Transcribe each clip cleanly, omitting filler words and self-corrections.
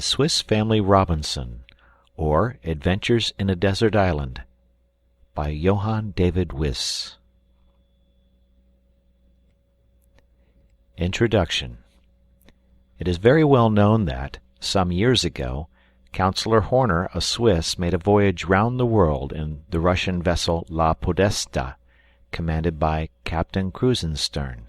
Swiss Family Robinson, or Adventures in a Desert Island, by Johann David Wyss. Introduction. It is very well known that, some years ago, Councillor Horner, a Swiss, made a voyage round the world in the Russian vessel La Podesta, commanded by Captain Krusenstern.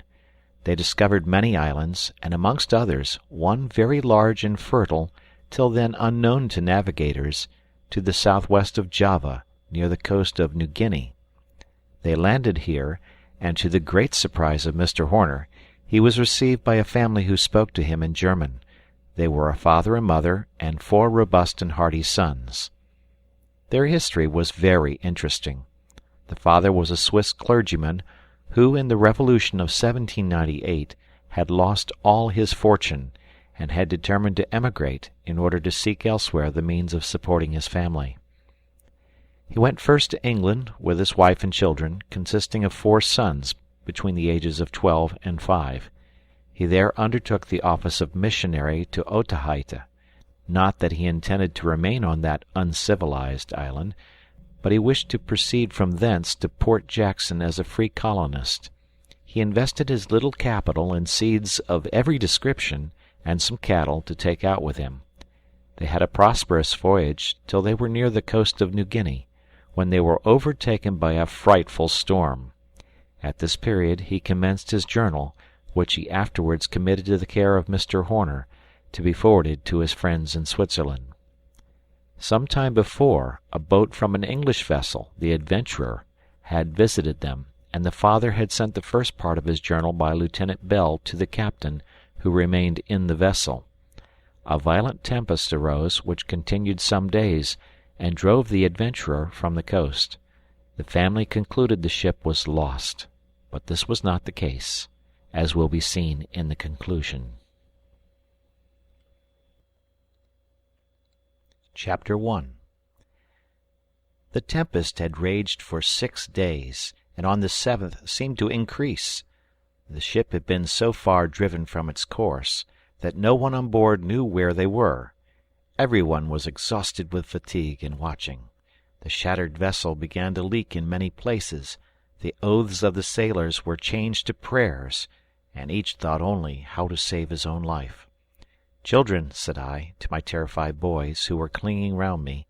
They discovered many islands, and amongst others, one very large and fertile, till then unknown to navigators, to the southwest of Java, near the coast of New Guinea. They landed here, and to the great surprise of Mr. Horner, he was received by a family who spoke to him in German. They were a father and mother, and 4 robust and hearty sons. Their history was very interesting. The father was a Swiss clergyman, who in the Revolution of 1798 had lost all his fortune, and had determined to emigrate in order to seek elsewhere the means of supporting his family. He went first to England with his wife and children, consisting of 4 sons between the ages of 12 and 5. He there undertook the office of missionary to Otaheite. Not that he intended to remain on that uncivilized island, but he wished to proceed from thence to Port Jackson as a free colonist. He invested his little capital in seeds of every description and some cattle to take out with him. They had a prosperous voyage till they were near the coast of New Guinea, when they were overtaken by a frightful storm. At this period he commenced his journal, which he afterwards committed to the care of Mr. Horner, to be forwarded to his friends in Switzerland. Some time before, a boat from an English vessel, the Adventurer, had visited them, and the father had sent the first part of his journal by Lieutenant Bell to the captain, who remained in the vessel. A violent tempest arose, which continued some days, and drove the Adventurer from the coast. The family concluded the ship was lost, but this was not the case, as will be seen in the conclusion. Chapter 1. The tempest had raged for 6 days, and on the 7th seemed to increase. The ship had been so far driven from its course that no one on board knew where they were. Every one was exhausted with fatigue and watching. The shattered vessel began to leak in many places. The oaths of the sailors were changed to prayers, and each thought only how to save his own life. "Children," said I, to my terrified boys, who were clinging round me,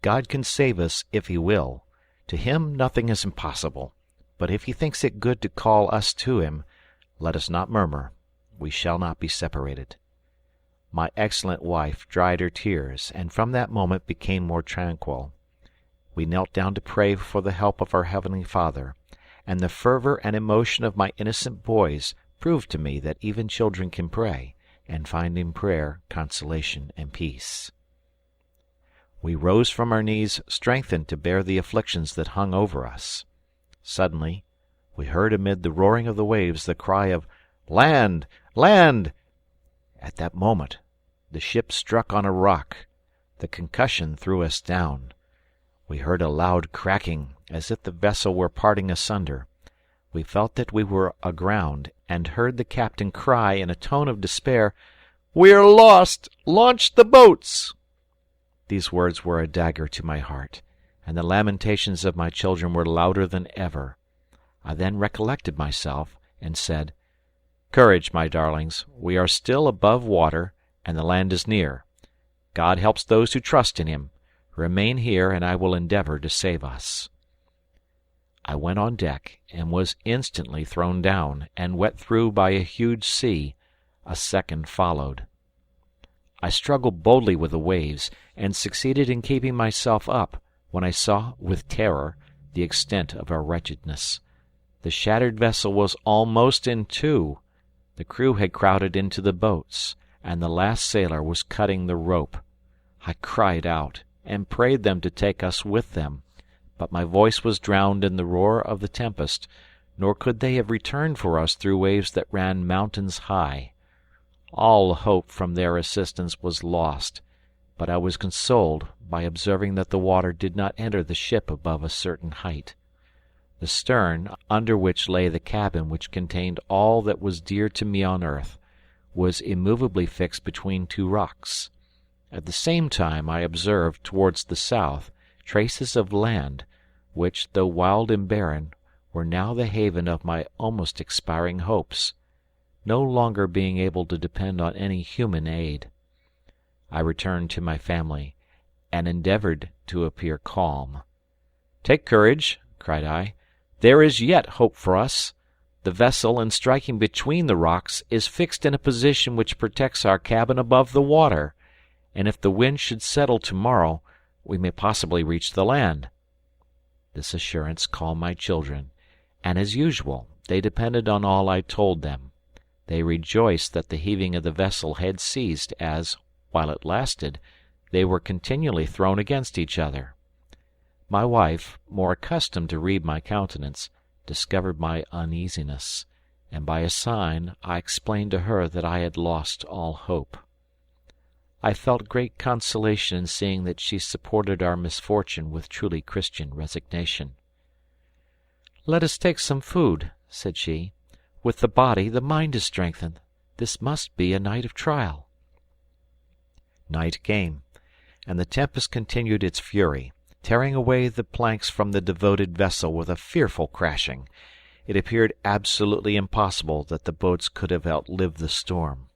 "God can save us if he will. To him nothing is impossible. But if he thinks it good to call us to him, let us not murmur. We shall not be separated." My excellent wife dried her tears, and from that moment became more tranquil. We knelt down to pray for the help of our Heavenly Father, and the fervor and emotion of my innocent boys proved to me that even children can pray, and find in prayer consolation and peace. We rose from our knees strengthened to bear the afflictions that hung over us. Suddenly we heard amid the roaring of the waves the cry of "Land! Land!" At that moment the ship struck on a rock. The concussion threw us down. We heard a loud cracking, as if the vessel were parting asunder. We felt that we were aground, and heard the captain cry in a tone of despair, "We are lost! Launch the boats!" These words were a dagger to my heart, and the lamentations of my children were louder than ever. I then recollected myself, and said, "Courage, my darlings, we are still above water, and the land is near. God helps those who trust in him. Remain here, and I will endeavor to save us." I went on deck, and was instantly thrown down, and wet through by a huge sea. A second followed. I struggled boldly with the waves, and succeeded in keeping myself up, when I saw, with terror, the extent of our wretchedness. The shattered vessel was almost in 2. The crew had crowded into the boats, and the last sailor was cutting the rope. I cried out, and prayed them to take us with them, but my voice was drowned in the roar of the tempest, nor could they have returned for us through waves that ran mountains high. All hope from their assistance was lost, but I was consoled by observing that the water did not enter the ship above a certain height. The stern, under which lay the cabin which contained all that was dear to me on earth, was immovably fixed between 2 rocks. At the same time I observed, towards the south, traces of land, which, though wild and barren, were now the haven of my almost expiring hopes, no longer being able to depend on any human aid. I returned to my family, and endeavoured to appear calm. "Take courage," cried I. "There is yet hope for us. The vessel, in striking between the rocks, is fixed in a position which protects our cabin above the water, and if the wind should settle tomorrow, we may possibly reach the land." This assurance calmed my children, and as usual, they depended on all I told them. They rejoiced that the heaving of the vessel had ceased, as, while it lasted, they were continually thrown against each other. My wife, more accustomed to read my countenance, discovered my uneasiness, and by a sign I explained to her that I had lost all hope. I felt great consolation in seeing that she supported our misfortune with truly Christian resignation. "Let us take some food," said she. "With the body, the mind is strengthened. This must be a night of trial." Night came, and the tempest continued its fury, tearing away the planks from the devoted vessel with a fearful crashing. It appeared absolutely impossible that the boats could have outlived the storm.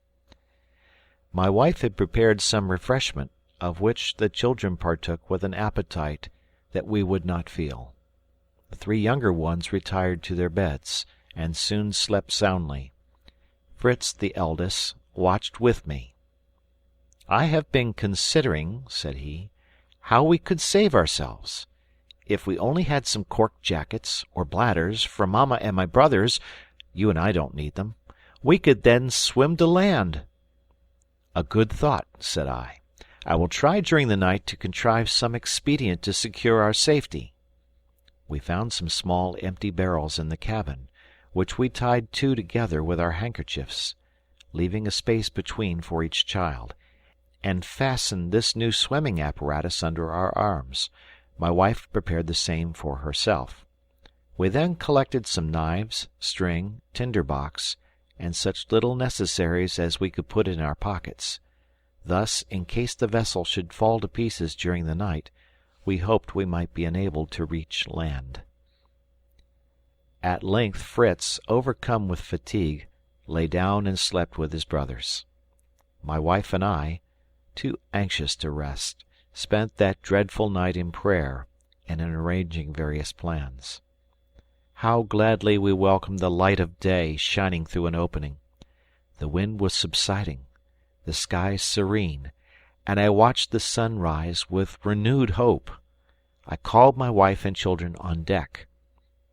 My wife had prepared some refreshment, of which the children partook with an appetite that we would not feel. The 3 younger ones retired to their beds, and soon slept soundly. Fritz, the eldest, watched with me. "I have been considering," said he, "how we could save ourselves. If we only had some cork jackets, or bladders, for Mamma and my brothers, you and I don't need them, we could then swim to land." "A good thought," said I. "I will try during the night to contrive some expedient to secure our safety." We found some small empty barrels in the cabin, which we tied 2 together with our handkerchiefs, leaving a space between for each child, and fastened this new swimming apparatus under our arms. My wife prepared the same for herself. We then collected some knives, string, tinder box, and such little necessaries as we could put in our pockets. Thus, in case the vessel should fall to pieces during the night, we hoped we might be enabled to reach land. At length Fritz, overcome with fatigue, lay down and slept with his brothers. My wife and I, too anxious to rest, spent that dreadful night in prayer and in arranging various plans. How gladly we welcomed the light of day shining through an opening! The wind was subsiding, the sky serene, and I watched the sun rise with renewed hope. I called my wife and children on deck.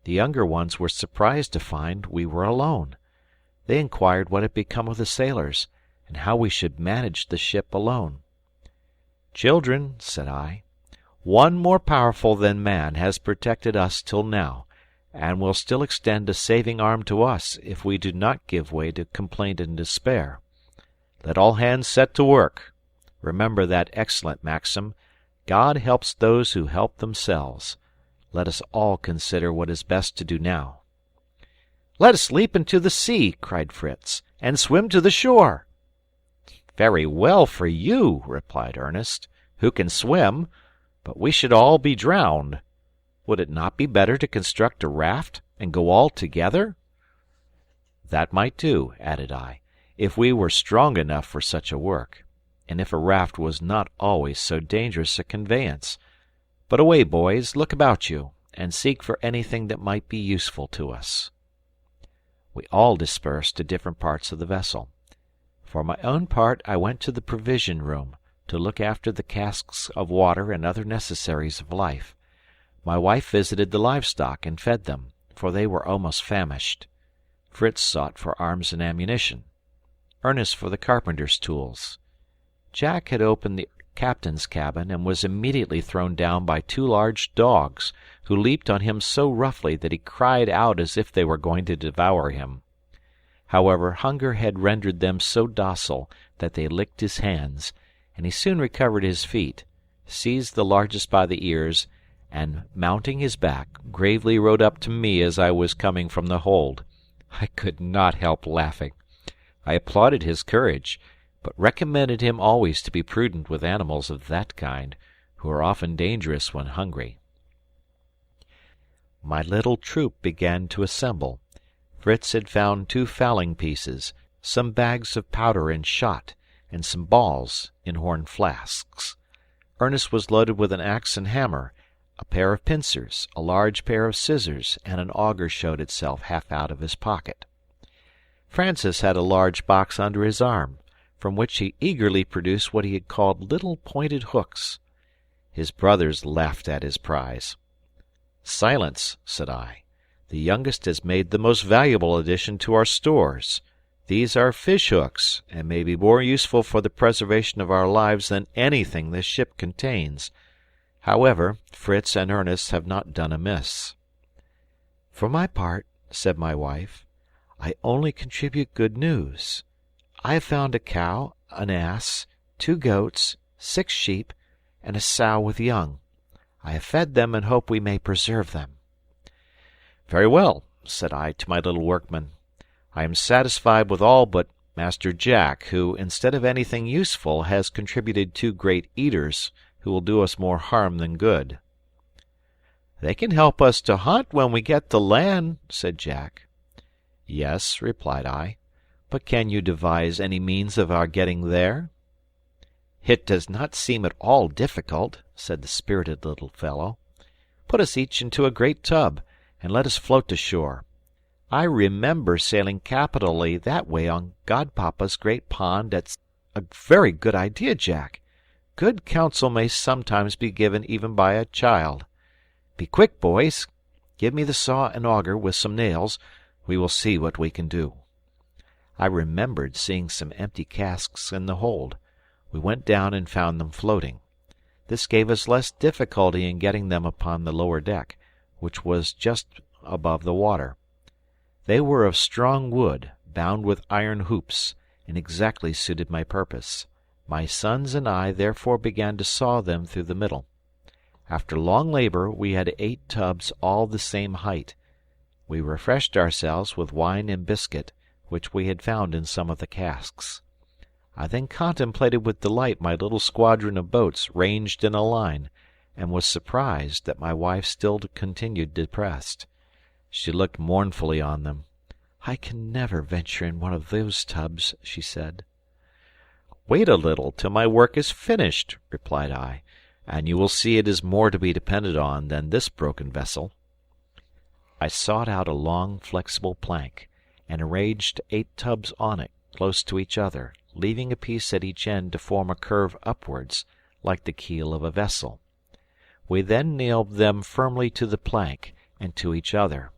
The younger ones were surprised to find we were alone. They inquired what had become of the sailors, and how we should manage the ship alone. "Children," said I, "one more powerful than man has protected us till now, and will still extend a saving arm to us if we do not give way to complaint and despair. Let all hands set to work. Remember that excellent maxim, God helps those who help themselves. Let us all consider what is best to do now." "Let us leap into the sea," cried Fritz, "and swim to the shore." "Very well for you," replied Ernest, "who can swim, but we should all be drowned. Would it not be better to construct a raft, and go all together?" "That might do," added I, "if we were strong enough for such a work, and if a raft was not always so dangerous a conveyance. But away, boys, look about you, and seek for anything that might be useful to us." We all dispersed to different parts of the vessel. For my own part, I went to the provision room, to look after the casks of water and other necessaries of life. My wife visited the livestock and fed them, for they were almost famished. Fritz sought for arms and ammunition. Ernest for the carpenter's tools. Jack had opened the captain's cabin and was immediately thrown down by 2 large dogs, who leaped on him so roughly that he cried out as if they were going to devour him. However, hunger had rendered them so docile that they licked his hands, and he soon recovered his feet, seized the largest by the ears, and, mounting his back, gravely rode up to me as I was coming from the hold. I could not help laughing. I applauded his courage, but recommended him always to be prudent with animals of that kind, who are often dangerous when hungry. My little troop began to assemble. Fritz had found 2 fowling pieces, some bags of powder and shot, and some balls in horn flasks. Ernest was loaded with an axe and hammer. A pair of pincers, a large pair of scissors, and an auger showed itself half out of his pocket. Francis had a large box under his arm, from which he eagerly produced what he had called little pointed hooks. His brothers laughed at his prize. "Silence," said I. "The youngest has made the most valuable addition to our stores. These are fish hooks, and may be more useful for the preservation of our lives than anything this ship contains. However, Fritz and Ernest have not done amiss." "For my part," said my wife, "I only contribute good news. I have found a cow, an ass, 2 goats, 6 sheep, and a sow with young. I have fed them and hope we may preserve them." "Very well," said I to my little workman. "I am satisfied with all but Master Jack, who, instead of anything useful, has contributed 2 great eaters, who will do us more harm than good." "They can help us to hunt when we get to land," said Jack. "Yes," replied I, "but can you devise any means of our getting there?" "It does not seem at all difficult," said the spirited little fellow. "Put us each into a great tub, and let us float to shore. I remember sailing capitally that way on Godpapa's great pond at... A very good idea, Jack. Good counsel may sometimes be given even by a child. Be quick, boys. Give me the saw and auger with some nails. We will see what we can do." I remembered seeing some empty casks in the hold. We went down and found them floating. This gave us less difficulty in getting them upon the lower deck, which was just above the water. They were of strong wood, bound with iron hoops, and exactly suited my purpose. My sons and I therefore began to saw them through the middle. After long labor we had 8 tubs all the same height. We refreshed ourselves with wine and biscuit, which we had found in some of the casks. I then contemplated with delight my little squadron of boats ranged in a line, and was surprised that my wife still continued depressed. She looked mournfully on them. "I can never venture in one of those tubs," she said. "Wait a little till my work is finished," replied I, "and you will see it is more to be depended on than this broken vessel." I sought out a long, flexible plank, and arranged 8 tubs on it, close to each other, leaving a piece at each end to form a curve upwards, like the keel of a vessel. We then nailed them firmly to the plank, and to each other.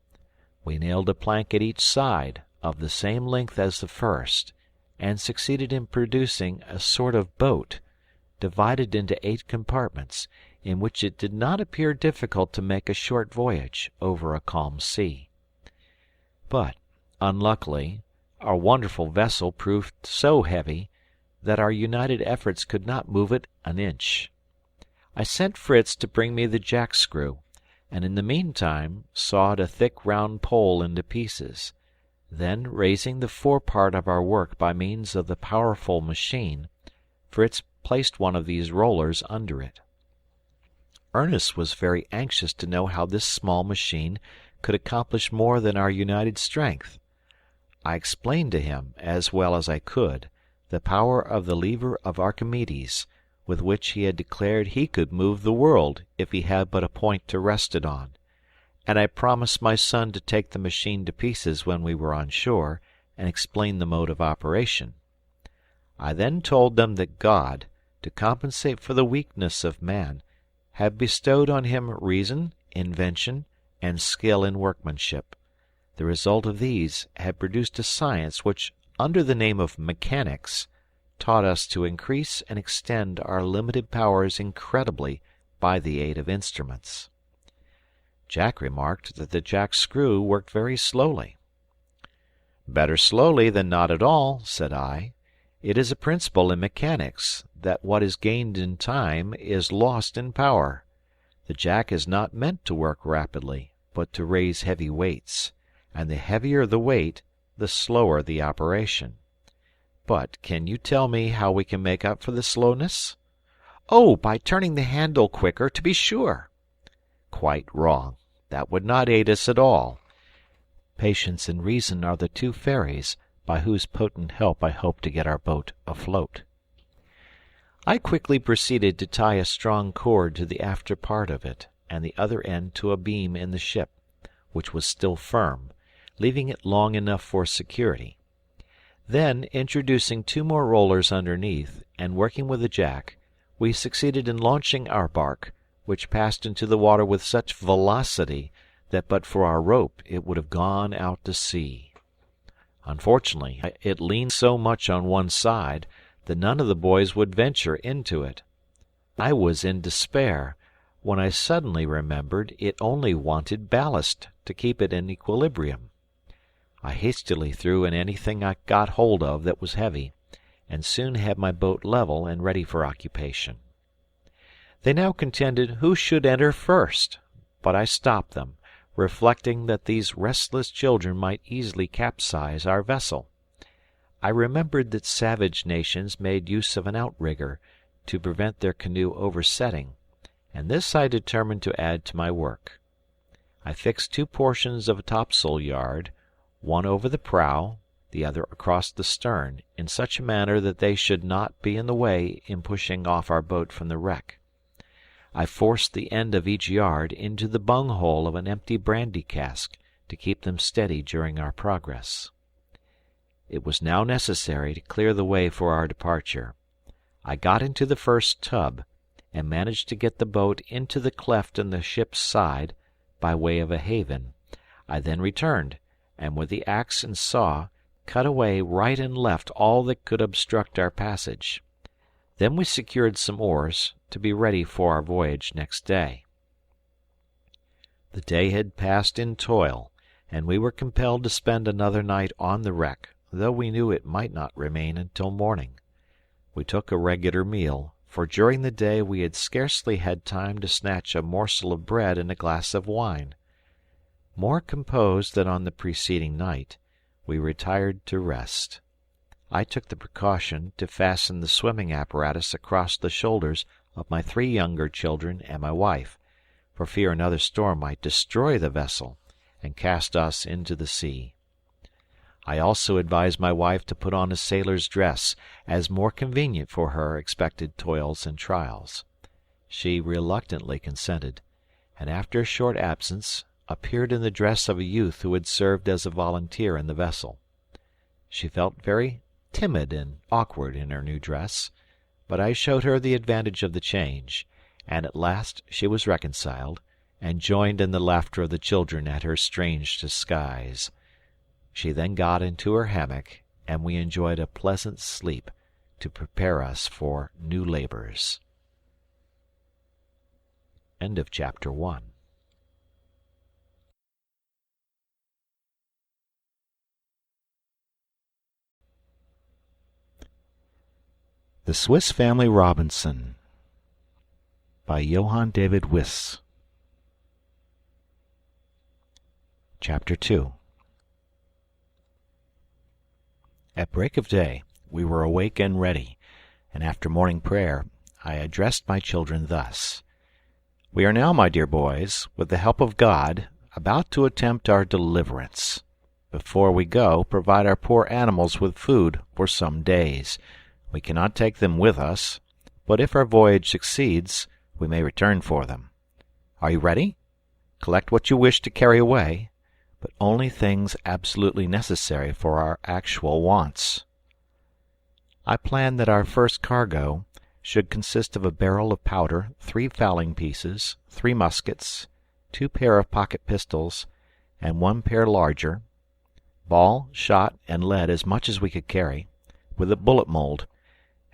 We nailed a plank at each side, of the same length as the first, and succeeded in producing a sort of boat, divided into 8 compartments, in which it did not appear difficult to make a short voyage over a calm sea. But, unluckily, our wonderful vessel proved so heavy that our united efforts could not move it an inch. I sent Fritz to bring me the jack-screw, and in the meantime sawed a thick round pole into pieces. Then, raising the forepart of our work by means of the powerful machine, Fritz placed one of these rollers under it. Ernest was very anxious to know how this small machine could accomplish more than our united strength. I explained to him, as well as I could, the power of the lever of Archimedes, with which he had declared he could move the world if he had but a point to rest it on, and I promised my son to take the machine to pieces when we were on shore, and explain the mode of operation. I then told them that God, to compensate for the weakness of man, had bestowed on him reason, invention, and skill in workmanship. The result of these had produced a science which, under the name of mechanics, taught us to increase and extend our limited powers incredibly by the aid of instruments. Jack remarked that the jack-screw worked very slowly. "Better slowly than not at all," said I. "It is a principle in mechanics that what is gained in time is lost in power. The jack is not meant to work rapidly, but to raise heavy weights, and the heavier the weight, the slower the operation. But can you tell me how we can make up for the slowness?" "Oh, by turning the handle quicker, to be sure." "Quite wrong. That would not aid us at all. Patience and reason are the two fairies by whose potent help I hope to get our boat afloat." I quickly proceeded to tie a strong cord to the after part of it, and the other end to a beam in the ship, which was still firm, leaving it long enough for security. Then, introducing 2 more rollers underneath, and working with a jack, we succeeded in launching our bark, which passed into the water with such velocity that but for our rope it would have gone out to sea. Unfortunately, it leaned so much on one side that none of the boys would venture into it. I was in despair, when I suddenly remembered it only wanted ballast to keep it in equilibrium. I hastily threw in anything I got hold of that was heavy, and soon had my boat level and ready for occupation. They now contended who should enter first, but I stopped them, reflecting that these restless children might easily capsize our vessel. I remembered that savage nations made use of an outrigger to prevent their canoe oversetting, and this I determined to add to my work. I fixed 2 portions of a topsail yard, one over the prow, the other across the stern, in such a manner that they should not be in the way in pushing off our boat from the wreck. I forced the end of each yard into the bunghole of an empty brandy cask to keep them steady during our progress. It was now necessary to clear the way for our departure. I got into the first tub, and managed to get the boat into the cleft in the ship's side by way of a haven. I then returned, and with the axe and saw cut away right and left all that could obstruct our passage. Then we secured some oars, to be ready for our voyage next day. The day had passed in toil, and we were compelled to spend another night on the wreck, though we knew it might not remain until morning. We took a regular meal, for during the day we had scarcely had time to snatch a morsel of bread and a glass of wine. More composed than on the preceding night, we retired to rest. I took the precaution to fasten the swimming apparatus across the shoulders of my 3 younger children and my wife, for fear another storm might destroy the vessel and cast us into the sea. I also advised my wife to put on a sailor's dress, as more convenient for her expected toils and trials. She reluctantly consented, and after a short absence appeared in the dress of a youth who had served as a volunteer in the vessel. She felt very timid and awkward in her new dress, but I showed her the advantage of the change, and at last she was reconciled, and joined in the laughter of the children at her strange disguise. She then got into her hammock, and we enjoyed a pleasant sleep to prepare us for new labors. End of chapter 1. The Swiss Family Robinson by Johann David Wyss. Chapter 2. At break of day we were awake and ready, and after morning prayer I addressed my children thus: "We are now, my dear boys, with the help of God, about to attempt our deliverance. Before we go, provide our poor animals with food for some days. We cannot take them with us, but if our voyage succeeds, we may return for them. Are you ready? Collect what you wish to carry away, but only things absolutely necessary for our actual wants." I planned that our first cargo should consist of a barrel of powder, 3 fowling pieces, 3 muskets, 2 pair of pocket pistols, and 1 pair larger, ball, shot, and lead as much as we could carry, with a bullet mold,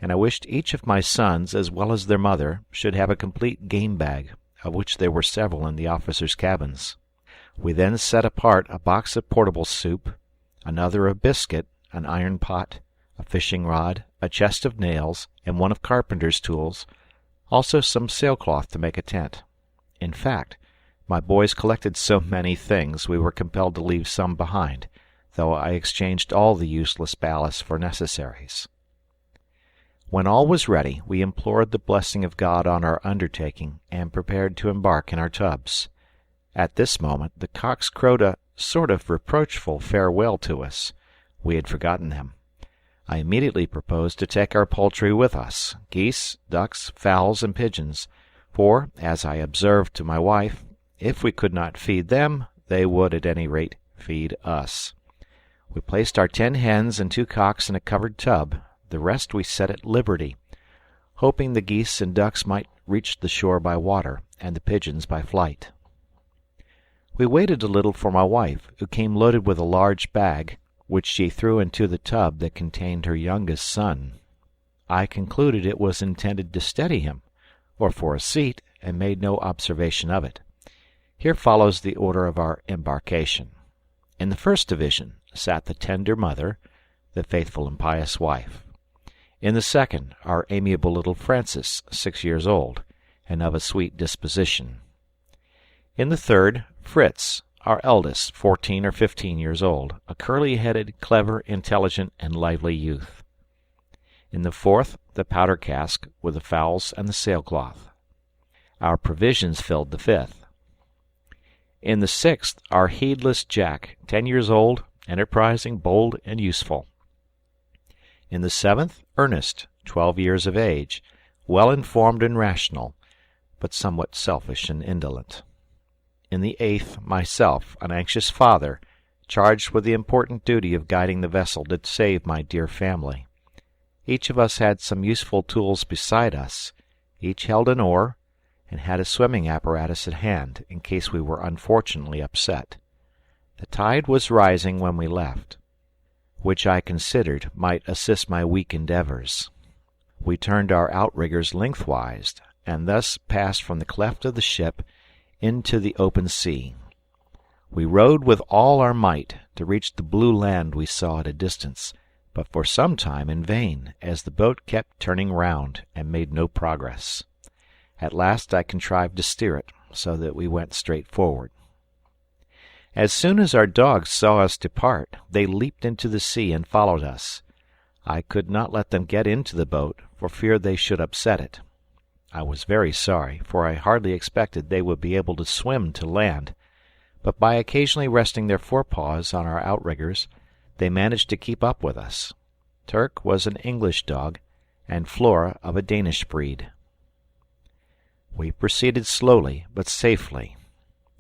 and I wished each of my sons, as well as their mother, should have a complete game bag, of which there were several in the officers' cabins. We then set apart a box of portable soup, another of biscuit, an iron pot, a fishing rod, a chest of nails, and one of carpenter's tools, also some sailcloth to make a tent. In fact, my boys collected so many things we were compelled to leave some behind, though I exchanged all the useless ballast for necessaries. When all was ready, we implored the blessing of God on our undertaking and prepared to embark in our tubs. At this moment the cocks crowed a sort of reproachful farewell to us. We had forgotten them. I immediately proposed to take our poultry with us, geese, ducks, fowls, and pigeons, for, as I observed to my wife, if we could not feed them, they would at any rate feed us. We placed our 10 hens and 2 cocks in a covered tub. The rest we set at liberty, hoping the geese and ducks might reach the shore by water, and the pigeons by flight. We waited a little for my wife, who came loaded with a large bag, which she threw into the tub that contained her youngest son. I concluded it was intended to steady him, or for a seat, and made no observation of it. Here follows the order of our embarkation. In the first division sat the tender mother, the faithful and pious wife. In the second, our amiable little Frances, 6 years old, and of a sweet disposition. In the third, Fritz, our eldest, 14 or 15 years old, a curly-headed, clever, intelligent, and lively youth. In the fourth, the powder cask, with the fowls and the sailcloth. Our provisions filled the fifth. In the sixth, our heedless Jack, 10 years old, enterprising, bold, and useful. In the seventh, Ernest, 12 years of age, well informed and rational, but somewhat selfish and indolent. In the eighth, myself, an anxious father, charged with the important duty of guiding the vessel to save my dear family. Each of us had some useful tools beside us. Each held an oar, and had a swimming apparatus at hand, in case we were unfortunately upset. The tide was rising when we left, which I considered might assist my weak endeavors. We turned our outriggers lengthwise, and thus passed from the cleft of the ship into the open sea. We rowed with all our might to reach the blue land we saw at a distance, but for some time in vain, as the boat kept turning round and made no progress. At last I contrived to steer it, so that we went straight forward. As soon as our dogs saw us depart, they leaped into the sea and followed us. I could not let them get into the boat, for fear they should upset it. I was very sorry, for I hardly expected they would be able to swim to land, but by occasionally resting their forepaws on our outriggers, they managed to keep up with us. Turk was an English dog, and Flora of a Danish breed. We proceeded slowly, but safely.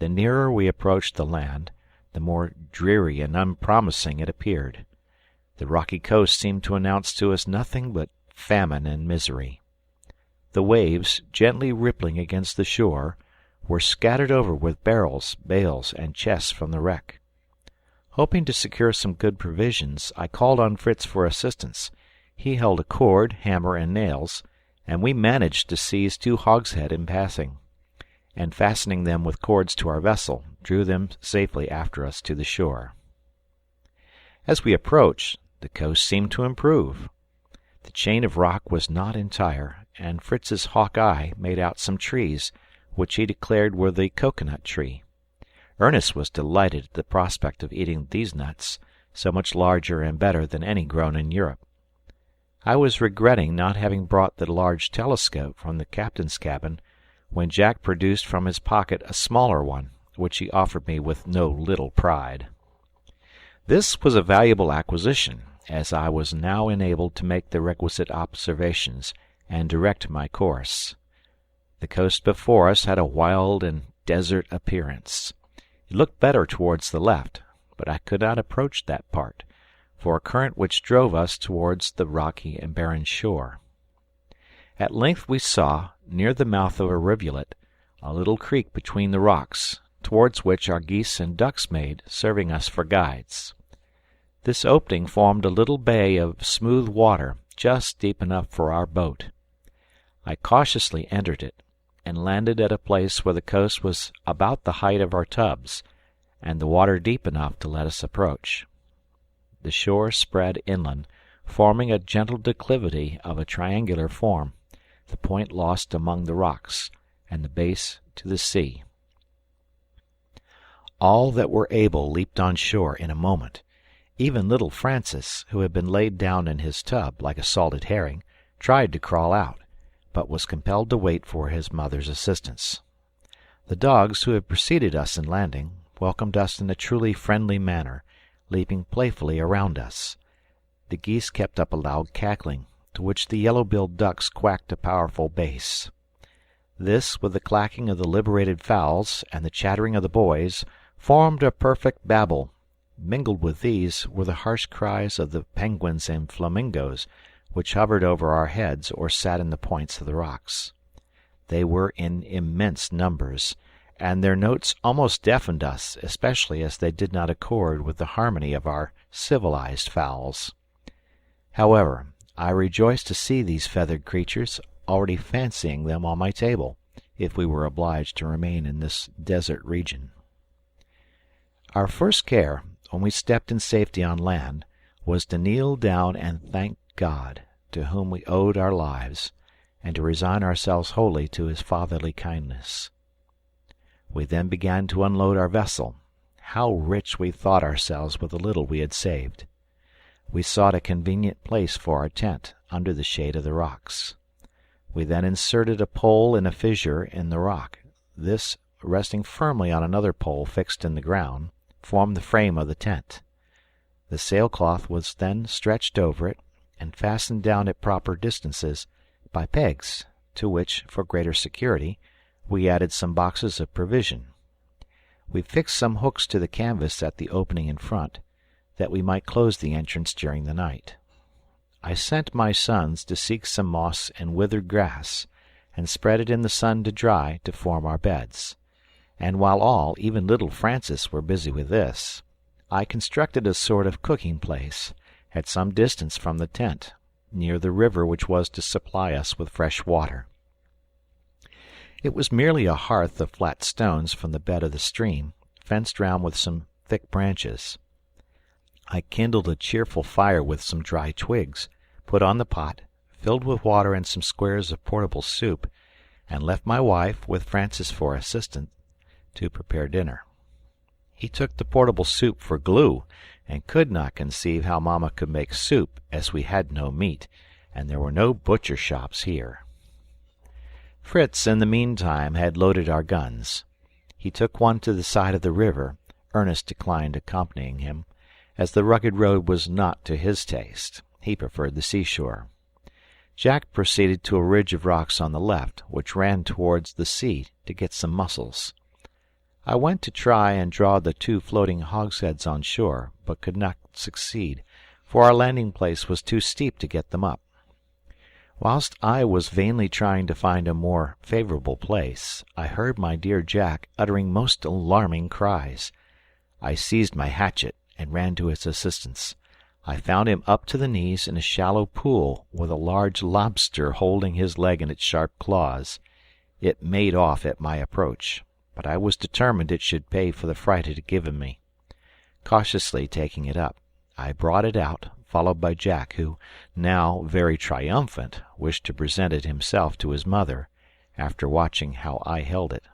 The nearer we approached the land, the more dreary and unpromising it appeared. The rocky coast seemed to announce to us nothing but famine and misery. The waves, gently rippling against the shore, were scattered over with barrels, bales, and chests from the wreck. Hoping to secure some good provisions, I called on Fritz for assistance. He held a cord, hammer, and nails, and we managed to seize 2 hogsheads in passing, and fastening them with cords to our vessel, drew them safely after us to the shore. As we approached, the coast seemed to improve. The chain of rock was not entire, and Fritz's hawk eye made out some trees, which he declared were the cocoanut tree. Ernest was delighted at the prospect of eating these nuts, so much larger and better than any grown in Europe. I was regretting not having brought the large telescope from the captain's cabin, when Jack produced from his pocket a smaller one, which he offered me with no little pride. This was a valuable acquisition, as I was now enabled to make the requisite observations and direct my course. The coast before us had a wild and desert appearance. It looked better towards the left, but I could not approach that part, for a current which drove us towards the rocky and barren shore. At length we saw, near the mouth of a rivulet, a little creek between the rocks, towards which our geese and ducks made, serving us for guides. This opening formed a little bay of smooth water, just deep enough for our boat. I cautiously entered it, and landed at a place where the coast was about the height of our tubs, and the water deep enough to let us approach. The shore spread inland, forming a gentle declivity of a triangular form, the point lost among the rocks, and the base to the sea. All that were able leaped on shore in a moment. Even little Francis, who had been laid down in his tub like a salted herring, tried to crawl out, but was compelled to wait for his mother's assistance. The dogs, who had preceded us in landing, welcomed us in a truly friendly manner, leaping playfully around us. The geese kept up a loud cackling, to which the yellow-billed ducks quacked a powerful bass. This, with the clacking of the liberated fowls and the chattering of the boys, formed a perfect babel. Mingled with these were the harsh cries of the penguins and flamingoes, which hovered over our heads or sat in the points of the rocks. They were in immense numbers, and their notes almost deafened us, especially as they did not accord with the harmony of our civilized fowls. However, I rejoiced to see these feathered creatures, already fancying them on my table, if we were obliged to remain in this desert region. Our first care, when we stepped in safety on land, was to kneel down and thank God, to whom we owed our lives, and to resign ourselves wholly to his fatherly kindness. We then began to unload our vessel. How rich we thought ourselves with the little we had saved! We sought a convenient place for our tent, under the shade of the rocks. We then inserted a pole in a fissure in the rock. This, resting firmly on another pole fixed in the ground, formed the frame of the tent. The sailcloth was then stretched over it, and fastened down at proper distances by pegs, to which, for greater security, we added some boxes of provision. We fixed some hooks to the canvas at the opening in front, that we might close the entrance during the night. I sent my sons to seek some moss and withered grass, and spread it in the sun to dry, to form our beds. And while all, even little Francis, were busy with this, I constructed a sort of cooking place, at some distance from the tent, near the river which was to supply us with fresh water. It was merely a hearth of flat stones from the bed of the stream, fenced round with some thick branches. I kindled a cheerful fire with some dry twigs, put on the pot, filled with water and some squares of portable soup, and left my wife, with Francis for assistant, to prepare dinner. He took the portable soup for glue, and could not conceive how Mamma could make soup, as we had no meat, and there were no butcher shops here. Fritz, in the meantime, had loaded our guns. He took one to the side of the river. Ernest declined accompanying him, as the rugged road was not to his taste. He preferred the seashore. Jack proceeded to a ridge of rocks on the left, which ran towards the sea, to get some mussels. I went to try and draw the 2 floating hogsheads on shore, but could not succeed, for our landing place was too steep to get them up. Whilst I was vainly trying to find a more favourable place, I heard my dear Jack uttering most alarming cries. I seized my hatchet and ran to his assistance. I found him up to the knees in a shallow pool, with a large lobster holding his leg in its sharp claws. It made off at my approach, but I was determined it should pay for the fright it had given me. Cautiously taking it up, I brought it out, followed by Jack, who, now very triumphant, wished to present it himself to his mother, after watching how I held it.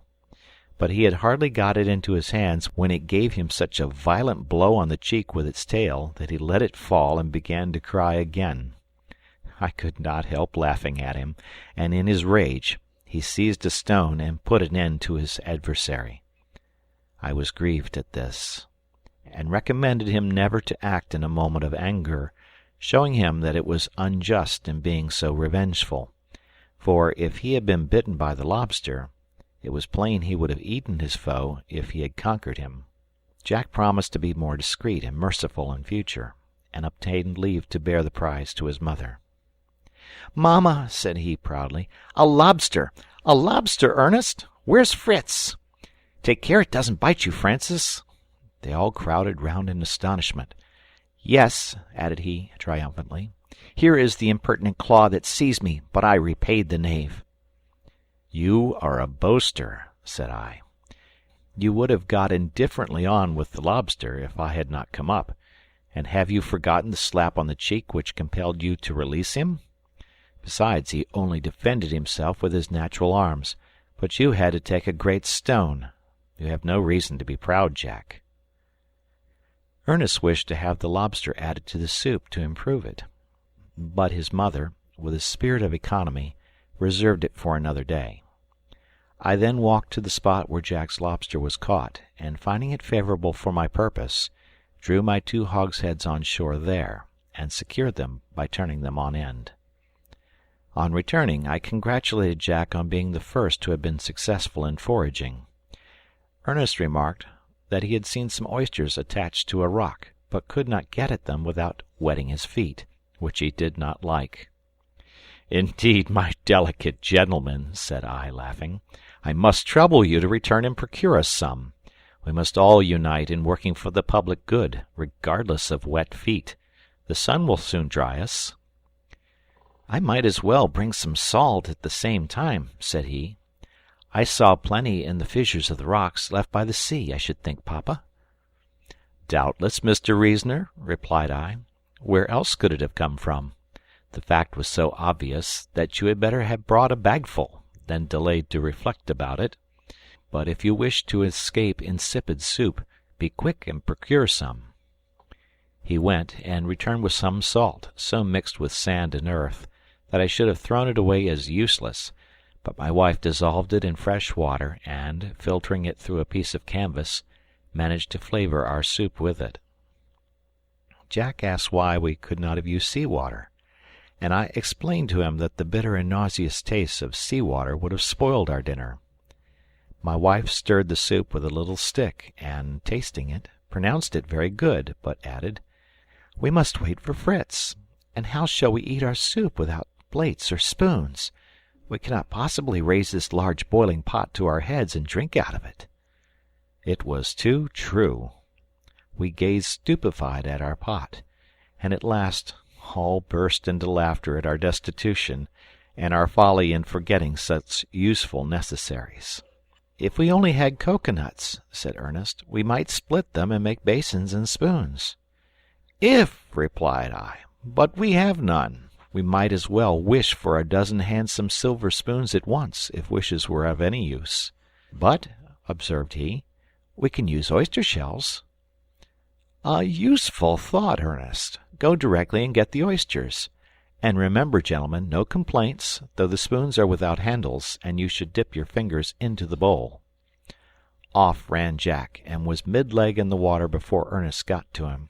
But he had hardly got it into his hands when it gave him such a violent blow on the cheek with its tail that he let it fall and began to cry again. I could not help laughing at him, and in his rage he seized a stone and put an end to his adversary. I was grieved at this, and recommended him never to act in a moment of anger, showing him that it was unjust in being so revengeful, for if he had been bitten by the lobster, it was plain he would have eaten his foe if he had conquered him. Jack promised to be more discreet and merciful in future, and obtained leave to bear the prize to his mother. "Mamma," said he proudly, "a lobster! A lobster, Ernest! Where's Fritz? Take care it doesn't bite you, Francis." They all crowded round in astonishment. "Yes," added he, triumphantly, "here is the impertinent claw that seized me, but I repaid the knave." "You are a boaster," said I. "You would have got indifferently on with the lobster if I had not come up. And have you forgotten the slap on the cheek which compelled you to release him? Besides, he only defended himself with his natural arms, but you had to take a great stone. You have no reason to be proud, Jack." Ernest wished to have the lobster added to the soup to improve it, but his mother, with a spirit of economy, reserved it for another day. I then walked to the spot where Jack's lobster was caught, and finding it favorable for my purpose, drew my 2 hogsheads on shore there, and secured them by turning them on end. On returning, I congratulated Jack on being the first to have been successful in foraging. Ernest remarked that he had seen some oysters attached to a rock, but could not get at them without wetting his feet, which he did not like. "Indeed, my delicate gentleman," said I, laughing, "I must trouble you to return and procure us some. We must all unite in working for the public good, regardless of wet feet. The sun will soon dry us." "I might as well bring some salt at the same time," said he. "I saw plenty in the fissures of the rocks left by the sea, I should think, Papa." "Doubtless, Mr. Reasoner," replied I. "Where else could it have come from? The fact was so obvious that you had better have brought a bagful than delayed to reflect about it. But if you wish to escape insipid soup, be quick and procure some." He went, and returned with some salt, so mixed with sand and earth that I should have thrown it away as useless, but my wife dissolved it in fresh water, and, filtering it through a piece of canvas, managed to flavor our soup with it. Jack asked why we could not have used sea water, and I explained to him that the bitter and nauseous taste of sea water would have spoiled our dinner. My wife stirred the soup with a little stick, and, tasting it, pronounced it very good, but added, "We must wait for Fritz, and how shall we eat our soup without plates or spoons? We cannot possibly raise this large boiling pot to our heads and drink out of it." It was too true. We gazed stupefied at our pot, and at last all burst into laughter at our destitution and our folly in forgetting such useful necessaries. "If we only had coconuts," said Ernest, "we might split them and make basins and spoons." "If," replied I, "but we have none. We might as well wish for a dozen handsome silver spoons at once, if wishes were of any use." "But," observed he, "we can use oyster shells." "A useful thought, Ernest. Go directly and get the oysters. And remember, gentlemen, no complaints, though the spoons are without handles, and you should dip your fingers into the bowl." Off ran Jack, and was mid-leg in the water before Ernest got to him.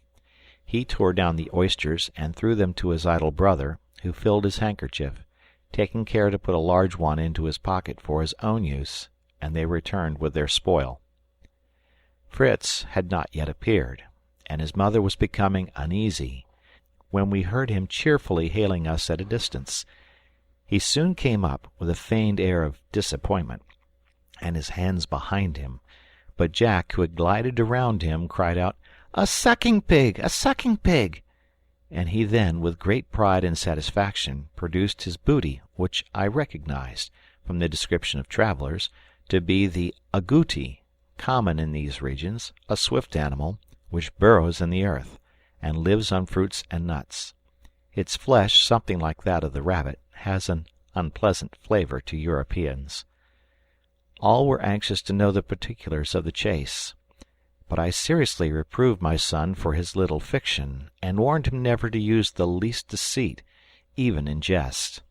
He tore down the oysters and threw them to his idle brother, who filled his handkerchief, taking care to put a large one into his pocket for his own use, and they returned with their spoil. Fritz had not yet appeared, and his mother was becoming uneasy, when we heard him cheerfully hailing us at a distance. He soon came up, with a feigned air of disappointment, and his hands behind him, but Jack, who had glided around him, cried out, "A sucking pig! A sucking pig!" And he then, with great pride and satisfaction, produced his booty, which I recognized, from the description of travellers, to be the agouti, common in these regions, a swift animal, which burrows in the earth, and lives on fruits and nuts. Its flesh, something like that of the rabbit, has an unpleasant flavour to Europeans. All were anxious to know the particulars of the chase, but I seriously reproved my son for his little fiction, and warned him never to use the least deceit, even in jest.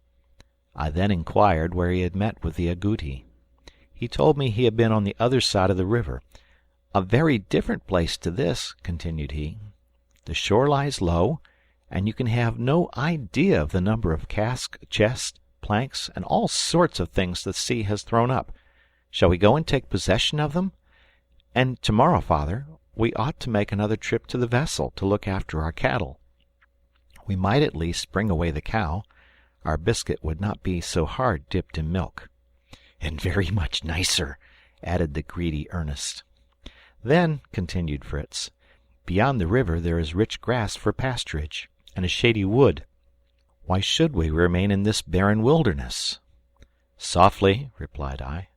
I then inquired where he had met with the agouti. He told me he had been on the other side of the river. "A very different place to this," continued he. "The shore lies low, and you can have no idea of the number of casks, chests, planks, and all sorts of things the sea has thrown up. Shall we go and take possession of them? And tomorrow, father, we ought to make another trip to the vessel to look after our cattle. We might at least bring away the cow. Our biscuit would not be so hard dipped in milk." "And very much nicer," added the greedy Ernest. "Then," continued Fritz, "beyond the river there is rich grass for pasturage, and a shady wood. Why should we remain in this barren wilderness?" "Softly," replied I.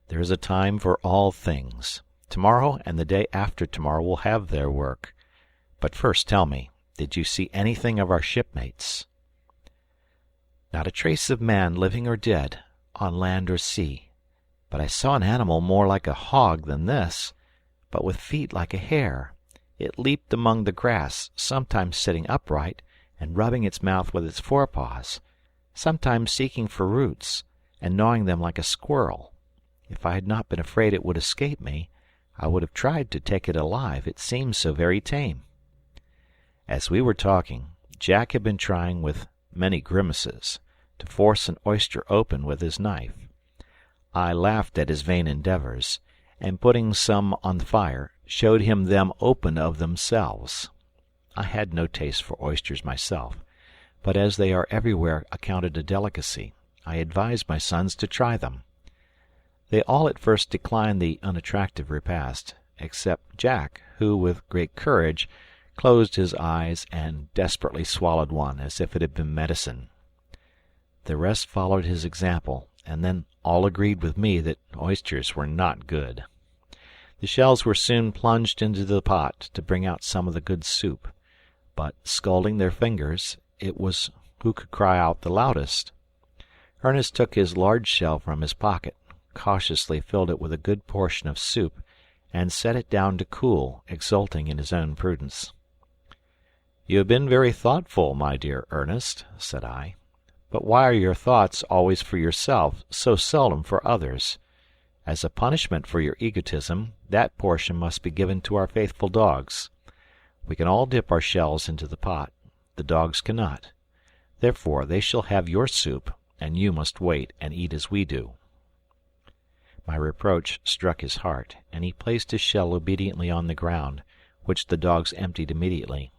"There is a time for all things. Tomorrow and the day after tomorrow will have their work. But first tell me, did you see anything of our shipmates?" "Not a trace of man, living or dead, on land or sea. But I saw an animal more like a hog than this, but with feet like a hare, It leaped among the grass, sometimes sitting upright and rubbing its mouth with its forepaws, sometimes seeking for roots and gnawing them like a squirrel. If I had not been afraid it would escape me, I would have tried to take it alive, it seemed so very tame. As we were talking, Jack had been trying, with many grimaces, to force an oyster open with his knife. I laughed at his vain endeavours, and putting some on the fire, showed him them open of themselves. I had no taste for oysters myself, but as they are everywhere accounted a delicacy, I advised my sons to try them. They all at first declined the unattractive repast, except Jack, who, with great courage, closed his eyes and desperately swallowed one as if it had been medicine. The rest followed his example, and then all agreed with me that oysters were not good. The shells were soon plunged into the pot to bring out some of the good soup, but, scalding their fingers, it was who could cry out the loudest. Ernest took his large shell from his pocket, cautiously filled it with a good portion of soup, and set it down to cool, exulting in his own prudence. "You have been very thoughtful, my dear Ernest," said I. "But why are your thoughts always for yourself, so seldom for others? As a punishment for your egotism, that portion must be given to our faithful dogs. We can all dip our shells into the pot. The dogs cannot. Therefore they shall have your soup, and you must wait and eat as we do." My reproach struck his heart, and he placed his shell obediently on the ground, which the dogs emptied immediately.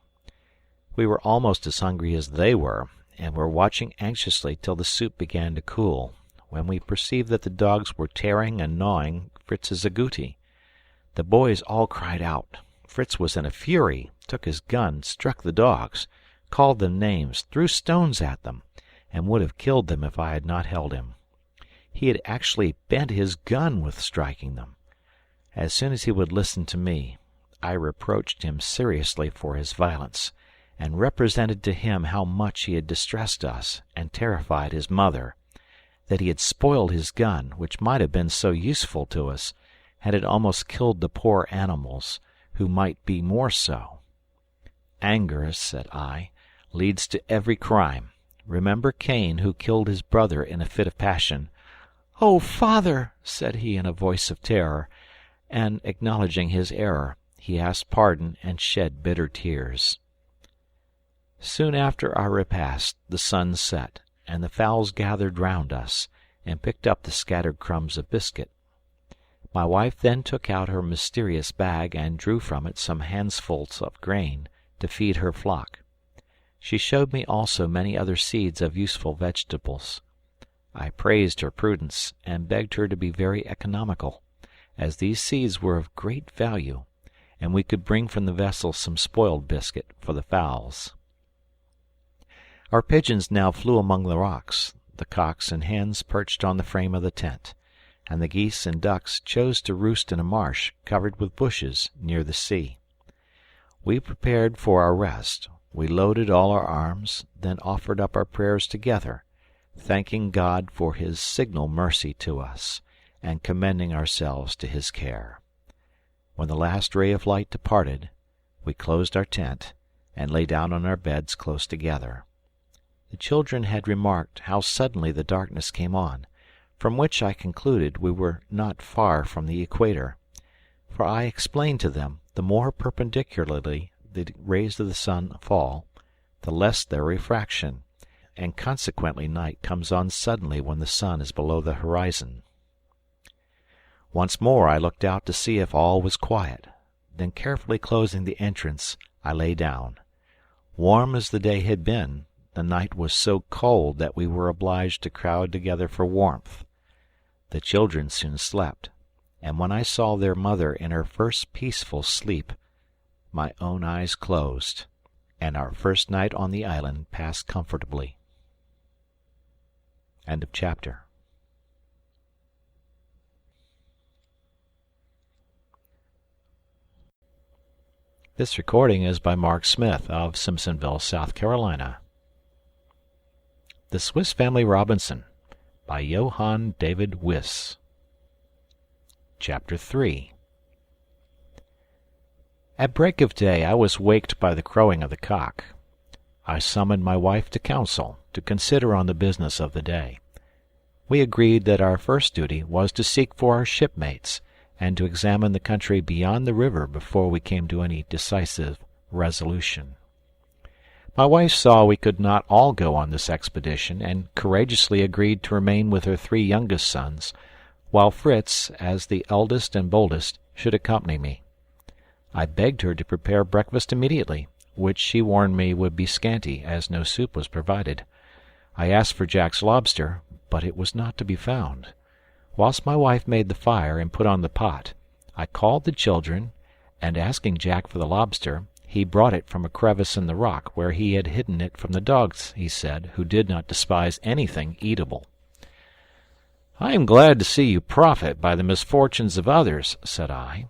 We were almost as hungry as they were, and were watching anxiously till the soup began to cool, when we perceived that the dogs were tearing and gnawing Fritz's agouti. The boys all cried out. Fritz was in a fury, took his gun, struck the dogs, called them names, threw stones at them, and would have killed them if I had not held him. He had actually bent his gun with striking them. As soon as he would listen to me, I reproached him seriously for his violence, and represented to him how much he had distressed us and terrified his mother, that he had spoiled his gun, which might have been so useful to us, and had almost killed the poor animals, who might be more so. "Anger," said I, "leads to every crime. Remember Cain, who killed his brother in a fit of passion." "Oh, father!" said he in a voice of terror, and, acknowledging his error, he asked pardon and shed bitter tears. Soon after our repast the sun set, and the fowls gathered round us, and picked up the scattered crumbs of biscuit. My wife then took out her mysterious bag and drew from it some handfuls of grain, to feed her flock. She showed me also many other seeds of useful vegetables. I praised her prudence, and begged her to be very economical, as these seeds were of great value, and we could bring from the vessel some spoiled biscuit for the fowls. Our pigeons now flew among the rocks, the cocks and hens perched on the frame of the tent, and the geese and ducks chose to roost in a marsh covered with bushes near the sea. We prepared for our rest. We loaded all our arms, then offered up our prayers together, thanking God for his signal mercy to us, and commending ourselves to his care. When the last ray of light departed, we closed our tent, and lay down on our beds close together. The children had remarked how suddenly the darkness came on, from which I concluded we were not far from the equator, for I explained to them, the more perpendicularly the rays of the sun fall, the less their refraction, and consequently night comes on suddenly when the sun is below the horizon. Once more I looked out to see if all was quiet, then carefully closing the entrance, I lay down. Warm as the day had been, the night was so cold that we were obliged to crowd together for warmth. The children soon slept, and when I saw their mother in her first peaceful sleep, my own eyes closed, and our first night on the island passed comfortably. End of chapter. This recording is by Mark Smith of Simpsonville, South Carolina. The Swiss Family Robinson by Johann David Wyss. Chapter 3. At break of day I was waked by the crowing of the cock. I summoned my wife to council, to consider on the business of the day. We agreed that our first duty was to seek for our shipmates, and to examine the country beyond the river before we came to any decisive resolution. My wife saw we could not all go on this expedition, and courageously agreed to remain with her 3 youngest sons, while Fritz, as the eldest and boldest, should accompany me. I begged her to prepare breakfast immediately, which she warned me would be scanty, as no soup was provided. I asked for Jack's lobster, but it was not to be found. Whilst my wife made the fire and put on the pot, I called the children, and asking Jack for the lobster, he brought it from a crevice in the rock, where he had hidden it from the dogs, he said, who did not despise anything eatable. "I am glad to see you profit by the misfortunes of others," said I.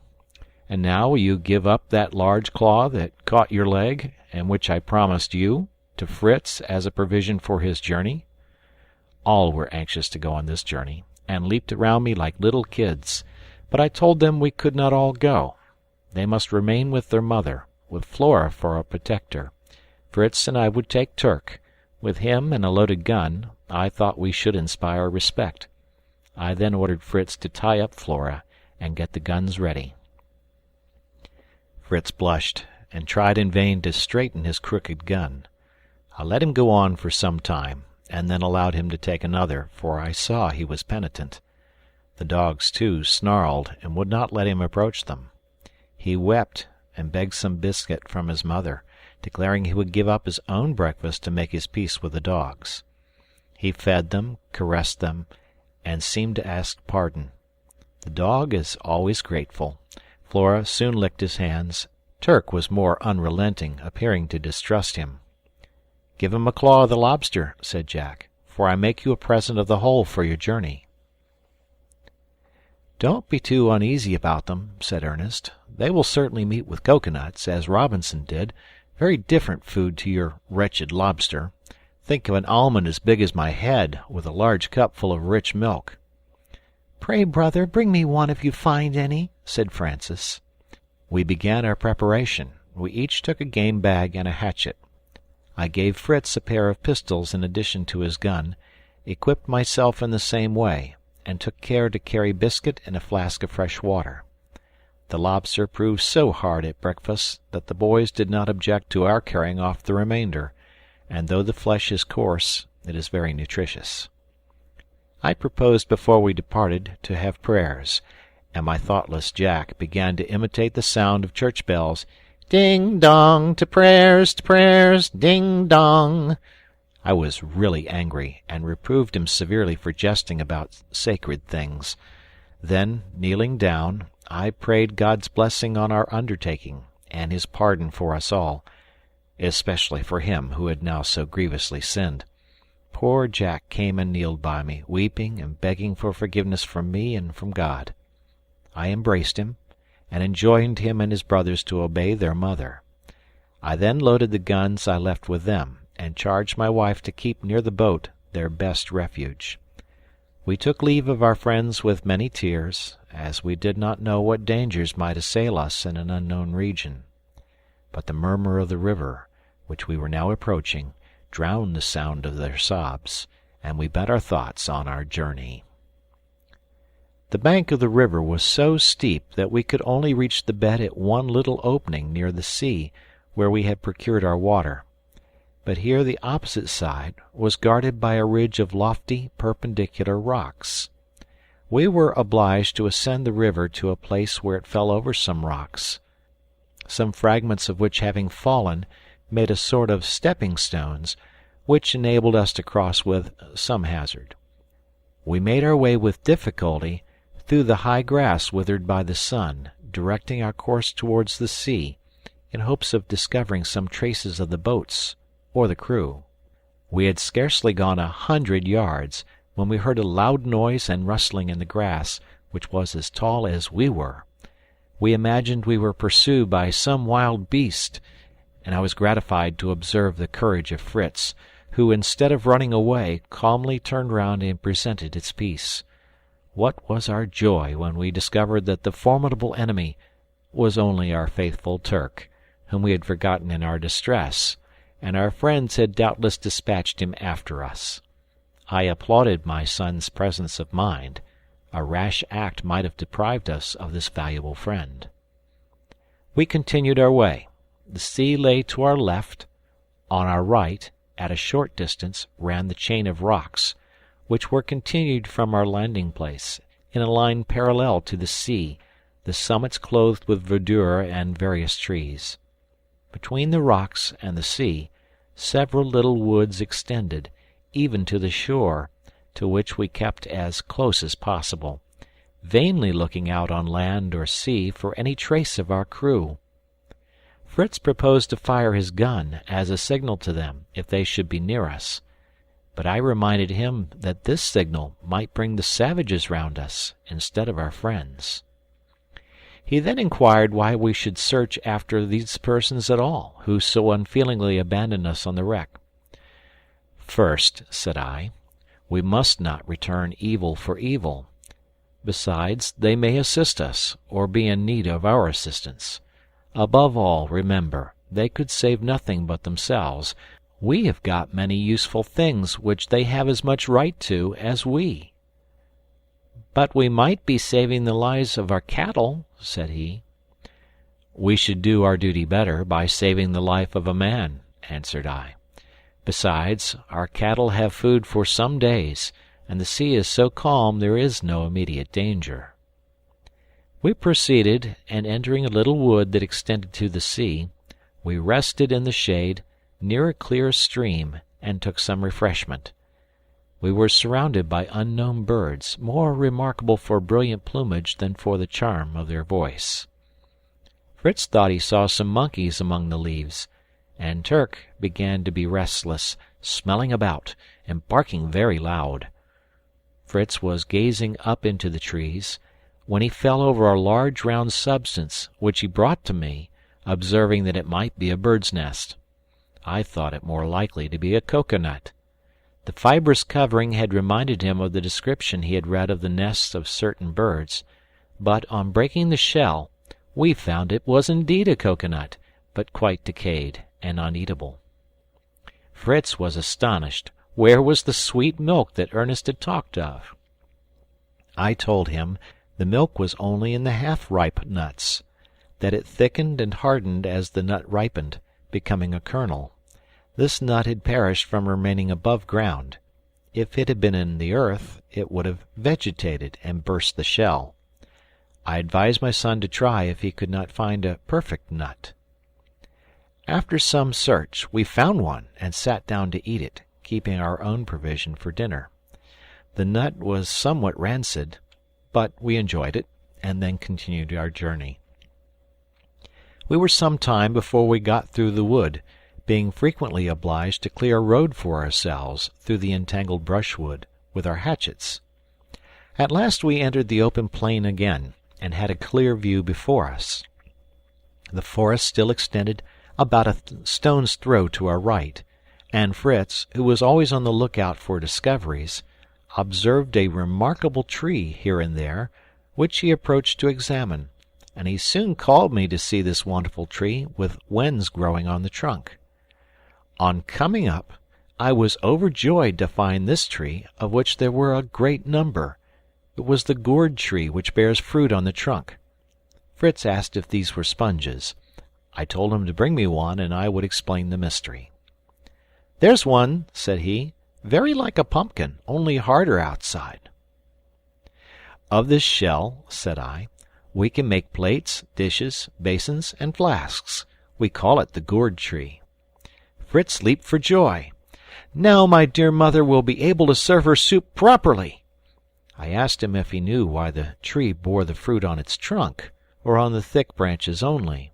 "And now will you give up that large claw that caught your leg, and which I promised you, to Fritz as a provision for his journey?" All were anxious to go on this journey, and leaped around me like little kids, but I told them we could not all go. They must remain with their mother, with Flora for a protector. Fritz and I would take Turk. With him and a loaded gun, I thought we should inspire respect. I then ordered Fritz to tie up Flora and get the guns ready. Fritz blushed, and tried in vain to straighten his crooked gun. I let him go on for some time, and then allowed him to take another, for I saw he was penitent. The dogs, too, snarled, and would not let him approach them. He wept, and begged some biscuit from his mother, declaring he would give up his own breakfast to make his peace with the dogs. He fed them, caressed them, and seemed to ask pardon. The dog is always grateful. Flora soon licked his hands. Turk was more unrelenting, appearing to distrust him. "Give him a claw of the lobster," said Jack, "for I make you a present of the whole for your journey." "Don't be too uneasy about them," said Ernest. "They will certainly meet with coconuts, as Robinson did, very different food to your wretched lobster. Think of an almond as big as my head, with a large cup full of rich milk." "Pray, brother, bring me one if you find any," said Frances. We began our preparation. We each took a game bag and a hatchet. I gave Fritz a pair of pistols in addition to his gun, equipped myself in the same way, and took care to carry biscuit and a flask of fresh water. The lobster proved so hard at breakfast that the boys did not object to our carrying off the remainder, and though the flesh is coarse, it is very nutritious. I proposed before we departed to have prayers, and my thoughtless Jack began to imitate the sound of church bells. "Ding dong, to prayers, ding dong." I was really angry, and reproved him severely for jesting about sacred things. Then, kneeling down, I prayed God's blessing on our undertaking, and his pardon for us all, especially for him who had now so grievously sinned. Poor Jack came and kneeled by me, weeping and begging for forgiveness from me and from God. I embraced him, and enjoined him and his brothers to obey their mother. I then loaded the guns I left with them, and charged my wife to keep near the boat, their best refuge. We took leave of our friends with many tears, as we did not know what dangers might assail us in an unknown region. But the murmur of the river, which we were now approaching, drowned the sound of their sobs, and we bent our thoughts on our journey. The bank of the river was so steep that we could only reach the bed at one little opening near the sea, where we had procured our water. But here the opposite side was guarded by a ridge of lofty, perpendicular rocks. We were obliged to ascend the river to a place where it fell over some rocks, some fragments of which having fallen made a sort of stepping-stones, which enabled us to cross with some hazard. We made our way with difficulty through the high grass withered by the sun, directing our course towards the sea, in hopes of discovering some traces of the boats or the crew. We had scarcely gone 100 yards when we heard a loud noise and rustling in the grass, which was as tall as we were. We imagined we were pursued by some wild beast, and I was gratified to observe the courage of Fritz, who, instead of running away, calmly turned round and presented its peace. What was our joy when we discovered that the formidable enemy, was only our faithful Turk, whom we had forgotten in our distress, and our friends had doubtless dispatched him after us. I applauded my son's presence of mind. A rash act might have deprived us of this valuable friend. We continued our way. The sea lay to our left. On our right, at a short distance, ran the chain of rocks, which were continued from our landing place, in a line parallel to the sea, the summits clothed with verdure and various trees. Between the rocks and the sea, several little woods extended, even to the shore, to which we kept as close as possible, vainly looking out on land or sea for any trace of our crew. Fritz proposed to fire his gun as a signal to them if they should be near us, but I reminded him that this signal might bring the savages round us instead of our friends. He then inquired why we should search after these persons at all, who so unfeelingly abandoned us on the wreck. "First," said I, "we must not return evil for evil. Besides, they may assist us, or be in need of our assistance. Above all, remember, they could save nothing but themselves. We have got many useful things which they have as much right to as we." "But we might be saving the lives of our cattle," said he. "We should do our duty better by saving the life of a man," answered I. "Besides, our cattle have food for some days, and the sea is so calm there is no immediate danger." We proceeded, and entering a little wood that extended to the sea, we rested in the shade, near a clear stream, and took some refreshment. We were surrounded by unknown birds, more remarkable for brilliant plumage than for the charm of their voice. Fritz thought he saw some monkeys among the leaves, and Turk began to be restless, smelling about, and barking very loud. Fritz was gazing up into the trees, when he fell over a large round substance, which he brought to me, observing that it might be a bird's nest. I thought it more likely to be a cocoanut. The fibrous covering had reminded him of the description he had read of the nests of certain birds, but on breaking the shell, we found it was indeed a cocoanut, but quite decayed and uneatable. Fritz was astonished. Where was the sweet milk that Ernest had talked of? I told him the milk was only in the half-ripe nuts, that it thickened and hardened as the nut ripened, becoming a kernel. This nut had perished from remaining above ground. If it had been in the earth, it would have vegetated and burst the shell. I advised my son to try if he could not find a perfect nut. After some search, we found one and sat down to eat it, keeping our own provision for dinner. The nut was somewhat rancid, but we enjoyed it, and then continued our journey. We were some time before we got through the wood, being frequently obliged to clear a road for ourselves through the entangled brushwood with our hatchets. At last we entered the open plain again, and had a clear view before us. The forest still extended about a stone's throw to our right, and Fritz, who was always on the lookout for discoveries, observed a remarkable tree here and there, which he approached to examine, and he soon called me to see this wonderful tree with wens growing on the trunk. On coming up, I was overjoyed to find this tree, of which there were a great number. It was the gourd tree which bears fruit on the trunk. Fritz asked if these were sponges. I told him to bring me one, and I would explain the mystery. "There's one," said he, "very like a pumpkin, only harder outside." "Of this shell," said I, "we can make plates, dishes, basins, and flasks. We call it the gourd tree." Fritz leaped for joy. "Now my dear mother will be able to serve her soup properly." I asked him if he knew why the tree bore the fruit on its trunk, or on the thick branches only.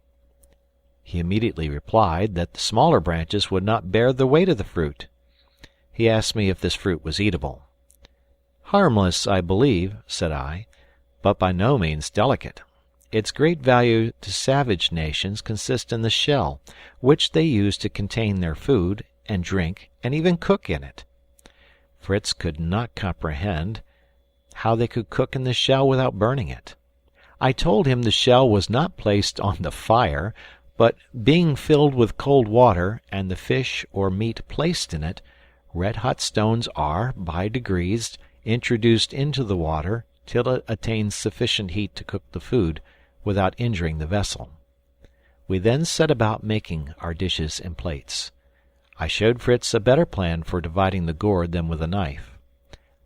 He immediately replied that the smaller branches would not bear the weight of the fruit. He asked me if this fruit was eatable. "Harmless, I believe," said I, "but by no means delicate. Its great value to savage nations consists in the shell, which they use to contain their food, and drink, and even cook in it." Fritz could not comprehend how they could cook in the shell without burning it. I told him the shell was not placed on the fire, but being filled with cold water, and the fish or meat placed in it, red-hot stones are, by degrees, introduced into the water till it attains sufficient heat to cook the food, without injuring the vessel. We then set about making our dishes and plates. I showed Fritz a better plan for dividing the gourd than with a knife.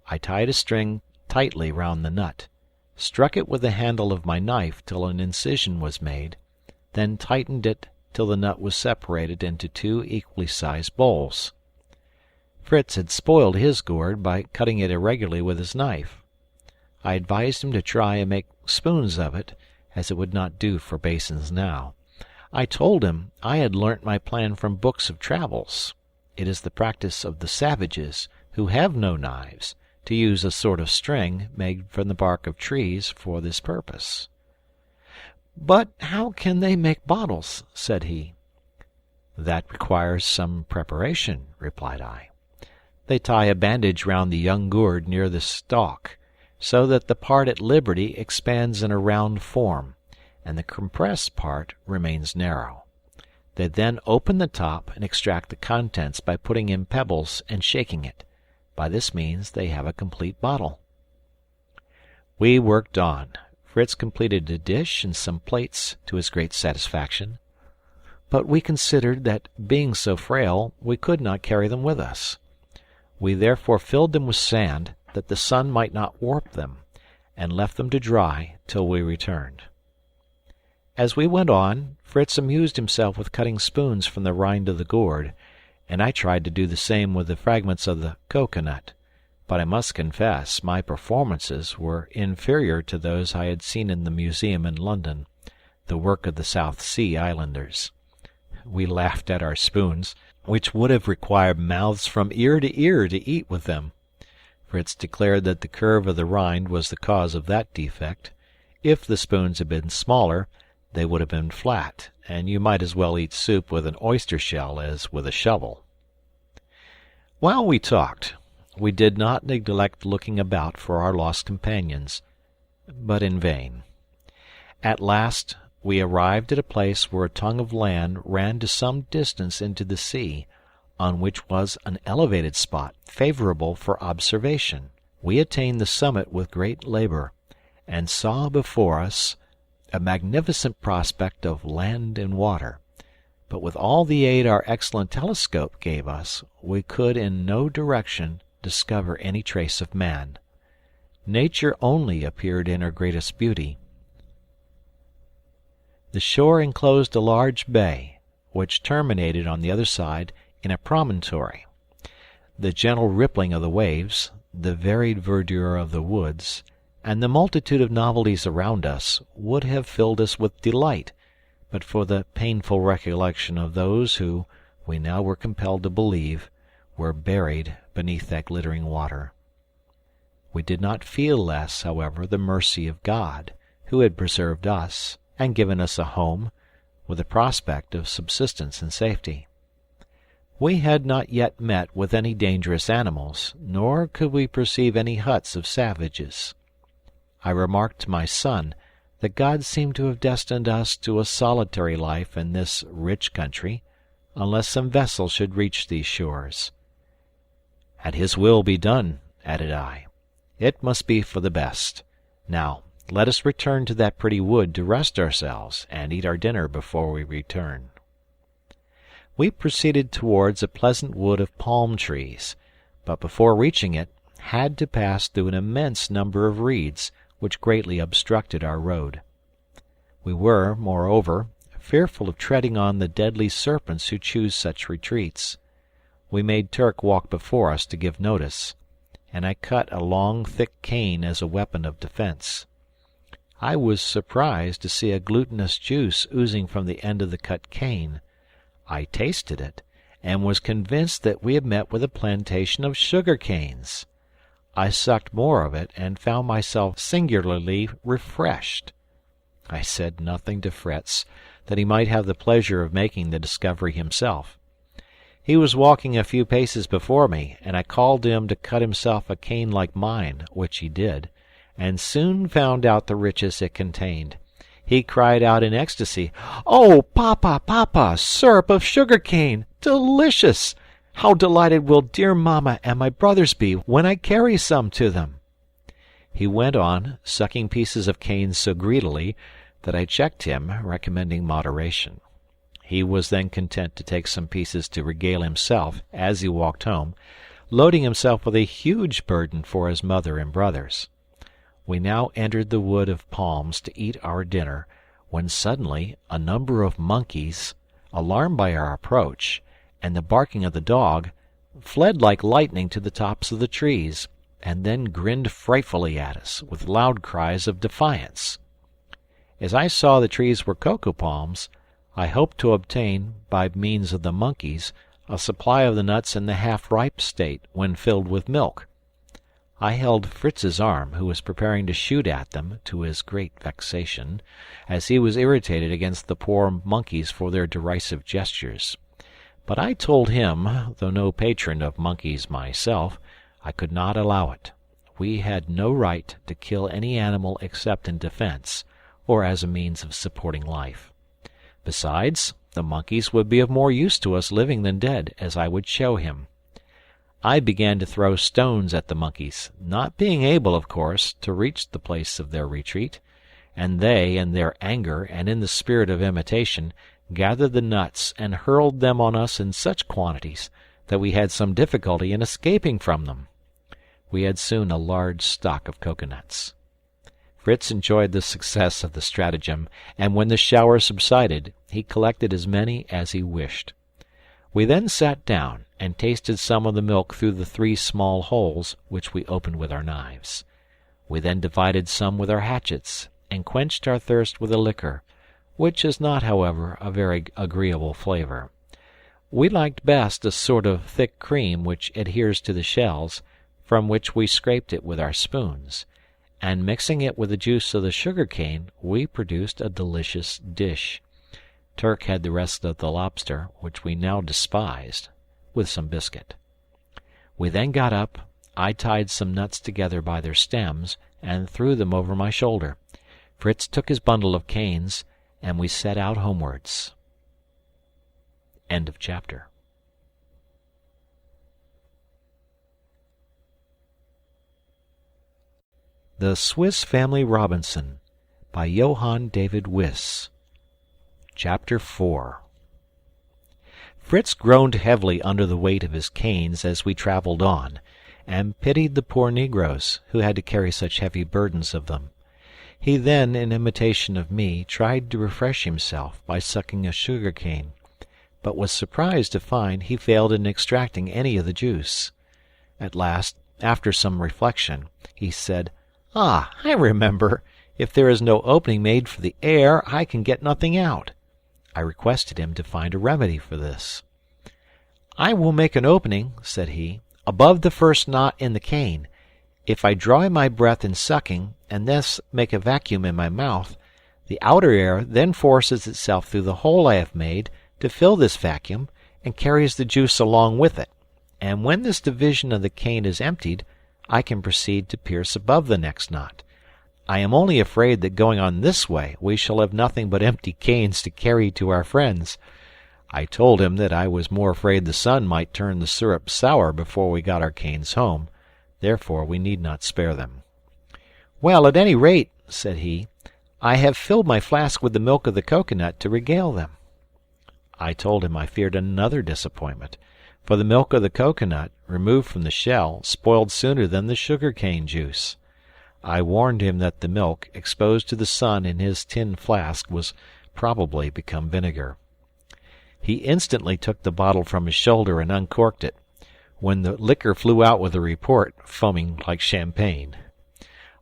I tied a string tightly round the nut, struck it with the handle of my knife till an incision was made, then tightened it till the nut was separated into 2 equally sized bowls. Fritz had spoiled his gourd by cutting it irregularly with his knife. I advised him to try and make spoons of it, as it would not do for basins now. I told him I had learnt my plan from books of travels. It is the practice of the savages, who have no knives, to use a sort of string made from the bark of trees for this purpose. "But how can they make bottles?" said he. "That requires some preparation," replied I. "They tie a bandage round the young gourd near the stalk, so that the part at liberty expands in a round form, and the compressed part remains narrow. They then open the top and extract the contents by putting in pebbles and shaking it. By this means they have a complete bottle." We worked on. Fritz completed a dish and some plates, to his great satisfaction. But we considered that, being so frail, we could not carry them with us. We therefore filled them with sand, that the sun might not warp them, and left them to dry till we returned. As we went on, Fritz amused himself with cutting spoons from the rind of the gourd, and I tried to do the same with the fragments of the cocoanut, but I must confess my performances were inferior to those I had seen in the museum in London, the work of the South Sea Islanders. We laughed at our spoons, which would have required mouths from ear to ear to eat with them. Fritz declared that the curve of the rind was the cause of that defect. If the spoons had been smaller, they would have been flat, and you might as well eat soup with an oyster shell as with a shovel. While we talked, we did not neglect looking about for our lost companions, but in vain. At last we arrived at a place where a tongue of land ran to some distance into the sea, on which was an elevated spot favorable for observation. We attained the summit with great labor, and saw before us a magnificent prospect of land and water, but with all the aid our excellent telescope gave us, we could in no direction discover any trace of man. Nature only appeared in her greatest beauty. The shore enclosed a large bay, which terminated on the other side in a promontory. The gentle rippling of the waves, the varied verdure of the woods, and the multitude of novelties around us would have filled us with delight, but for the painful recollection of those who, we now were compelled to believe, were buried beneath that glittering water. We did not feel less, however, the mercy of God, who had preserved us, and given us a home, with a prospect of subsistence and safety. We had not yet met with any dangerous animals, nor could we perceive any huts of savages. I remarked to my son that God seemed to have destined us to a solitary life in this rich country, unless some vessel should reach these shores. "And his will be done," added I. "It must be for the best. Now, let us return to that pretty wood to rest ourselves, and eat our dinner before we return." We proceeded towards a pleasant wood of palm trees, but before reaching it, had to pass through an immense number of reeds, which greatly obstructed our road. We were, moreover, fearful of treading on the deadly serpents who choose such retreats. We made Turk walk before us to give notice, and I cut a long thick cane as a weapon of defence. I was surprised to see a glutinous juice oozing from the end of the cut cane. I tasted it, and was convinced that we had met with a plantation of sugar canes. I sucked more of it, and found myself singularly refreshed. I said nothing to Fritz, that he might have the pleasure of making the discovery himself. He was walking a few paces before me, and I called to him to cut himself a cane like mine, which he did, and soon found out the riches it contained. He cried out in ecstasy, "Oh, papa, papa, syrup of sugar cane! Delicious! How delighted will dear mamma and my brothers be when I carry some to them!" He went on, sucking pieces of cane so greedily that I checked him, recommending moderation. He was then content to take some pieces to regale himself as he walked home, loading himself with a huge burden for his mother and brothers. We now entered the wood of palms to eat our dinner, when suddenly a number of monkeys, alarmed by our approach and the barking of the dog, fled like lightning to the tops of the trees, and then grinned frightfully at us, with loud cries of defiance. As I saw the trees were cocoa palms, I hoped to obtain, by means of the monkeys, a supply of the nuts in the half-ripe state, when filled with milk. I held Fritz's arm, who was preparing to shoot at them, to his great vexation, as he was irritated against the poor monkeys for their derisive gestures. But I told him, though no patron of monkeys myself, I could not allow it. We had no right to kill any animal except in defense, or as a means of supporting life. Besides, the monkeys would be of more use to us living than dead, as I would show him. I began to throw stones at the monkeys, not being able, of course, to reach the place of their retreat, and they, in their anger and in the spirit of imitation, gathered the nuts and hurled them on us in such quantities that we had some difficulty in escaping from them. We had soon a large stock of coconuts. Fritz enjoyed the success of the stratagem, and when the shower subsided, he collected as many as he wished. We then sat down and tasted some of the milk through the 3 small holes which we opened with our knives. We then divided some with our hatchets, and quenched our thirst with the liquor, which is not, however, a very agreeable flavour. We liked best a sort of thick cream which adheres to the shells, from which we scraped it with our spoons, and mixing it with the juice of the sugar cane, we produced a delicious dish. Turk had the rest of the lobster, which we now despised, with some biscuit. We then got up. I tied some nuts together by their stems, and threw them over my shoulder. Fritz took his bundle of canes, and we set out homewards. End of chapter. The Swiss Family Robinson, by Johann David Wyss. Chapter 4. Fritz groaned heavily under the weight of his canes as we travelled on, and pitied the poor negroes, who had to carry such heavy burdens of them. He then, in imitation of me, tried to refresh himself by sucking a sugar cane, but was surprised to find he failed in extracting any of the juice. At last, after some reflection, he said, "Ah, I remember. If there is no opening made for the air, I can get nothing out." I requested him to find a remedy for this. "I will make an opening," said he, "above the first knot in the cane. If I draw in my breath in sucking, and thus make a vacuum in my mouth, the outer air then forces itself through the hole I have made to fill this vacuum, and carries the juice along with it. And when this division of the cane is emptied, I can proceed to pierce above the next knot. I am only afraid that going on this way we shall have nothing but empty canes to carry to our friends." I told him that I was more afraid the sun might turn the syrup sour before we got our canes home, therefore we need not spare them. "Well, at any rate," said he, "I have filled my flask with the milk of the coconut to regale them." I told him I feared another disappointment, for the milk of the coconut, removed from the shell, spoiled sooner than the sugar cane juice. I warned him that the milk, exposed to the sun in his tin flask, was probably become vinegar. He instantly took the bottle from his shoulder and uncorked it, when the liquor flew out with a report, foaming like champagne.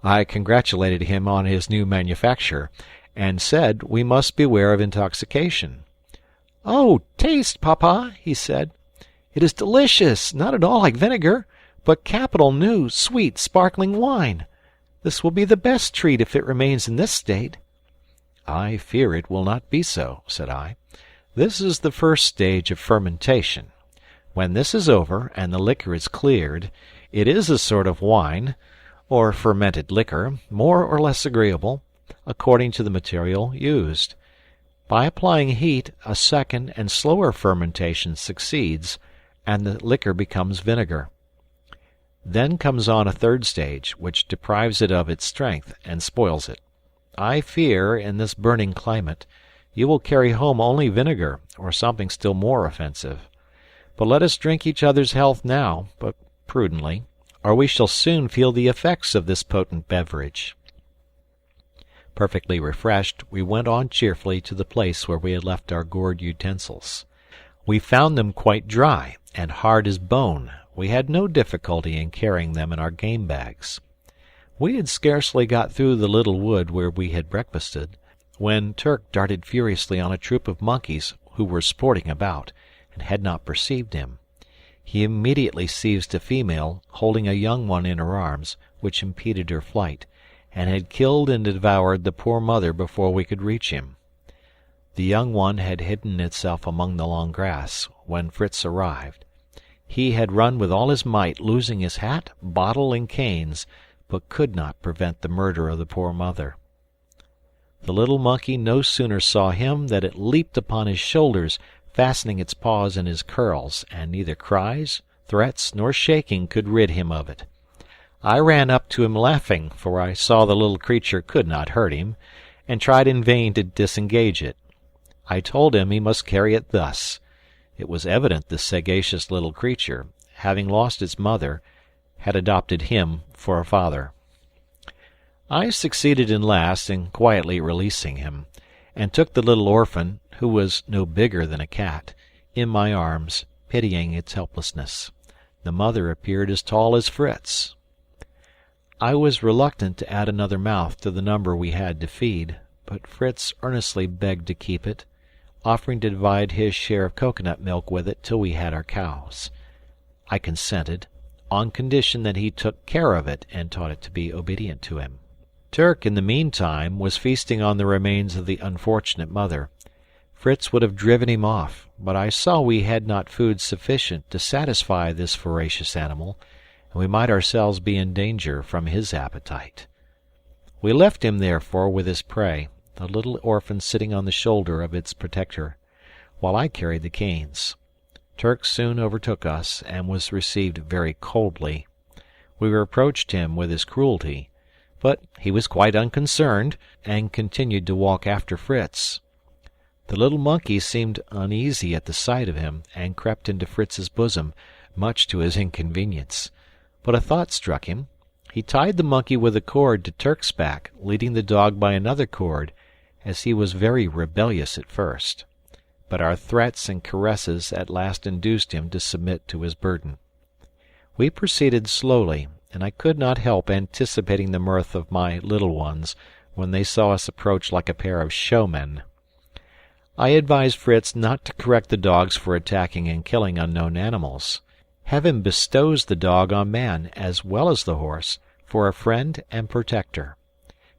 I congratulated him on his new manufacture, and said we must beware of intoxication. "Oh, taste, papa," he said. "It is delicious, not at all like vinegar, but capital new, sweet, sparkling wine. This will be the best treat if it remains in this state." "I fear it will not be so," said I. "This is the first stage of fermentation. When this is over, and the liquor is cleared, it is a sort of wine, or fermented liquor, more or less agreeable, according to the material used. By applying heat, a second and slower fermentation succeeds, and the liquor becomes vinegar. Then comes on a third stage, which deprives it of its strength and spoils it. I fear, in this burning climate, you will carry home only vinegar, or something still more offensive. But let us drink each other's health now, but prudently, or we shall soon feel the effects of this potent beverage." Perfectly refreshed, we went on cheerfully to the place where we had left our gourd utensils. We found them quite dry, and hard as bone. We had no difficulty in carrying them in our game bags. We had scarcely got through the little wood where we had breakfasted, when Turk darted furiously on a troop of monkeys who were sporting about, and had not perceived him. He immediately seized a female, holding a young one in her arms, which impeded her flight, and had killed and devoured the poor mother before we could reach him. The young one had hidden itself among the long grass, when Fritz arrived. He had run with all his might, losing his hat, bottle, and canes, but could not prevent the murder of the poor mother. The little monkey no sooner saw him than it leaped upon his shoulders, fastening its paws in his curls, and neither cries, threats, nor shaking could rid him of it. I ran up to him laughing, for I saw the little creature could not hurt him, and tried in vain to disengage it. I told him he must carry it thus. It was evident the sagacious little creature, having lost its mother, had adopted him for a father. I succeeded in last in quietly releasing him, and took the little orphan, who was no bigger than a cat, in my arms, pitying its helplessness. The mother appeared as tall as Fritz. I was reluctant to add another mouth to the number we had to feed, but Fritz earnestly begged to keep it, offering to divide his share of coconut milk with it till we had our cows. I consented, on condition that he took care of it and taught it to be obedient to him. Turk, in the meantime, was feasting on the remains of the unfortunate mother. Fritz would have driven him off, but I saw we had not food sufficient to satisfy this voracious animal, and we might ourselves be in danger from his appetite. We left him, therefore, with his prey, the little orphan sitting on the shoulder of its protector, while I carried the canes. Turk soon overtook us, and was received very coldly. We reproached him with his cruelty, but he was quite unconcerned, and continued to walk after Fritz. The little monkey seemed uneasy at the sight of him, and crept into Fritz's bosom, much to his inconvenience. But a thought struck him. He tied the monkey with a cord to Turk's back, leading the dog by another cord, as he was very rebellious at first. But our threats and caresses at last induced him to submit to his burden. We proceeded slowly, and I could not help anticipating the mirth of my little ones when they saw us approach like a pair of showmen. I advised Fritz not to correct the dogs for attacking and killing unknown animals. Heaven bestows the dog on man, as well as the horse, for a friend and protector.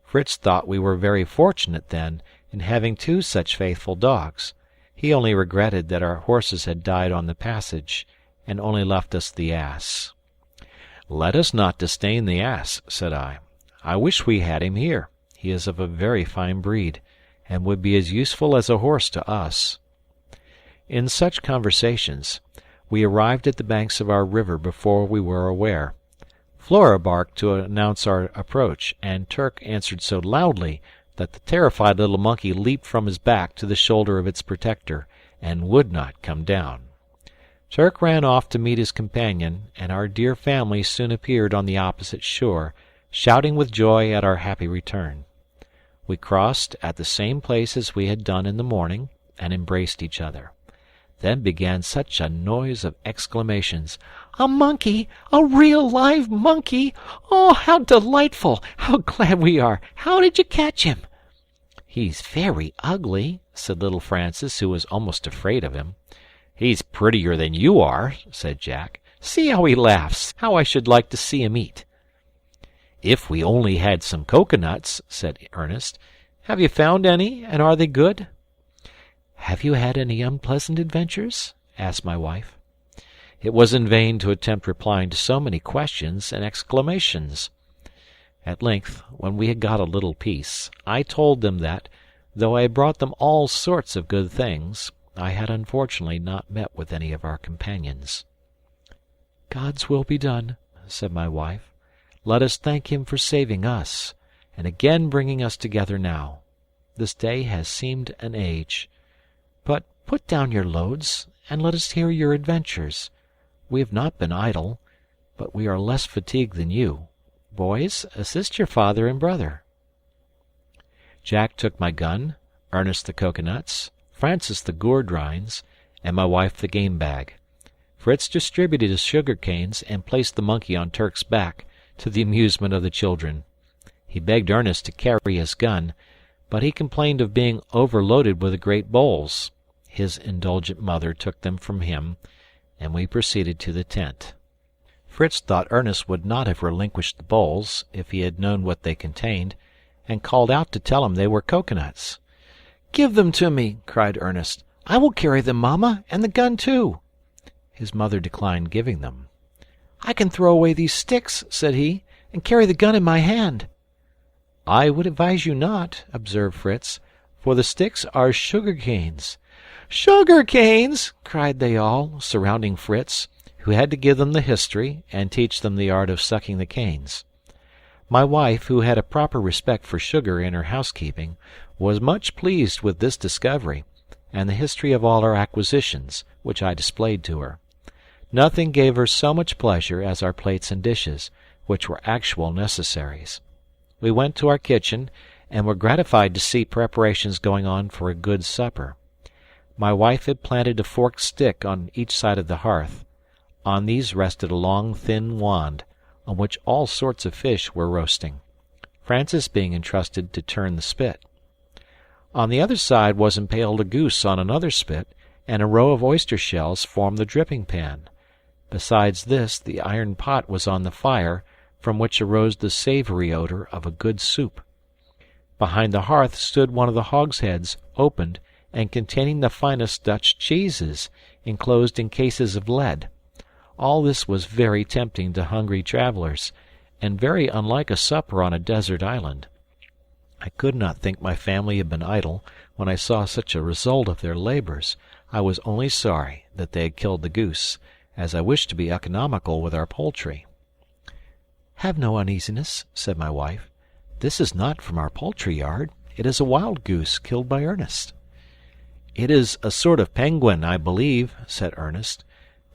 Fritz thought we were very fortunate, then, in having two such faithful dogs. He only regretted that our horses had died on the passage, and only left us the ass. "Let us not disdain the ass," said I. "I wish we had him here. He is of a very fine breed, and would be as useful as a horse to us." In such conversations, we arrived at the banks of our river before we were aware. Flora barked to announce our approach, and Turk answered so loudly that the terrified little monkey leaped from his back to the shoulder of its protector, and would not come down. Turk ran off to meet his companion, and our dear family soon appeared on the opposite shore, shouting with joy at our happy return. We crossed at the same place as we had done in the morning, and embraced each other. Then began such a noise of exclamations. "A monkey! A real live monkey! Oh, how delightful! How glad we are! How did you catch him?" "He's very ugly," said little Francis, who was almost afraid of him. "He's prettier than you are," said Jack. "See how he laughs! How I should like to see him eat!" "If we only had some coconuts," said Ernest. "Have you found any, and are they good?" "Have you had any unpleasant adventures?" asked my wife. It was in vain to attempt replying to so many questions and exclamations. At length, when we had got a little peace, I told them that, though I had brought them all sorts of good things, I had unfortunately not met with any of our companions. "God's will be done," said my wife. "Let us thank him for saving us, and again bringing us together now. This day has seemed an age. But put down your loads, and let us hear your adventures. We have not been idle, but we are less fatigued than you. Boys, assist your father and brother." Jack took my gun, Ernest the coconuts, Francis the gourd rinds, and my wife the game bag. Fritz distributed his sugar canes and placed the monkey on Turk's back, to the amusement of the children. He begged Ernest to carry his gun, but he complained of being overloaded with the great bowls. His indulgent mother took them from him, and we proceeded to the tent. Fritz thought Ernest would not have relinquished the bowls, if he had known what they contained, and called out to tell him they were coconuts. "Give them to me," cried Ernest. "I will carry them, Mamma, and the gun too." His mother declined giving them. "I can throw away these sticks," said he, "and carry the gun in my hand." "I would advise you not," observed Fritz, "for the sticks are sugar canes." "Sugar canes!" cried they all, surrounding Fritz, who had to give them the history and teach them the art of sucking the canes. My wife, who had a proper respect for sugar in her housekeeping, was much pleased with this discovery, and the history of all our acquisitions, which I displayed to her. Nothing gave her so much pleasure as our plates and dishes, which were actual necessaries. We went to our kitchen, and were gratified to see preparations going on for a good supper. My wife had planted a forked stick on each side of the hearth. On these rested a long, thin wand, on which all sorts of fish were roasting, Francis being entrusted to turn the spit. On the other side was impaled a goose on another spit, and a row of oyster shells formed the dripping pan. Besides this, the iron pot was on the fire, from which arose the savoury odour of a good soup. Behind the hearth stood one of the hogsheads, opened, and containing the finest Dutch cheeses, enclosed in cases of lead. All this was very tempting to hungry travellers, and very unlike a supper on a desert island. I could not think my family had been idle when I saw such a result of their labours. I was only sorry that they had killed the goose, as I wished to be economical with our poultry. "Have no uneasiness," said my wife. "This is not from our poultry yard. It is a wild goose killed by Ernest." "It is a sort of penguin, I believe," said Ernest,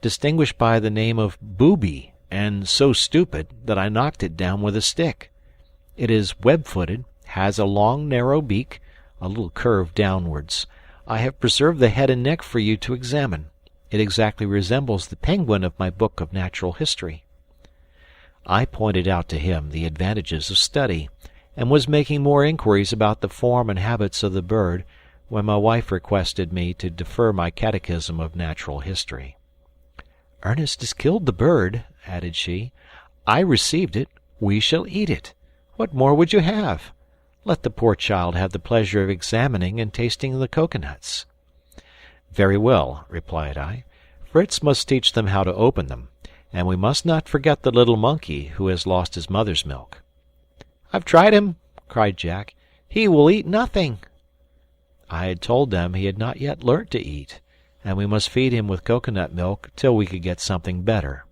"distinguished by the name of Booby, and so stupid that I knocked it down with a stick. It is web-footed, has a long narrow beak, a little curved downwards. I have preserved the head and neck for you to examine. It exactly resembles the penguin of my book of natural history." I pointed out to him the advantages of study, and was making more inquiries about the form and habits of the bird, when my wife requested me to defer my catechism of natural history. "Ernest has killed the bird," added she. "I received it. We shall eat it. What more would you have? Let the poor child have the pleasure of examining and tasting the coconuts." "Very well," replied I. "Fritz must teach them how to open them, and we must not forget the little monkey who has lost his mother's milk." "I've tried him," cried Jack. "He will eat nothing." I had told them he had not yet learnt to eat, and we must feed him with coconut milk till we could get something better.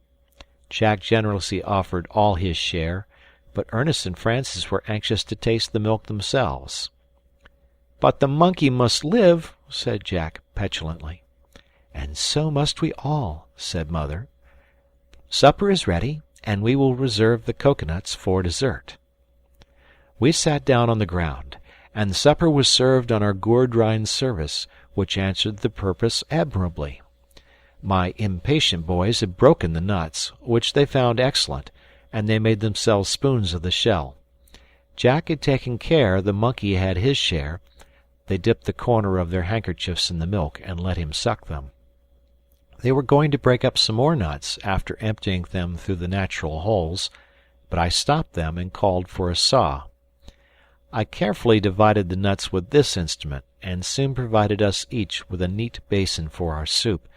Jack generously offered all his share, but Ernest and Francis were anxious to taste the milk themselves. "But the monkey must live," said Jack petulantly. "And so must we all," said Mother. "Supper is ready, and we will reserve the coconuts for dessert." We sat down on the ground, and the supper was served on our gourd rind service, which answered the purpose admirably. My impatient boys had broken the nuts, which they found excellent, and they made themselves spoons of the shell. Jack had taken care the monkey had his share. They dipped the corner of their handkerchiefs in the milk and let him suck them. They were going to break up some more nuts after emptying them through the natural holes, but I stopped them and called for a saw. I carefully divided the nuts with this instrument, and soon provided us each with a neat basin for our soup,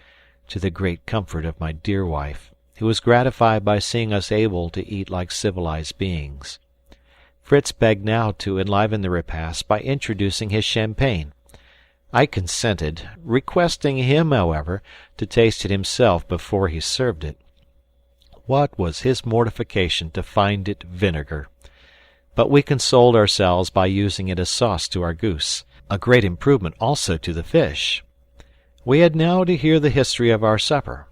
to the great comfort of my dear wife, who was gratified by seeing us able to eat like civilized beings. Fritz begged now to enliven the repast by introducing his champagne. I consented, requesting him, however, to taste it himself before he served it. What was his mortification to find it vinegar! But we consoled ourselves by using it as sauce to our goose, a great improvement also to the fish. We had now to hear the history of our supper.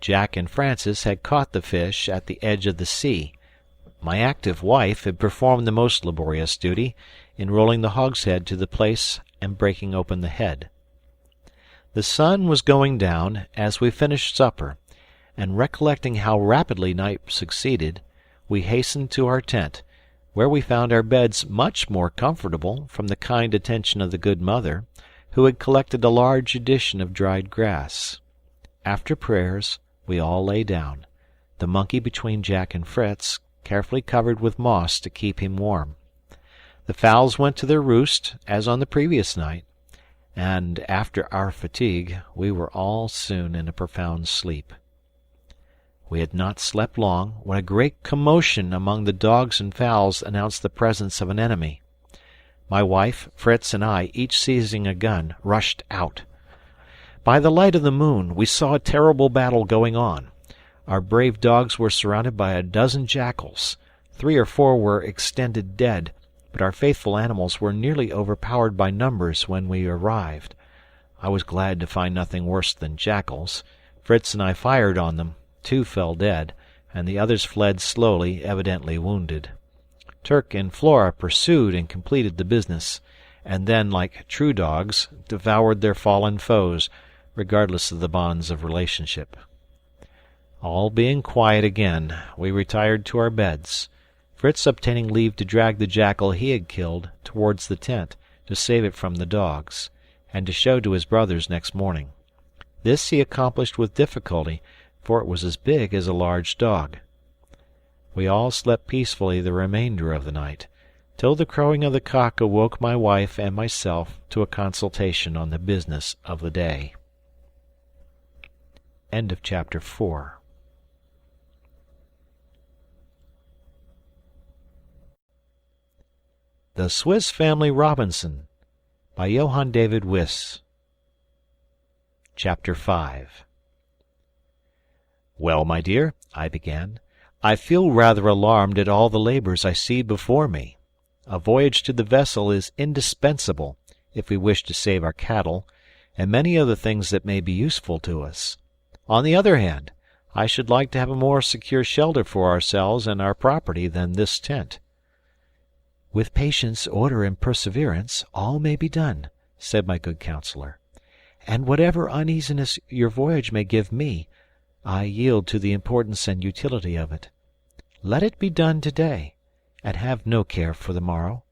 Jack and Francis had caught the fish at the edge of the sea. My active wife had performed the most laborious duty in rolling the hogshead to the place and breaking open the head. The sun was going down as we finished supper, and recollecting how rapidly night succeeded, we hastened to our tent, where we found our beds much more comfortable from the kind attention of the good mother, who had collected a large edition of dried grass. After prayers, we all lay down, the monkey between Jack and Fritz, carefully covered with moss to keep him warm. The fowls went to their roost, as on the previous night, and after our fatigue, we were all soon in a profound sleep. We had not slept long when a great commotion among the dogs and fowls announced the presence of an enemy. My wife, Fritz, and I, each seizing a gun, rushed out. By the light of the moon, we saw a terrible battle going on. Our brave dogs were surrounded by a dozen jackals. 3 or 4 were extended dead, but our faithful animals were nearly overpowered by numbers when we arrived. I was glad to find nothing worse than jackals. Fritz and I fired on them. 2 fell dead, and the others fled slowly, evidently wounded. Turk and Flora pursued and completed the business, and then, like true dogs, devoured their fallen foes, regardless of the bonds of relationship. All being quiet again, we retired to our beds, Fritz obtaining leave to drag the jackal he had killed towards the tent to save it from the dogs, and to show to his brothers next morning. This he accomplished with difficulty, for it was as big as a large dog. We all slept peacefully the remainder of the night, till the crowing of the cock awoke my wife and myself to a consultation on the business of the day. End of chapter 4. The Swiss Family Robinson by Johann David Wyss. Chapter 5. Well, my dear, I began, I feel rather alarmed at all the labors I see before me. A voyage to the vessel is indispensable, if we wish to save our cattle, and many other things that may be useful to us. On the other hand, I should like to have a more secure shelter for ourselves and our property than this tent. With patience, order, and perseverance, all may be done, said my good counsellor. And whatever uneasiness your voyage may give me, I yield to the importance and utility of it. Let it be done today, and have no care for the morrow.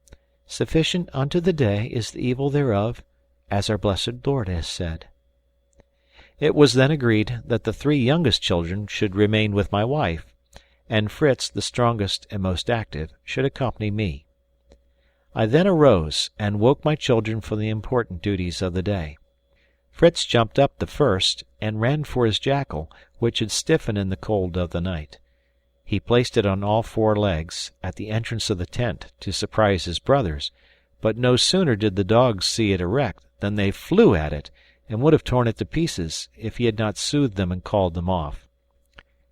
Sufficient unto the day is the evil thereof, as our blessed Lord has said. It was then agreed that the 3 youngest children should remain with my wife, and Fritz, the strongest and most active, should accompany me. I then arose and woke my children for the important duties of the day. Fritz jumped up the first and ran for his jackal, which had stiffened in the cold of the night. He placed it on all 4 legs at the entrance of the tent to surprise his brothers, but no sooner did the dogs see it erect than they flew at it and would have torn it to pieces if he had not soothed them and called them off.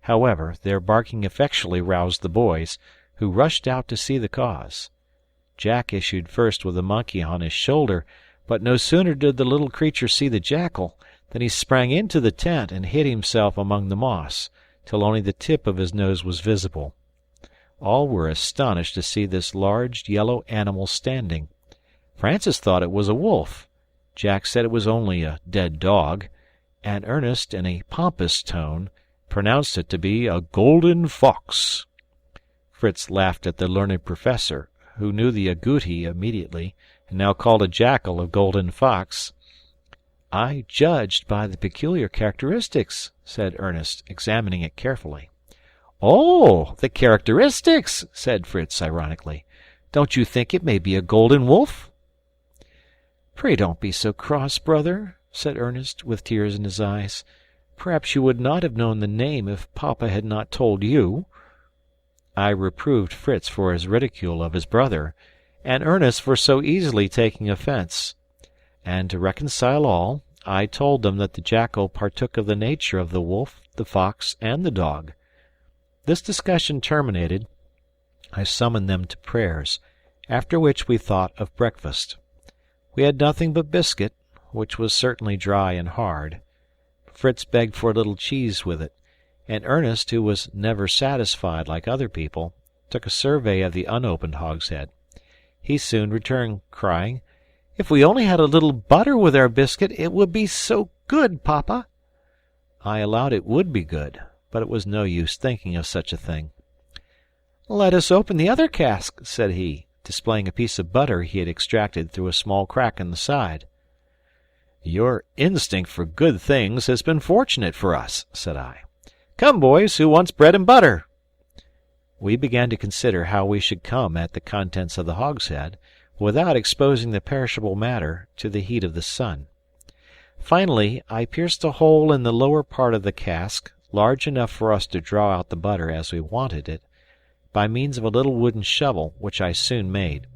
However, their barking effectually roused the boys, who rushed out to see the cause. Jack issued first with the monkey on his shoulder, but no sooner did the little creature see the jackal than he sprang into the tent and hid himself among the moss, till only the tip of his nose was visible. All were astonished to see this large yellow animal standing. Francis thought it was a wolf. Jack said it was only a dead dog, and Ernest, in a pompous tone, pronounced it to be a golden fox. Fritz laughed at the learned professor, who knew the agouti immediately, and now called a jackal a golden fox. I judged by the peculiar characteristics, said Ernest, examining it carefully. Oh, the characteristics, said Fritz ironically. Don't you think it may be a golden wolf? Pray don't be so cross, brother, said Ernest, with tears in his eyes. Perhaps you would not have known the name if papa had not told you. I reproved Fritz for his ridicule of his brother, and Ernest for so easily taking offence. And to reconcile all, I told them that the jackal partook of the nature of the wolf, the fox, and the dog. This discussion terminated, I summoned them to prayers, after which we thought of breakfast. We had nothing but biscuit, which was certainly dry and hard. Fritz begged for a little cheese with it, and Ernest, who was never satisfied like other people, took a survey of the unopened hogshead. He soon returned, crying, "If we only had a little butter with our biscuit, it would be so good, Papa!" I allowed it would be good, but it was no use thinking of such a thing. "Let us open the other cask," said he, displaying a piece of butter he had extracted through a small crack in the side. "Your instinct for good things has been fortunate for us," said I. "Come, boys, who wants bread and butter?" We began to consider how we should come at the contents of the hogshead, without exposing the perishable matter to the heat of the sun. Finally, I pierced a hole in the lower part of the cask, large enough for us to draw out the butter as we wanted it, by means of a little wooden shovel, which I soon made.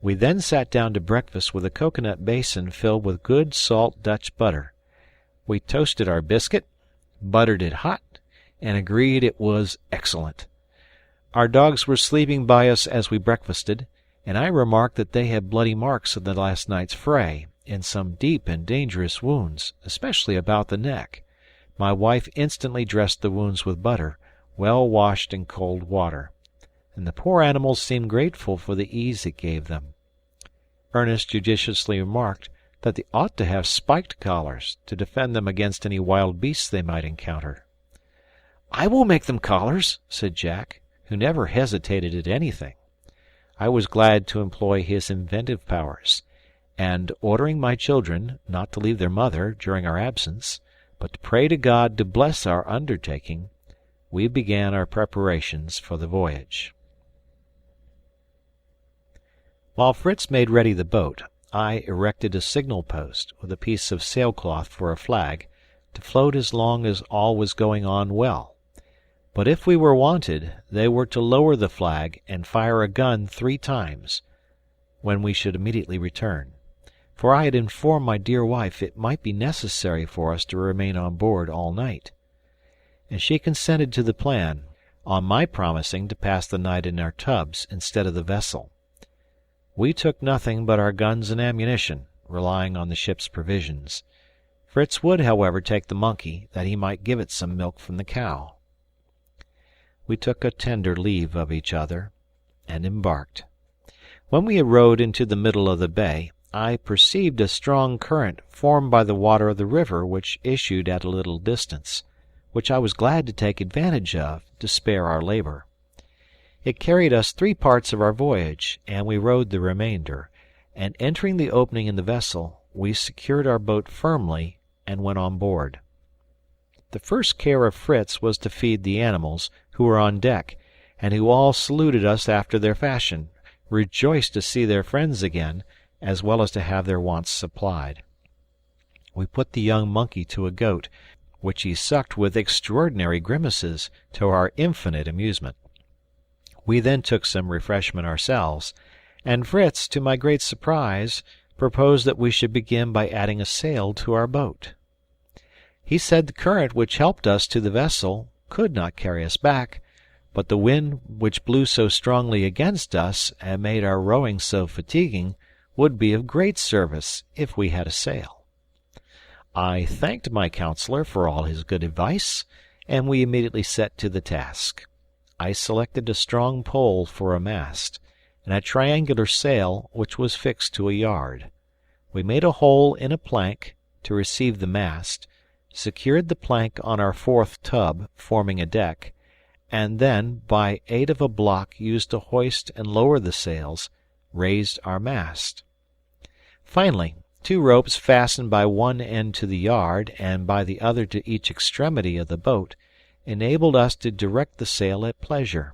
We then sat down to breakfast with a coconut basin filled with good salt Dutch butter. We toasted our biscuit, buttered it hot, and agreed it was excellent. Our dogs were sleeping by us as we breakfasted, and I remarked that they had bloody marks of the last night's fray, and some deep and dangerous wounds, especially about the neck. My wife instantly dressed the wounds with butter, well washed in cold water, and the poor animals seemed grateful for the ease it gave them. Ernest judiciously remarked that they ought to have spiked collars to defend them against any wild beasts they might encounter. "I will make them collars," said Jack, who never hesitated at anything. I was glad to employ his inventive powers, and ordering my children not to leave their mother during our absence, but to pray to God to bless our undertaking, we began our preparations for the voyage. While Fritz made ready the boat, I erected a signal post with a piece of sailcloth for a flag, to float as long as all was going on well. But if we were wanted, they were to lower the flag and fire a gun 3 times, when we should immediately return. For I had informed my dear wife it might be necessary for us to remain on board all night, and she consented to the plan, on my promising to pass the night in our tubs instead of the vessel. We took nothing but our guns and ammunition, relying on the ship's provisions. Fritz would, however, take the monkey, that he might give it some milk from the cow. We took a tender leave of each other, and embarked. When we had rowed into the middle of the bay, I perceived a strong current formed by the water of the river which issued at a little distance, which I was glad to take advantage of to spare our labor. It carried us 3 parts of our voyage, and we rowed the remainder, and entering the opening in the vessel, we secured our boat firmly and went on board. The first care of Fritz was to feed the animals, who were on deck, and who all saluted us after their fashion, rejoiced to see their friends again, as well as to have their wants supplied. We put the young monkey to a goat, which he sucked with extraordinary grimaces, to our infinite amusement. We then took some refreshment ourselves, and Fritz, to my great surprise, proposed that we should begin by adding a sail to our boat. He said the current which helped us to the vessel could not carry us back, but the wind which blew so strongly against us and made our rowing so fatiguing would be of great service if we had a sail. I thanked my counselor for all his good advice, and we immediately set to the task. I selected a strong pole for a mast, and a triangular sail which was fixed to a yard. We made a hole in a plank to receive the mast, secured the plank on our 4th tub, forming a deck, and then, by aid of a block used to hoist and lower the sails, raised our mast. Finally, 2 ropes fastened by one end to the yard and by the other to each extremity of the boat enabled us to direct the sail at pleasure.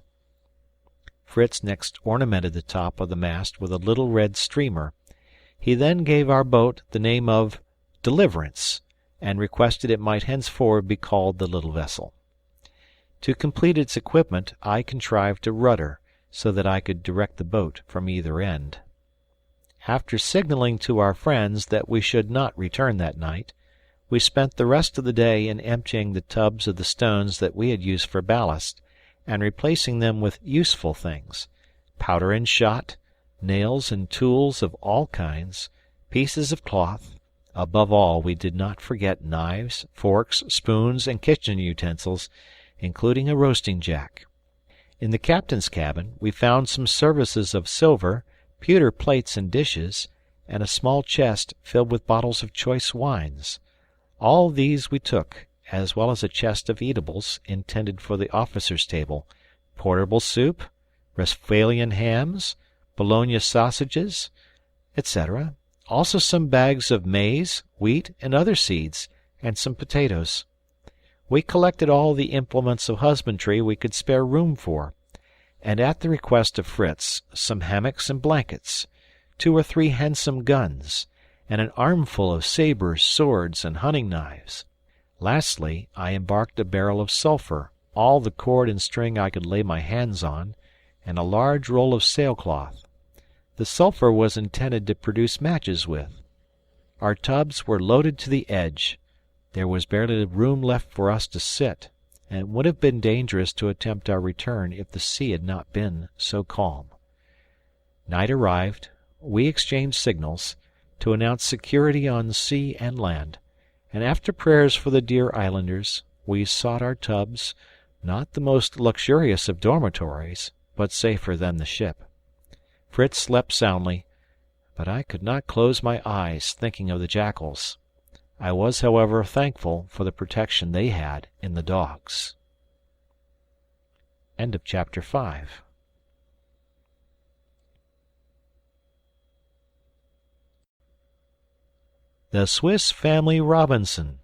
Fritz next ornamented the top of the mast with a little red streamer. He then gave our boat the name of Deliverance, and requested it might henceforward be called the Little Vessel. To complete its equipment I contrived a rudder, so that I could direct the boat from either end. After signaling to our friends that we should not return that night, we spent the rest of the day in emptying the tubs of the stones that we had used for ballast, and replacing them with useful things: powder and shot, nails and tools of all kinds, pieces of cloth. Above all, we did not forget knives, forks, spoons, and kitchen utensils, including a roasting jack. In the captain's cabin we found some services of silver, pewter plates and dishes, and a small chest filled with bottles of choice wines. All these we took, as well as a chest of eatables intended for the officers' table, portable soup, Westphalian hams, Bologna sausages, etc., also some bags of maize, wheat, and other seeds, and some potatoes. We collected all the implements of husbandry we could spare room for, and at the request of Fritz, some hammocks and blankets, 2 or 3 handsome guns, and an armful of sabres, swords, and hunting knives. Lastly, I embarked a barrel of sulphur, all the cord and string I could lay my hands on, and a large roll of sailcloth. The sulphur was intended to produce matches with. Our tubs were loaded to the edge. There was barely room left for us to sit, and it would have been dangerous to attempt our return if the sea had not been so calm. Night arrived. We exchanged signals, to announce security on sea and land, and after prayers for the dear islanders, we sought our tubs, not the most luxurious of dormitories, but safer than the ship. Fritz slept soundly, but I could not close my eyes thinking of the jackals. I was, however, thankful for the protection they had in the dogs. End of chapter 5. The Swiss Family Robinson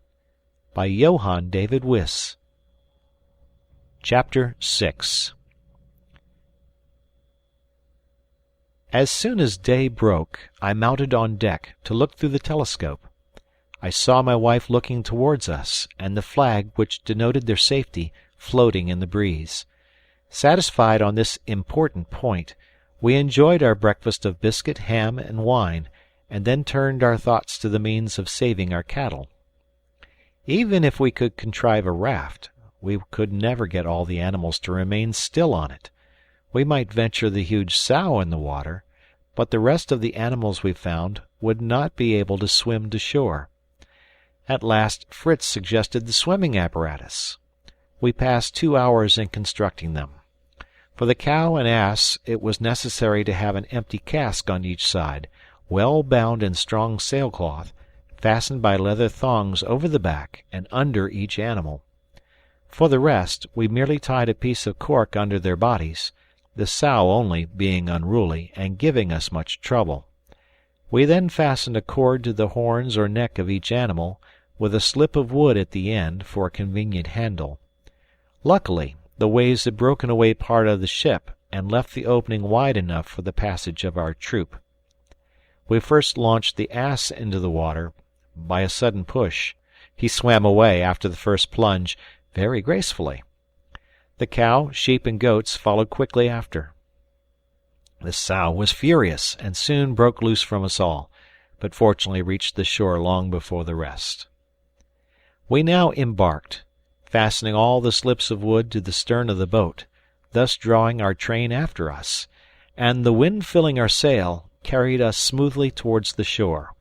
by Johann David Wyss. Chapter 6. As soon as day broke, I mounted on deck to look through the telescope. I saw my wife looking towards us, and the flag which denoted their safety floating in the breeze. Satisfied on this important point, we enjoyed our breakfast of biscuit, ham, and wine, and then turned our thoughts to the means of saving our cattle. Even if we could contrive a raft, we could never get all the animals to remain still on it. We might venture the huge sow in the water, but the rest of the animals we found would not be able to swim to shore. At last Fritz suggested the swimming apparatus. We passed 2 hours in constructing them. For the cow and ass it was necessary to have an empty cask on each side, well bound in strong sailcloth, fastened by leather thongs over the back and under each animal. For the rest, we merely tied a piece of cork under their bodies, the sow only being unruly and giving us much trouble. We then fastened a cord to the horns or neck of each animal, with a slip of wood at the end for a convenient handle. Luckily, the waves had broken away part of the ship and left the opening wide enough for the passage of our troop. We first launched the ass into the water by a sudden push. He swam away after the first plunge very gracefully. The cow, sheep, and goats followed quickly after. The sow was furious and soon broke loose from us all, but fortunately reached the shore long before the rest. We now embarked, fastening all the slips of wood to the stern of the boat, thus drawing our train after us, and the wind filling our sail, carried us smoothly towards the shore.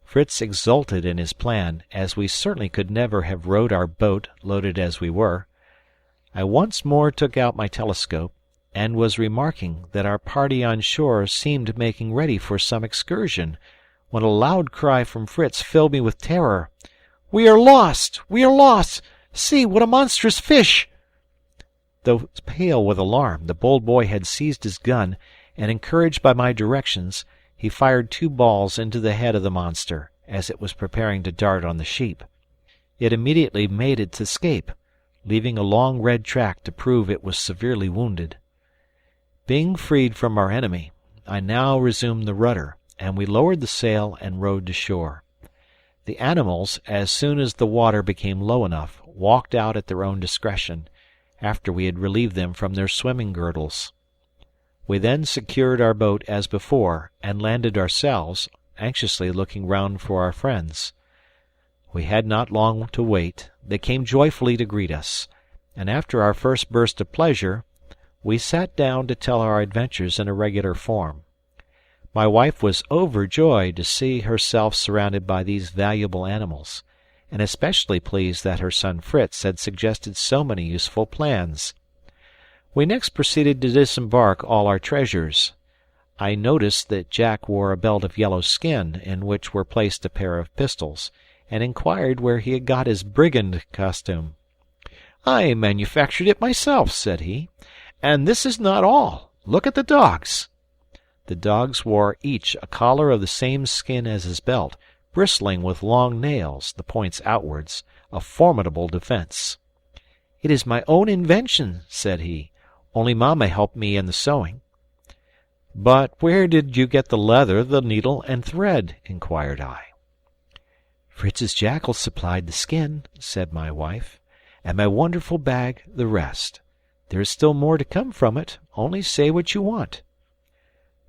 Fritz exulted in his plan, as we certainly could never have rowed our boat, loaded as we were. I once more took out my telescope, and was remarking that our party on shore seemed making ready for some excursion, when a loud cry from Fritz filled me with terror. "We are lost! We are lost! See, what a monstrous fish!" Though pale with alarm, the bold boy had seized his gun, and encouraged by my directions, he fired 2 balls into the head of the monster, as it was preparing to dart on the sheep. It immediately made its escape, leaving a long red track to prove it was severely wounded. Being freed from our enemy, I now resumed the rudder, and we lowered the sail and rowed to shore. The animals, as soon as the water became low enough, walked out at their own discretion, after we had relieved them from their swimming girdles. We then secured our boat as before, and landed ourselves, anxiously looking round for our friends. We had not long to wait. They came joyfully to greet us, and after our first burst of pleasure, we sat down to tell our adventures in a regular form. My wife was overjoyed to see herself surrounded by these valuable animals, and especially pleased that her son Fritz had suggested so many useful plans. We next proceeded to disembark all our treasures. I noticed that Jack wore a belt of yellow skin, in which were placed a pair of pistols, and inquired where he had got his brigand costume. "I manufactured it myself," said he, "and this is not all. Look at the dogs." The dogs wore each a collar of the same skin as his belt, bristling with long nails, the points outwards, a formidable defence. "It is my own invention," said he, "only Mamma helped me in the sewing." "But where did you get the leather, the needle, and thread?" inquired I. "Fritz's jackal supplied the skin," said my wife, "and my wonderful bag the rest. There is still more to come from it. Only say what you want."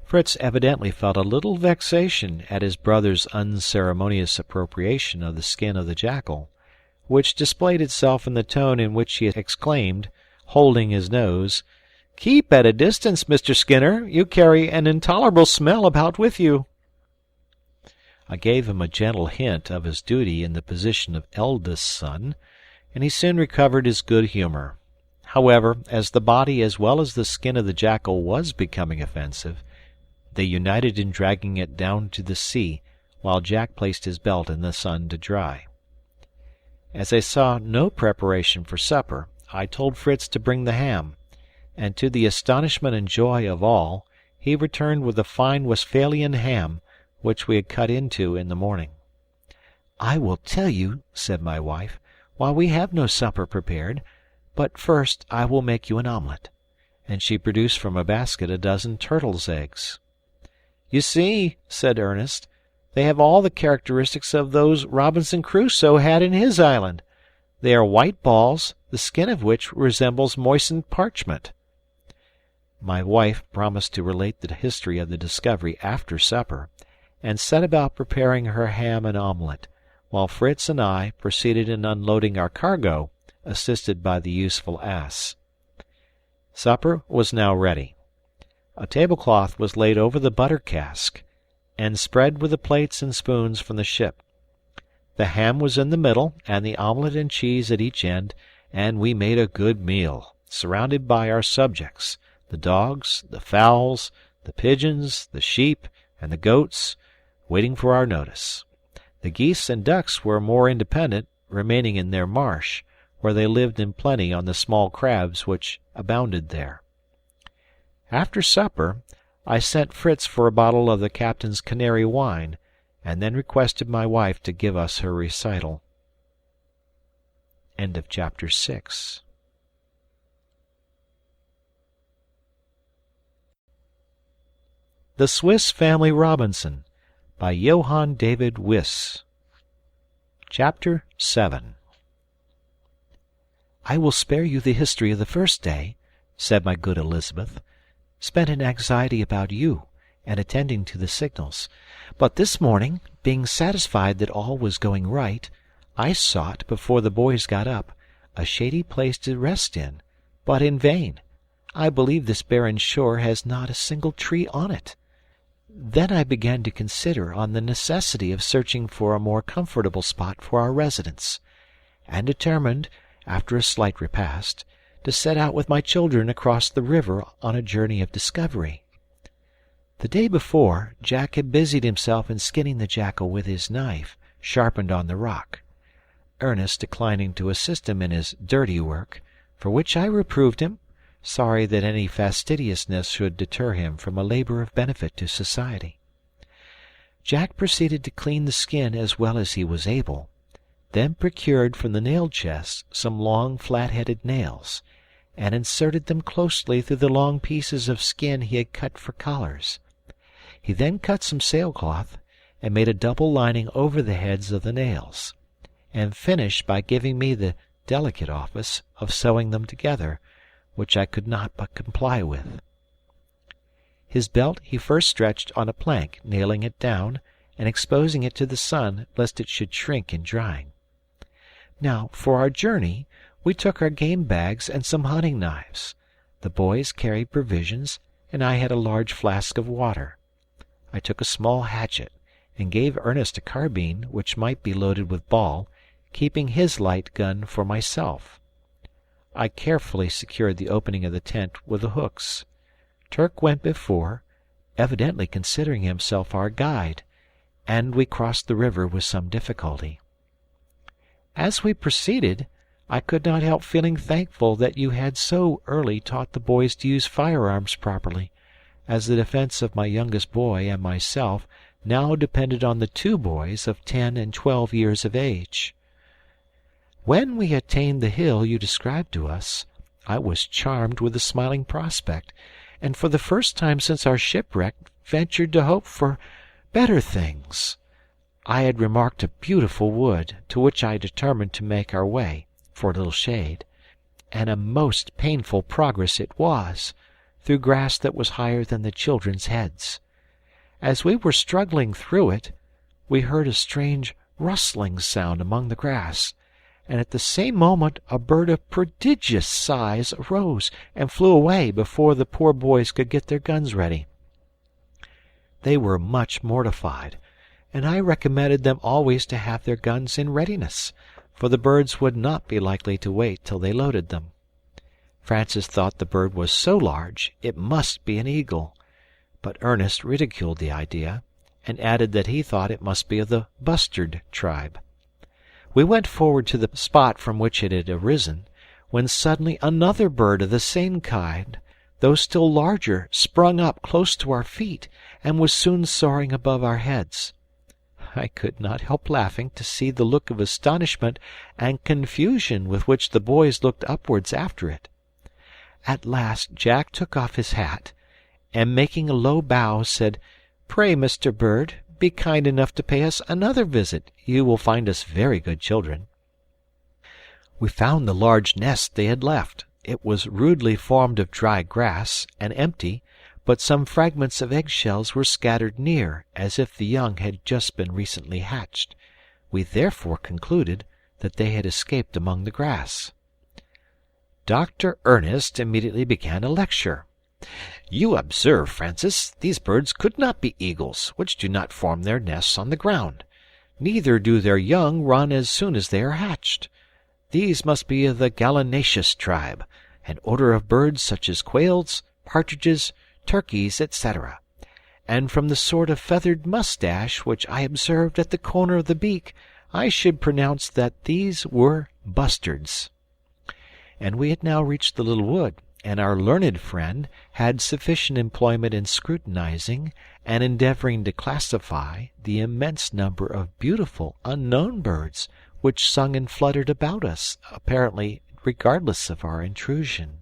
Fritz evidently felt a little vexation at his brother's unceremonious appropriation of the skin of the jackal, which displayed itself in the tone in which he exclaimed, holding his nose, "Keep at a distance, Mr. Skinner. You carry an intolerable smell about with you." I gave him a gentle hint of his duty in the position of eldest son, and he soon recovered his good humour. However, as the body as well as the skin of the jackal was becoming offensive, they united in dragging it down to the sea, while Jack placed his belt in the sun to dry. As I saw no preparation for supper, I told Fritz to bring the ham, and to the astonishment and joy of all, he returned with a fine Westphalian ham, which we had cut into in the morning. "I will tell you," said my wife, "why we have no supper prepared, but first I will make you an omelette," and she produced from a basket a dozen turtles' eggs. "You see," said Ernest, "they have all the characteristics of those Robinson Crusoe had in his island. They are white balls, the skin of which resembles moistened parchment." My wife promised to relate the history of the discovery after supper, and set about preparing her ham and omelette, while Fritz and I proceeded in unloading our cargo, assisted by the useful ass. Supper was now ready. A tablecloth was laid over the butter cask, and spread with the plates and spoons from the ship. The ham was in the middle, and the omelette and cheese at each end, and we made a good meal, surrounded by our subjects, the dogs, the fowls, the pigeons, the sheep, and the goats, waiting for our notice. The geese and ducks were more independent, remaining in their marsh, where they lived in plenty on the small crabs which abounded there. After supper, I sent Fritz for a bottle of the captain's canary wine, and then requested my wife to give us her recital. End of chapter 6. The Swiss Family Robinson by Johann David Wyss. Chapter 7. "I will spare you the history of the first day," said my good Elizabeth, "spent in anxiety about you, and attending to the signals. But this morning, being satisfied that all was going right, I sought, before the boys got up, a shady place to rest in, but in vain. I believe this barren shore has not a single tree on it. Then I began to consider on the necessity of searching for a more comfortable spot for our residence, and determined, after a slight repast, to set out with my children across the river on a journey of discovery. The day before, Jack had busied himself in skinning the jackal with his knife, sharpened on the rock, Ernest declining to assist him in his dirty work, for which I reproved him, sorry that any fastidiousness should deter him from a labor of benefit to society. Jack proceeded to clean the skin as well as he was able, then procured from the nail chest some long flat-headed nails, and inserted them closely through the long pieces of skin he had cut for collars. He then cut some sailcloth, and made a double lining over the heads of the nails, and finished by giving me the delicate office of sewing them together, which I could not but comply with. His belt he first stretched on a plank, nailing it down, and exposing it to the sun, lest it should shrink in drying. Now, for our journey, we took our game bags and some hunting knives. The boys carried provisions, and I had a large flask of water. I took a small hatchet, and gave Ernest a carbine, which might be loaded with ball, keeping his light gun for myself. I carefully secured the opening of the tent with the hooks. Turk went before, evidently considering himself our guide, and we crossed the river with some difficulty. As we proceeded, I could not help feeling thankful that you had so early taught the boys to use firearms properly, as the defense of my youngest boy and myself now depended on the 2 boys of 10 and 12 years of age. When we attained the hill you described to us, I was charmed with the smiling prospect, and for the first time since our shipwreck ventured to hope for better things. I had remarked a beautiful wood, to which I determined to make our way, for a little shade, and a most painful progress it was, through grass that was higher than the children's heads. As we were struggling through it, we heard a strange rustling sound among the grass, and at the same moment a bird of prodigious size arose and flew away before the poor boys could get their guns ready. They were much mortified, and I recommended them always to have their guns in readiness, for the birds would not be likely to wait till they loaded them. Francis thought the bird was so large it must be an eagle, but Ernest ridiculed the idea, and added that he thought it must be of the bustard tribe. We went forward to the spot from which it had arisen, when suddenly another bird of the same kind, though still larger, sprung up close to our feet, and was soon soaring above our heads. I could not help laughing to see the look of astonishment and confusion with which the boys looked upwards after it. At last Jack took off his hat, and making a low bow, said, "Pray, Mr. Bird, be kind enough to pay us another visit. You will find us very good children." We found the large nest they had left. It was rudely formed of dry grass, and empty, but some fragments of eggshells were scattered near, as if the young had just been recently hatched. We therefore concluded that they had escaped among the grass. Dr. Ernest immediately began a lecture. "You observe, Francis, these birds could not be eagles, which do not form their nests on the ground. Neither do their young run as soon as they are hatched. These must be of the gallinaceous tribe, an order of birds such as quails, partridges, turkeys, etc. And from the sort of feathered mustache which I observed at the corner of the beak, I should pronounce that these were bustards." And we had now reached the little wood, and our learned friend had sufficient employment in scrutinizing and endeavoring to classify the immense number of beautiful unknown birds which sung and fluttered about us, apparently regardless of our intrusion.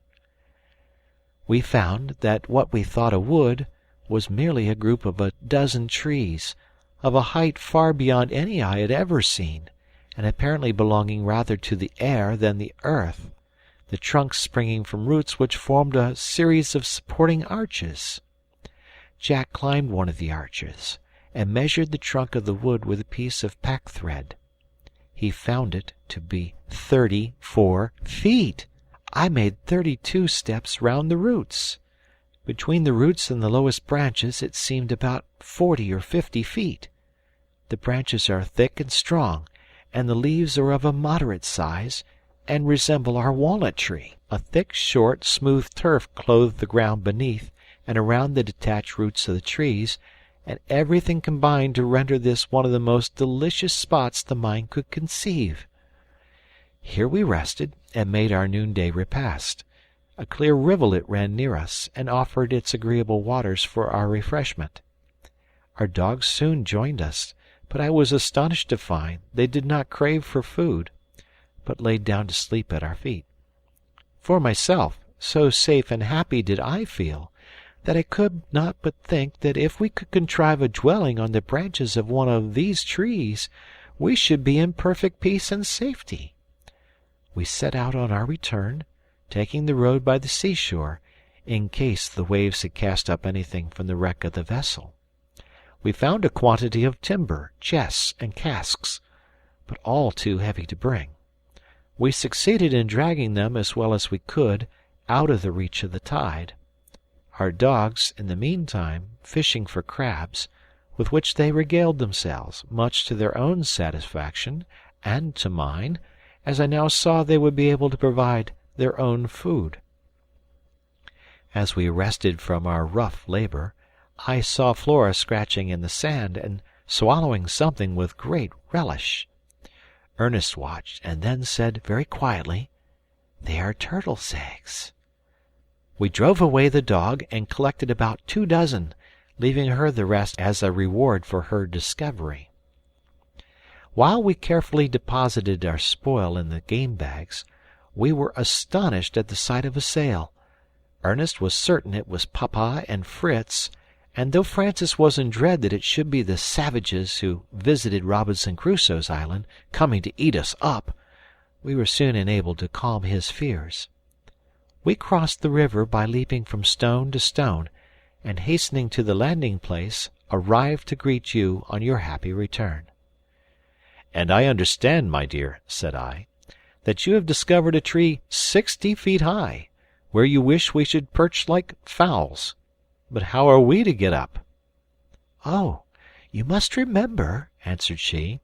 We found that what we thought a wood was merely a group of a dozen trees, of a height far beyond any I had ever seen, and apparently belonging rather to the air than the earth, the trunks springing from roots which formed a series of supporting arches. Jack climbed one of the arches, and measured the trunk of the wood with a piece of pack-thread. He found it to be 34 feet. I made 32 steps round the roots. Between the roots and the lowest branches it seemed about 40 or 50 feet. The branches are thick and strong, and the leaves are of a moderate size, and resemble our walnut tree. A thick, short, smooth turf clothed the ground beneath and around the detached roots of the trees, and everything combined to render this one of the most delicious spots the mind could conceive. Here we rested, and made our noonday repast. A clear rivulet ran near us, and offered its agreeable waters for our refreshment. Our dogs soon joined us, but I was astonished to find they did not crave for food, but laid down to sleep at our feet. For myself, so safe and happy did I feel, that I could not but think that if we could contrive a dwelling on the branches of one of these trees, we should be in perfect peace and safety. we set out on our return, taking the road by the seashore, in case the waves had cast up anything from the wreck of the vessel. We found a quantity of timber, chests, and casks, but all too heavy to bring. We succeeded in dragging them as well as we could out of the reach of the tide, our dogs, in the meantime, fishing for crabs, with which they regaled themselves, much to their own satisfaction and to mine, as I now saw they would be able to provide their own food. As we rested from our rough labor, I saw Flora scratching in the sand and swallowing something with great relish. Ernest watched, and then said very quietly, "They are turtles' eggs." We drove away the dog and collected about 2 dozen, leaving her the rest as a reward for her discovery. While we carefully deposited our spoil in the game bags, we were astonished at the sight of a sail. Ernest was certain it was Papa and Fritz, and though Francis was in dread that it should be the savages who visited Robinson Crusoe's island, coming to eat us up, we were soon enabled to calm his fears. We crossed the river by leaping from stone to stone, and hastening to the landing place, arrived to greet you on your happy return. "And I understand, my dear," said I, "that you have discovered a tree 60 feet high, where you wish we should perch like fowls. But how are we to get up?" "Oh, you must remember," answered she,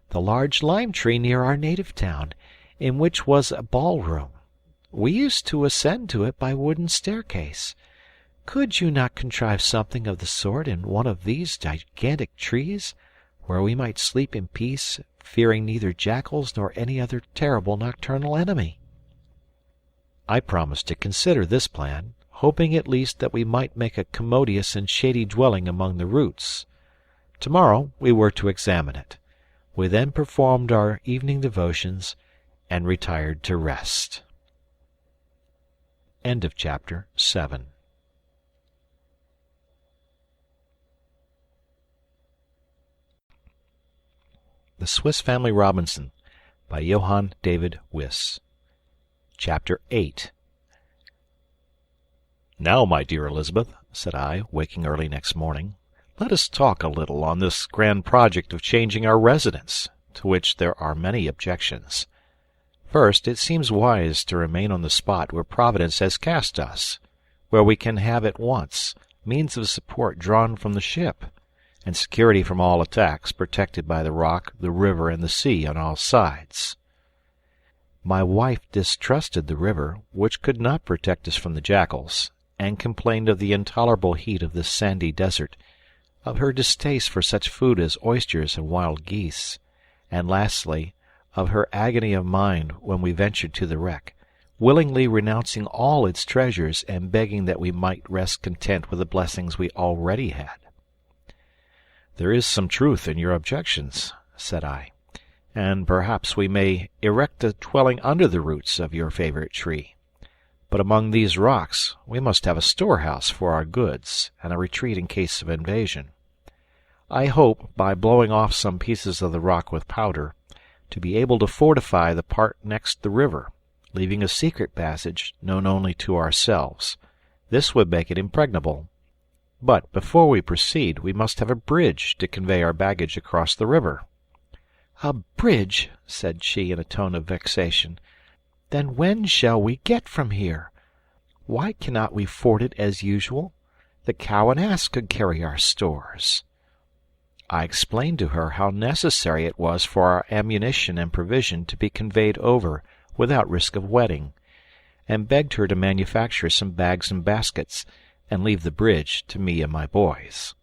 "the large lime tree near our native town, in which was a ballroom. We used to ascend to it by wooden staircase. Could you not contrive something of the sort in one of these gigantic trees, where we might sleep in peace, fearing neither jackals nor any other terrible nocturnal enemy?" I promised to consider this plan, hoping at least that we might make a commodious and shady dwelling among the roots. Tomorrow we were to examine it. We then performed our evening devotions and retired to rest. End of chapter 7. The Swiss Family Robinson by Johann David Wyss. Chapter 8. "Now, my dear Elizabeth," said I, waking early next morning, "let us talk a little on this grand project of changing our residence, to which there are many objections. First, it seems wise to remain on the spot where Providence has cast us, where we can have at once means of support drawn from the ship, and security from all attacks, protected by the rock, the river, and the sea on all sides. My wife distrusted the river, which could not protect us from the jackals, and complained of the intolerable heat of this sandy desert, of her distaste for such food as oysters and wild geese, and lastly, of her agony of mind when we ventured to the wreck, willingly renouncing all its treasures and begging that we might rest content with the blessings we already had. "There is some truth in your objections," said I, "and perhaps we may erect a dwelling under the roots of your favorite tree. But among these rocks we must have a storehouse for our goods, and a retreat in case of invasion. I hope, by blowing off some pieces of the rock with powder, to be able to fortify the part next the river, leaving a secret passage known only to ourselves. This would make it impregnable. But before we proceed, we must have a bridge to convey our baggage across the river." "A bridge!" said she in a tone of vexation. "Then when shall we get from here? Why cannot we ford it as usual? The cow and ass could carry our stores." I explained to her how necessary it was for our ammunition and provision to be conveyed over without risk of wetting, and begged her to manufacture some bags and baskets, and leave the bridge to me and my boys.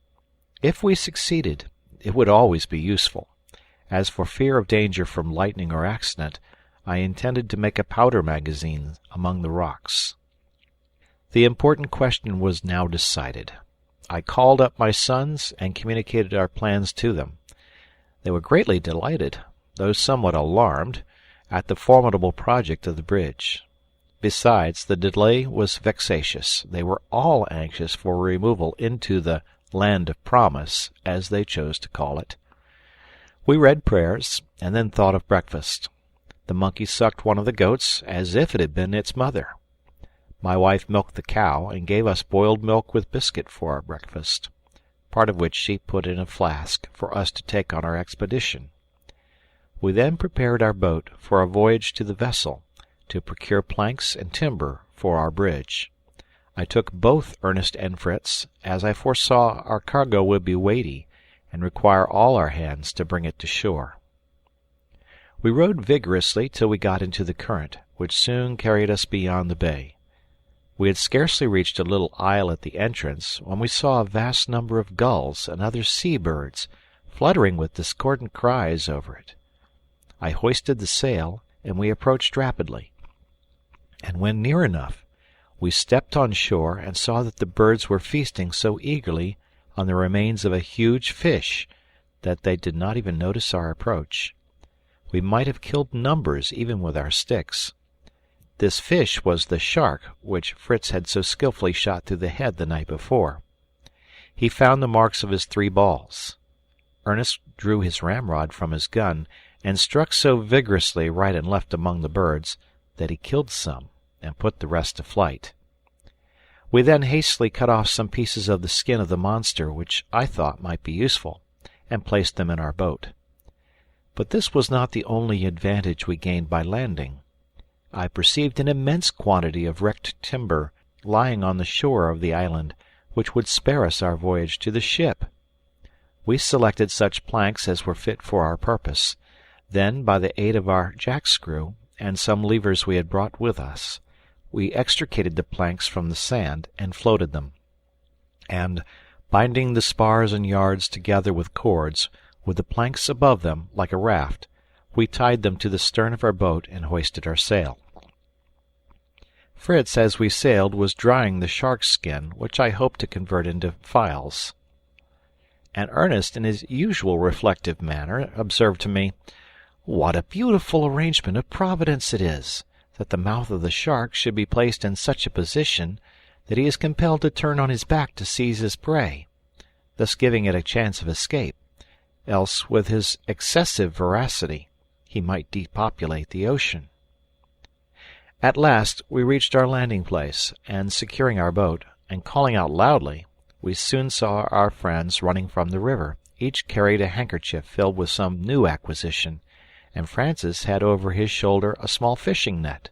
If we succeeded, it would always be useful. As for fear of danger from lightning or accident, I intended to make a powder magazine among the rocks. The important question was now decided. I called up my sons and communicated our plans to them. They were greatly delighted, though somewhat alarmed, at the formidable project of the bridge. Besides, the delay was vexatious. They were all anxious for removal into the land of promise, as they chose to call it. We read prayers, and then thought of breakfast. The monkey sucked one of the goats as if it had been its mother. My wife milked the cow and gave us boiled milk with biscuit for our breakfast, part of which she put in a flask for us to take on our expedition. We then prepared our boat for a voyage to the vessel, to procure planks and timber for our bridge. I took both Ernest and Fritz, as I foresaw our cargo would be weighty and require all our hands to bring it to shore. We rowed vigorously till we got into the current, which soon carried us beyond the bay. We had scarcely reached a little isle at the entrance when we saw a vast number of gulls and other sea birds fluttering with discordant cries over it. I hoisted the sail, and we approached rapidly. And when near enough, we stepped on shore and saw that the birds were feasting so eagerly on the remains of a huge fish that they did not even notice our approach. We might have killed numbers even with our sticks. This fish was the shark which Fritz had so skilfully shot through the head the night before. He found the marks of his 3 balls. Ernest drew his ramrod from his gun and struck so vigorously right and left among the birds that he killed some and put the rest to flight. We then hastily cut off some pieces of the skin of the monster which I thought might be useful, and placed them in our boat. But this was not the only advantage we gained by landing. I perceived an immense quantity of wrecked timber lying on the shore of the island, which would spare us our voyage to the ship. We selected such planks as were fit for our purpose. Then, by the aid of our jackscrew and some levers we had brought with us, we extricated the planks from the sand and floated them, and, binding the spars and yards together with cords, with the planks above them like a raft, we tied them to the stern of our boat and hoisted our sail. Fritz, as we sailed, was drying the shark's skin, which I hoped to convert into files. And Ernest, in his usual reflective manner, observed to me, "What a beautiful arrangement of Providence it is, that the mouth of the shark should be placed in such a position that he is compelled to turn on his back to seize his prey, thus giving it a chance of escape, else with his excessive voracity he might depopulate the ocean." At last we reached our landing place, and securing our boat, and calling out loudly, we soon saw our friends running from the river. Each carried a handkerchief filled with some new acquisition, and Francis had over his shoulder a small fishing net.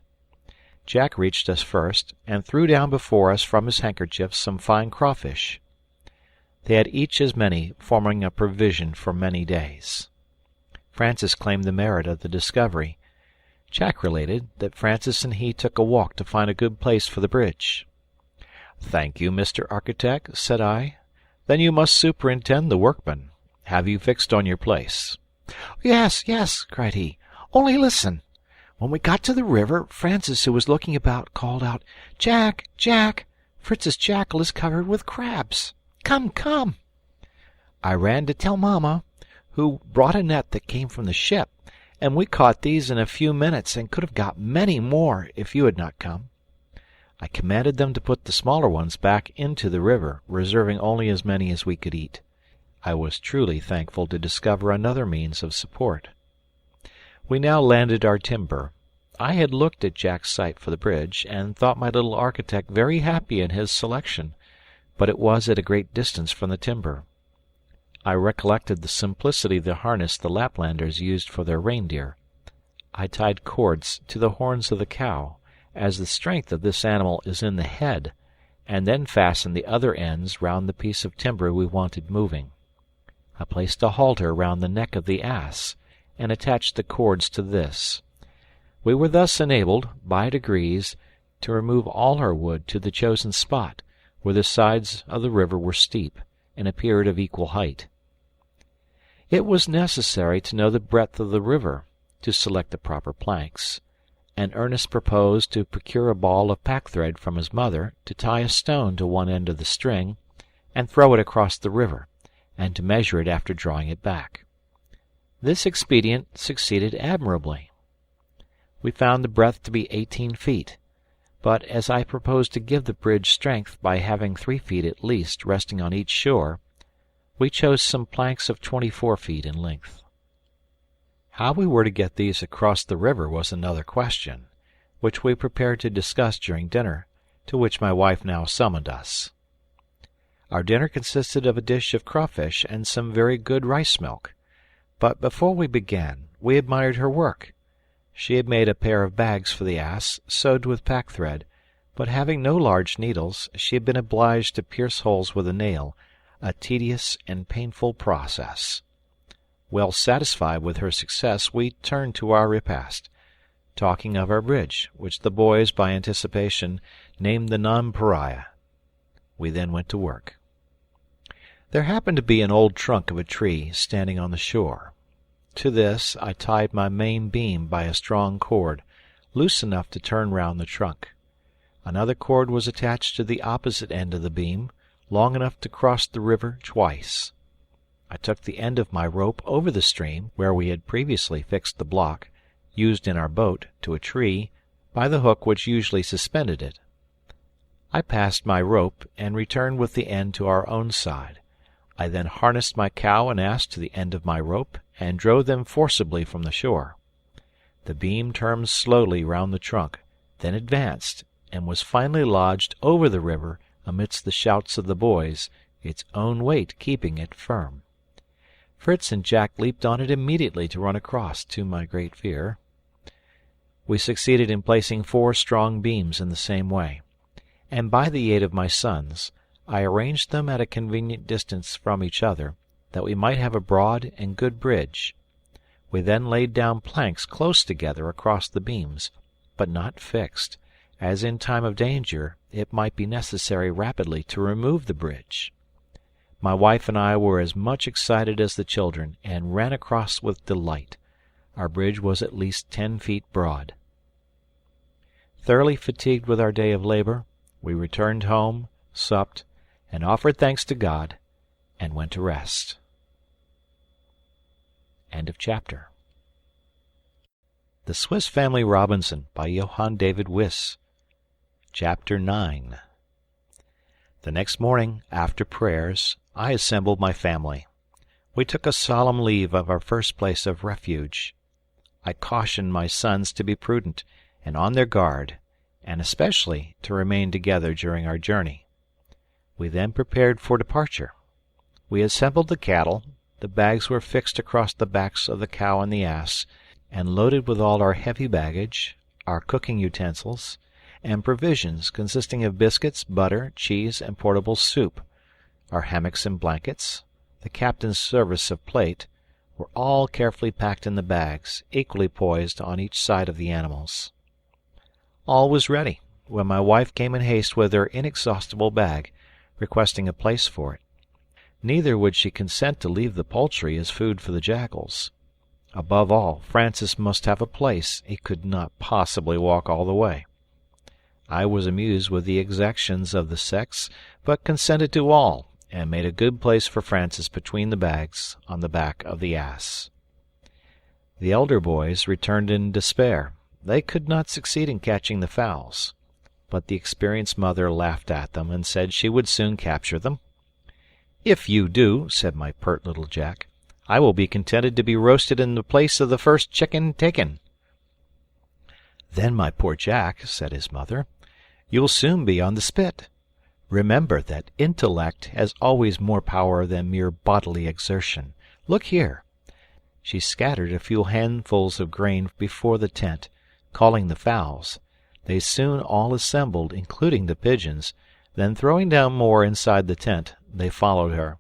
Jack reached us first, and threw down before us from his handkerchief some fine crawfish. They had each as many, forming a provision for many days. Francis claimed the merit of the discovery. Jack related that Francis and he took a walk to find a good place for the bridge. "Thank you, Mr. Architect," said I. "Then you must superintend the workmen. Have you fixed on your place?" "Yes, yes," cried he. "Only listen. When we got to the river, Francis, who was looking about, called out, 'Jack, Jack, Fritz's jackal is covered with crabs. Come, come!' I ran to tell Mamma, who brought a net that came from the ship, and we caught these in a few minutes and could have got many more if you had not come. I commanded them to put the smaller ones back into the river, reserving only as many as we could eat. I was truly thankful to discover another means of support. We now landed our timber. I had looked at Jack's site for the bridge, and thought my little architect very happy in his selection, but it was at a great distance from the timber. I recollected the simplicity of the harness the Laplanders used for their reindeer. I tied cords to the horns of the cow, as the strength of this animal is in the head, and then fastened the other ends round the piece of timber we wanted moving. I placed a halter round the neck of the ass, and attached the cords to this. We were thus enabled, by degrees, to remove all our wood to the chosen spot, where the sides of the river were steep, and appeared of equal height. It was necessary to know the breadth of the river, to select the proper planks, and Ernest proposed to procure a ball of packthread from his mother, to tie a stone to one end of the string, and throw it across the river, and to measure it after drawing it back. This expedient succeeded admirably. We found the breadth to be 18 feet, but as I proposed to give the bridge strength by having 3 feet at least resting on each shore, we chose some planks of 24 feet in length. How we were to get these across the river was another question, which we prepared to discuss during dinner, to which my wife now summoned us. Our dinner consisted of a dish of crawfish and some very good rice milk. But before we began, we admired her work. She had made a pair of bags for the ass, sewed with packthread, but having no large needles, she had been obliged to pierce holes with a nail, a tedious and painful process. Well satisfied with her success, we turned to our repast, talking of our bridge, which the boys, by anticipation, named the nonpareil. We then went to work. There happened to be an old trunk of a tree standing on the shore. To this I tied my main beam by a strong cord, loose enough to turn round the trunk. Another cord was attached to the opposite end of the beam, long enough to cross the river twice. I took the end of my rope over the stream, where we had previously fixed the block, used in our boat, to a tree, by the hook which usually suspended it. I passed my rope, and returned with the end to our own side. I then harnessed my cow and ass to the end of my rope, and drove them forcibly from the shore. The beam turned slowly round the trunk, then advanced, and was finally lodged over the river amidst the shouts of the boys, its own weight keeping it firm. Fritz and Jack leaped on it immediately to run across, to my great fear. We succeeded in placing 4 strong beams in the same way, and by the aid of my sons, I arranged them at a convenient distance from each other, that we might have a broad and good bridge. We then laid down planks close together across the beams, but not fixed, as in time of danger it might be necessary rapidly to remove the bridge. My wife and I were as much excited as the children, and ran across with delight. Our bridge was at least 10 feet broad. Thoroughly fatigued with our day of labor, we returned home, supped, and offered thanks to God, and went to rest. End of chapter. The Swiss Family Robinson by Johann David Wyss. Chapter 9. The next morning, after prayers, I assembled my family. We took a solemn leave of our first place of refuge. I cautioned my sons to be prudent and on their guard, and especially to remain together during our journey. We then prepared for departure. We assembled the cattle, the bags were fixed across the backs of the cow and the ass, and loaded with all our heavy baggage, our cooking utensils, and provisions consisting of biscuits, butter, cheese, and portable soup. Our hammocks and blankets, the captain's service of plate, were all carefully packed in the bags, equally poised on each side of the animals. All was ready, when my wife came in haste with her inexhaustible bag, requesting a place for it. Neither would she consent to leave the poultry as food for the jackals. Above all, Francis must have a place. He could not possibly walk all the way. I was amused with the exactions of the sex, but consented to all, and made a good place for Francis between the bags on the back of the ass. The elder boys returned in despair. They could not succeed in catching the fowls, but the experienced mother laughed at them, and said she would soon capture them. "If you do," said my pert little Jack, "I will be contented to be roasted in the place of the first chicken taken." "Then, my poor Jack," said his mother, "you'll soon be on the spit. Remember that intellect has always more power than mere bodily exertion. Look here." She scattered a few handfuls of grain before the tent, calling the fowls. They soon all assembled, including the pigeons. Then, throwing down more inside the tent, they followed her.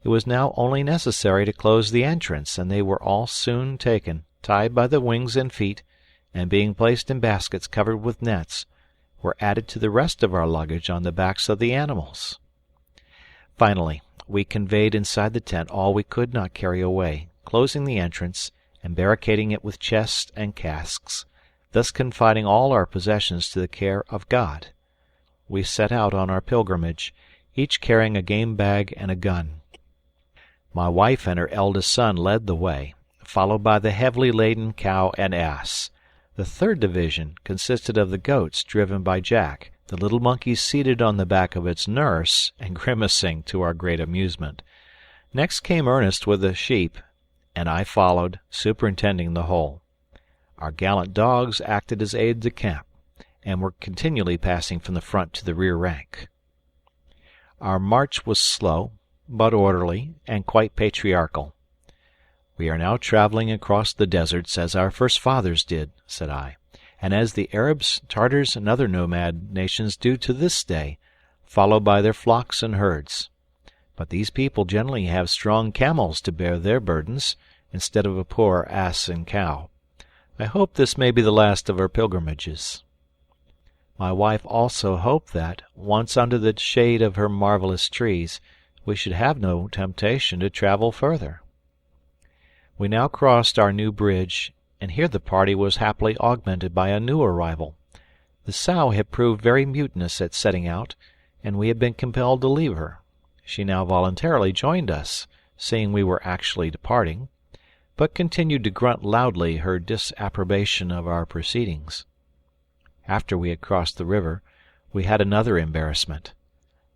It was now only necessary to close the entrance, and they were all soon taken, tied by the wings and feet, and being placed in baskets covered with nets, were added to the rest of our luggage on the backs of the animals. Finally, we conveyed inside the tent all we could not carry away, closing the entrance and barricading it with chests and casks, thus confiding all our possessions to the care of God. We set out on our pilgrimage, each carrying a game bag and a gun. My wife and her eldest son led the way, followed by the heavily laden cow and ass. The third division consisted of the goats driven by Jack, the little monkey seated on the back of its nurse and grimacing to our great amusement. Next came Ernest with the sheep, and I followed, superintending the whole. Our gallant dogs acted as aides de camp, and were continually passing from the front to the rear rank. Our march was slow, but orderly, and quite patriarchal. "We are now travelling across the deserts as our first fathers did," said I, "and as the Arabs, Tartars, and other nomad nations do to this day, followed by their flocks and herds. But these people generally have strong camels to bear their burdens, instead of a poor ass and cow. I hope this may be the last of our pilgrimages." My wife also hoped that, once under the shade of her marvellous trees, we should have no temptation to travel further. We now crossed our new bridge, and here the party was happily augmented by a new arrival. The sow had proved very mutinous at setting out, and we had been compelled to leave her. She now voluntarily joined us, seeing we were actually departing, but continued to grunt loudly her disapprobation of our proceedings. After we had crossed the river, we had another embarrassment.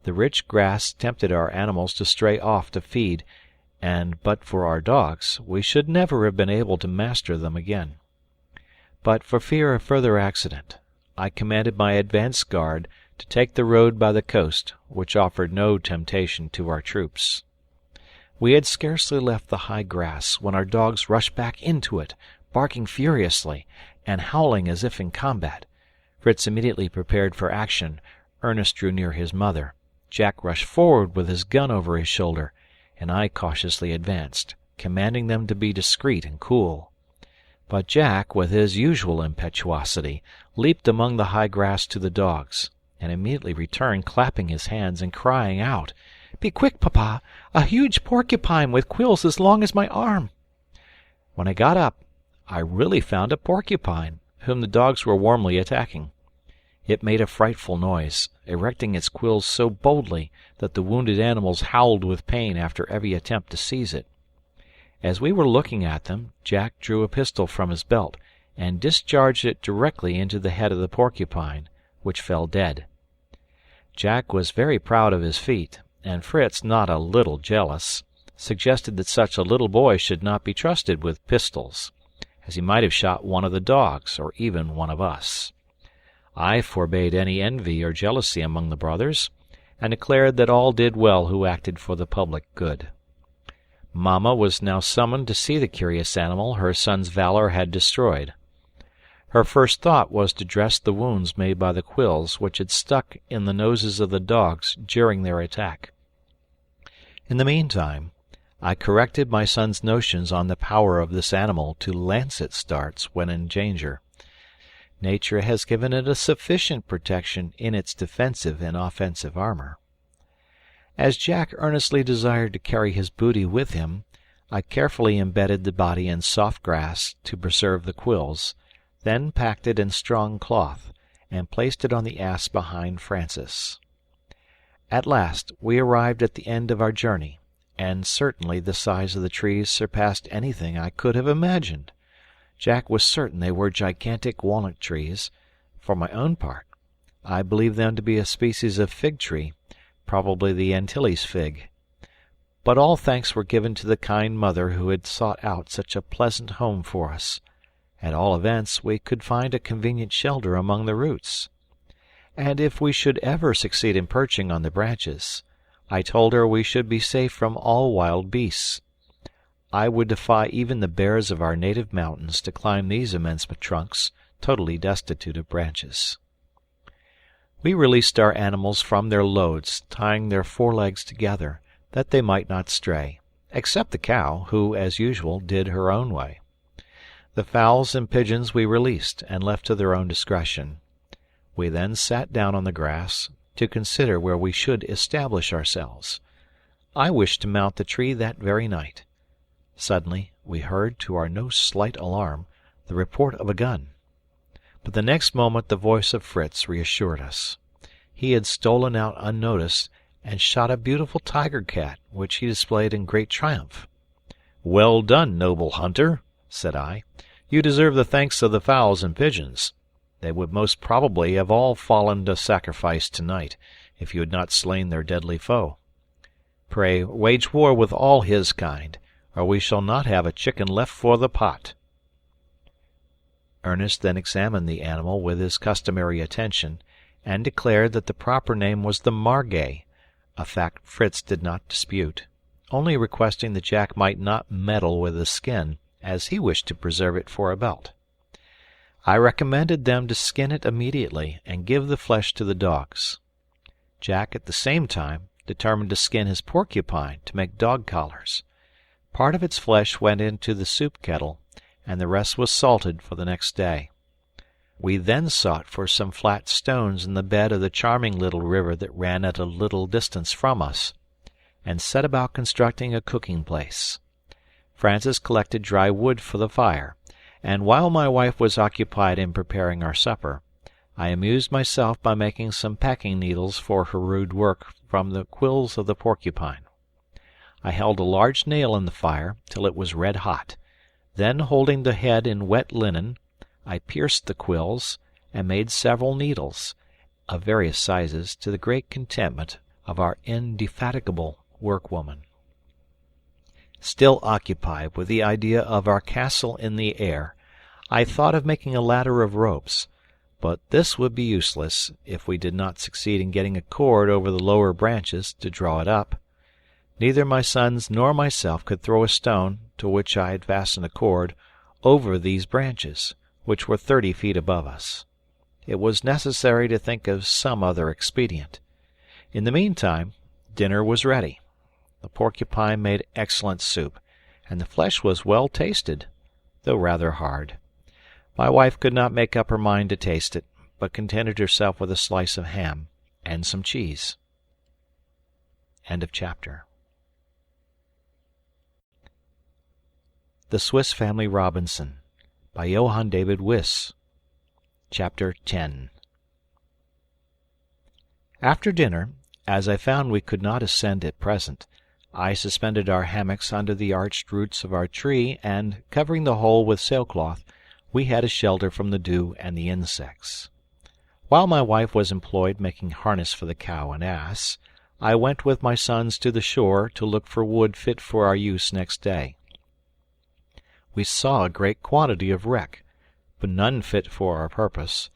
The rich grass tempted our animals to stray off to feed, and but for our dogs, we should never have been able to master them again. But for fear of further accident, I commanded my advance guard to take the road by the coast, which offered no temptation to our troops. We had scarcely left the high grass when our dogs rushed back into it, barking furiously, and howling as if in combat. Fritz immediately prepared for action. Ernest drew near his mother. Jack rushed forward with his gun over his shoulder, and I cautiously advanced, commanding them to be discreet and cool. But Jack, with his usual impetuosity, leaped among the high grass to the dogs, and immediately returned clapping his hands and crying out, "Be quick, Papa! A huge porcupine with quills as long as my arm!" When I got up, I really found a porcupine, whom the dogs were warmly attacking. It made a frightful noise, erecting its quills so boldly that the wounded animals howled with pain after every attempt to seize it. As we were looking at them, Jack drew a pistol from his belt and discharged it directly into the head of the porcupine, which fell dead. Jack was very proud of his feat, and Fritz, not a little jealous, suggested that such a little boy should not be trusted with pistols, as he might have shot one of the dogs, or even one of us. I forbade any envy or jealousy among the brothers, and declared that all did well who acted for the public good. Mamma was now summoned to see the curious animal her son's valor had destroyed. Her first thought was to dress the wounds made by the quills which had stuck in the noses of the dogs during their attack. In the meantime, I corrected my son's notions on the power of this animal to lance its darts when in danger. Nature has given it a sufficient protection in its defensive and offensive armor. As Jack earnestly desired to carry his booty with him, I carefully embedded the body in soft grass to preserve the quills, then packed it in strong cloth, and placed it on the ass behind Francis. At last we arrived at the end of our journey, and certainly the size of the trees surpassed anything I could have imagined. Jack was certain they were gigantic walnut trees. For my own part, I believed them to be a species of fig tree, probably the Antilles fig. But all thanks were given to the kind mother who had sought out such a pleasant home for us. At all events, we could find a convenient shelter among the roots. And if we should ever succeed in perching on the branches, I told her we should be safe from all wild beasts. I would defy even the bears of our native mountains to climb these immense trunks, totally destitute of branches. We released our animals from their loads, tying their forelegs together, that they might not stray, except the cow, who, as usual, did her own way. The fowls and pigeons we released, and left to their own discretion. We then sat down on the grass, to consider where we should establish ourselves. I wished to mount the tree that very night. Suddenly we heard, to our no slight alarm, the report of a gun. But the next moment the voice of Fritz reassured us. He had stolen out unnoticed and shot a beautiful tiger cat, which he displayed in great triumph. "Well done, noble hunter," said I. "You deserve the thanks of the fowls and pigeons. They would most probably have all fallen to sacrifice tonight, if you had not slain their deadly foe. Pray wage war with all his kind, or we shall not have a chicken left for the pot." Ernest then examined the animal with his customary attention, and declared that the proper name was the margay, a fact Fritz did not dispute, only requesting that Jack might not meddle with the skin, as he wished to preserve it for a belt. I recommended them to skin it immediately and give the flesh to the dogs. Jack at the same time determined to skin his porcupine to make dog collars. Part of its flesh went into the soup kettle, and the rest was salted for the next day. We then sought for some flat stones in the bed of the charming little river that ran at a little distance from us, and set about constructing a cooking place. Francis collected dry wood for the fire, and while my wife was occupied in preparing our supper, I amused myself by making some packing needles for her rude work from the quills of the porcupine. I held a large nail in the fire till it was red hot, then holding the head in wet linen, I pierced the quills, and made several needles, of various sizes, to the great contentment of our indefatigable workwoman. Still occupied with the idea of our castle in the air, I thought of making a ladder of ropes, but this would be useless if we did not succeed in getting a cord over the lower branches to draw it up. Neither my sons nor myself could throw a stone, to which I had fastened a cord, over these branches, which were 30 feet above us. It was necessary to think of some other expedient. In the meantime, dinner was ready. The porcupine made excellent soup, and the flesh was well tasted, though rather hard. My wife could not make up her mind to taste it, but contented herself with a slice of ham and some cheese. End of chapter. The Swiss Family Robinson, by Johann David Wyss. Chapter 10. After dinner, as I found we could not ascend at present, I suspended our hammocks under the arched roots of our tree, and, covering the whole with sailcloth, we had a shelter from the dew and the insects. While my wife was employed making harness for the cow and ass, I went with my sons to the shore to look for wood fit for our use next day. We saw a great quantity of wreck, but none fit for our purpose,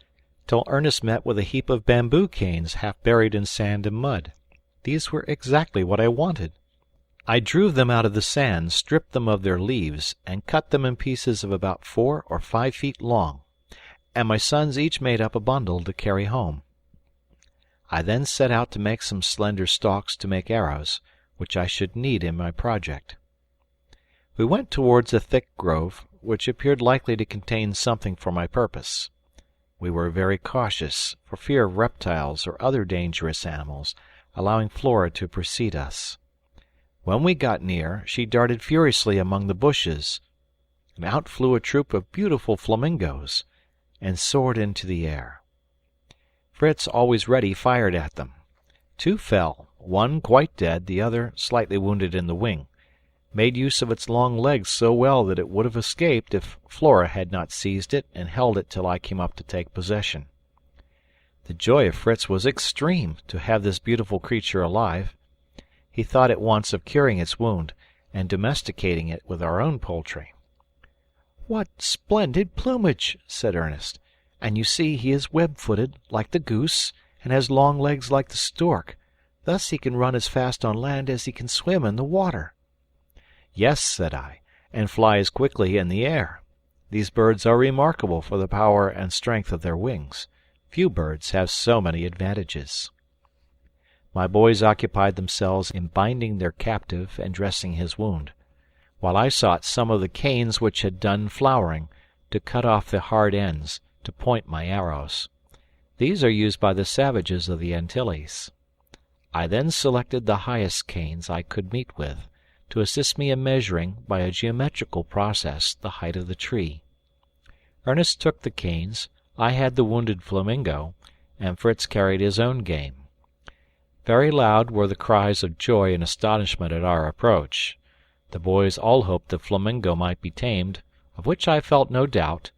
till Ernest met with a heap of bamboo canes half buried in sand and mud. These were exactly what I wanted. I drew them out of the sand, stripped them of their leaves, and cut them in pieces of about 4 or 5 feet long, and my sons each made up a bundle to carry home. I then set out to make some slender stalks to make arrows, which I should need in my project. We went towards a thick grove, which appeared likely to contain something for my purpose. We were very cautious, for fear of reptiles or other dangerous animals, allowing Flora to precede us. When we got near, she darted furiously among the bushes, and out flew a troop of beautiful flamingoes, and soared into the air. Fritz, always ready, fired at them. 2 fell, one quite dead, the other slightly wounded in the wing, made use of its long legs so well that it would have escaped if Flora had not seized it and held it till I came up to take possession. The joy of Fritz was extreme to have this beautiful creature alive. He thought at once of curing its wound, and domesticating it with our own poultry. "What splendid plumage!" said Ernest. "And you see he is web-footed, like the goose, and has long legs like the stork. Thus he can run as fast on land as he can swim in the water." "Yes," said I, "and fly as quickly in the air. These birds are remarkable for the power and strength of their wings. Few birds have so many advantages." My boys occupied themselves in binding their captive and dressing his wound, while I sought some of the canes which had done flowering, to cut off the hard ends, to point my arrows. These are used by the savages of the Antilles. I then selected the highest canes I could meet with, to assist me in measuring, by a geometrical process, the height of the tree. Ernest took the canes, I had the wounded flamingo, and Fritz carried his own game. Very loud were the cries of joy and astonishment at our approach. The boys all hoped the flamingo might be tamed, of which I felt no doubt,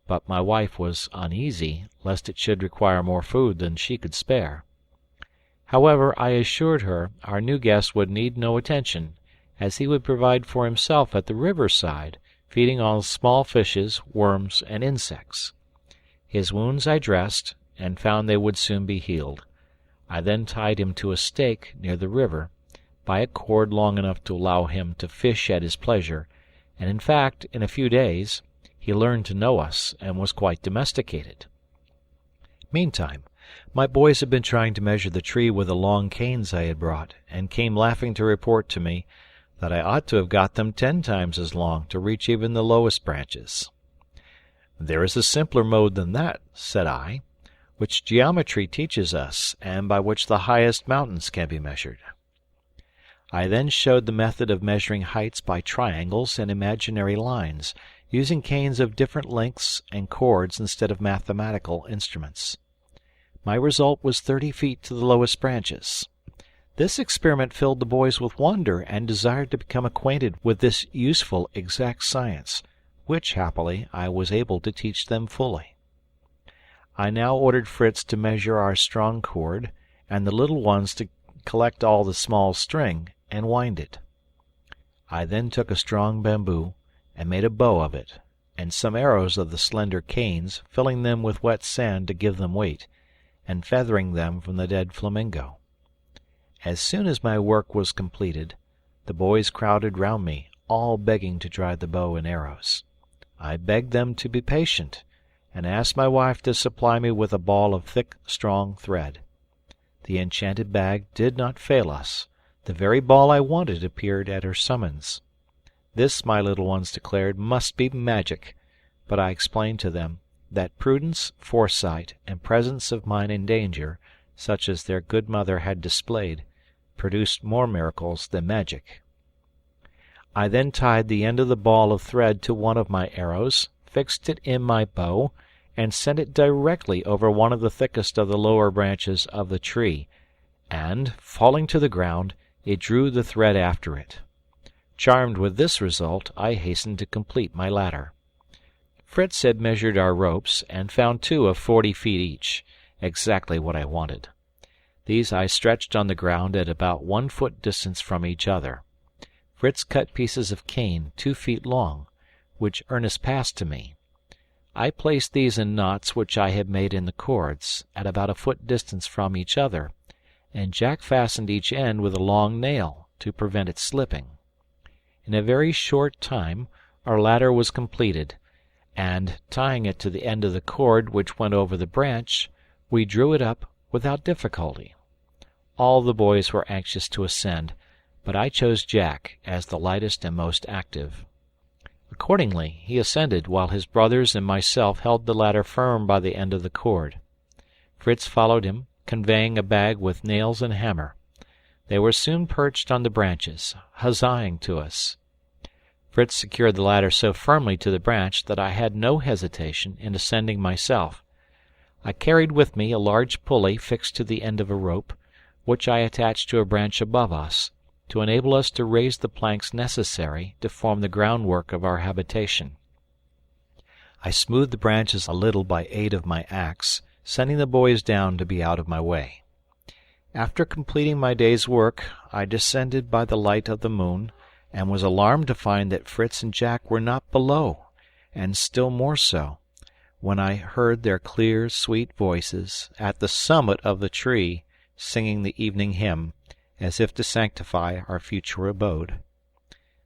but my wife was uneasy lest it should require more food than she could spare. However, I assured her our new guest would need no attention, as he would provide for himself at the riverside, feeding on small fishes, worms, and insects. His wounds I dressed, and found they would soon be healed. I then tied him to a stake near the river, by a cord long enough to allow him to fish at his pleasure, and in fact, in a few days, he learned to know us, and was quite domesticated. Meantime, my boys had been trying to measure the tree with the long canes I had brought, and came laughing to report to me that I ought to have got them 10 times as long to reach even the lowest branches. "There is a simpler mode than that," said I, "which geometry teaches us, and by which the highest mountains can be measured." I then showed the method of measuring heights by triangles and imaginary lines, using canes of different lengths and cords instead of mathematical instruments. My result was 30 feet to the lowest branches. This experiment filled the boys with wonder and desire to become acquainted with this useful exact science, which, happily, I was able to teach them fully. I now ordered Fritz to measure our strong cord, and the little ones to collect all the small string and wind it. I then took a strong bamboo, and made a bow of it, and some arrows of the slender canes, filling them with wet sand to give them weight, and feathering them from the dead flamingo. As soon as my work was completed, the boys crowded round me, all begging to try the bow and arrows. I begged them to be patient, and asked my wife to supply me with a ball of thick, strong thread. The enchanted bag did not fail us. The very ball I wanted appeared at her summons. This, my little ones declared, must be magic, but I explained to them that prudence, foresight, and presence of mind in danger, such as their good mother had displayed, produced more miracles than magic. I then tied the end of the ball of thread to one of my arrows, fixed it in my bow, and sent it directly over one of the thickest of the lower branches of the tree, and, falling to the ground, it drew the thread after it. Charmed with this result, I hastened to complete my ladder. Fritz had measured our ropes, and found 2 of 40 feet each, exactly what I wanted. These I stretched on the ground at about 1 foot distance from each other. Fritz cut pieces of cane 2 feet long, which Ernest passed to me. I placed these in knots which I had made in the cords, at about a foot distance from each other, and Jack fastened each end with a long nail, to prevent its slipping. In a very short time our ladder was completed, and, tying it to the end of the cord which went over the branch, we drew it up without difficulty. All the boys were anxious to ascend, but I chose Jack as the lightest and most active. Accordingly, he ascended, while his brothers and myself held the ladder firm by the end of the cord. Fritz followed him, conveying a bag with nails and hammer. They were soon perched on the branches, huzzaing to us. Fritz secured the ladder so firmly to the branch that I had no hesitation in ascending myself. I carried with me a large pulley fixed to the end of a rope, which I attached to a branch above us, to enable us to raise the planks necessary to form the groundwork of our habitation. I smoothed the branches a little by aid of my axe, sending the boys down to be out of my way. After completing my day's work, I descended by the light of the moon, and was alarmed to find that Fritz and Jack were not below, and still more so, when I heard their clear, sweet voices at the summit of the tree, singing the evening hymn, as if to sanctify our future abode.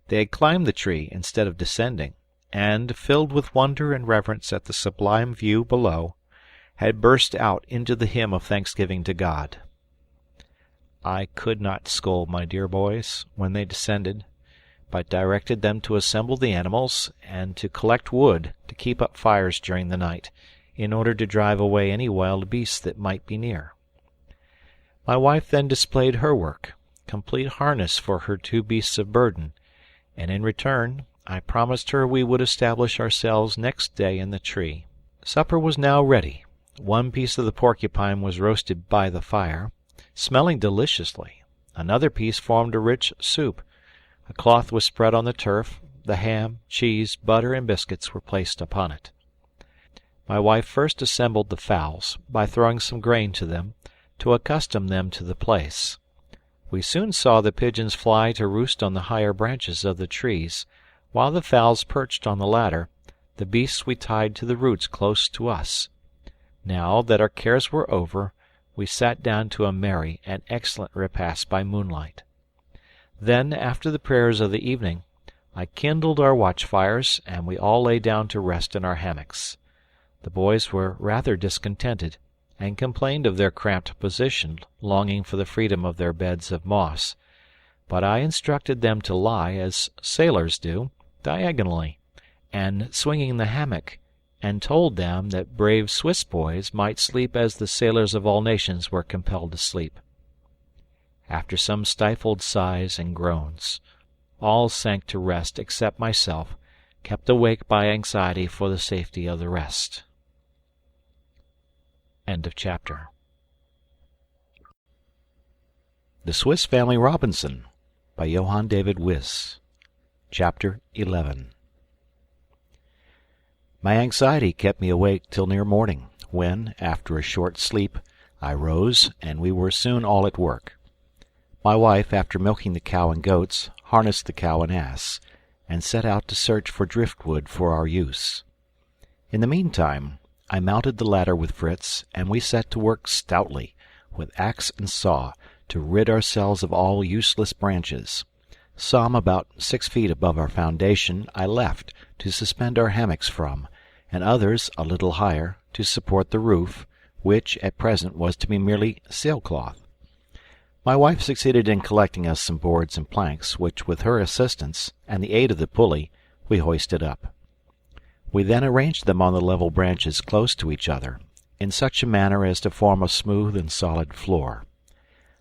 They had climbed the tree instead of descending, and, filled with wonder and reverence at the sublime view below, had burst out into the hymn of thanksgiving to God. I could not scold my dear boys when they descended, but directed them to assemble the animals, and to collect wood to keep up fires during the night, in order to drive away any wild beasts that might be near. My wife then displayed her work, complete harness for her 2 beasts of burden, and in return I promised her we would establish ourselves next day in the tree. Supper was now ready. 1 piece of the porcupine was roasted by the fire, smelling deliciously. Another piece formed a rich soup. A cloth was spread on the turf. The ham, cheese, butter, and biscuits were placed upon it. My wife first assembled the fowls by throwing some grain to them, to accustom them to the place. We soon saw the pigeons fly to roost on the higher branches of the trees, while the fowls perched on the latter, the beasts we tied to the roots close to us. Now that our cares were over, we sat down to a merry and excellent repast by moonlight. Then, after the prayers of the evening, I kindled our watch-fires, and we all lay down to rest in our hammocks. The boys were rather discontented, and complained of their cramped position, longing for the freedom of their beds of moss. But I instructed them to lie, as sailors do, diagonally, and swinging the hammock, and told them that brave Swiss boys might sleep as the sailors of all nations were compelled to sleep. After some stifled sighs and groans, all sank to rest except myself, kept awake by anxiety for the safety of the rest. End of chapter. The Swiss Family Robinson by Johann David Wyss. Chapter 11. My anxiety kept me awake till near morning, when, after a short sleep, I rose, and we were soon all at work. My wife, after milking the cow and goats, harnessed the cow and ass, and set out to search for driftwood for our use. In the meantime, I mounted the ladder with Fritz, and we set to work stoutly, with axe and saw, to rid ourselves of all useless branches. Some about 6 feet above our foundation I left, to suspend our hammocks from, and others, a little higher, to support the roof, which, at present, was to be merely sailcloth. My wife succeeded in collecting us some boards and planks, which, with her assistance, and the aid of the pulley, we hoisted up. We then arranged them on the level branches close to each other, in such a manner as to form a smooth and solid floor.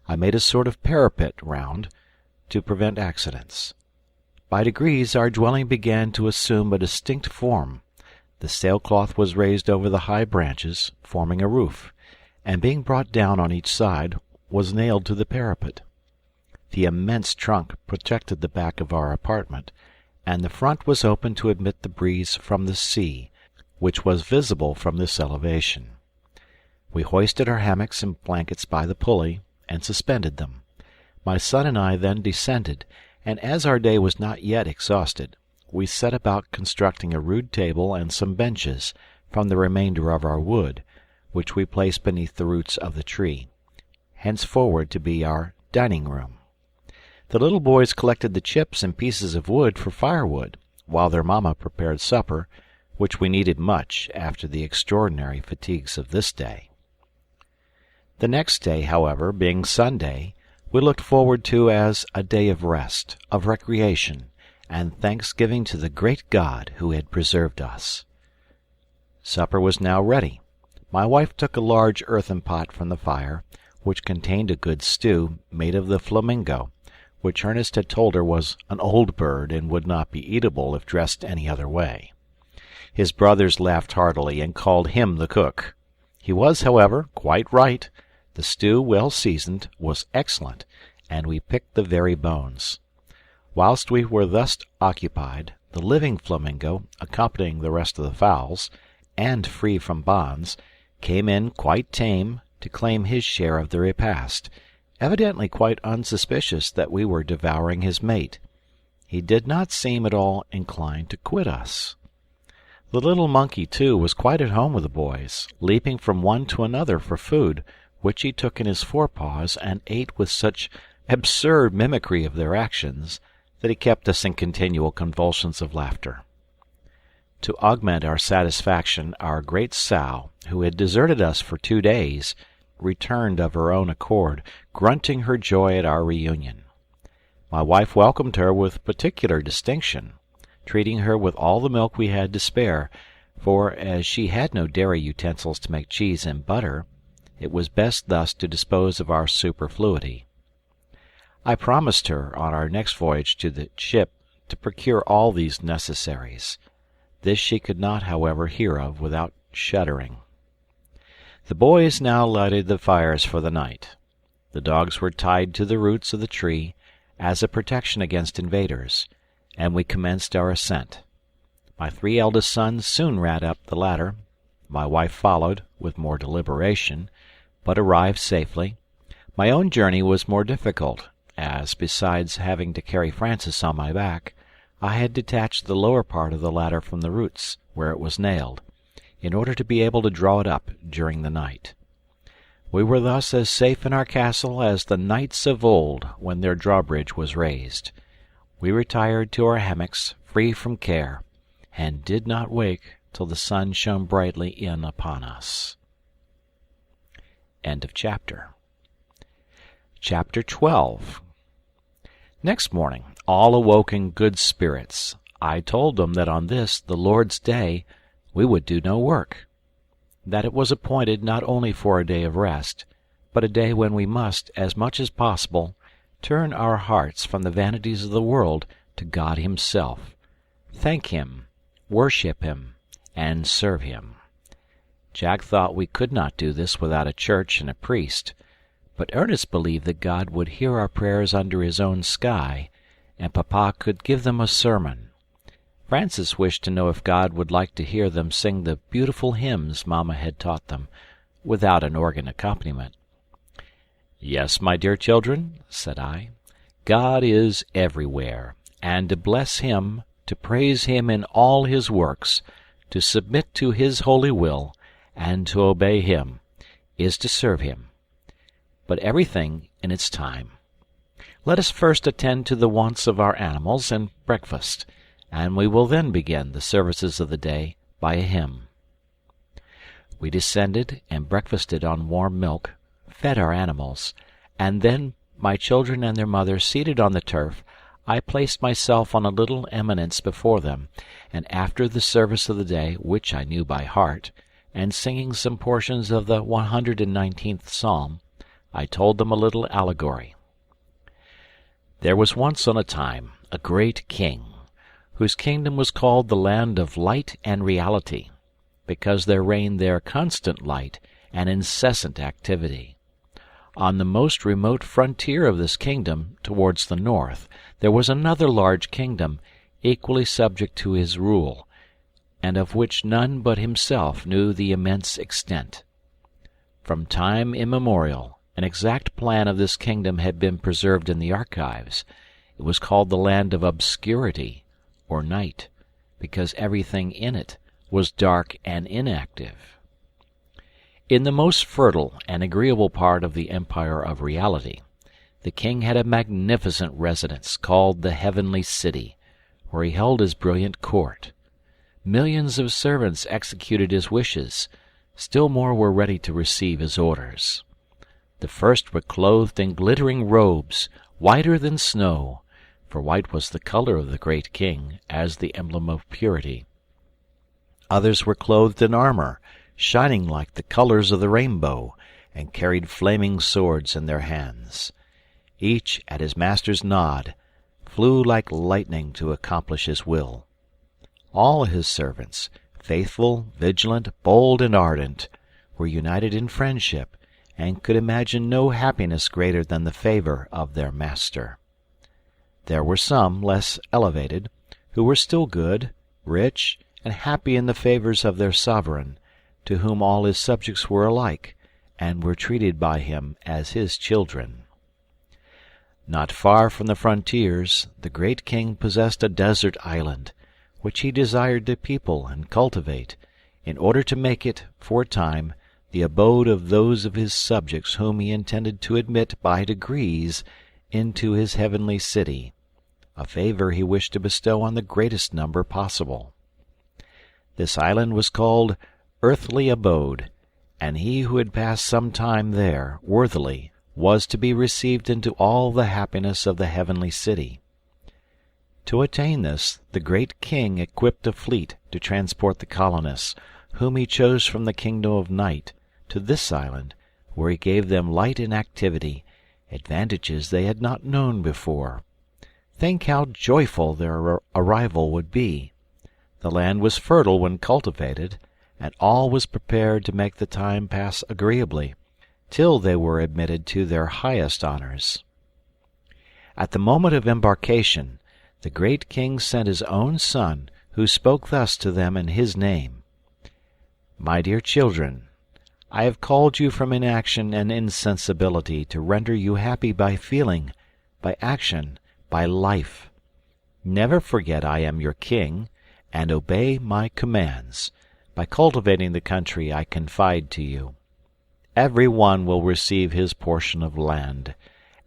I made a sort of parapet round, to prevent accidents. By degrees our dwelling began to assume a distinct form. The sailcloth was raised over the high branches, forming a roof, and being brought down on each side, was nailed to the parapet. The immense trunk protected the back of our apartment, and the front was open to admit the breeze from the sea, which was visible from this elevation. We hoisted our hammocks and blankets by the pulley, and suspended them. My son and I then descended, and as our day was not yet exhausted, we set about constructing a rude table and some benches from the remainder of our wood, which we placed beneath the roots of the tree, henceforward to be our dining-room. The little boys collected the chips and pieces of wood for firewood, while their mamma prepared supper, which we needed much after the extraordinary fatigues of this day. The next day, however, being Sunday, we looked forward to as a day of rest, of recreation, and thanksgiving to the great God who had preserved us. Supper was now ready. My wife took a large earthen pot from the fire, which contained a good stew made of the flamingo, which Ernest had told her was an old bird and would not be eatable if dressed any other way. His brothers laughed heartily and called him the cook. He was, however, quite right. The stew, well seasoned, was excellent, and we picked the very bones. Whilst we were thus occupied, the living flamingo, accompanying the rest of the fowls, and free from bonds, came in quite tame to claim his share of the repast, evidently quite unsuspicious that we were devouring his mate. He did not seem at all inclined to quit us. The little monkey, too, was quite at home with the boys, leaping from one to another for food, which he took in his forepaws and ate with such absurd mimicry of their actions that he kept us in continual convulsions of laughter. To augment our satisfaction, our great sow, who had deserted us for 2 days, returned of her own accord, grunting her joy at our reunion. My wife welcomed her with particular distinction, treating her with all the milk we had to spare, for as she had no dairy utensils to make cheese and butter, it was best thus to dispose of our superfluity. I promised her, on our next voyage to the ship, to procure all these necessaries. This she could not, however, hear of without shuddering. The boys now lighted the fires for the night. The dogs were tied to the roots of the tree, as a protection against invaders, and we commenced our ascent. My 3 eldest sons soon ran up the ladder. My wife followed, with more deliberation, but arrived safely. My own journey was more difficult, as, besides having to carry Francis on my back, I had detached the lower part of the ladder from the roots, where it was nailed, in order to be able to draw it up during the night. We were thus as safe in our castle as the knights of old when their drawbridge was raised. We retired to our hammocks, free from care, and did not wake till the sun shone brightly in upon us. End of chapter. Chapter 12. Next morning, all awoke in good spirits. I told them that on this, the Lord's day, we would do no work, that it was appointed not only for a day of rest, but a day when we must, as much as possible, turn our hearts from the vanities of the world to God Himself, thank Him, worship Him, and serve Him. Jack thought we could not do this without a church and a priest, but Ernest believed that God would hear our prayers under His own sky, and Papa could give them a sermon. Francis wished to know if God would like to hear them sing the beautiful hymns Mamma had taught them, without an organ accompaniment. "Yes, my dear children," said I, "God is everywhere, and to bless Him, to praise Him in all His works, to submit to His holy will, and to obey Him, is to serve Him. But everything in its time. Let us first attend to the wants of our animals and breakfast, and we will then begin the services of the day by a hymn." We descended and breakfasted on warm milk, fed our animals, and then, my children and their mother seated on the turf, I placed myself on a little eminence before them, and after the service of the day, which I knew by heart, and singing some portions of the 119th Psalm, I told them a little allegory. There was once on a time a great king, whose kingdom was called the land of light and reality, because there reigned there constant light and incessant activity. On the most remote frontier of this kingdom, towards the north, there was another large kingdom, equally subject to his rule, and of which none but himself knew the immense extent. From time immemorial, an exact plan of this kingdom had been preserved in the archives. It was called the land of obscurity, or night, because everything in it was dark and inactive. In the most fertile and agreeable part of the empire of reality, the king had a magnificent residence called the Heavenly City, where he held his brilliant court. Millions of servants executed his wishes, still more were ready to receive his orders. The first were clothed in glittering robes, whiter than snow, for white was the color of the great king, as the emblem of purity. Others were clothed in armor, shining like the colors of the rainbow, and carried flaming swords in their hands. Each, at his master's nod, flew like lightning to accomplish his will. All his servants, faithful, vigilant, bold, and ardent, were united in friendship, and could imagine no happiness greater than the favor of their master. There were some, less elevated, who were still good, rich, and happy in the favors of their sovereign, to whom all his subjects were alike, and were treated by him as his children. Not far from the frontiers, the great king possessed a desert island, which he desired to people and cultivate, in order to make it, for a time, the abode of those of his subjects whom he intended to admit by degrees into his heavenly city, a favor he wished to bestow on the greatest number possible. This island was called Earthly Abode, and he who had passed some time there worthily was to be received into all the happiness of the heavenly city. To attain this, the great king equipped a fleet to transport the colonists, whom he chose from the kingdom of night, to this island, where he gave them light and activity, advantages they had not known before. Think how joyful their arrival would be. The land was fertile when cultivated, and all was prepared to make the time pass agreeably, till they were admitted to their highest honors. At the moment of embarkation, the great king sent his own son, who spoke thus to them in his name: "My dear children, I have called you from inaction and insensibility to render you happy by feeling, by action, by life. Never forget I am your king, and obey my commands, by cultivating the country I confide to you. Every one will receive his portion of land,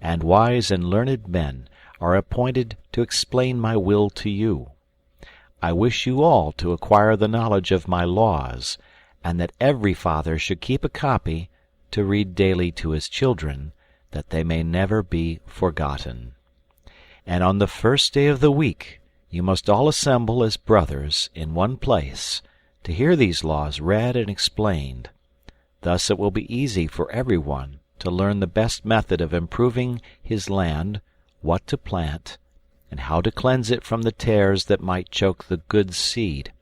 and wise and learned men are appointed to explain my will to you. I wish you all to acquire the knowledge of my laws, and that every father should keep a copy to read daily to his children, that they may never be forgotten. And on the first day of the week you must all assemble as brothers in one place, to hear these laws read and explained. Thus it will be easy for every one to learn the best method of improving his land, what to plant, and how to cleanse it from the tares that might choke the good seed.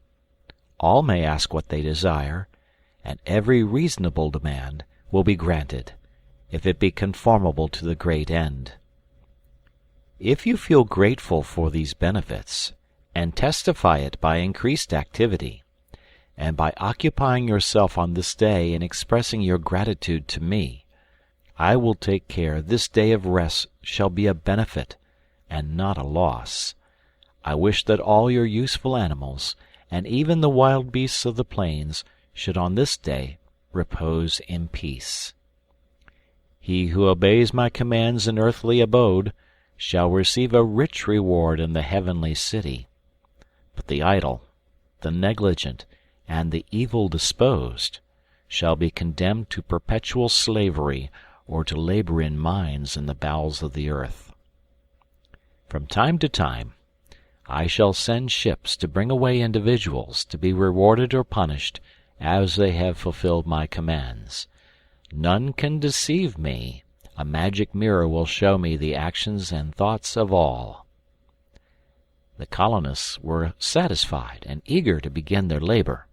All may ask what they desire, and every reasonable demand will be granted, if it be conformable to the great end. If you feel grateful for these benefits, and testify it by increased activity, and by occupying yourself on this day in expressing your gratitude to me, I will take care this day of rest shall be a benefit, and not a loss. I wish that all your useful animals, and even the wild beasts of the plains, should on this day repose in peace. He who obeys my commands in earthly abode shall receive a rich reward in the heavenly city. But the idle, the negligent, and the evil-disposed shall be condemned to perpetual slavery or to labor in mines in the bowels of the earth. From time to time I shall send ships to bring away individuals to be rewarded or punished as they have fulfilled my commands. None can deceive me. A magic mirror will show me the actions and thoughts of all. The colonists were satisfied and eager to begin their labor.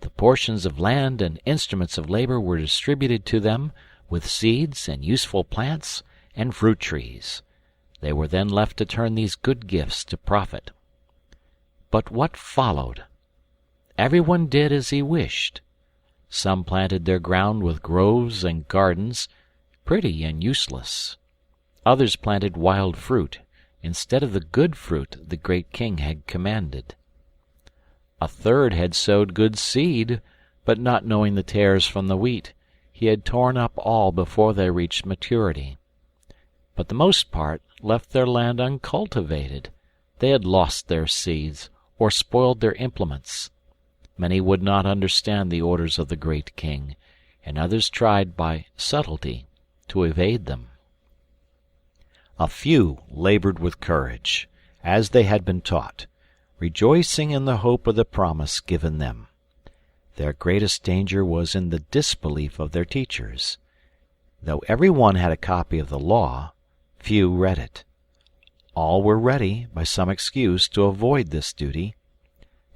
The portions of land and instruments of labor were distributed to them, with seeds and useful plants and fruit trees. They were then left to turn these good gifts to profit. But what followed? Everyone did as he wished. Some planted their ground with groves and gardens, pretty and useless. Others planted wild fruit, instead of the good fruit the great king had commanded. A third had sowed good seed, but not knowing the tares from the wheat, he had torn up all before they reached maturity. But the most part left their land uncultivated. They had lost their seeds, or spoiled their implements. Many would not understand the orders of the great king, and others tried by subtlety to evade them. A few labored with courage, as they had been taught, rejoicing in the hope of the promise given them. Their greatest danger was in the disbelief of their teachers. Though every one had a copy of the law, few read it. All were ready, by some excuse, to avoid this duty.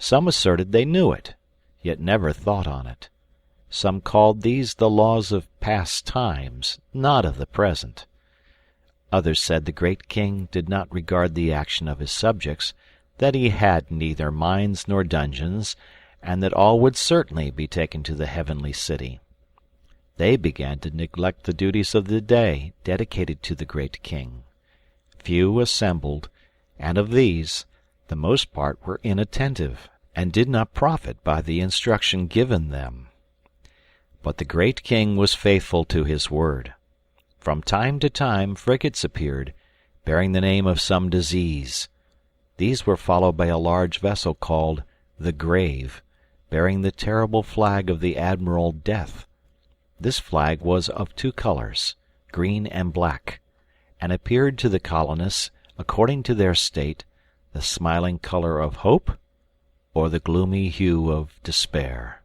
Some asserted they knew it, yet never thought on it. Some called these the laws of past times, not of the present. Others said the great king did not regard the action of his subjects, that he had neither mines nor dungeons, and that all would certainly be taken to the heavenly city. They began to neglect the duties of the day dedicated to the great king. Few assembled, and of these the most part were inattentive, and did not profit by the instruction given them. But the great king was faithful to his word. From time to time frigates appeared, bearing the name of some disease. These were followed by a large vessel called the Grave, bearing the terrible flag of the Admiral Death. This flag was of two colors, green and black, and appeared to the colonists, according to their state, the smiling color of hope or the gloomy hue of despair.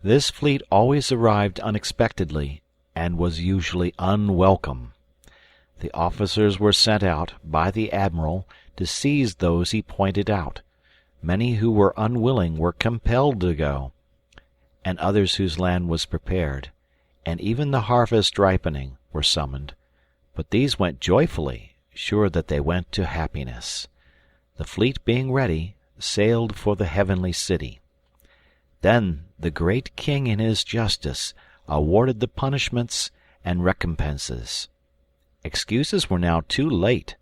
This fleet always arrived unexpectedly, and was usually unwelcome. The officers were sent out by the admiral to seize those he pointed out. Many who were unwilling were compelled to go, and others whose land was prepared, and even the harvest ripening, were summoned. But these went joyfully, sure that they went to happiness. The fleet being ready, sailed for the heavenly city. Then the great king in his justice awarded the punishments and recompenses. Excuses were now too late.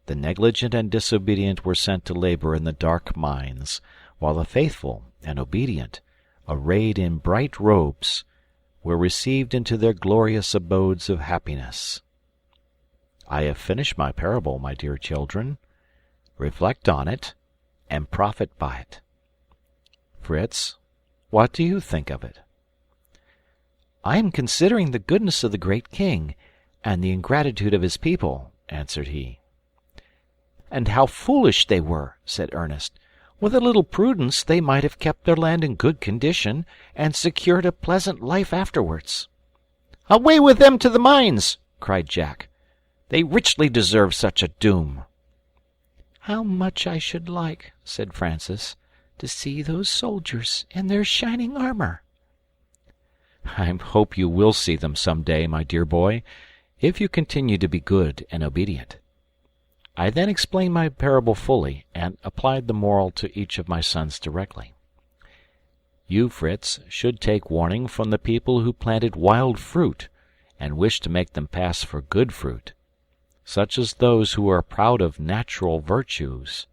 The negligent and disobedient were sent to labor in the dark mines, while the faithful and obedient, arrayed in bright robes, were received into their glorious abodes of happiness. I have finished my parable, my dear children. Reflect on it, and profit by it. Fritz, what do you think of it? I am considering the goodness of the great king, and the ingratitude of his people, answered he. And how foolish they were, said Ernest. With a little prudence they might have kept their land in good condition, and secured a pleasant life afterwards. Away with them to the mines, cried Jack. They richly deserve such a doom. How much I should like, said Francis, to see those soldiers in their shining armor. I hope you will see them some day, my dear boy, if you continue to be good and obedient. I then explained my parable fully, and applied the moral to each of my sons directly. You, Fritz, should take warning from the people who planted wild fruit, and wish to make them pass for good fruit, such as those who are proud of natural virtues,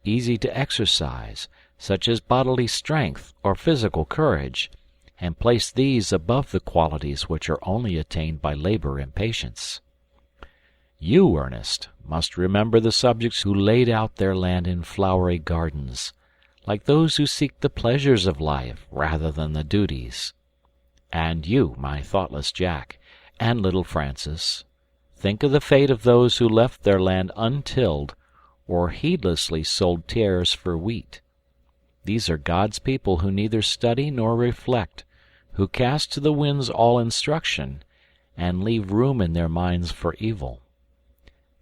easy to exercise, such as bodily strength or physical courage, and place these above the qualities which are only attained by labor and patience. You, Ernest, must remember the subjects who laid out their land in flowery gardens, like those who seek the pleasures of life rather than the duties. And you, my thoughtless Jack, and little Francis, think of the fate of those who left their land untilled, or heedlessly sold tares for wheat. These are God's people who neither study nor reflect, who cast to the winds all instruction, and leave room in their minds for evil.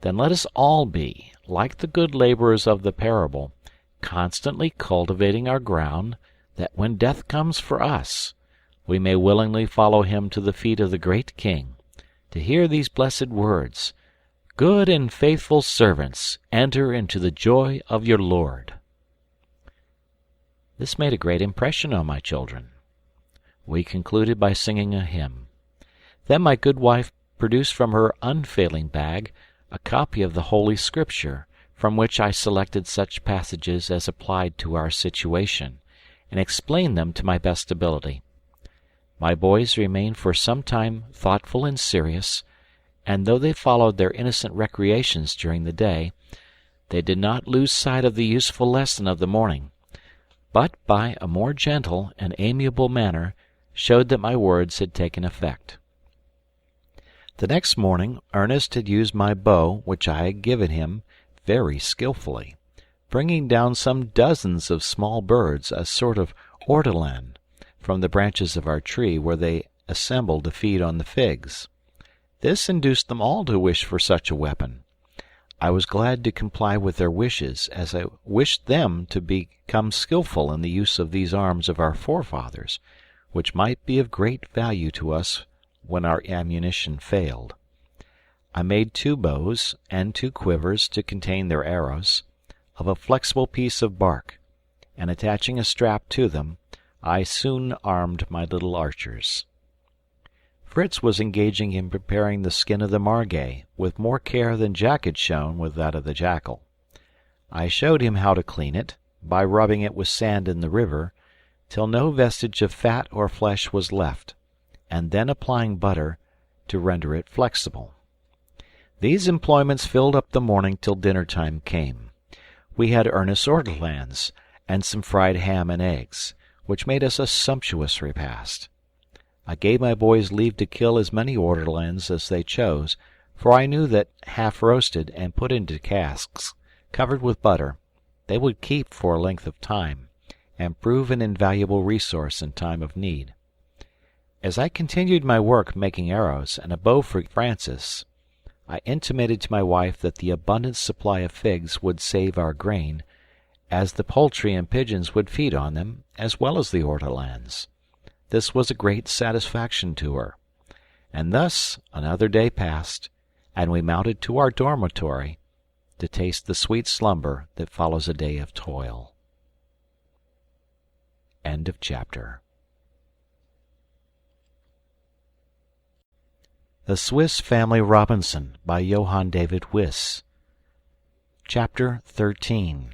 Then let us all be, like the good laborers of the parable, constantly cultivating our ground, that when death comes for us, we may willingly follow him to the feet of the great King, to hear these blessed words, "Good and faithful servants, enter into the joy of your Lord." This made a great impression on my children. We concluded by singing a hymn. Then my good wife produced from her unfailing bag a copy of the Holy Scripture, from which I selected such passages as applied to our situation, and explained them to my best ability. My boys remained for some time thoughtful and serious, and though they followed their innocent recreations during the day, they did not lose sight of the useful lesson of the morning, but by a more gentle and amiable manner showed that my words had taken effect. The next morning Ernest had used my bow, which I had given him, very skilfully, bringing down some dozens of small birds, a sort of ortolan, from the branches of our tree, where they assembled to feed on the figs. This induced them all to wish for such a weapon. I was glad to comply with their wishes, as I wished them to become skilful in the use of these arms of our forefathers, which might be of great value to us when our ammunition failed. I made 2 bows and 2 quivers to contain their arrows, of a flexible piece of bark, and attaching a strap to them, I soon armed my little archers. Fritz was engaging in preparing the skin of the margay, with more care than Jack had shown with that of the jackal. I showed him how to clean it, by rubbing it with sand in the river, till no vestige of fat or flesh was left, and then applying butter to render it flexible. These employments filled up the morning till dinner-time came. We had Ernest's ortolans, and some fried ham and eggs, which made us a sumptuous repast. I gave my boys leave to kill as many ortolans as they chose, for I knew that, half roasted and put into casks, covered with butter, they would keep for a length of time, and prove an invaluable resource in time of need. As I continued my work making arrows and a bow for Francis, I intimated to my wife that the abundant supply of figs would save our grain, as the poultry and pigeons would feed on them, as well as the ortolans. This was a great satisfaction to her. And thus another day passed, and we mounted to our dormitory to taste the sweet slumber that follows a day of toil. End of chapter. The Swiss Family Robinson by Johann David Wyss. Chapter 13.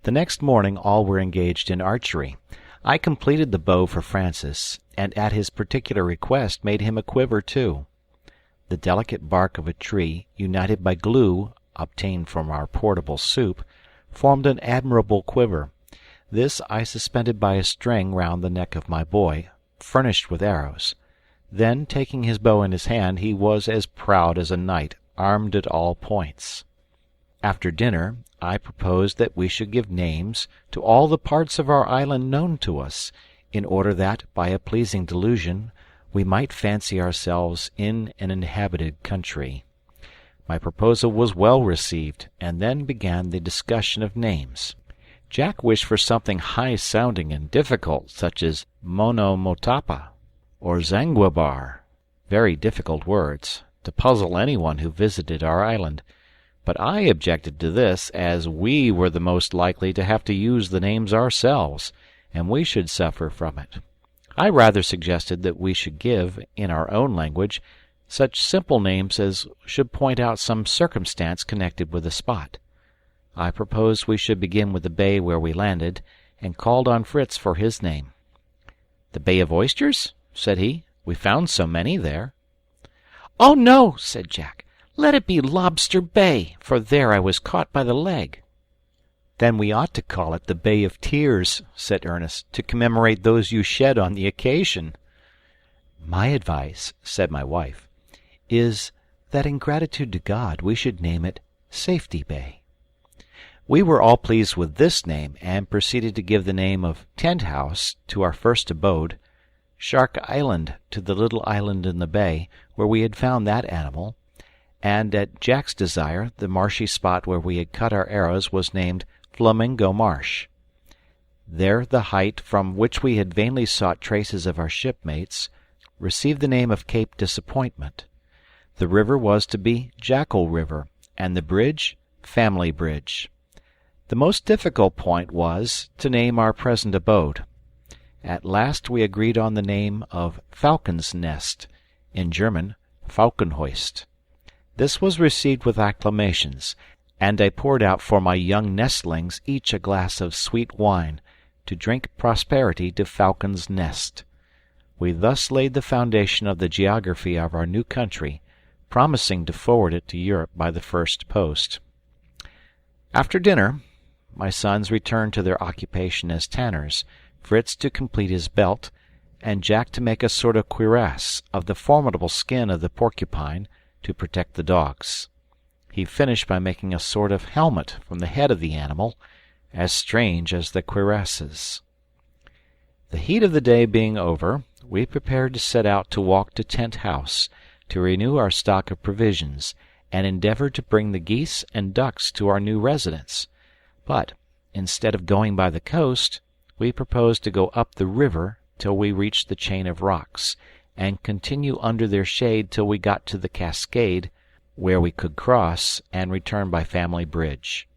The next morning all were engaged in archery. I completed the bow for Francis, and at his particular request made him a quiver too. The delicate bark of a tree, united by glue obtained from our portable soup, formed an admirable quiver. This I suspended by a string round the neck of my boy, furnished with arrows. Then, taking his bow in his hand, he was as proud as a knight, armed at all points. After dinner, I proposed that we should give names to all the parts of our island known to us, in order that, by a pleasing delusion, we might fancy ourselves in an inhabited country. My proposal was well received, and then began the discussion of names. Jack wished for something high-sounding and difficult, such as Monomotapa or Zanguebar, very difficult words, to puzzle anyone who visited our island. But I objected to this, as we were the most likely to have to use the names ourselves, and we should suffer from it. I rather suggested that we should give, in our own language, such simple names as should point out some circumstance connected with the spot. I proposed we should begin with the bay where we landed, and called on Fritz for his name. "The Bay of Oysters?" said he. "We found so many there." "Oh, no," said Jack. "Let it be Lobster Bay, for there I was caught by the leg." "Then we ought to call it the Bay of Tears," said Ernest, "to commemorate those you shed on the occasion." "My advice," said my wife, "is that in gratitude to God we should name it Safety Bay." We were all pleased with this name, and proceeded to give the name of Tent House to our first abode, Shark Island to the little island in the bay where we had found that animal, and at Jack's desire the marshy spot where we had cut our arrows was named Flamingo Marsh. There the height from which we had vainly sought traces of our shipmates received the name of Cape Disappointment. The river was to be Jackal River, and the bridge Family Bridge. The most difficult point was to name our present abode. At last we agreed on the name of Falcon's Nest, in German Falkenhöist. This was received with acclamations, and I poured out for my young nestlings each a glass of sweet wine, to drink prosperity to Falcon's Nest. We thus laid the foundation of the geography of our new country, promising to forward it to Europe by the first post. After dinner, my sons returned to their occupation as tanners, Fritz to complete his belt, and Jack to make a sort of cuirass of the formidable skin of the porcupine to protect the dogs. He finished by making a sort of helmet from the head of the animal, as strange as the cuirasses. The heat of the day being over, we prepared to set out to walk to Tent House, to renew our stock of provisions, and endeavour to bring the geese and ducks to our new residence. But, instead of going by the coast, we proposed to go up the river till we reached the chain of rocks, and continue under their shade till we got to the cascade, where we could cross and return by Family Bridge.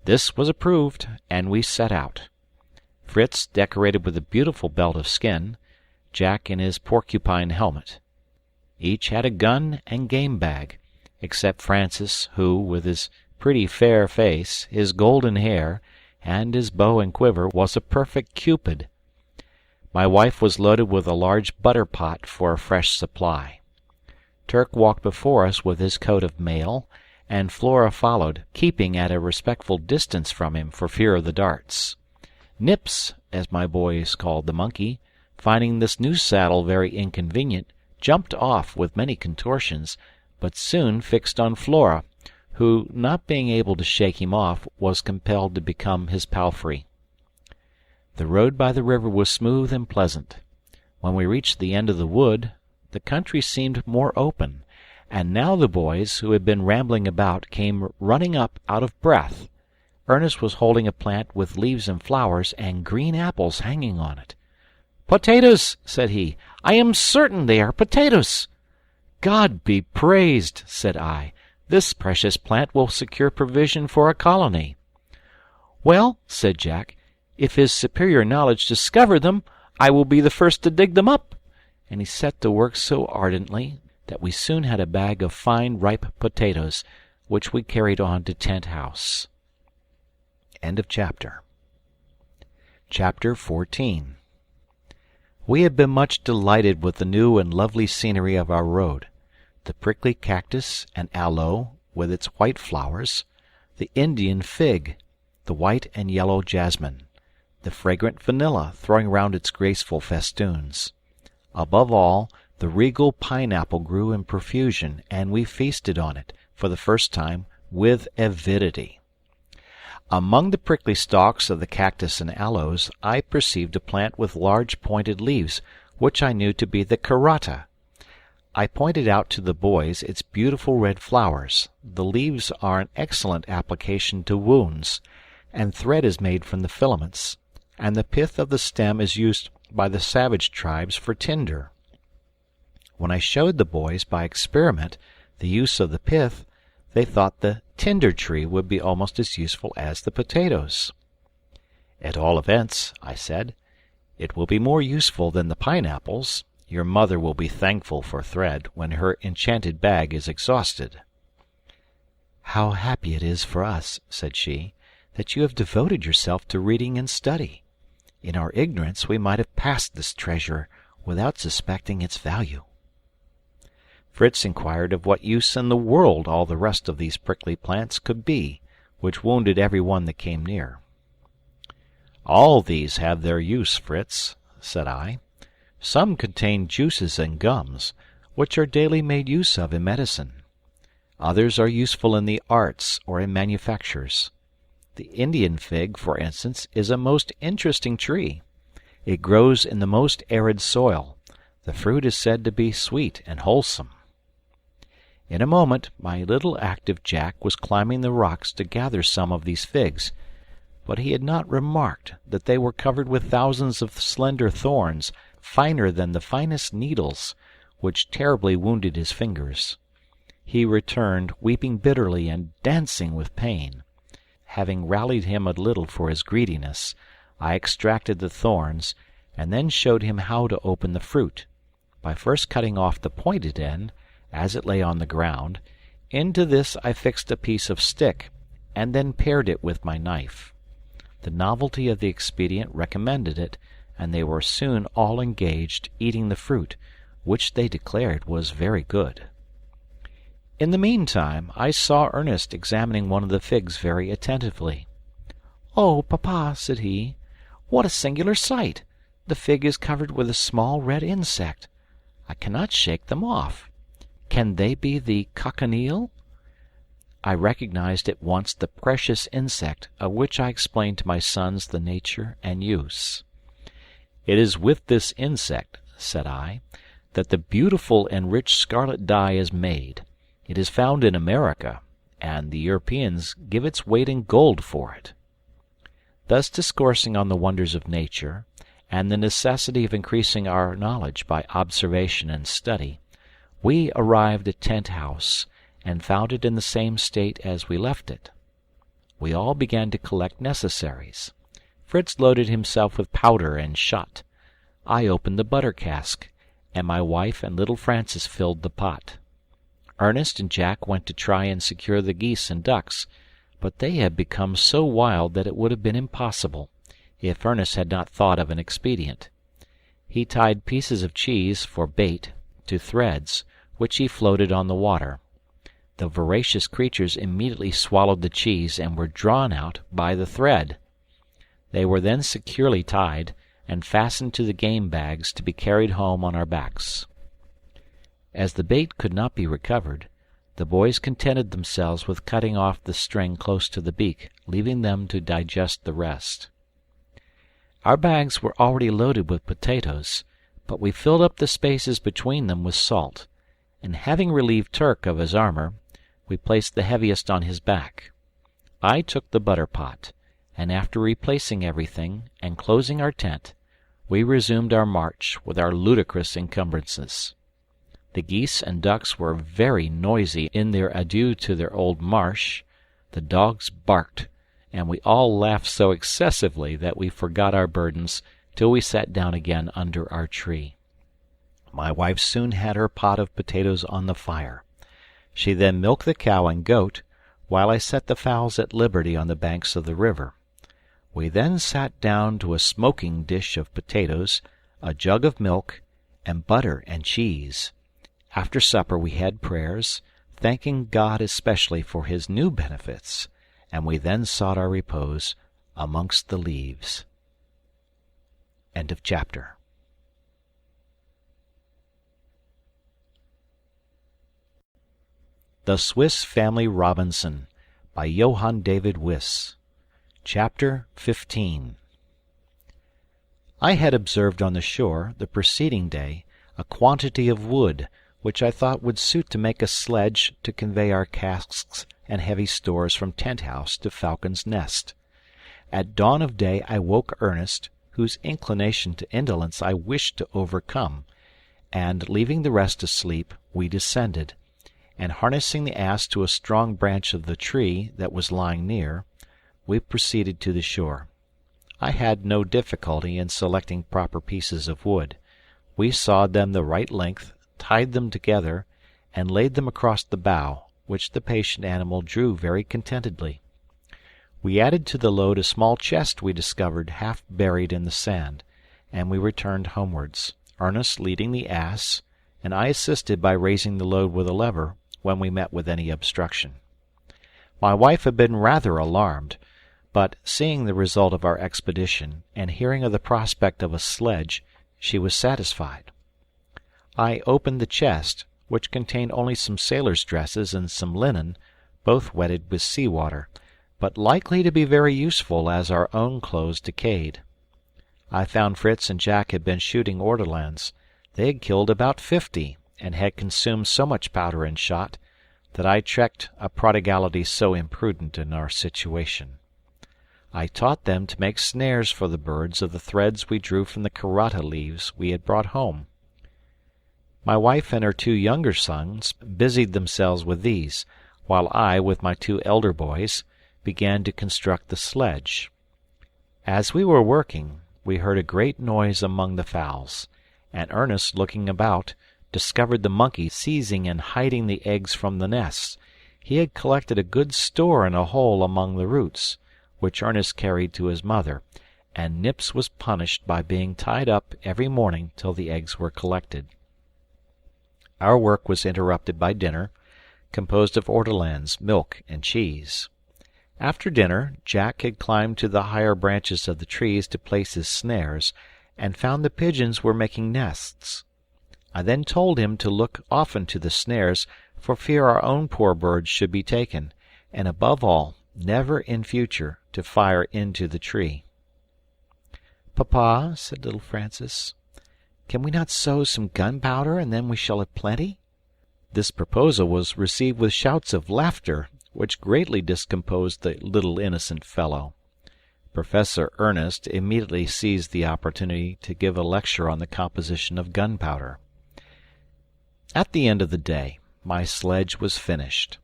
This was approved, and we set out. Fritz decorated with a beautiful belt of skin, Jack in his porcupine helmet. Each had a gun and game bag, except Francis, who, with his pretty fair face, his golden hair, and his bow and quiver, was a perfect Cupid. My wife was loaded with a large butter pot for a fresh supply. Turk walked before us with his coat of mail, and Flora followed, keeping at a respectful distance from him for fear of the darts. Nips, as my boys called the monkey, finding this new saddle very inconvenient, jumped off with many contortions, but soon fixed on Flora, who, not being able to shake him off, was compelled to become his palfrey. The road by the river was smooth and pleasant. When we reached the end of the wood, the country seemed more open, and now the boys, who had been rambling about, came running up out of breath. Ernest was holding a plant with leaves and flowers, and green apples hanging on it. "Potatoes!" said he. "I am certain they are potatoes." "God be praised!" said I. "This precious plant will secure provision for a colony." "Well," said Jack, "if his superior knowledge discover them, I will be the first to dig them up." and he set to work so ardently that we soon had a bag of fine ripe potatoes, which we carried on to Tent House. End of chapter. Chapter 14. We had been much delighted with the new and lovely scenery of our road, the prickly cactus and aloe with its white flowers, the Indian fig, the white and yellow jasmine, the fragrant vanilla throwing round its graceful festoons. Above all, the regal pineapple grew in profusion, and we feasted on it, for the first time, with avidity. Among the prickly stalks of the cactus and aloes I perceived a plant with large pointed leaves, which I knew to be the karata. I pointed out to the boys its beautiful red flowers. The leaves are an excellent application to wounds, and thread is made from the filaments, and the pith of the stem is used by the savage tribes for tinder. When I showed the boys by experiment the use of the pith, they thought the tinder tree would be almost as useful as the potatoes. At all events, I said, it will be more useful than the pineapples. Your mother will be thankful for thread when her enchanted bag is exhausted. How happy it is for us, said she, that you have devoted yourself to reading and study. In our ignorance we might have passed this treasure without suspecting its value. Fritz inquired of what use in the world all the rest of these prickly plants could be, which wounded every one that came near. All these have their use, Fritz, said I. Some contain juices and gums, which are daily made use of in medicine. Others are useful in the arts or in manufactures. The Indian fig, for instance, is a most interesting tree. It grows in the most arid soil. The fruit is said to be sweet and wholesome. In a moment my little active Jack was climbing the rocks to gather some of these figs, but he had not remarked that they were covered with thousands of slender thorns, finer than the finest needles, which terribly wounded his fingers. He returned, weeping bitterly and dancing with pain. Having rallied him a little for his greediness, I extracted the thorns, and then showed him how to open the fruit, by first cutting off the pointed end, as it lay on the ground. Into this I fixed a piece of stick, and then pared it with my knife. The novelty of the expedient recommended it, and they were soon all engaged eating the fruit, which they declared was very good. In the meantime I saw Ernest examining one of the figs very attentively. "Oh, papa," said he, "what a singular sight! The fig is covered with a small red insect. I cannot shake them off. Can they be the cochineal?" I recognized at once the precious insect, of which I explained to my sons the nature and use. "It is with this insect," said I, "that the beautiful and rich scarlet dye is made. It is found in America, and the Europeans give its weight in gold for it." Thus discoursing on the wonders of nature, and the necessity of increasing our knowledge by observation and study, we arrived at Tent House, and found it in the same state as we left it. We all began to collect necessaries. Fritz loaded himself with powder and shot. I opened the butter cask, and my wife and little Francis filled the pot. Ernest and Jack went to try and secure the geese and ducks, but they had become so wild that it would have been impossible, if Ernest had not thought of an expedient. He tied pieces of cheese, for bait, to threads, which he floated on the water. The voracious creatures immediately swallowed the cheese and were drawn out by the thread. They were then securely tied, and fastened to the game bags to be carried home on our backs. As the bait could not be recovered, the boys contented themselves with cutting off the string close to the beak, leaving them to digest the rest. Our bags were already loaded with potatoes, but we filled up the spaces between them with salt, and having relieved Turk of his armor, we placed the heaviest on his back. I took the butter pot, and after replacing everything and closing our tent, we resumed our march with our ludicrous encumbrances. The geese and ducks were very noisy in their adieu to their old marsh. The dogs barked, and we all laughed so excessively that we forgot our burdens till we sat down again under our tree. My wife soon had her pot of potatoes on the fire. She then milked the cow and goat, while I set the fowls at liberty on the banks of the river. We then sat down to a smoking dish of potatoes, a jug of milk, and butter and cheese. After supper we had prayers, thanking God especially for his new benefits, and we then sought our repose amongst the leaves. End of chapter. The Swiss Family Robinson by Johann David Wyss. Chapter 15. I had observed on the shore, the preceding day, a quantity of wood, which I thought would suit to make a sledge to convey our casks and heavy stores from Tent-house to Falcon's Nest. At dawn of day I woke Ernest, whose inclination to indolence I wished to overcome, and, leaving the rest asleep, we descended, and harnessing the ass to a strong branch of the tree that was lying near, we proceeded to the shore. I had no difficulty in selecting proper pieces of wood. We sawed them the right length, tied them together, and laid them across the bow, which the patient animal drew very contentedly. We added to the load a small chest we discovered half buried in the sand, and we returned homewards, Ernest leading the ass, and I assisted by raising the load with a lever when we met with any obstruction. My wife had been rather alarmed, but, seeing the result of our expedition, and hearing of the prospect of a sledge, she was satisfied. I opened the chest, which contained only some sailors' dresses and some linen, both wetted with sea water, but likely to be very useful as our own clothes decayed. I found Fritz and Jack had been shooting ortolans. They had killed about 50, and had consumed so much powder and shot, that I checked a prodigality so imprudent in our situation. I taught them to make snares for the birds of the threads we drew from the karata leaves we had brought home. My wife and her 2 younger sons busied themselves with these, while I, with my 2 elder boys, began to construct the sledge. As we were working, we heard a great noise among the fowls, and Ernest, looking about, discovered the monkey seizing and hiding the eggs from the nests. He had collected a good store in a hole among the roots, which Ernest carried to his mother, and Nips was punished by being tied up every morning till the eggs were collected. Our work was interrupted by dinner, composed of ortolans, milk, and cheese. After dinner, Jack had climbed to the higher branches of the trees to place his snares, and found the pigeons were making nests. I then told him to look often to the snares, for fear our own poor birds should be taken, and above all, never in future to fire into the tree. "Papa," said little Francis, "can we not sow some gunpowder, and then we shall have plenty?" This proposal was received with shouts of laughter, which greatly discomposed the little innocent fellow. Professor Ernest immediately seized the opportunity to give a lecture on the composition of gunpowder. At the end of the day, my sledge was finished.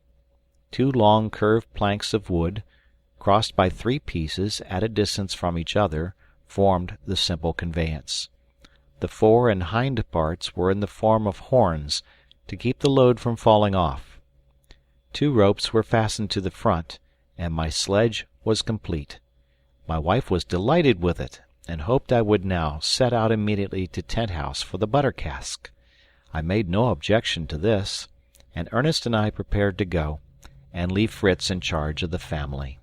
2 long curved planks of wood, crossed by 3 pieces at a distance from each other, formed the simple conveyance. The fore and hind parts were in the form of horns, to keep the load from falling off. 2 ropes were fastened to the front, and my sledge was complete. My wife was delighted with it, and hoped I would now set out immediately to Tent-house for the butter cask. I made no objection to this, and Ernest and I prepared to go, and leave Fritz in charge of the family.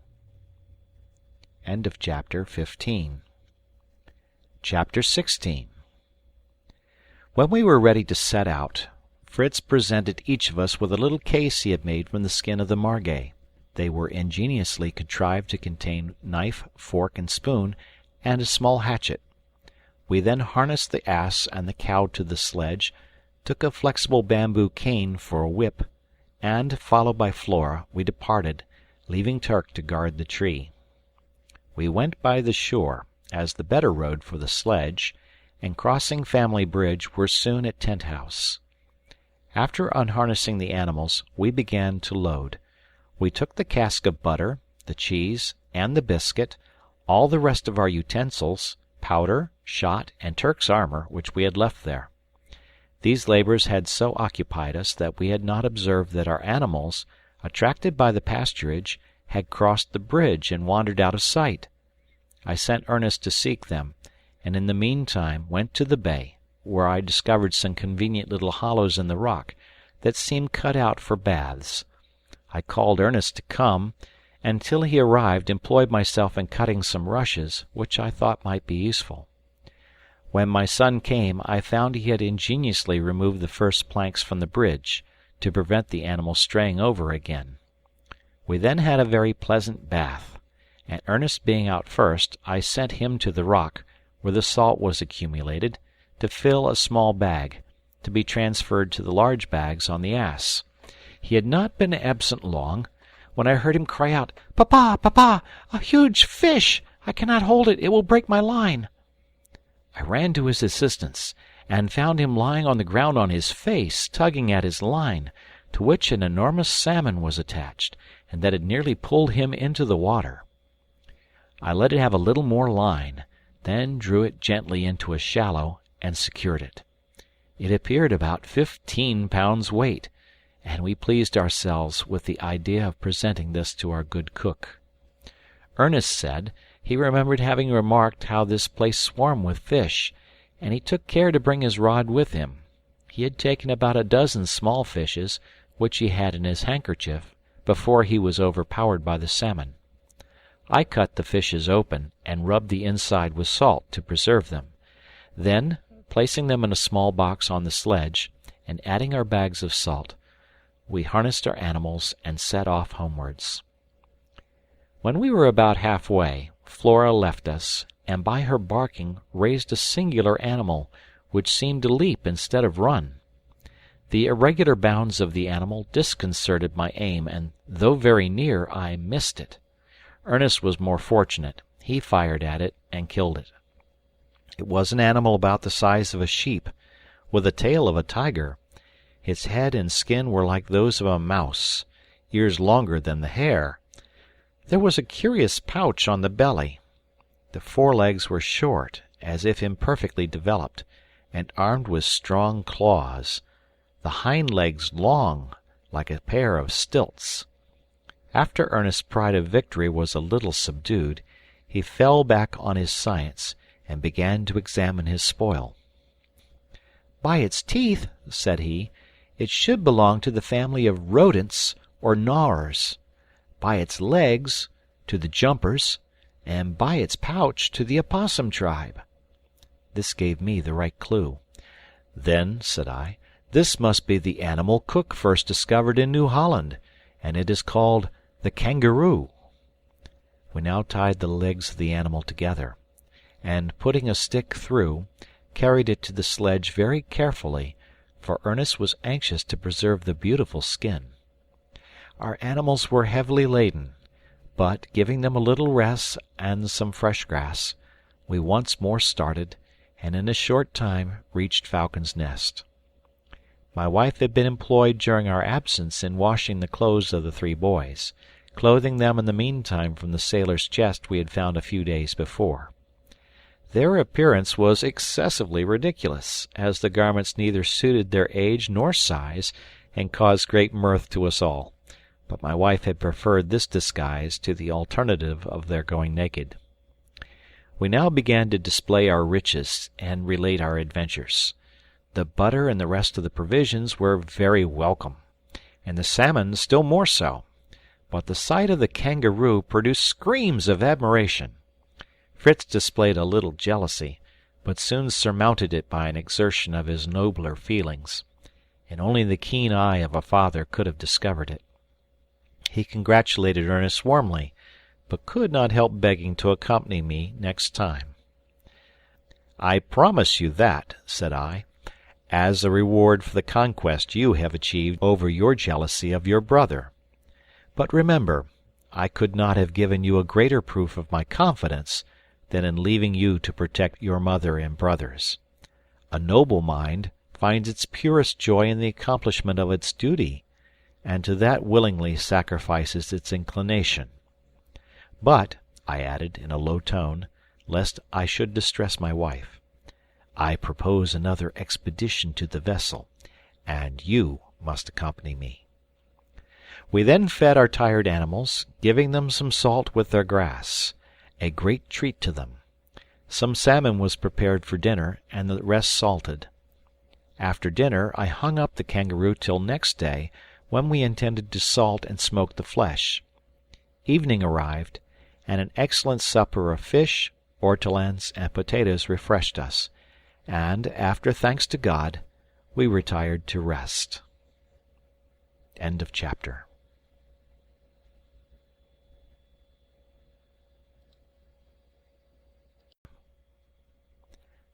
End of chapter 15. Chapter 16. When we were ready to set out, Fritz presented each of us with a little case he had made from the skin of the margay. They were ingeniously contrived to contain knife, fork, and spoon, and a small hatchet. We then harnessed the ass and the cow to the sledge, took a flexible bamboo cane for a whip, and, followed by Flora, we departed, leaving Turk to guard the tree. We went by the shore, as the better road for the sledge, and crossing Family Bridge were soon at Tent-house. After unharnessing the animals, we began to load. We took the cask of butter, the cheese, and the biscuit, all the rest of our utensils, powder, shot, and Turk's armor, which we had left there. These labours had so occupied us that we had not observed that our animals, attracted by the pasturage, had crossed the bridge and wandered out of sight. I sent Ernest to seek them, and in the meantime went to the bay, where I discovered some convenient little hollows in the rock that seemed cut out for baths. I called Ernest to come, and till he arrived employed myself in cutting some rushes, which I thought might be useful. When my son came, I found he had ingeniously removed the first planks from the bridge, to prevent the animal straying over again. We then had a very pleasant bath, and Ernest being out first, I sent him to the rock, where the salt was accumulated, to fill a small bag, to be transferred to the large bags on the ass. He had not been absent long, when I heard him cry out, "Papa, papa, a huge fish! I cannot hold it, it will break my line." I ran to his assistance, and found him lying on the ground on his face, tugging at his line, to which an enormous salmon was attached, and that had nearly pulled him into the water. I let it have a little more line, then drew it gently into a shallow, and secured it. It appeared about 15 pounds weight, and we pleased ourselves with the idea of presenting this to our good cook. Ernest said he remembered having remarked how this place swarmed with fish, and he took care to bring his rod with him. He had taken about a dozen small fishes, which he had in his handkerchief, before he was overpowered by the salmon. I cut the fishes open, and rubbed the inside with salt to preserve them. Then, placing them in a small box on the sledge, and adding our bags of salt, we harnessed our animals and set off homewards. When we were about half-way, Flora left us, and by her barking raised a singular animal, which seemed to leap instead of run. The irregular bounds of the animal disconcerted my aim, and though very near, I missed it. Ernest was more fortunate. He fired at it and killed it. It was an animal about the size of a sheep, with the tail of a tiger. Its head and skin were like those of a mouse, ears longer than the hair. There was a curious pouch on the belly. The forelegs were short, as if imperfectly developed, and armed with strong claws. The hind legs long, like a pair of stilts. After Ernest's pride of victory was a little subdued, he fell back on his science, and began to examine his spoil. "By its teeth," said he, "it should belong to the family of rodents or gnawers; by its legs, to the jumpers; and by its pouch, to the opossum tribe." This gave me the right clue. "Then," said I, "this must be the animal Cook first discovered in New Holland, and it is called the kangaroo." We now tied the legs of the animal together, and, putting a stick through, carried it to the sledge very carefully, for Ernest was anxious to preserve the beautiful skin. Our animals were heavily laden, but, giving them a little rest and some fresh grass, we once more started, and in a short time reached Falcon's Nest. My wife had been employed during our absence in washing the clothes of the 3 boys, clothing them in the meantime from the sailor's chest we had found a few days before. Their appearance was excessively ridiculous, as the garments neither suited their age nor size, and caused great mirth to us all, but my wife had preferred this disguise to the alternative of their going naked. We now began to display our riches and relate our adventures. The butter and the rest of the provisions were very welcome, and the salmon still more so, but the sight of the kangaroo produced screams of admiration. Fritz displayed a little jealousy, but soon surmounted it by an exertion of his nobler feelings, and only the keen eye of a father could have discovered it. He congratulated Ernest warmly, but could not help begging to accompany me next time. "I promise you that," said I, "as a reward for the conquest you have achieved over your jealousy of your brother. But remember, I could not have given you a greater proof of my confidence than in leaving you to protect your mother and brothers. A noble mind finds its purest joy in the accomplishment of its duty, and to that willingly sacrifices its inclination. But," I added in a low tone, lest I should distress my wife, I propose another expedition to the vessel, and you must accompany me." We then fed our tired animals, giving them some salt with their grass, a great treat to them. Some salmon was prepared for dinner, and the rest salted. After dinner I hung up the kangaroo till next day, when we intended to salt and smoke the flesh. Evening arrived, and an excellent supper of fish, ortolans, and potatoes refreshed us, and, after thanks to God, we retired to rest. End of chapter.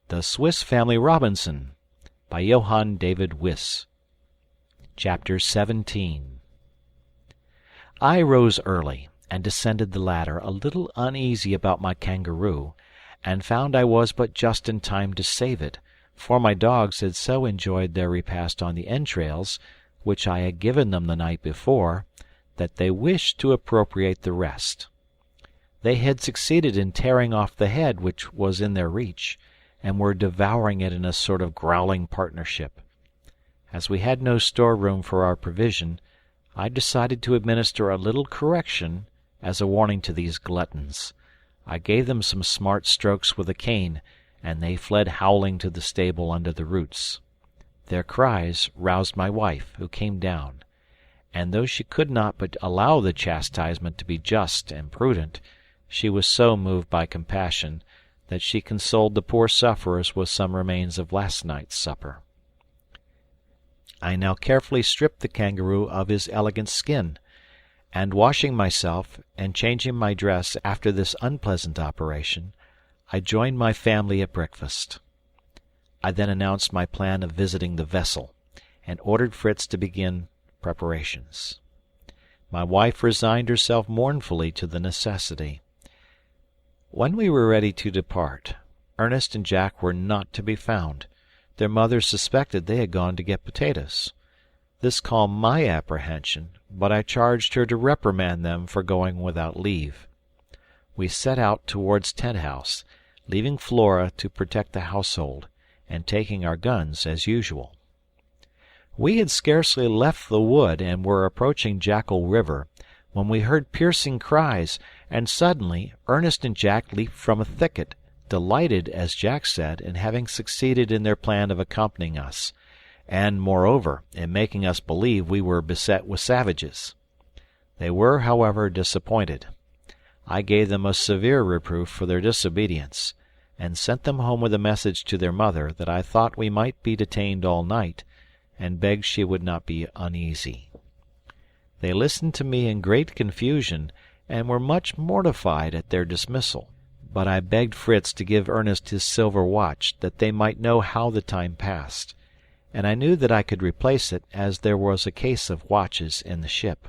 The Swiss Family Robinson by Johann David Wyss. Chapter 17. I rose early, and descended the ladder a little uneasy about my kangaroo, and found I was but just in time to save it, for my dogs had so enjoyed their repast on the entrails, which I had given them the night before, that they wished to appropriate the rest. They had succeeded in tearing off the head which was in their reach, and were devouring it in a sort of growling partnership. As we had no storeroom for our provision, I decided to administer a little correction as a warning to these gluttons. I gave them some smart strokes with a cane, and they fled howling to the stable under the roots. Their cries roused my wife, who came down, and though she could not but allow the chastisement to be just and prudent, she was so moved by compassion that she consoled the poor sufferers with some remains of last night's supper. I now carefully stripped the kangaroo of his elegant skin, and washing myself and changing my dress after this unpleasant operation, I joined my family at breakfast. I then announced my plan of visiting the vessel, and ordered Fritz to begin preparations. My wife resigned herself mournfully to the necessity. When we were ready to depart, Ernest and Jack were not to be found. Their mother suspected they had gone to get potatoes. This calmed my apprehension, but I charged her to reprimand them for going without leave. We set out towards Tent House, leaving Flora to protect the household, and taking our guns as usual. We had scarcely left the wood and were approaching Jackal River, when we heard piercing cries, and suddenly Ernest and Jack leaped from a thicket, delighted, as Jack said, in having succeeded in their plan of accompanying us, and, moreover, in making us believe we were beset with savages. They were, however, disappointed. I gave them a severe reproof for their disobedience, and sent them home with a message to their mother that I thought we might be detained all night, and begged she would not be uneasy. They listened to me in great confusion, and were much mortified at their dismissal. But I begged Fritz to give Ernest his silver watch, that they might know how the time passed, and I knew that I could replace it, as there was a case of watches in the ship.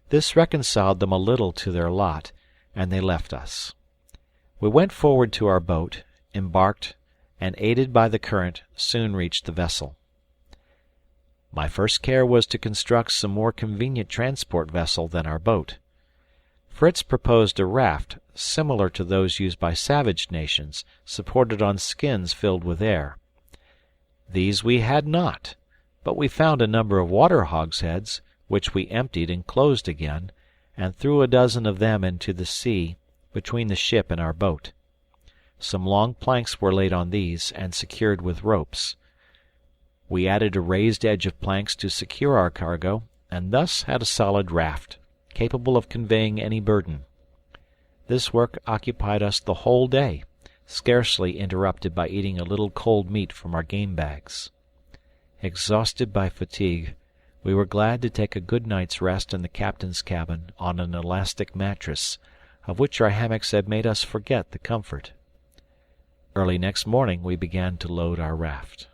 This reconciled them a little to their lot, and they left us. We went forward to our boat, embarked, and, aided by the current, soon reached the vessel. My first care was to construct some more convenient transport vessel than our boat. Fritz proposed a raft, similar to those used by savage nations, supported on skins filled with air. These we had not, but we found a number of water hogsheads, which we emptied and closed again, and threw a dozen of them into the sea, between the ship and our boat. Some long planks were laid on these, and secured with ropes. We added a raised edge of planks to secure our cargo, and thus had a solid raft, capable of conveying any burden. This work occupied us the whole day, scarcely interrupted by eating a little cold meat from our game bags. Exhausted by fatigue, we were glad to take a good night's rest in the captain's cabin on an elastic mattress, of which our hammocks had made us forget the comfort. Early next morning we began to load our raft.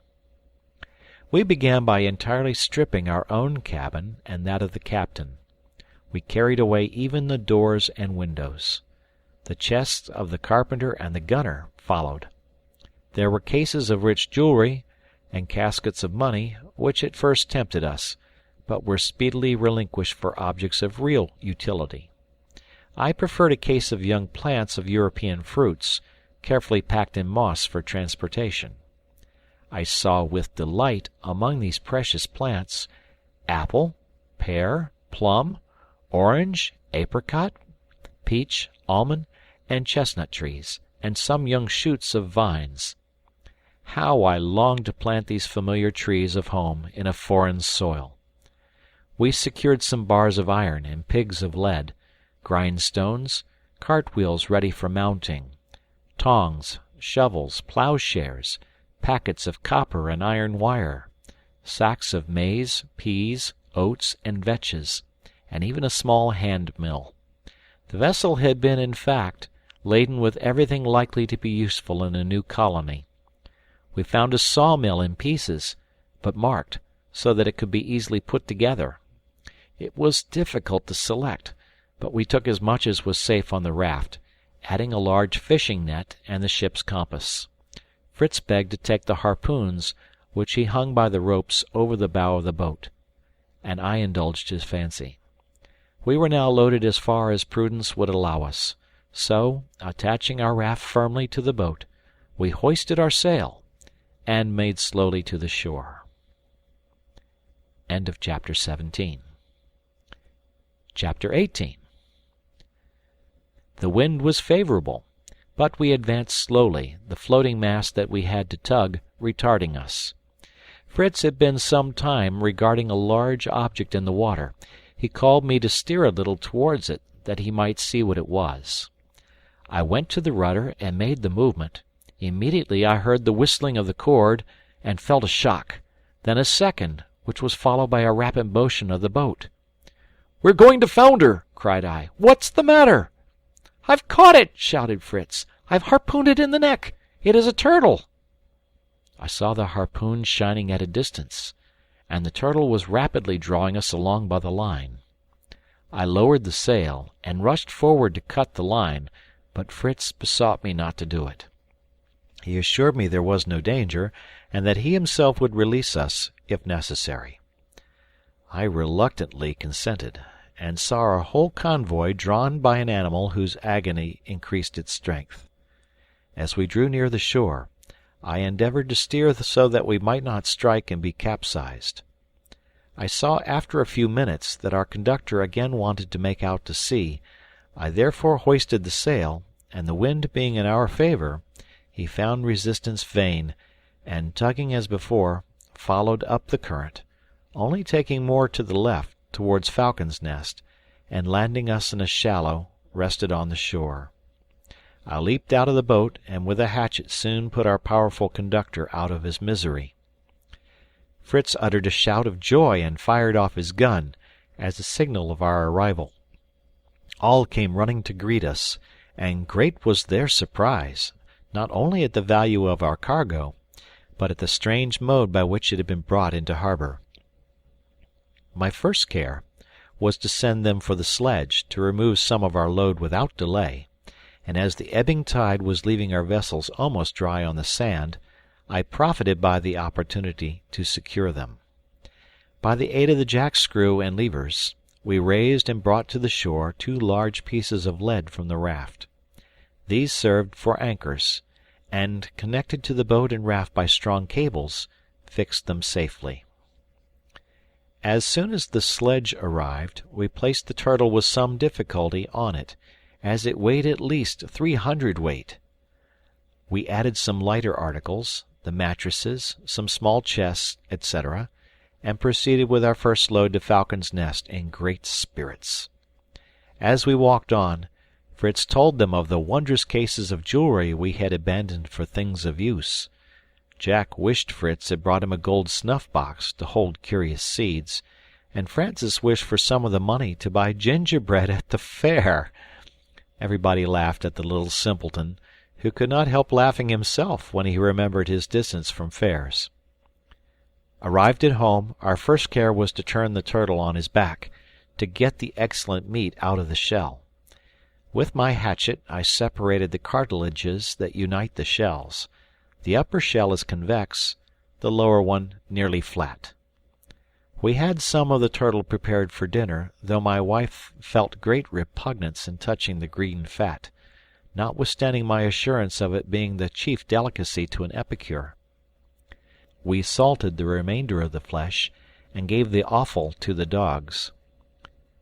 We began by entirely stripping our own cabin and that of the captain. We carried away even the doors and windows. The chests of the carpenter and the gunner followed. There were cases of rich jewelry, and caskets of money, which at first tempted us, but were speedily relinquished for objects of real utility. I preferred a case of young plants of European fruits, carefully packed in moss for transportation. I saw with delight among these precious plants apple, pear, plum, orange, apricot, peach, almond, and chestnut trees, and some young shoots of vines. How I longed to plant these familiar trees of home in a foreign soil! We secured some bars of iron and pigs of lead, grindstones, cartwheels ready for mounting, tongs, shovels, ploughshares, packets of copper and iron wire, sacks of maize, peas, oats, and vetches, and even a small hand mill. The vessel had been, in fact, laden with everything likely to be useful in a new colony. We found a sawmill in pieces, but marked, so that it could be easily put together. It was difficult to select, but we took as much as was safe on the raft, adding a large fishing net and the ship's compass. Fritz begged to take the harpoons, which he hung by the ropes over the bow of the boat, and I indulged his fancy. We were now loaded as far as prudence would allow us, so, attaching our raft firmly to the boat, we hoisted our sail, and made slowly to the shore. End of chapter 17. Chapter 18. The wind was favorable, but we advanced slowly, the floating mass that we had to tug retarding us. Fritz had been some time regarding a large object in the water. He called me to steer a little towards it, that he might see what it was. I went to the rudder and made the movement. Immediately I heard the whistling of the cord, and felt a shock, then a second, which was followed by a rapid motion of the boat. "We're going to founder!" cried I. "What's the matter?" "I've caught it!" shouted Fritz. "I've harpooned it in the neck. It is a turtle." I saw the harpoon shining at a distance, and the turtle was rapidly drawing us along by the line. I lowered the sail, and rushed forward to cut the line, but Fritz besought me not to do it. He assured me there was no danger, and that he himself would release us, if necessary. I reluctantly consented, and saw our whole convoy drawn by an animal whose agony increased its strength. As we drew near the shore, I endeavored to steer so that we might not strike and be capsized. I saw after a few minutes that our conductor again wanted to make out to sea. I therefore hoisted the sail, and the wind being in our favour, he found resistance vain, and tugging as before, followed up the current, only taking more to the left towards Falcon's Nest, and landing us in a shallow, rested on the shore. I leaped out of the boat, and with a hatchet soon put our powerful conductor out of his misery. Fritz uttered a shout of joy and fired off his gun, as a signal of our arrival. All came running to greet us, and great was their surprise, not only at the value of our cargo, but at the strange mode by which it had been brought into harbour. My first care was to send them for the sledge, to remove some of our load without delay, and as the ebbing tide was leaving our vessels almost dry on the sand, I profited by the opportunity to secure them. By the aid of the jackscrew and levers, we raised and brought to the shore 2 large pieces of lead from the raft. These served for anchors, and, connected to the boat and raft by strong cables, fixed them safely. As soon as the sledge arrived, we placed the turtle with some difficulty on it, as it weighed at least 300 weight. We added some lighter articles, the mattresses, some small chests, etc., and proceeded with our first load to Falcon's Nest in great spirits. As we walked on, Fritz told them of the wondrous cases of jewelry we had abandoned for things of use. Jack wished Fritz had brought him a gold snuff-box to hold curious seeds, and Francis wished for some of the money to buy gingerbread at the fair. Everybody laughed at the little simpleton, who could not help laughing himself when he remembered his distance from fairs. Arrived at home, our first care was to turn the turtle on his back, to get the excellent meat out of the shell. With my hatchet I separated the cartilages that unite the shells. The upper shell is convex, the lower one nearly flat. We had some of the turtle prepared for dinner, though my wife felt great repugnance in touching the green fat, notwithstanding my assurance of it being the chief delicacy to an epicure. We salted the remainder of the flesh, and gave the offal to the dogs.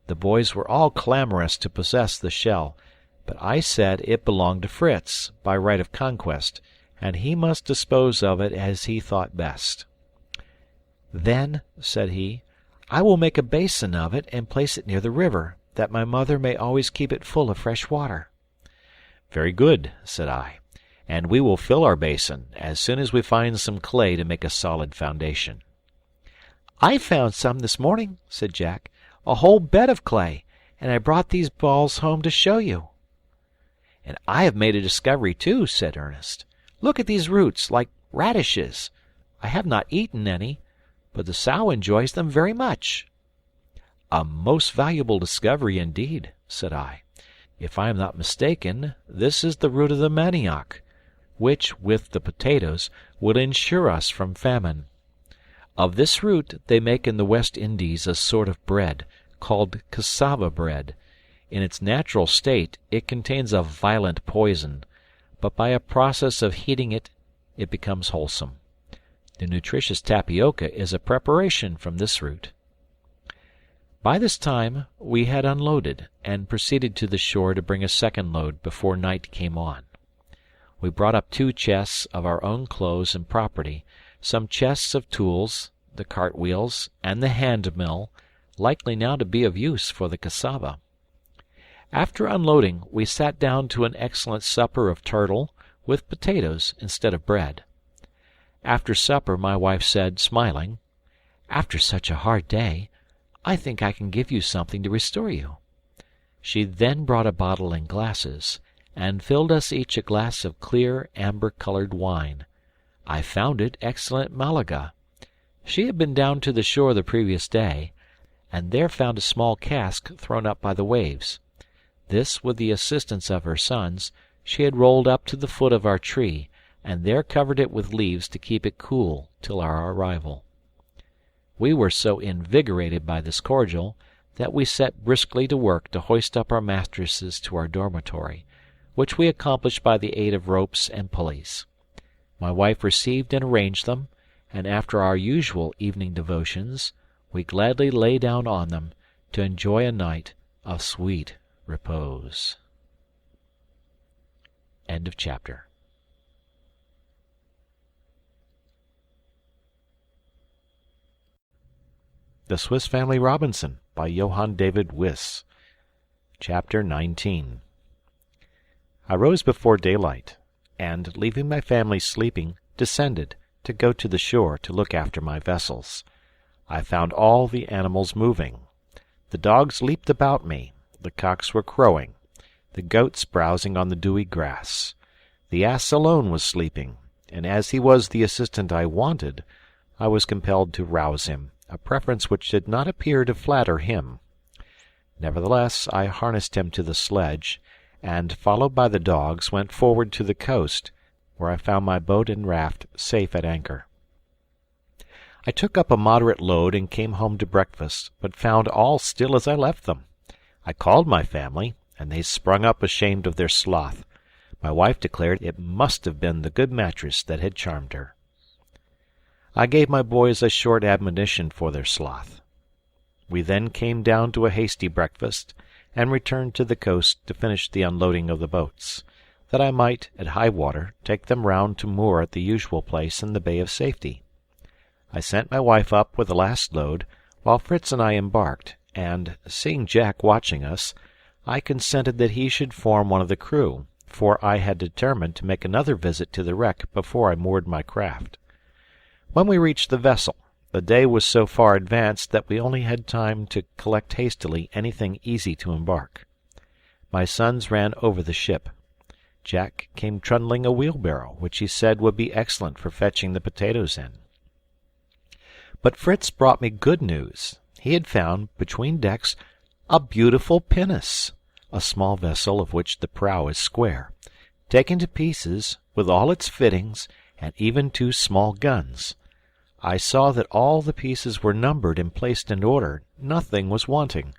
The boys were all clamorous to possess the shell, but I said it belonged to Fritz, by right of conquest, and he must dispose of it as he thought best. "Then," said he, "I will make a basin of it and place it near the river, that my mother may always keep it full of fresh water." "Very good," said I, "and we will fill our basin as soon as we find some clay to make a solid foundation." "I found some this morning," said Jack, "a whole bed of clay, and I brought these balls home to show you." "And I have made a discovery too," said Ernest. "Look at these roots, like radishes. I have not eaten any, but the sow enjoys them very much." "A most valuable discovery indeed," said I. "If I am not mistaken, this is the root of the manioc, which, with the potatoes, would insure us from famine. Of this root they make in the West Indies a sort of bread, called cassava bread. In its natural state it contains a violent poison, but by a process of heating it becomes wholesome. The nutritious tapioca is a preparation from this root." By this time we had unloaded, and proceeded to the shore to bring a second load before night came on. We brought up 2 chests of our own clothes and property, some chests of tools, the cart wheels, and the hand mill, likely now to be of use for the cassava. After unloading, we sat down to an excellent supper of turtle, with potatoes instead of bread. After supper my wife said, smiling, "After such a hard day, I think I can give you something to restore you." She then brought a bottle and glasses, and filled us each a glass of clear amber-colored wine. I found it excellent Malaga. She had been down to the shore the previous day, and there found a small cask thrown up by the waves. This, with the assistance of her sons, she had rolled up to the foot of our tree, and there covered it with leaves to keep it cool till our arrival. We were so invigorated by this cordial that we set briskly to work to hoist up our mattresses to our dormitory, which we accomplished by the aid of ropes and pulleys. My wife received and arranged them, and after our usual evening devotions, we gladly lay down on them to enjoy a night of sweet repose. End of chapter. The Swiss Family Robinson by Johann David Wyss. Chapter 19. I rose before daylight, and, leaving my family sleeping, descended, to go to the shore to look after my vessels. I found all the animals moving. The dogs leaped about me, the cocks were crowing, the goats browsing on the dewy grass. The ass alone was sleeping, and as he was the assistant I wanted, I was compelled to rouse him, a preference which did not appear to flatter him. Nevertheless, I harnessed him to the sledge, and, followed by the dogs, went forward to the coast, where I found my boat and raft safe at anchor. I took up a moderate load and came home to breakfast, but found all still as I left them. I called my family, and they sprung up ashamed of their sloth. My wife declared it must have been the good mattress that had charmed her. I gave my boys a short admonition for their sloth. We then came down to a hasty breakfast, and returned to the coast to finish the unloading of the boats, that I might, at high water, take them round to moor at the usual place in the Bay of Safety. I sent my wife up with the last load, while Fritz and I embarked, and, seeing Jack watching us, I consented that he should form one of the crew, for I had determined to make another visit to the wreck before I moored my craft. When we reached the vessel, the day was so far advanced that we only had time to collect hastily anything easy to embark. My sons ran over the ship. Jack came trundling a wheelbarrow, which he said would be excellent for fetching the potatoes in. But Fritz brought me good news. He had found, between decks, a beautiful pinnace, a small vessel of which the prow is square, taken to pieces, with all its fittings, and even 2 small guns. I saw that all the pieces were numbered and placed in order. Nothing was wanting.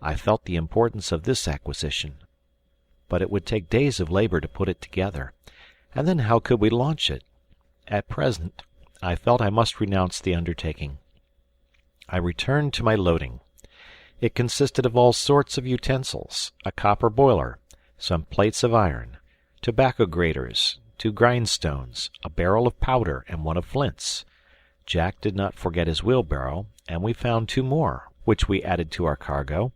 I felt the importance of this acquisition. but it would take days of labor to put it together, and then how could we launch it? At present, I felt I must renounce the undertaking. I returned to my loading. It consisted of all sorts of utensils, a copper boiler, some plates of iron, tobacco graters, 2 grindstones, a barrel of powder, and 1 of flints. Jack did not forget his wheelbarrow, and we found 2 more, which we added to our cargo,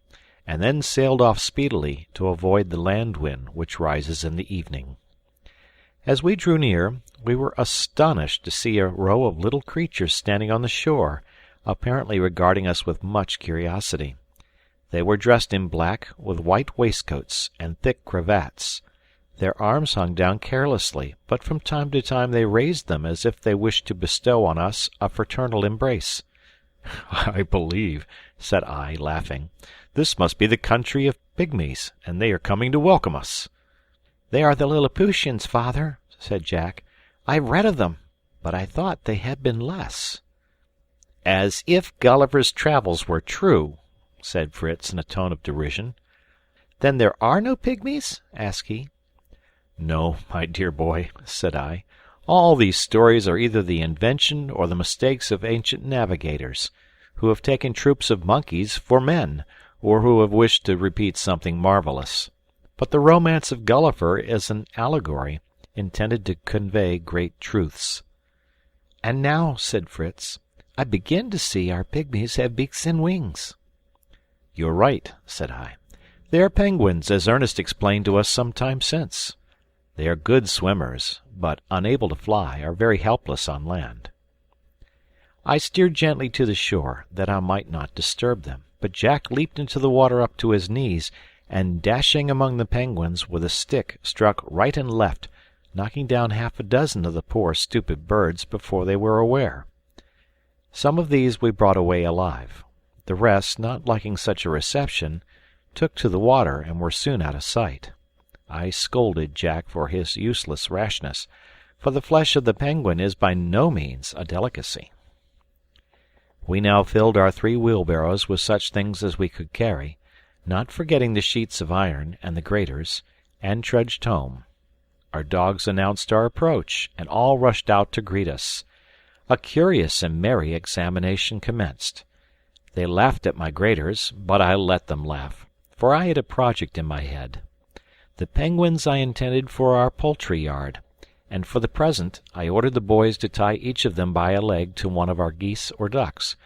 and then sailed off speedily to avoid the land wind which rises in the evening. As we drew near, we were astonished to see a row of little creatures standing on the shore, apparently regarding us with much curiosity. They were dressed in black, with white waistcoats and thick cravats. Their arms hung down carelessly, but from time to time they raised them as if they wished to bestow on us a fraternal embrace. "I believe," said I, laughing, "this must be the country of pygmies, and they are coming to welcome us." "They are the Lilliputians, father," said Jack. "I've read of them, but I thought they had been less." "As if Gulliver's Travels were true," said Fritz in a tone of derision. "Then there are no pygmies?" asked he. "No, my dear boy," said I. "All these stories are either the invention or the mistakes of ancient navigators, who have taken troops of monkeys for men, or who have wished to repeat something marvelous. But the romance of Gulliver is an allegory intended to convey great truths." "And now," said Fritz, "I begin to see our pygmies have beaks and wings." "You're right," said I. "They are penguins, as Ernest explained to us some time since. They are good swimmers, but, unable to fly, are very helpless on land." I steered gently to the shore, that I might not disturb them, but Jack leaped into the water up to his knees, and dashing among the penguins with a stick struck right and left, knocking down 6 of the poor stupid birds before they were aware. Some of these we brought away alive. The rest, not liking such a reception, took to the water and were soon out of sight. I scolded Jack for his useless rashness, for the flesh of the penguin is by no means a delicacy. We now filled our 3 wheelbarrows with such things as we could carry, not forgetting the sheets of iron and the graters, and trudged home. Our dogs announced our approach, and all rushed out to greet us. A curious and merry examination commenced. They laughed at my graters, but I let them laugh, for I had a project in my head. The penguins I intended for our poultry yard, and for the present I ordered the boys to tie each of them by a leg to one of our geese or ducks,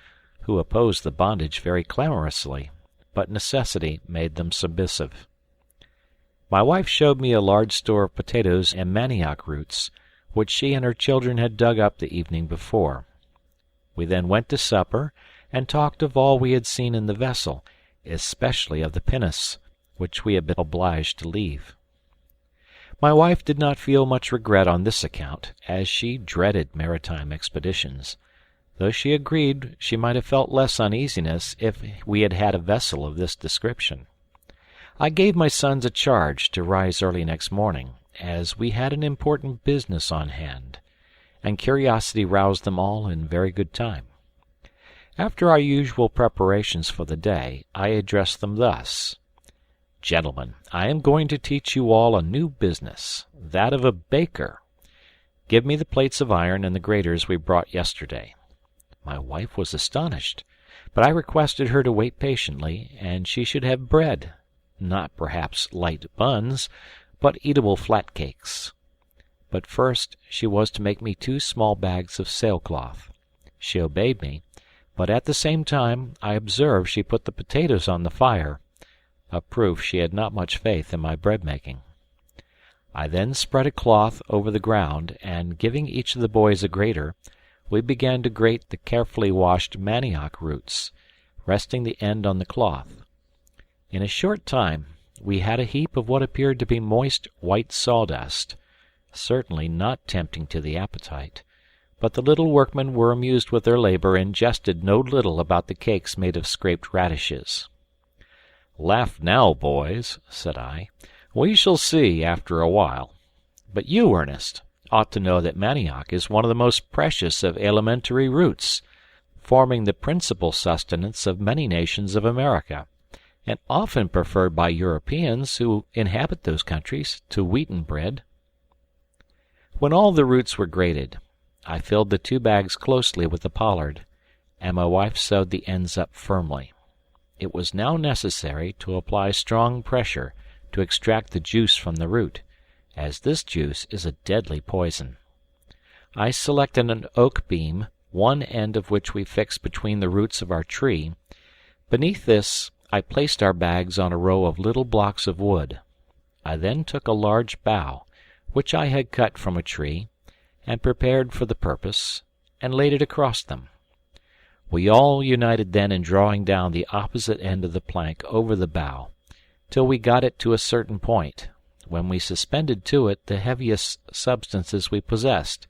who opposed the bondage very clamorously, but necessity made them submissive. My wife showed me a large store of potatoes and manioc roots, which she and her children had dug up the evening before. We then went to supper, and talked of all we had seen in the vessel, especially of the pinnace, which we had been obliged to leave. My wife did not feel much regret on this account, as she dreaded maritime expeditions, though she agreed she might have felt less uneasiness if we had had a vessel of this description. I gave my sons a charge to rise early next morning, as we had an important business on hand, and curiosity roused them all in very good time. After our usual preparations for the day, I addressed them thus: "Gentlemen, I am going to teach you all a new business, that of a baker. Give me the plates of iron and the graters we brought yesterday." My wife was astonished, but I requested her to wait patiently, and she should have bread, not perhaps light buns, but eatable flat cakes. But first she was to make me 2 small bags of sailcloth. She obeyed me, but at the same time I observed she put the potatoes on the fire, a proof she had not much faith in my bread-making. I then spread a cloth over the ground, and giving each of the boys a grater, we began to grate the carefully washed manioc roots, resting the end on the cloth. In a short time we had a heap of what appeared to be moist white sawdust, certainly not tempting to the appetite, but the little workmen were amused with their labor and jested no little about the cakes made of scraped radishes. "Laugh now, boys," said I. "We shall see after a while. But you, Ernest, ought to know that manioc is one of the most precious of alimentary roots, forming the principal sustenance of many nations of America, and often preferred by Europeans who inhabit those countries to wheaten bread. When all the roots were grated, I filled the 2 bags closely with the pollard, and my wife sewed the ends up firmly. It was now necessary to apply strong pressure to extract the juice from the root, as this juice is a deadly poison. I selected an oak beam, one end of which we fixed between the roots of our tree. Beneath this I placed our bags on a row of little blocks of wood. I then took a large bough, which I had cut from a tree, and prepared for the purpose, and laid it across them. We all united then in drawing down the opposite end of the plank over the bough, till we got it to a certain point, when we suspended to it the heaviest substances we possessed,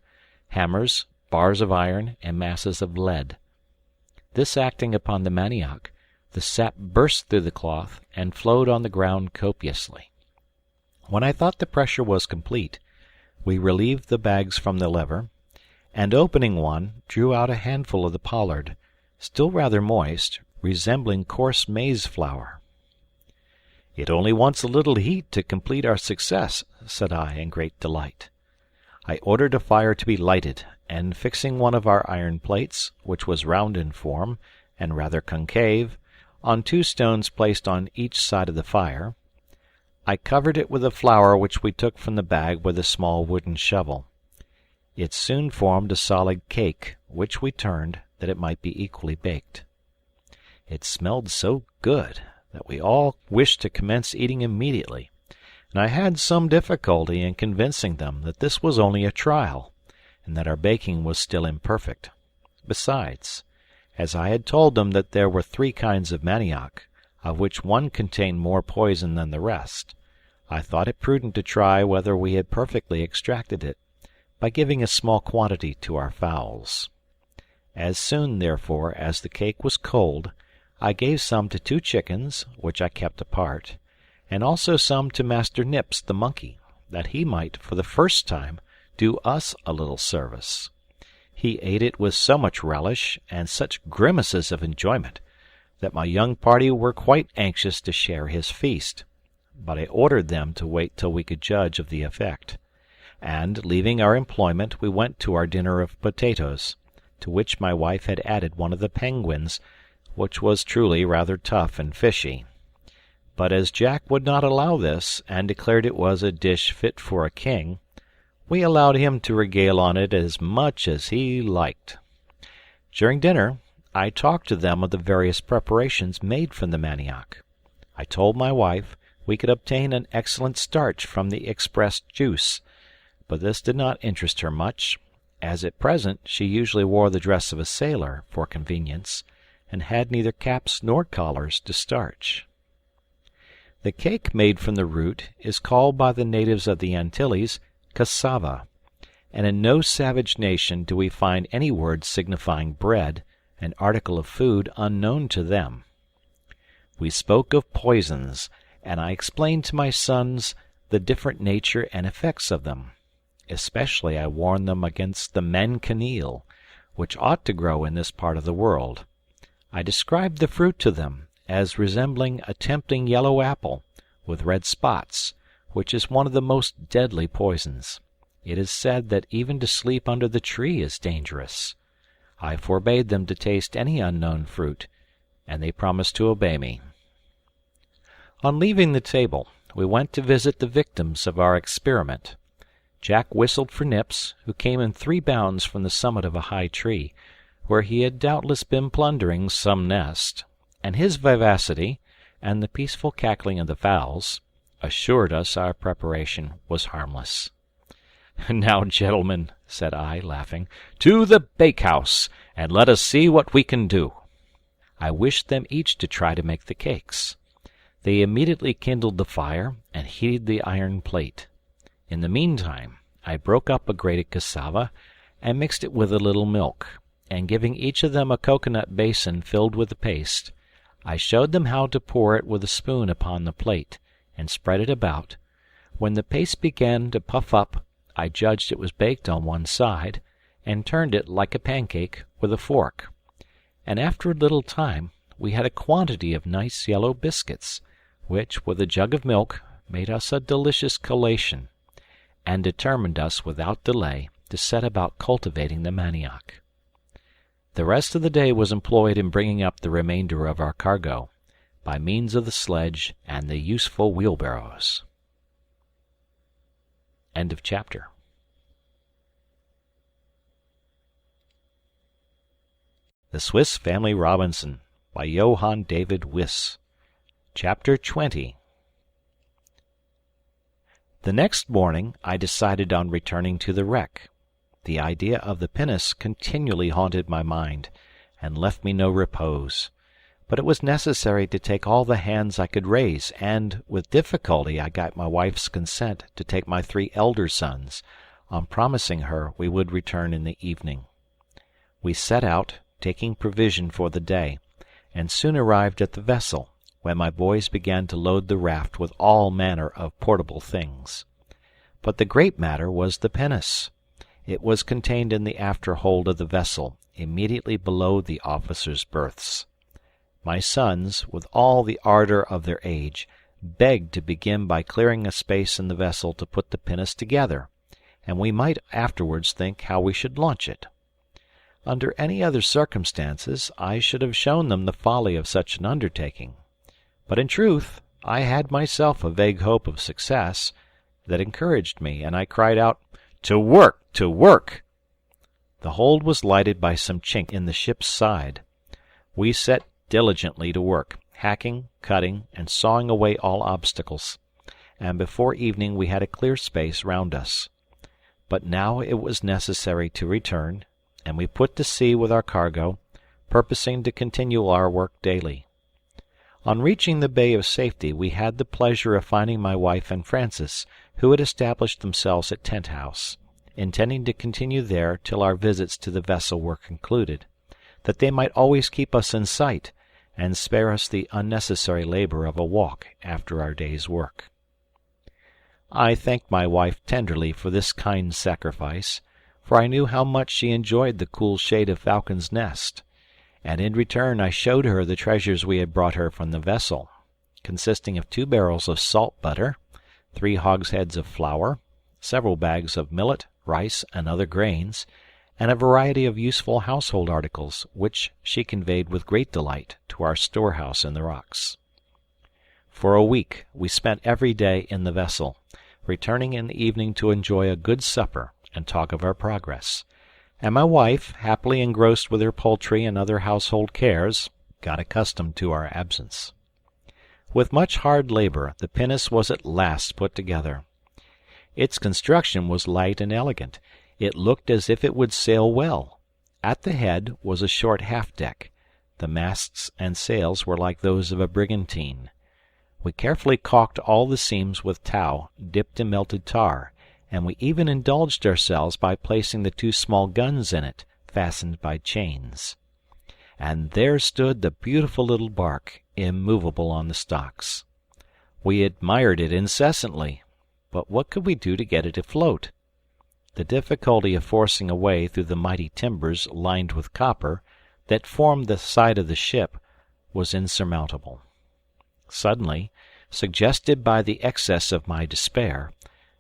hammers, bars of iron, and masses of lead. This acting upon the manioc, the sap burst through the cloth, and flowed on the ground copiously. When I thought the pressure was complete, we relieved the bags from the lever, and opening one, drew out a handful of the pollard, still rather moist, resembling coarse maize flour. "It only wants a little heat to complete our success," said I in great delight. I ordered a fire to be lighted, and fixing one of our iron plates, which was round in form, and rather concave, on 2 stones placed on each side of the fire, I covered it with the flour which we took from the bag with a small wooden shovel. It soon formed a solid cake, which we turned, that it might be equally baked. It smelled so good that we all wished to commence eating immediately, and I had some difficulty in convincing them that this was only a trial, and that our baking was still imperfect. Besides, as I had told them that there were 3 kinds of manioc, of which one contained more poison than the rest, I thought it prudent to try whether we had perfectly extracted it, by giving a small quantity to our fowls. As soon, therefore, as the cake was cold, I gave some to 2 chickens, which I kept apart, and also some to Master Nips the monkey, that he might, for the first time, do us a little service. He ate it with so much relish, and such grimaces of enjoyment, that my young party were quite anxious to share his feast, but I ordered them to wait till we could judge of the effect, and, leaving our employment, we went to our dinner of potatoes, to which my wife had added one of the penguins, which was truly rather tough and fishy. But as Jack would not allow this, and declared it was a dish fit for a king, we allowed him to regale on it as much as he liked. During dinner I talked to them of the various preparations made from the manioc. I told my wife we could obtain an excellent starch from the expressed juice, but this did not interest her much, as at present she usually wore the dress of a sailor for convenience, and had neither caps nor collars to starch. The cake made from the root is called by the natives of the Antilles cassava, and in no savage nation do we find any word signifying bread, an article of food unknown to them. We spoke of poisons, and I explained to my sons the different nature and effects of them. Especially I warned them against the manchineel, which ought to grow in this part of the world. I described the fruit to them as resembling a tempting yellow apple, with red spots, which is one of the most deadly poisons. It is said that even to sleep under the tree is dangerous. I forbade them to taste any unknown fruit, and they promised to obey me. On leaving the table, we went to visit the victims of our experiment. Jack whistled for Nips, who came in 3 bounds from the summit of a high tree, where he had doubtless been plundering some nest, and his vivacity, and the peaceful cackling of the fowls, assured us our preparation was harmless. "Now, gentlemen," said I, laughing, "to the bakehouse, and let us see what we can do." I wished them each to try to make the cakes. They immediately kindled the fire, and heated the iron plate. In the meantime, I broke up a grated cassava, and mixed it with a little milk, and giving each of them a coconut basin filled with the paste, I showed them how to pour it with a spoon upon the plate, and spread it about. When the paste began to puff up, I judged it was baked on one side, and turned it, like a pancake, with a fork. And after a little time, we had a quantity of nice yellow biscuits, which, with a jug of milk, made us a delicious collation, and determined us without delay to set about cultivating the manioc. The rest of the day was employed in bringing up the remainder of our cargo, by means of the sledge and the useful wheelbarrows. End of chapter. The Swiss Family Robinson by Johann David Wyss. Chapter 20. The next morning I decided on returning to the wreck. The idea of the pinnace continually haunted my mind, and left me no repose. But it was necessary to take all the hands I could raise, and with difficulty I got my wife's consent to take my 3 elder sons, on promising her we would return in the evening. We set out, taking provision for the day, and soon arrived at the vessel, when my boys began to load the raft with all manner of portable things. But the great matter was the pinnace. It was contained in the after hold of the vessel, immediately below the officers' berths. My sons, with all the ardor of their age, begged to begin by clearing a space in the vessel to put the pinnace together, and we might afterwards think how we should launch it. Under any other circumstances I should have shown them the folly of such an undertaking. But in truth I had myself a vague hope of success that encouraged me, and I cried out, "To work! To work!" The hold was lighted by some chink in the ship's side. We set diligently to work, hacking, cutting, and sawing away all obstacles, and before evening we had a clear space round us. But now it was necessary to return, and we put to sea with our cargo, purposing to continue our work daily. On reaching the bay of safety we had the pleasure of finding my wife and Francis, who had established themselves at Tent House, intending to continue there till our visits to the vessel were concluded, that they might always keep us in sight, and spare us the unnecessary labor of a walk after our day's work. I thanked my wife tenderly for this kind sacrifice, for I knew how much she enjoyed the cool shade of Falcon's Nest, and in return I showed her the treasures we had brought her from the vessel, consisting of 2 barrels of salt butter, 3 hogsheads of flour, several bags of millet, rice, and other grains, and a variety of useful household articles, which she conveyed with great delight to our storehouse in the rocks. For a week we spent every day in the vessel, returning in the evening to enjoy a good supper and talk of our progress, and my wife, happily engrossed with her poultry and other household cares, got accustomed to our absence. With much hard labor the pinnace was at last put together. Its construction was light and elegant. It looked as if it would sail well. At the head was a short half-deck. The masts and sails were like those of a brigantine. We carefully caulked all the seams with tow dipped in melted tar, and we even indulged ourselves by placing the 2 small guns in it, fastened by chains. And there stood the beautiful little bark, immovable on the stocks. We admired it incessantly, but what could we do to get it afloat? The difficulty of forcing a way through the mighty timbers lined with copper, that formed the side of the ship, was insurmountable. Suddenly, suggested by the excess of my despair,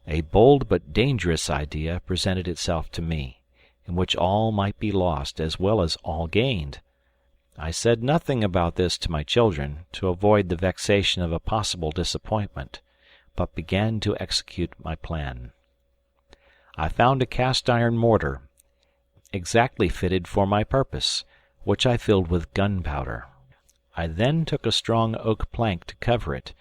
a bold but dangerous idea presented itself to me, in which all might be lost as well as all gained. I said nothing about this to my children, to avoid the vexation of a possible disappointment, but began to execute my plan. I found a cast-iron mortar, exactly fitted for my purpose, which I filled with gunpowder. I then took a strong oak plank to cover it,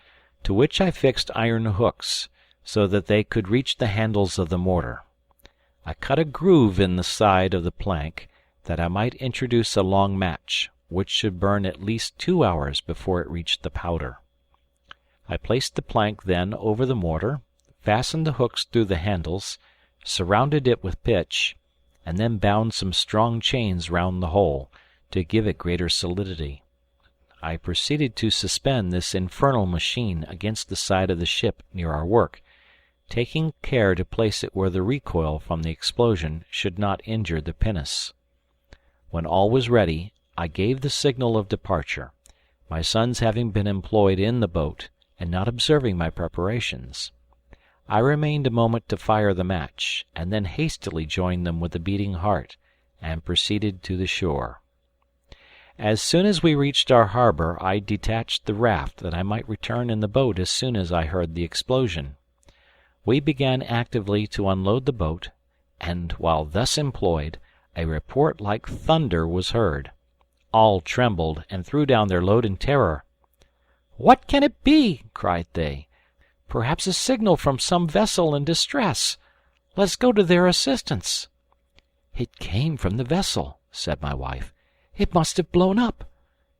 to which I fixed iron hooks, so that they could reach the handles of the mortar. I cut a groove in the side of the plank, that I might introduce a long match, which should burn at least 2 hours before it reached the powder. I placed the plank then over the mortar, fastened the hooks through the handles, surrounded it with pitch, and then bound some strong chains round the whole, to give it greater solidity. I proceeded to suspend this infernal machine against the side of the ship near our work, taking care to place it where the recoil from the explosion should not injure the pinnace. When all was ready, I gave the signal of departure, my sons having been employed in the boat, and not observing my preparations. I remained a moment to fire the match, and then hastily joined them with a beating heart, and proceeded to the shore. As soon as we reached our harbor, I detached the raft, that I might return in the boat as soon as I heard the explosion. We began actively to unload the boat, and, while thus employed, a report like thunder was heard. All trembled, and threw down their load in terror. "What can it be?" cried they. "Perhaps a signal from some vessel in distress. Let us go to their assistance." "It came from the vessel," said my wife. "It must have blown up.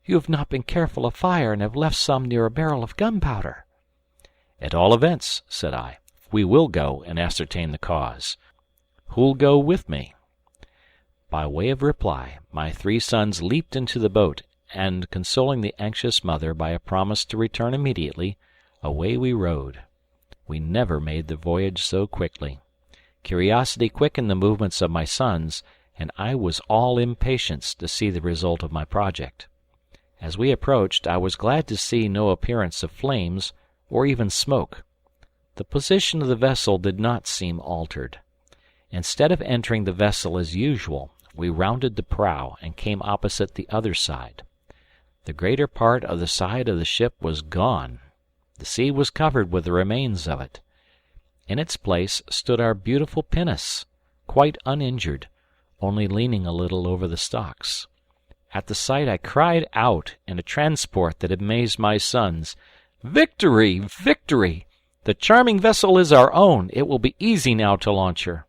You have not been careful of fire, and have left some near a barrel of gunpowder." "At all events," said I, "we will go and ascertain the cause. Who'll go with me?" By way of reply, my 3 sons leaped into the boat, and, consoling the anxious mother by a promise to return immediately, away we rowed. We never made the voyage so quickly. Curiosity quickened the movements of my sons, and I was all impatience to see the result of my project. As we approached, I was glad to see no appearance of flames, or even smoke. The position of the vessel did not seem altered. Instead of entering the vessel as usual, we rounded the prow, and came opposite the other side. The greater part of the side of the ship was gone. The sea was covered with the remains of it. In its place stood our beautiful pinnace, quite uninjured, only leaning a little over the stocks. At the sight I cried out, in a transport that amazed my sons, "Victory! Victory! The charming vessel is our own. It will be easy now to launch her."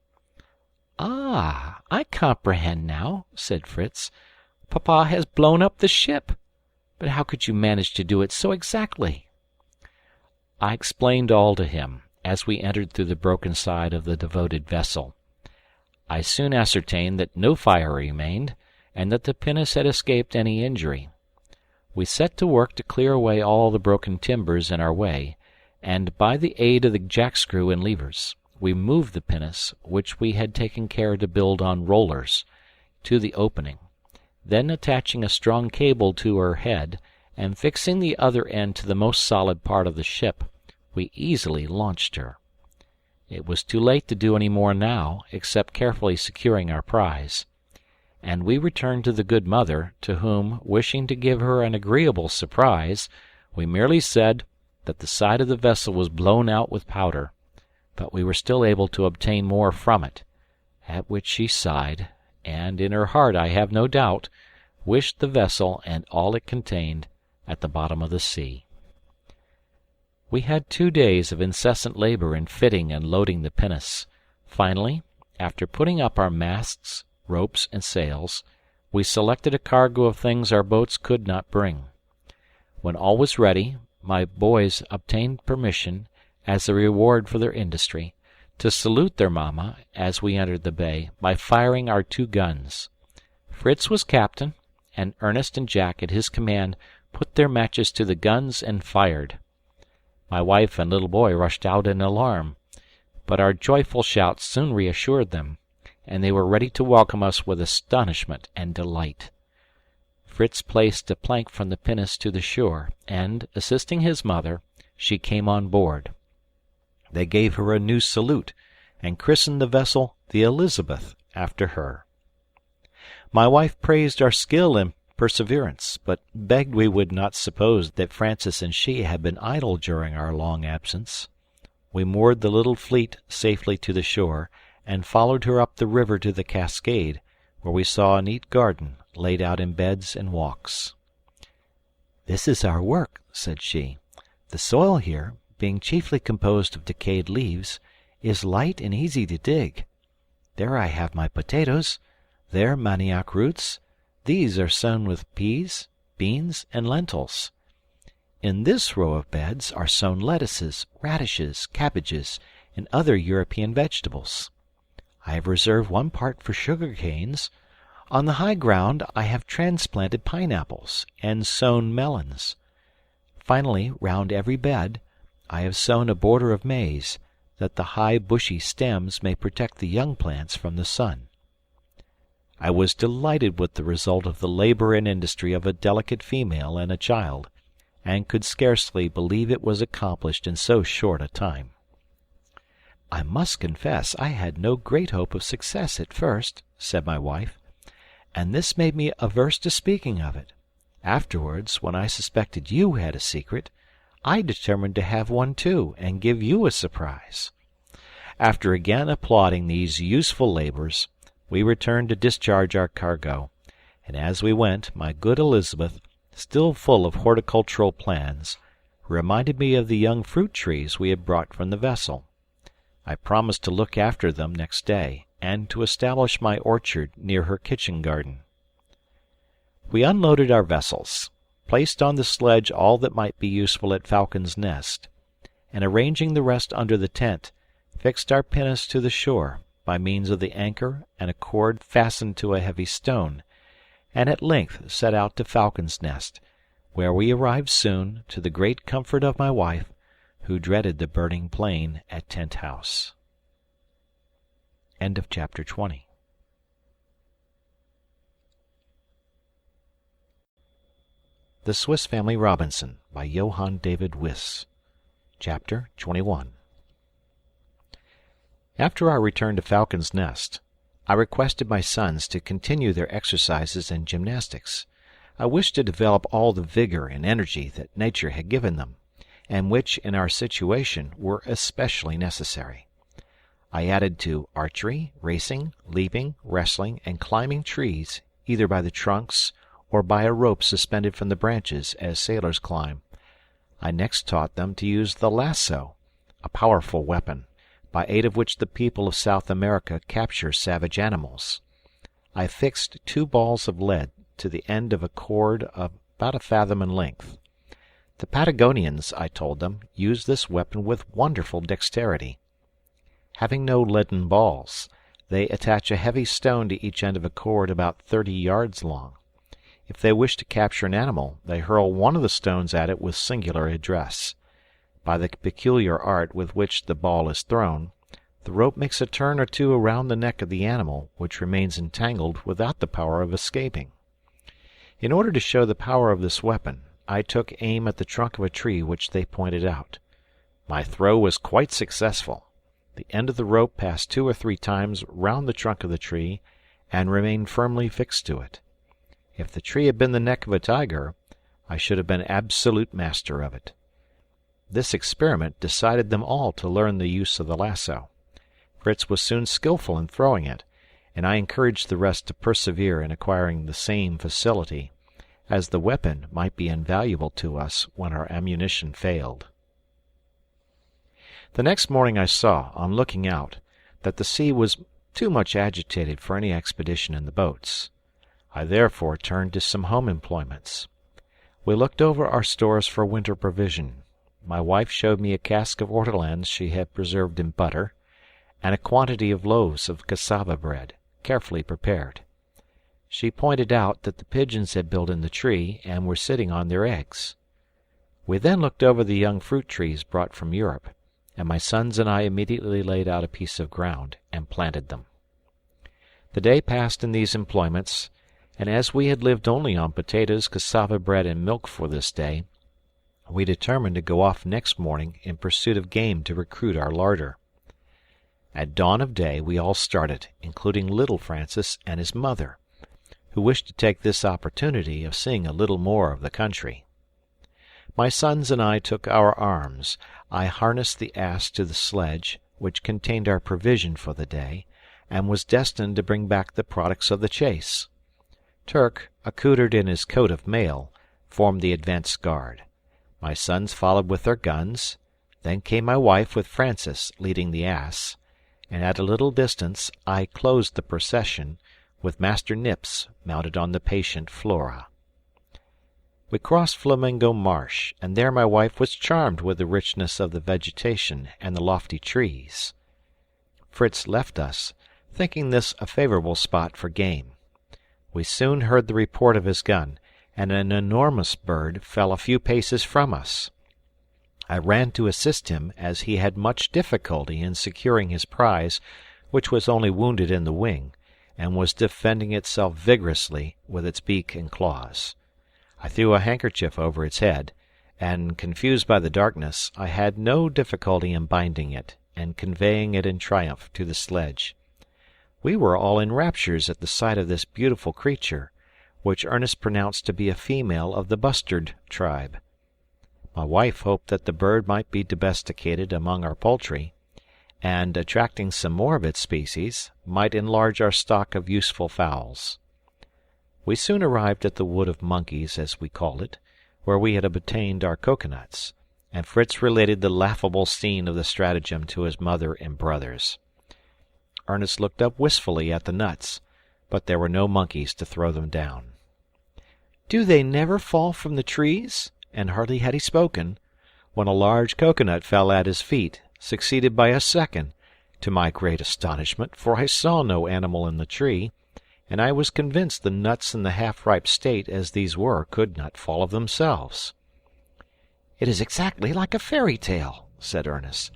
"Ah, I comprehend now," said Fritz. "Papa has blown up the ship. But how could you manage to do it so exactly?" I explained all to him, as we entered through the broken side of the devoted vessel. I soon ascertained that no fire remained, and that the pinnace had escaped any injury. We set to work to clear away all the broken timbers in our way, and, by the aid of the jackscrew and levers, we moved the pinnace, which we had taken care to build on rollers, to the opening. Then, attaching a strong cable to her head, and fixing the other end to the most solid part of the ship, we easily launched her. It was too late to do any more now, except carefully securing our prize. And we returned to the good mother, to whom, wishing to give her an agreeable surprise, we merely said that the side of the vessel was blown out with powder, but we were still able to obtain more from it, at which she sighed, and, in her heart I have no doubt, wished the vessel and all it contained at the bottom of the sea. We had 2 days of incessant labor in fitting and loading the pinnace. Finally, after putting up our masts, ropes, and sails, we selected a cargo of things our boats could not bring. When all was ready, my boys obtained permission, as a reward for their industry, to salute their mamma, as we entered the bay, by firing our 2 guns. Fritz was captain, and Ernest and Jack at his command put their matches to the guns and fired. My wife and little boy rushed out in alarm, but our joyful shouts soon reassured them, and they were ready to welcome us with astonishment and delight. Fritz placed a plank from the pinnace to the shore, and, assisting his mother, she came on board. They gave her a new salute, and christened the vessel the Elizabeth after her. My wife praised our skill and perseverance, but begged we would not suppose that Francis and she had been idle during our long absence. We moored the little fleet safely to the shore, and followed her up the river to the cascade, where we saw a neat garden laid out in beds and walks. "This is our work," said she. "The soil here, being chiefly composed of decayed leaves, is light and easy to dig. There I have my potatoes, there manioc roots, these are sown with peas, beans, and lentils. In this row of beds are sown lettuces, radishes, cabbages, and other European vegetables. I have reserved 1 part for sugar canes. On the high ground I have transplanted pineapples, and sown melons. Finally, round every bed, I have sown a border of maize, that the high bushy stems may protect the young plants from the sun. I was delighted with the result of the labor and industry of a delicate female and a child, and could scarcely believe it was accomplished in so short a time. "I must confess I had no great hope of success at first," said my wife, "and this made me averse to speaking of it. Afterwards, when I suspected you had a secret, I determined to have one too, and give you a surprise." After again applauding these useful labors, we returned to discharge our cargo, and as we went, my good Elizabeth, still full of horticultural plans, reminded me of the young fruit trees we had brought from the vessel. I promised to look after them next day, and to establish my orchard near her kitchen garden. We unloaded our vessels, placed on the sledge all that might be useful at Falcon's Nest, and arranging the rest under the tent, fixed our pinnace to the shore by means of the anchor and a cord fastened to a heavy stone, and at length set out to Falcon's Nest, where we arrived soon, to the great comfort of my wife, who dreaded the burning plain at Tent House. End of chapter 20. The Swiss Family Robinson by Johann David Wyss. Chapter 21. After our return to Falcon's Nest, I requested my sons to continue their exercises and gymnastics. I wished to develop all the vigor and energy that nature had given them, and which, in our situation, were especially necessary. I added to archery, racing, leaping, wrestling, and climbing trees, either by the trunks or by a rope suspended from the branches, as sailors climb. I next taught them to use the lasso, a powerful weapon, by aid of which the people of South America capture savage animals. I fixed 2 balls of lead to the end of a cord of about a fathom in length. The Patagonians, I told them, use this weapon with wonderful dexterity. Having no leaden balls, they attach a heavy stone to each end of a cord about 30 yards long. If they wish to capture an animal, they hurl one of the stones at it with singular address. By the peculiar art with which the ball is thrown, the rope makes a turn or two around the neck of the animal, which remains entangled without the power of escaping. In order to show the power of this weapon, I took aim at the trunk of a tree which they pointed out. My throw was quite successful. The end of the rope passed 2 or 3 times round the trunk of the tree, and remained firmly fixed to it. If the tree had been the neck of a tiger, I should have been absolute master of it. This experiment decided them all to learn the use of the lasso. Fritz was soon skilful in throwing it, and I encouraged the rest to persevere in acquiring the same facility, as the weapon might be invaluable to us when our ammunition failed. The next morning I saw, on looking out, that the sea was too much agitated for any expedition in the boats. I therefore turned to some home employments. We looked over our stores for winter provision. My wife showed me a cask of ortolans she had preserved in butter, and a quantity of loaves of cassava bread, carefully prepared. She pointed out that the pigeons had built in the tree, and were sitting on their eggs. We then looked over the young fruit trees brought from Europe, and my sons and I immediately laid out a piece of ground, and planted them. The day passed in these employments, and as we had lived only on potatoes, cassava bread, and milk for this day, we determined to go off next morning in pursuit of game to recruit our larder. At dawn of day we all started, including little Francis and his mother, who wished to take this opportunity of seeing a little more of the country. My sons and I took our arms. I harnessed the ass to the sledge, which contained our provision for the day, and was destined to bring back the products of the chase. Turk, accoutred in his coat of mail, formed the advance guard. My sons followed with their guns. Then came my wife with Francis leading the ass, and at a little distance I closed the procession, with Master Nips mounted on the patient Flora. We crossed Flamingo Marsh, and there my wife was charmed with the richness of the vegetation and the lofty trees. Fritz left us, thinking this a favorable spot for game. We soon heard the report of his gun, and an enormous bird fell a few paces from us. I ran to assist him, as he had much difficulty in securing his prize, which was only wounded in the wing, and was defending itself vigorously with its beak and claws. I threw a handkerchief over its head, and, confused by the darkness, I had no difficulty in binding it and conveying it in triumph to the sledge. We were all in raptures at the sight of this beautiful creature, which Ernest pronounced to be a female of the bustard tribe. My wife hoped that the bird might be domesticated among our poultry, and, attracting some more of its species, might enlarge our stock of useful fowls. We soon arrived at the wood of monkeys, as we called it, where we had obtained our coconuts, and Fritz related the laughable scene of the stratagem to his mother and brothers. Ernest looked up wistfully at the nuts, but there were no monkeys to throw them down. "Do they never fall from the trees?" And hardly had he spoken, when a large coconut fell at his feet, succeeded by a second, to my great astonishment, for I saw no animal in the tree, and I was convinced the nuts in the half-ripe state as these were could not fall of themselves. "It is exactly like a fairy tale," said Ernest.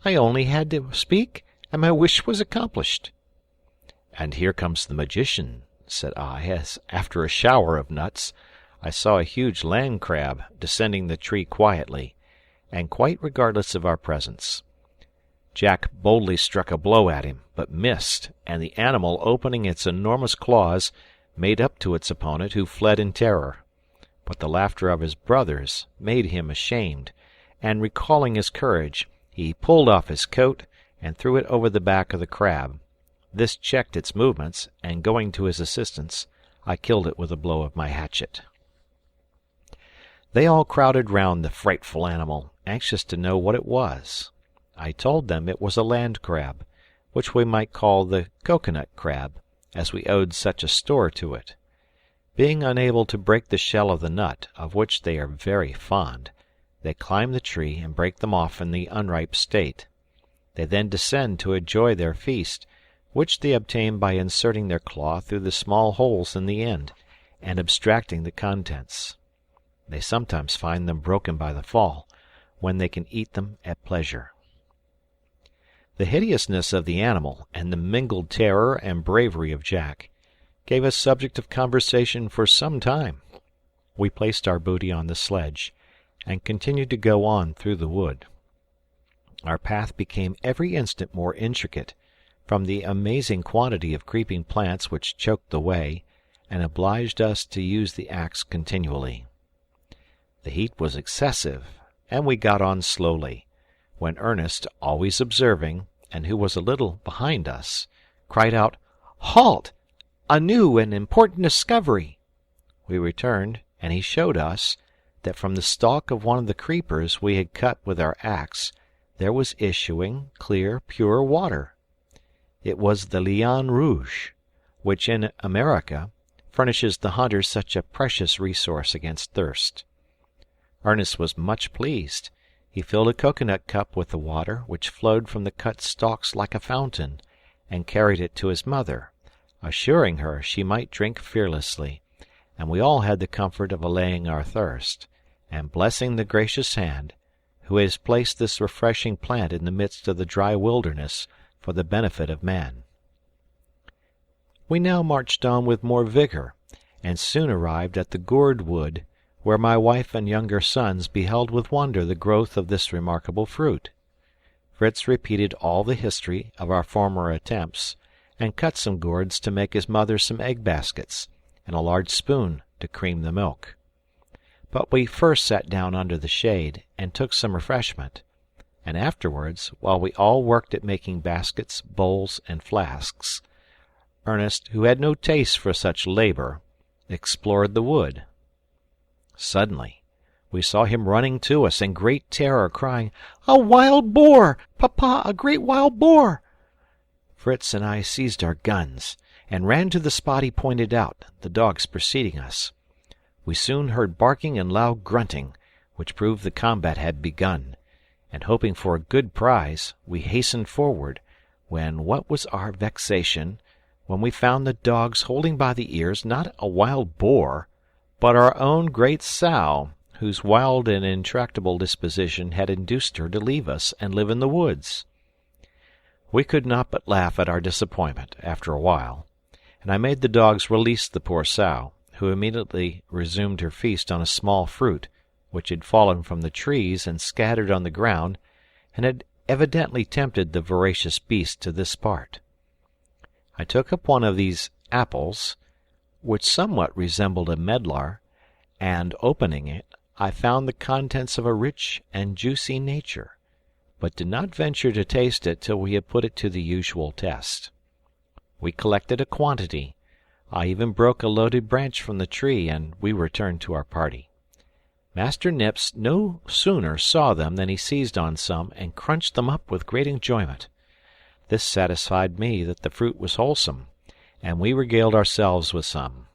"I only had to speak, and my wish was accomplished." "And here comes the magician," said I, as, after a shower of nuts, I saw a huge land crab descending the tree quietly, and quite regardless of our presence. Jack boldly struck a blow at him, but missed, and the animal, opening its enormous claws, made up to its opponent, who fled in terror. But the laughter of his brothers made him ashamed, and, recalling his courage, he pulled off his coat and threw it over the back of the crab. This checked its movements, and going to his assistance, I killed it with a blow of my hatchet. They all crowded round the frightful animal, anxious to know what it was. I told them it was a land crab, which we might call the coconut crab, as we owed such a store to it. Being unable to break the shell of the nut, of which they are very fond, they climb the tree and break them off in the unripe state. They then descend to enjoy their feast, which they obtain by inserting their claw through the small holes in the end, and abstracting the contents. They sometimes find them broken by the fall, when they can eat them at pleasure. The hideousness of the animal, and the mingled terror and bravery of Jack, gave us subject of conversation for some time. We placed our booty on the sledge, and continued to go on through the wood. Our path became every instant more intricate, from the amazing quantity of creeping plants which choked the way, and obliged us to use the axe continually. The heat was excessive, and we got on slowly, when Ernest, always observing, and who was a little behind us, cried out, "Halt! A new and important discovery!" We returned, and he showed us that from the stalk of one of the creepers we had cut with our axe there was issuing clear, pure water. It was the liane rouge, which in America furnishes the hunter such a precious resource against thirst. Ernest was much pleased. He filled a coconut cup with the water, which flowed from the cut stalks like a fountain, and carried it to his mother, assuring her she might drink fearlessly, and we all had the comfort of allaying our thirst, and blessing the gracious hand, who has placed this refreshing plant in the midst of the dry wilderness for the benefit of man. We now marched on with more vigor, and soon arrived at the gourd wood, where my wife and younger sons beheld with wonder the growth of this remarkable fruit. Fritz repeated all the history of our former attempts, and cut some gourds to make his mother some egg baskets, and a large spoon to cream the milk. But we first sat down under the shade, and took some refreshment, and afterwards, while we all worked at making baskets, bowls, and flasks, Ernest, who had no taste for such labor, explored the wood. Suddenly we saw him running to us in great terror, crying, "A wild boar! Papa, a great wild boar!" Fritz and I seized our guns, and ran to the spot he pointed out, the dogs preceding us. We soon heard barking and loud grunting, which proved the combat had begun, and hoping for a good prize, we hastened forward, when what was our vexation, when we found the dogs holding by the ears not a wild boar, but our own great sow, whose wild and intractable disposition had induced her to leave us and live in the woods. We could not but laugh at our disappointment, after a while, and I made the dogs release the poor sow, who immediately resumed her feast on a small fruit, which had fallen from the trees and scattered on the ground, and had evidently tempted the voracious beast to this part. I took up one of these apples, which somewhat resembled a medlar, and, opening it, I found the contents of a rich and juicy nature, but did not venture to taste it till we had put it to the usual test. We collected a quantity. I even broke a loaded branch from the tree, and we returned to our party. Master Nips no sooner saw them than he seized on some and crunched them up with great enjoyment. This satisfied me that the fruit was wholesome, and we regaled ourselves with some.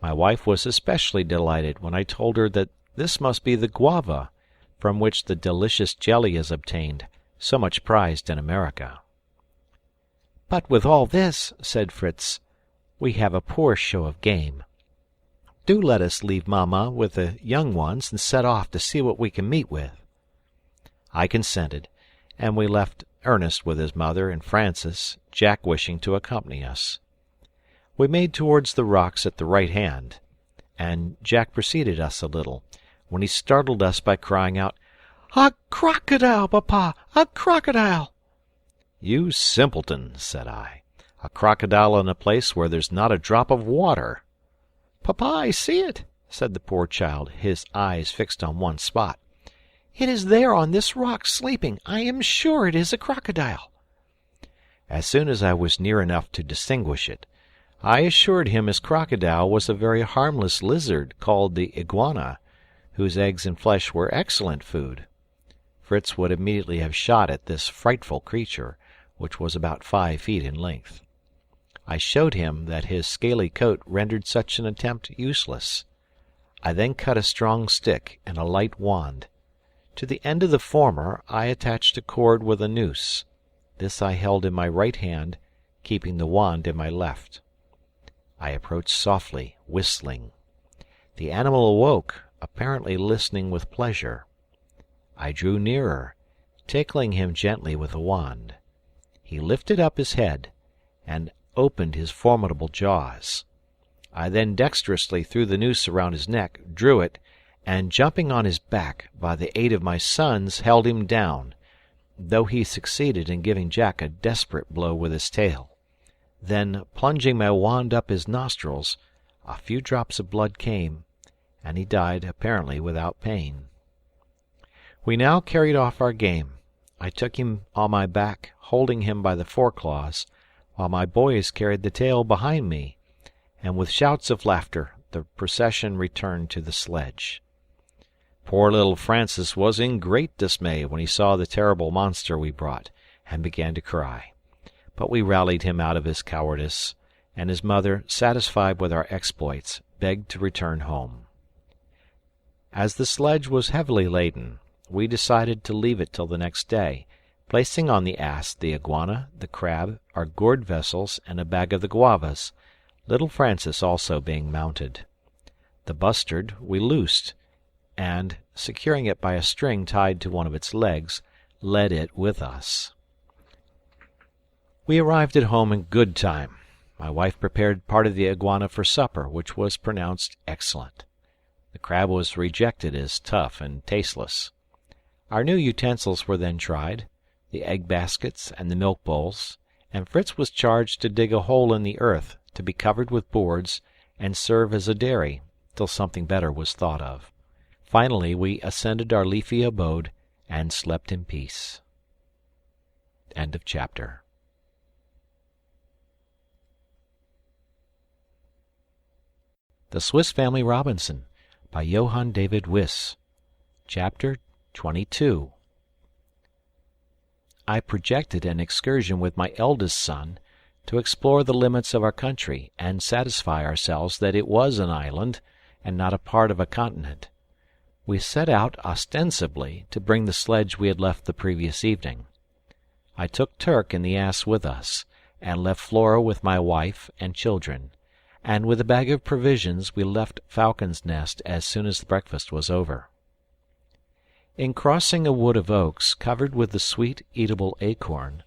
My wife was especially delighted when I told her that this must be the guava, from which the delicious jelly is obtained, so much prized in America. "But with all this," said Fritz, "we have a poor show of game. Do let us leave Mamma with the young ones and set off to see what we can meet with." I consented, and we left Ernest with his mother and Francis, Jack wishing to accompany us. We made towards the rocks at the right hand, and Jack preceded us a little, when he startled us by crying out, "A crocodile, Papa! A crocodile!" "You simpleton," said I. "A crocodile in a place where there's not a drop of water." "Papa, I see it," said the poor child, his eyes fixed on one spot. "It is there on this rock, sleeping. I am sure it is a crocodile." As soon as I was near enough to distinguish it, I assured him his crocodile was a very harmless lizard called the iguana, whose eggs and flesh were excellent food. Fritz would immediately have shot at this frightful creature, which was about 5 feet in length. I showed him that his scaly coat rendered such an attempt useless. I then cut a strong stick and a light wand. To the end of the former I attached a cord with a noose. This I held in my right hand, keeping the wand in my left. I approached softly, whistling. The animal awoke, apparently listening with pleasure. I drew nearer, tickling him gently with the wand. He lifted up his head, and opened his formidable jaws. I then dexterously threw the noose around his neck, drew it, and jumping on his back, by the aid of my sons, held him down, though he succeeded in giving Jack a desperate blow with his tail. Then, plunging my wand up his nostrils, a few drops of blood came, and he died apparently without pain. We now carried off our game. I took him on my back, holding him by the foreclaws, while my boys carried the tail behind me, and with shouts of laughter the procession returned to the sledge. Poor little Francis was in great dismay when he saw the terrible monster we brought, and began to cry. But we rallied him out of his cowardice, and his mother, satisfied with our exploits, begged to return home. As the sledge was heavily laden, we decided to leave it till the next day, placing on the ass the iguana, the crab, our gourd vessels, and a bag of the guavas, little Francis also being mounted. The bustard we loosed, and, securing it by a string tied to one of its legs, led it with us. We arrived at home in good time. My wife prepared part of the iguana for supper, which was pronounced excellent. The crab was rejected as tough and tasteless. Our new utensils were then tried, the egg baskets and the milk bowls, and Fritz was charged to dig a hole in the earth, to be covered with boards, and serve as a dairy, till something better was thought of. Finally we ascended our leafy abode, and slept in peace. End of chapter. The Swiss Family Robinson, by Johann David Wyss. Chapter 22. I projected an excursion with my eldest son to explore the limits of our country and satisfy ourselves that it was an island and not a part of a continent. We set out ostensibly to bring the sledge we had left the previous evening. I took Turk and the ass with us, and left Flora with my wife and children, and with a bag of provisions we left Falcon's Nest as soon as breakfast was over. In crossing a wood of oaks covered with the sweet eatable acorn,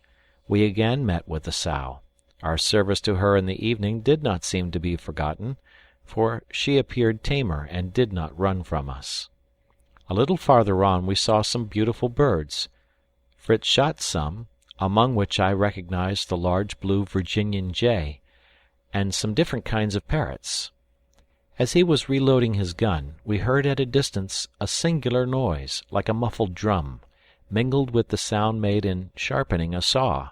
we again met with the sow, Our service to her in the evening did not seem to be forgotten, for she appeared tamer and did not run from us. A little farther on we saw some beautiful birds. Fritz shot some, among which I recognized the large blue Virginian jay, and some different kinds of parrots. As he was reloading his gun, we heard at a distance a singular noise, like a muffled drum, mingled with the sound made in sharpening a saw.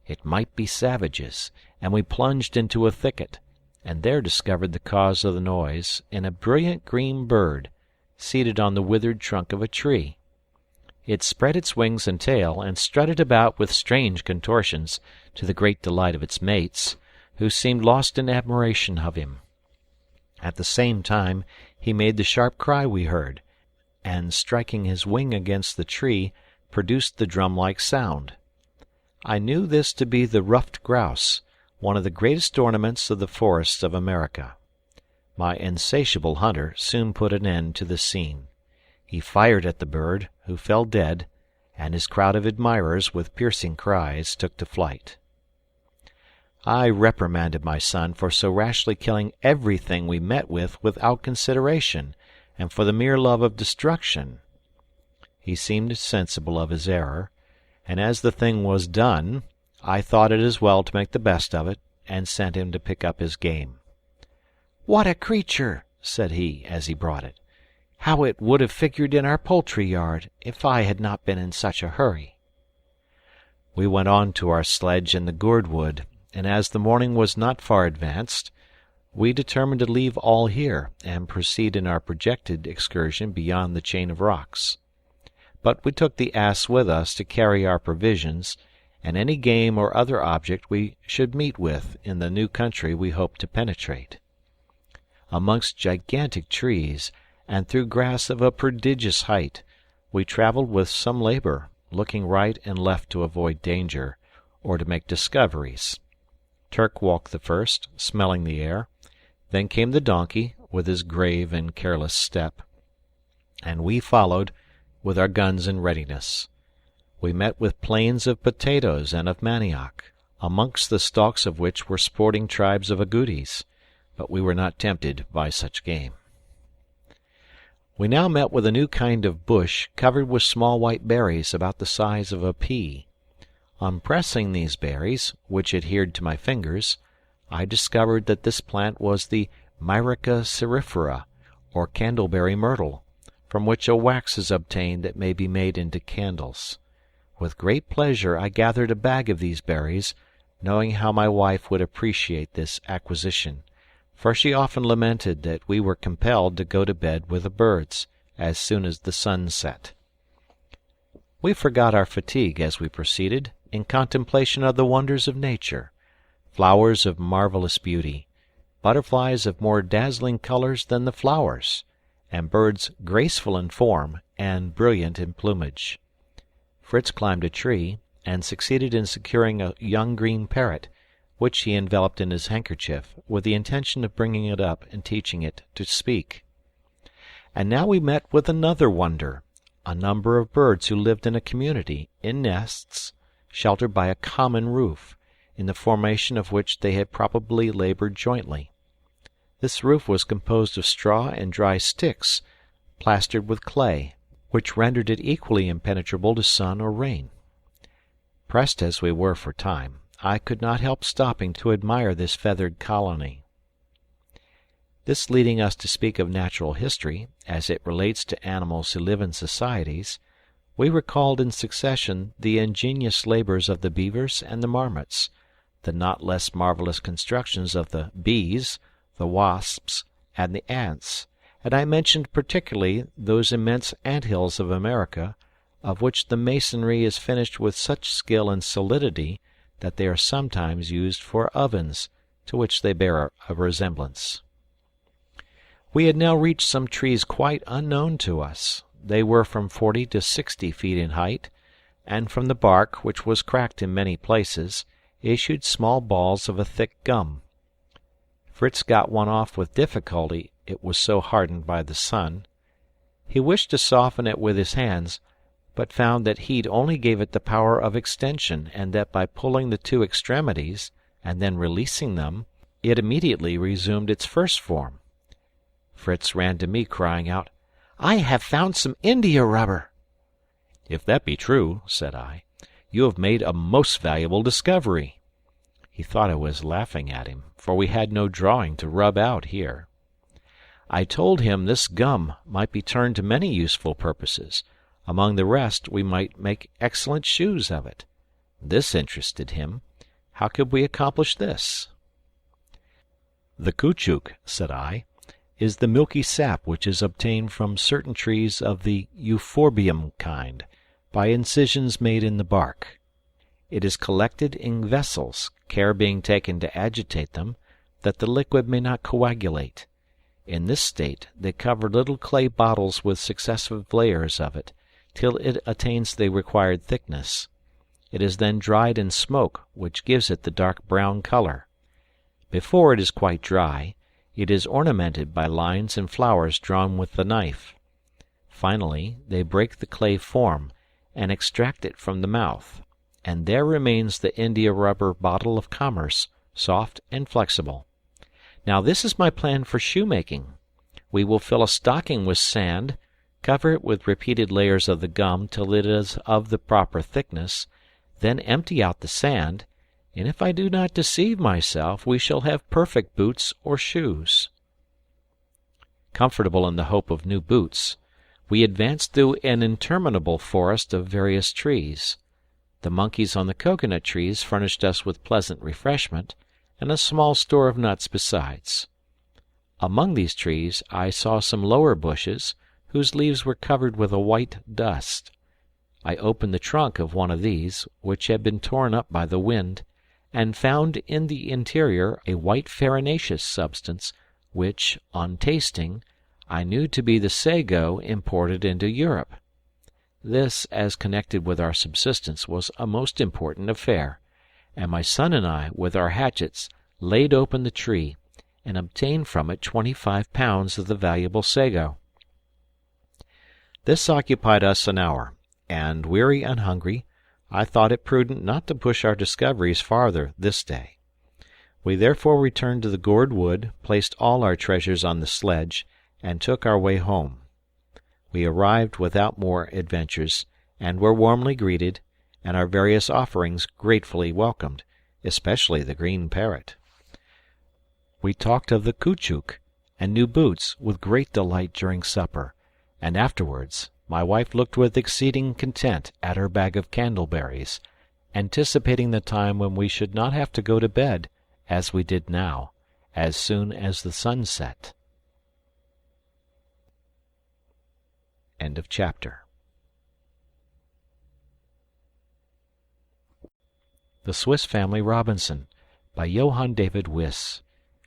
It might be savages, and we plunged into a thicket, and there discovered the cause of the noise in a brilliant green bird, seated on the withered trunk of a tree. It spread its wings and tail, and strutted about with strange contortions, to the great delight of its mates, who seemed lost in admiration of him. At the same time he made the sharp cry we heard, and striking his wing against the tree, produced the drum-like sound. I knew this to be the ruffed grouse, one of the greatest ornaments of the forests of America. My insatiable hunter soon put an end to the scene. He fired at the bird, who fell dead, and his crowd of admirers, with piercing cries, took to flight. I reprimanded my son for so rashly killing everything we met with without consideration, and for the mere love of destruction. He seemed sensible of his error, and as the thing was done, I thought it as well to make the best of it, and sent him to pick up his game. "What a creature!" said he, as he brought it. "How it would have figured in our poultry yard, if I had not been in such a hurry." We went on to our sledge in the gourd wood, and as the morning was not far advanced, we determined to leave all here, and proceed in our projected excursion beyond the chain of rocks. But we took the ass with us to carry our provisions, and any game or other object we should meet with in the new country we hoped to penetrate. Amongst gigantic trees, and through grass of a prodigious height, we travelled with some labour, looking right and left to avoid danger, or to make discoveries. Turk walked the first, smelling the air. Then came the donkey, with his grave and careless step, and we followed, with our guns in readiness. We met with plains of potatoes and of manioc, amongst the stalks of which were sporting tribes of agoutis, but we were not tempted by such game. We now met with a new kind of bush covered with small white berries about the size of a pea. On pressing these berries, which adhered to my fingers, I discovered that this plant was the Myrica cerifera, or candleberry myrtle, from which a wax is obtained that may be made into candles. With great pleasure I gathered a bag of these berries, knowing how my wife would appreciate this acquisition, for she often lamented that we were compelled to go to bed with the birds, as soon as the sun set. We forgot our fatigue as we proceeded, in contemplation of the wonders of nature, flowers of marvellous beauty, butterflies of more dazzling colours than the flowers, and birds graceful in form and brilliant in plumage. Fritz climbed a tree, and succeeded in securing a young green parrot, which he enveloped in his handkerchief, with the intention of bringing it up and teaching it to speak. And now we met with another wonder, a number of birds who lived in a community, in nests, sheltered by a common roof, in the formation of which they had probably laboured jointly. This roof was composed of straw and dry sticks, plastered with clay, which rendered it equally impenetrable to sun or rain. Pressed as we were for time, I could not help stopping to admire this feathered colony. This leading us to speak of natural history, as it relates to animals who live in societies, we recalled in succession the ingenious labours of the beavers and the marmots, the not less marvellous constructions of the bees, the wasps, and the ants, and I mentioned particularly those immense ant-hills of America, of which the masonry is finished with such skill and solidity that they are sometimes used for ovens, to which they bear a resemblance. We had now reached some trees quite unknown to us. They were from 40 to 60 feet in height, and from the bark, which was cracked in many places, issued small balls of a thick gum. Fritz got one off with difficulty, it was so hardened by the sun. He wished to soften it with his hands, but found that heat only gave it the power of extension, and that by pulling the two extremities, and then releasing them, it immediately resumed its first form. Fritz ran to me, crying out, "I have found some India rubber!" "If that be true," said I, "you have made a most valuable discovery." He thought I was laughing at him, for we had no drawing to rub out here. I told him this gum might be turned to many useful purposes. Among the rest, we might make excellent shoes of it. This interested him. How could we accomplish this? "The caoutchouc," said I, "is the milky sap which is obtained from certain trees of the euphorbium kind, by incisions made in the bark. It is collected in vessels, care being taken to agitate them, that the liquid may not coagulate. In this state they cover little clay bottles with successive layers of it, till it attains the required thickness. It is then dried in smoke, which gives it the dark brown color. Before it is quite dry, it is ornamented by lines and flowers drawn with the knife. Finally, they break the clay form, and extract it from the mouth, and there remains the india-rubber bottle of commerce, soft and flexible. Now this is my plan for shoemaking. We will fill a stocking with sand, cover it with repeated layers of the gum till it is of the proper thickness, then empty out the sand, and if I do not deceive myself, we shall have perfect boots or shoes." Comfortable in the hope of new boots, we advanced through an interminable forest of various trees. The monkeys on the coconut trees furnished us with pleasant refreshment, and a small store of nuts besides. Among these trees I saw some lower bushes, whose leaves were covered with a white dust. I opened the trunk of one of these, which had been torn up by the wind, and found in the interior a white farinaceous substance, which, on tasting, I knew to be the sago imported into Europe. This, as connected with our subsistence, was a most important affair, and my son and I, with our hatchets, laid open the tree, and obtained from it 25 pounds of the valuable sago. This occupied us an hour, and, weary and hungry, I thought it prudent not to push our discoveries farther this day. We therefore returned to the gourd wood, placed all our treasures on the sledge, and took our way home. We arrived without more adventures, and were warmly greeted, and our various offerings gratefully welcomed, especially the green parrot. We talked of the caoutchouc and new boots with great delight during supper, and afterwards my wife looked with exceeding content at her bag of candleberries, anticipating the time when we should not have to go to bed, as we did now, as soon as the sun set. End of chapter. The Swiss Family Robinson, by Johann David Wyss.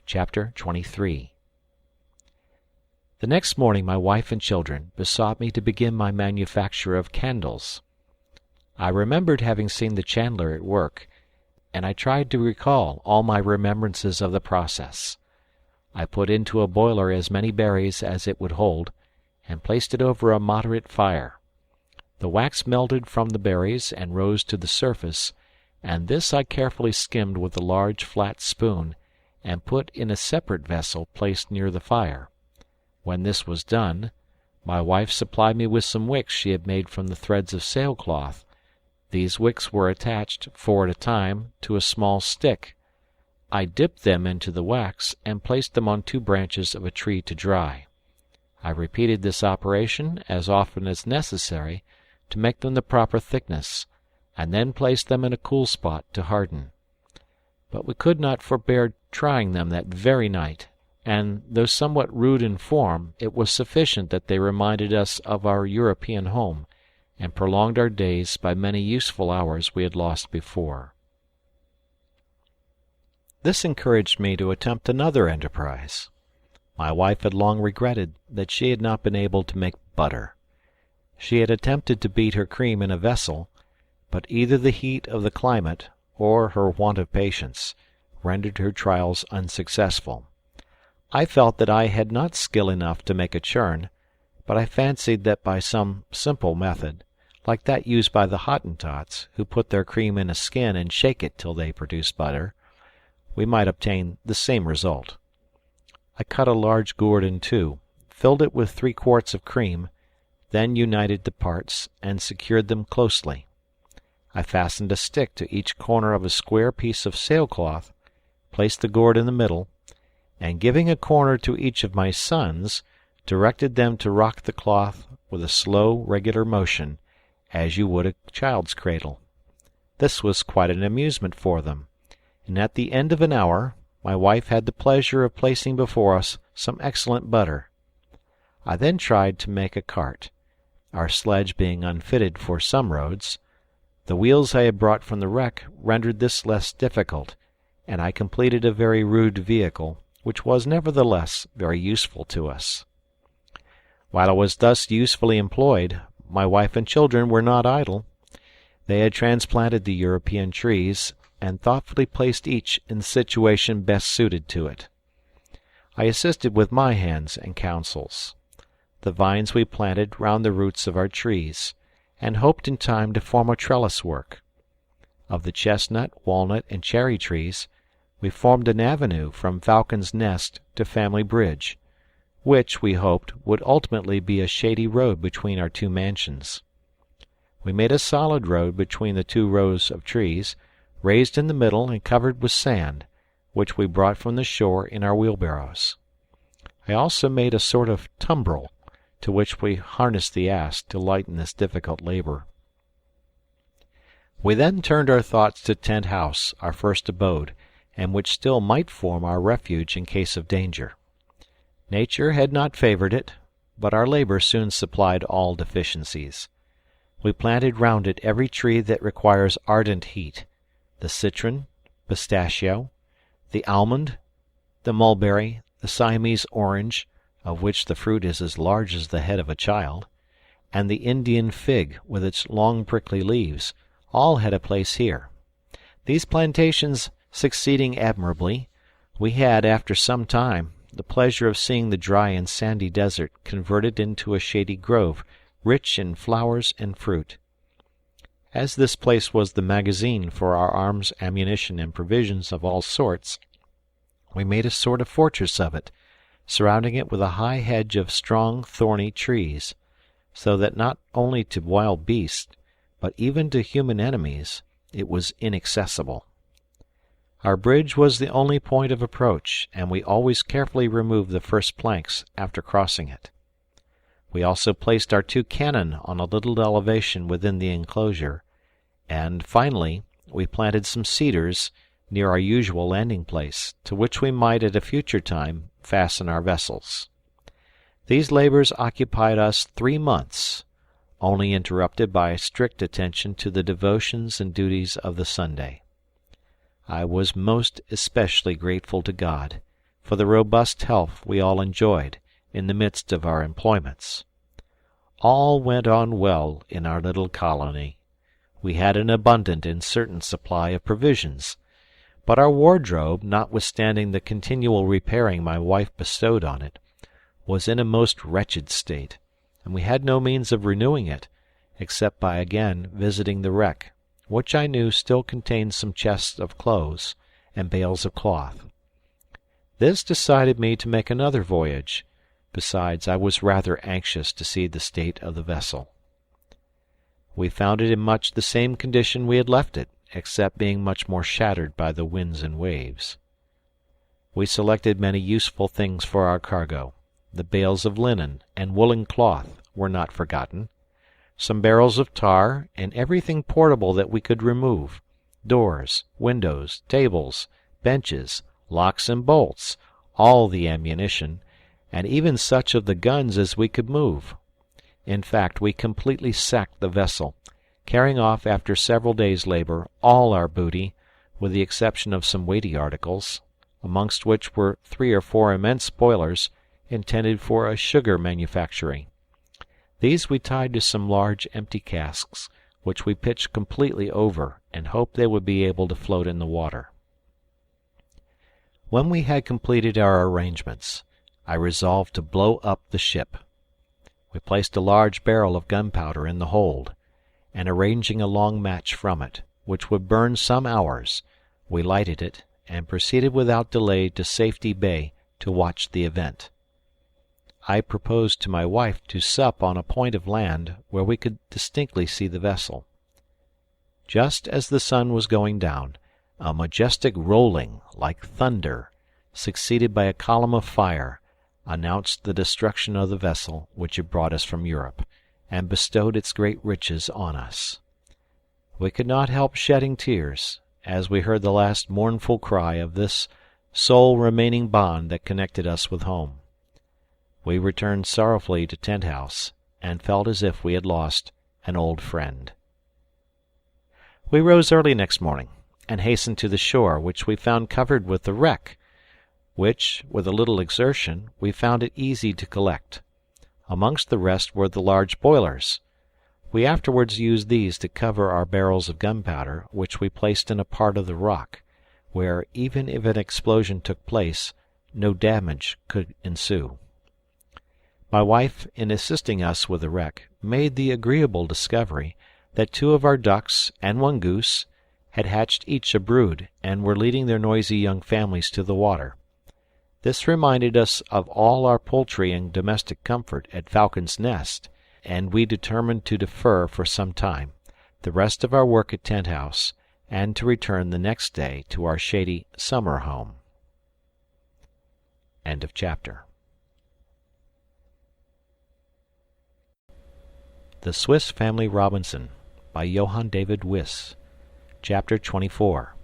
Chapter 23. The next morning my wife and children besought me to begin my manufacture of candles. I remembered having seen the chandler at work, and I tried to recall all my remembrances of the process. I put into a boiler as many berries as it would hold, and placed it over a moderate fire. The wax melted from the berries and rose to the surface, and this I carefully skimmed with a large flat spoon, and put in a separate vessel placed near the fire. When this was done, my wife supplied me with some wicks she had made from the threads of sailcloth. These wicks were attached, 4 at a time, to a small stick. I dipped them into the wax, and placed them on 2 branches of a tree to dry. I repeated this operation as often as necessary to make them the proper thickness, and then placed them in a cool spot to harden. But we could not forbear trying them that very night, and, though somewhat rude in form, it was sufficient that they reminded us of our European home, and prolonged our days by many useful hours we had lost before. This encouraged me to attempt another enterprise. My wife had long regretted that she had not been able to make butter. She had attempted to beat her cream in a vessel, but either the heat of the climate, or her want of patience, rendered her trials unsuccessful. I felt that I had not skill enough to make a churn, but I fancied that by some simple method, like that used by the Hottentots, who put their cream in a skin and shake it till they produce butter, we might obtain the same result. I cut a large gourd in two, filled it with 3 quarts of cream, then united the parts and secured them closely. I fastened a stick to each corner of a square piece of sailcloth, placed the gourd in the middle, and giving a corner to each of my sons, directed them to rock the cloth with a slow, regular motion, as you would a child's cradle. This was quite an amusement for them, and at the end of an hour my wife had the pleasure of placing before us some excellent butter. I then tried to make a cart, our sledge being unfitted for some roads. The wheels I had brought from the wreck rendered this less difficult, and I completed a very rude vehicle, which was nevertheless very useful to us. While I was thus usefully employed, my wife and children were not idle. They had transplanted the European trees, and thoughtfully placed each in the situation best suited to it. I assisted with my hands and counsels. The vines we planted round the roots of our trees, and hoped in time to form a trellis work. Of the chestnut, walnut, and cherry trees, we formed an avenue from Falcon's Nest to Family Bridge, which, we hoped, would ultimately be a shady road between our 2 mansions. We made a solid road between the 2 rows of trees, raised in the middle and covered with sand, which we brought from the shore in our wheelbarrows. I also made a sort of tumbrel, to which we harnessed the ass to lighten this difficult labor. We then turned our thoughts to Tent House, our first abode, and which still might form our refuge in case of danger. Nature had not favored it, but our labor soon supplied all deficiencies. We planted round it every tree that requires ardent heat, the citron, pistachio, the almond, the mulberry, the Siamese orange, of which the fruit is as large as the head of a child, and the Indian fig with its long prickly leaves, all had a place here. These plantations succeeding admirably, we had, after some time, the pleasure of seeing the dry and sandy desert converted into a shady grove, rich in flowers and fruit. As this place was the magazine for our arms, ammunition, and provisions of all sorts, we made a sort of fortress of it, surrounding it with a high hedge of strong, thorny trees, so that not only to wild beasts, but even to human enemies, it was inaccessible. Our bridge was the only point of approach, and we always carefully removed the first planks after crossing it. We also placed our 2 cannon on a little elevation within the enclosure, and, finally, we planted some cedars near our usual landing place, to which we might at a future time fasten our vessels. These labors occupied us 3 months, only interrupted by strict attention to the devotions and duties of the Sunday. I was most especially grateful to God for the robust health we all enjoyed in the midst of our employments. All went on well in our little colony. We had an abundant and certain supply of provisions, but our wardrobe, notwithstanding the continual repairing my wife bestowed on it, was in a most wretched state, and we had no means of renewing it, except by again visiting the wreck, which I knew still contained some chests of clothes and bales of cloth. This decided me to make another voyage. Besides, I was rather anxious to see the state of the vessel. We found it in much the same condition we had left it, except being much more shattered by the winds and waves. We selected many useful things for our cargo. The bales of linen and woolen cloth were not forgotten, some barrels of tar, and everything portable that we could remove, doors, windows, tables, benches, locks and bolts, all the ammunition, and even such of the guns as we could move. In fact, we completely sacked the vessel, carrying off after several days' labor all our booty, with the exception of some weighty articles, amongst which were 3 or 4 immense boilers intended for a sugar manufactory. These we tied to some large empty casks, which we pitched completely over, and hoped they would be able to float in the water. When we had completed our arrangements, I resolved to blow up the ship. We placed a large barrel of gunpowder in the hold, and arranging a long match from it, which would burn some hours, we lighted it and proceeded without delay to Safety Bay to watch the event. I proposed to my wife to sup on a point of land where we could distinctly see the vessel. Just as the sun was going down, a majestic rolling, like thunder, succeeded by a column of fire, announced the destruction of the vessel which had brought us from Europe, and bestowed its great riches on us. We could not help shedding tears, as we heard the last mournful cry of this sole remaining bond that connected us with home. We returned sorrowfully to Tent House, and felt as if we had lost an old friend. We rose early next morning, and hastened to the shore, which we found covered with the wreck, which, with a little exertion, we found it easy to collect. Amongst the rest were the large boilers. We afterwards used these to cover our barrels of gunpowder, which we placed in a part of the rock, where, even if an explosion took place, no damage could ensue. My wife, in assisting us with the wreck, made the agreeable discovery that 2 of our ducks and 1 goose had hatched each a brood, and were leading their noisy young families to the water. This reminded us of all our poultry and domestic comfort at Falcon's Nest, and we determined to defer for some time the rest of our work at Tent House, and to return the next day to our shady summer home. End of chapter. The Swiss Family Robinson by Johann David Wyss. Chapter 24.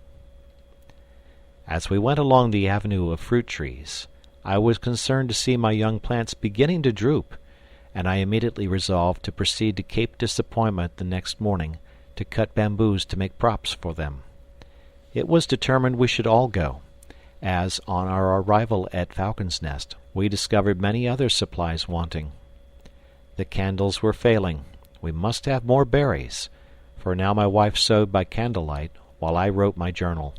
As we went along the avenue of fruit trees, I was concerned to see my young plants beginning to droop, and I immediately resolved to proceed to Cape Disappointment the next morning to cut bamboos to make props for them. It was determined we should all go, as, on our arrival at Falcon's Nest, we discovered many other supplies wanting. The candles were failing. We must have more berries, for now my wife sewed by candlelight while I wrote my journal.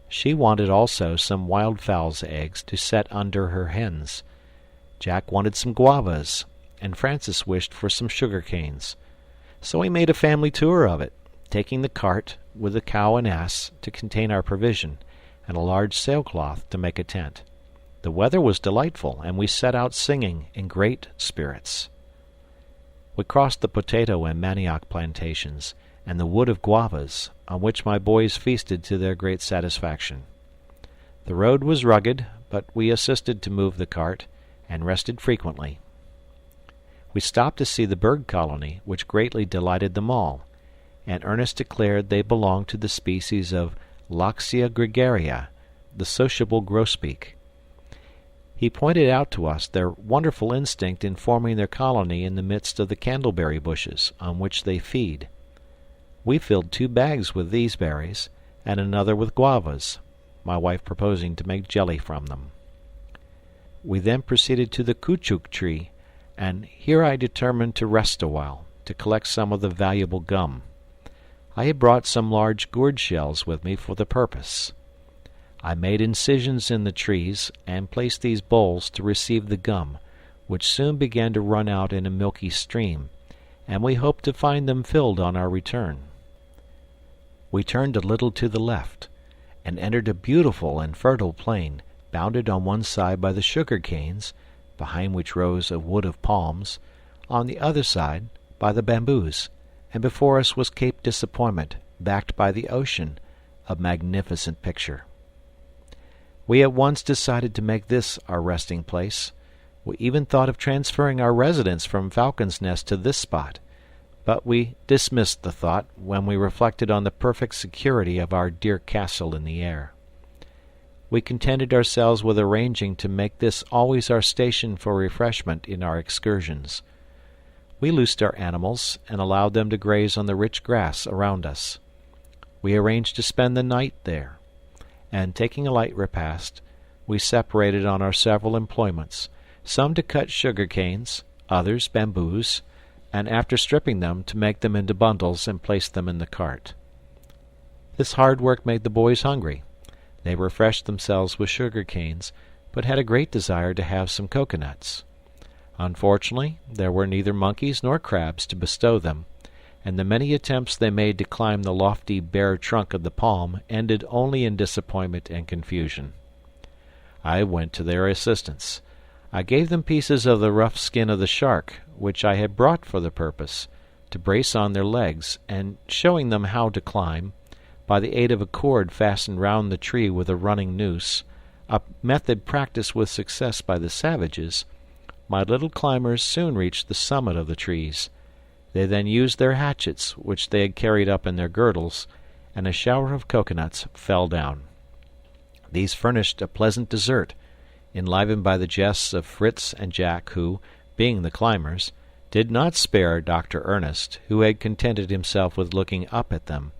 She wanted also some wildfowl's eggs to set under her hens. Jack wanted some guavas, and Francis wished for some sugar canes. So we made a family tour of it, taking the cart with the cow and ass to contain our provision, and a large sailcloth to make a tent. The weather was delightful, and we set out singing in great spirits. We crossed the potato and manioc plantations, and the wood of guavas, on which my boys feasted to their great satisfaction. The road was rugged, but we assisted to move the cart, and rested frequently. We stopped to see the bird colony, which greatly delighted them all, and Ernest declared they belonged to the species of Loxia gregaria, the sociable grosbeak. He pointed out to us their wonderful instinct in forming their colony in the midst of the candleberry bushes, on which they feed. We filled 2 bags with these berries, and another with guavas, my wife proposing to make jelly from them. We then proceeded to the caoutchouc tree, and here I determined to rest awhile, to collect some of the valuable gum. I had brought some large gourd shells with me for the purpose. I made incisions in the trees, and placed these bowls to receive the gum, which soon began to run out in a milky stream, and we hoped to find them filled on our return. We turned a little to the left, and entered a beautiful and fertile plain, bounded on one side by the sugar canes, behind which rose a wood of palms, on the other side by the bamboos, and before us was Cape Disappointment, backed by the ocean, a magnificent picture. We at once decided to make this our resting place. We even thought of transferring our residence from Falcon's Nest to this spot, but we dismissed the thought when we reflected on the perfect security of our dear castle in the air. We contented ourselves with arranging to make this always our station for refreshment in our excursions. We loosed our animals and allowed them to graze on the rich grass around us. We arranged to spend the night there, and taking a light repast, we separated on our several employments, some to cut sugar canes, others bamboos, and after stripping them to make them into bundles and place them in the cart. This hard work made the boys hungry. They refreshed themselves with sugar canes, but had a great desire to have some coconuts. Unfortunately, there were neither monkeys nor crabs to bestow them, and the many attempts they made to climb the lofty bare trunk of the palm ended only in disappointment and confusion. I went to their assistance. I gave them pieces of the rough skin of the shark, which I had brought for the purpose, to brace on their legs, and showing them how to climb, by the aid of a cord fastened round the tree with a running noose, a method practised with success by the savages, my little climbers soon reached the summit of the trees. They then used their hatchets, which they had carried up in their girdles, and a shower of coconuts fell down. These furnished a pleasant dessert, enlivened by the jests of Fritz and Jack, who, being the climbers, did not spare Dr. Ernest, who had contented himself with looking up at them,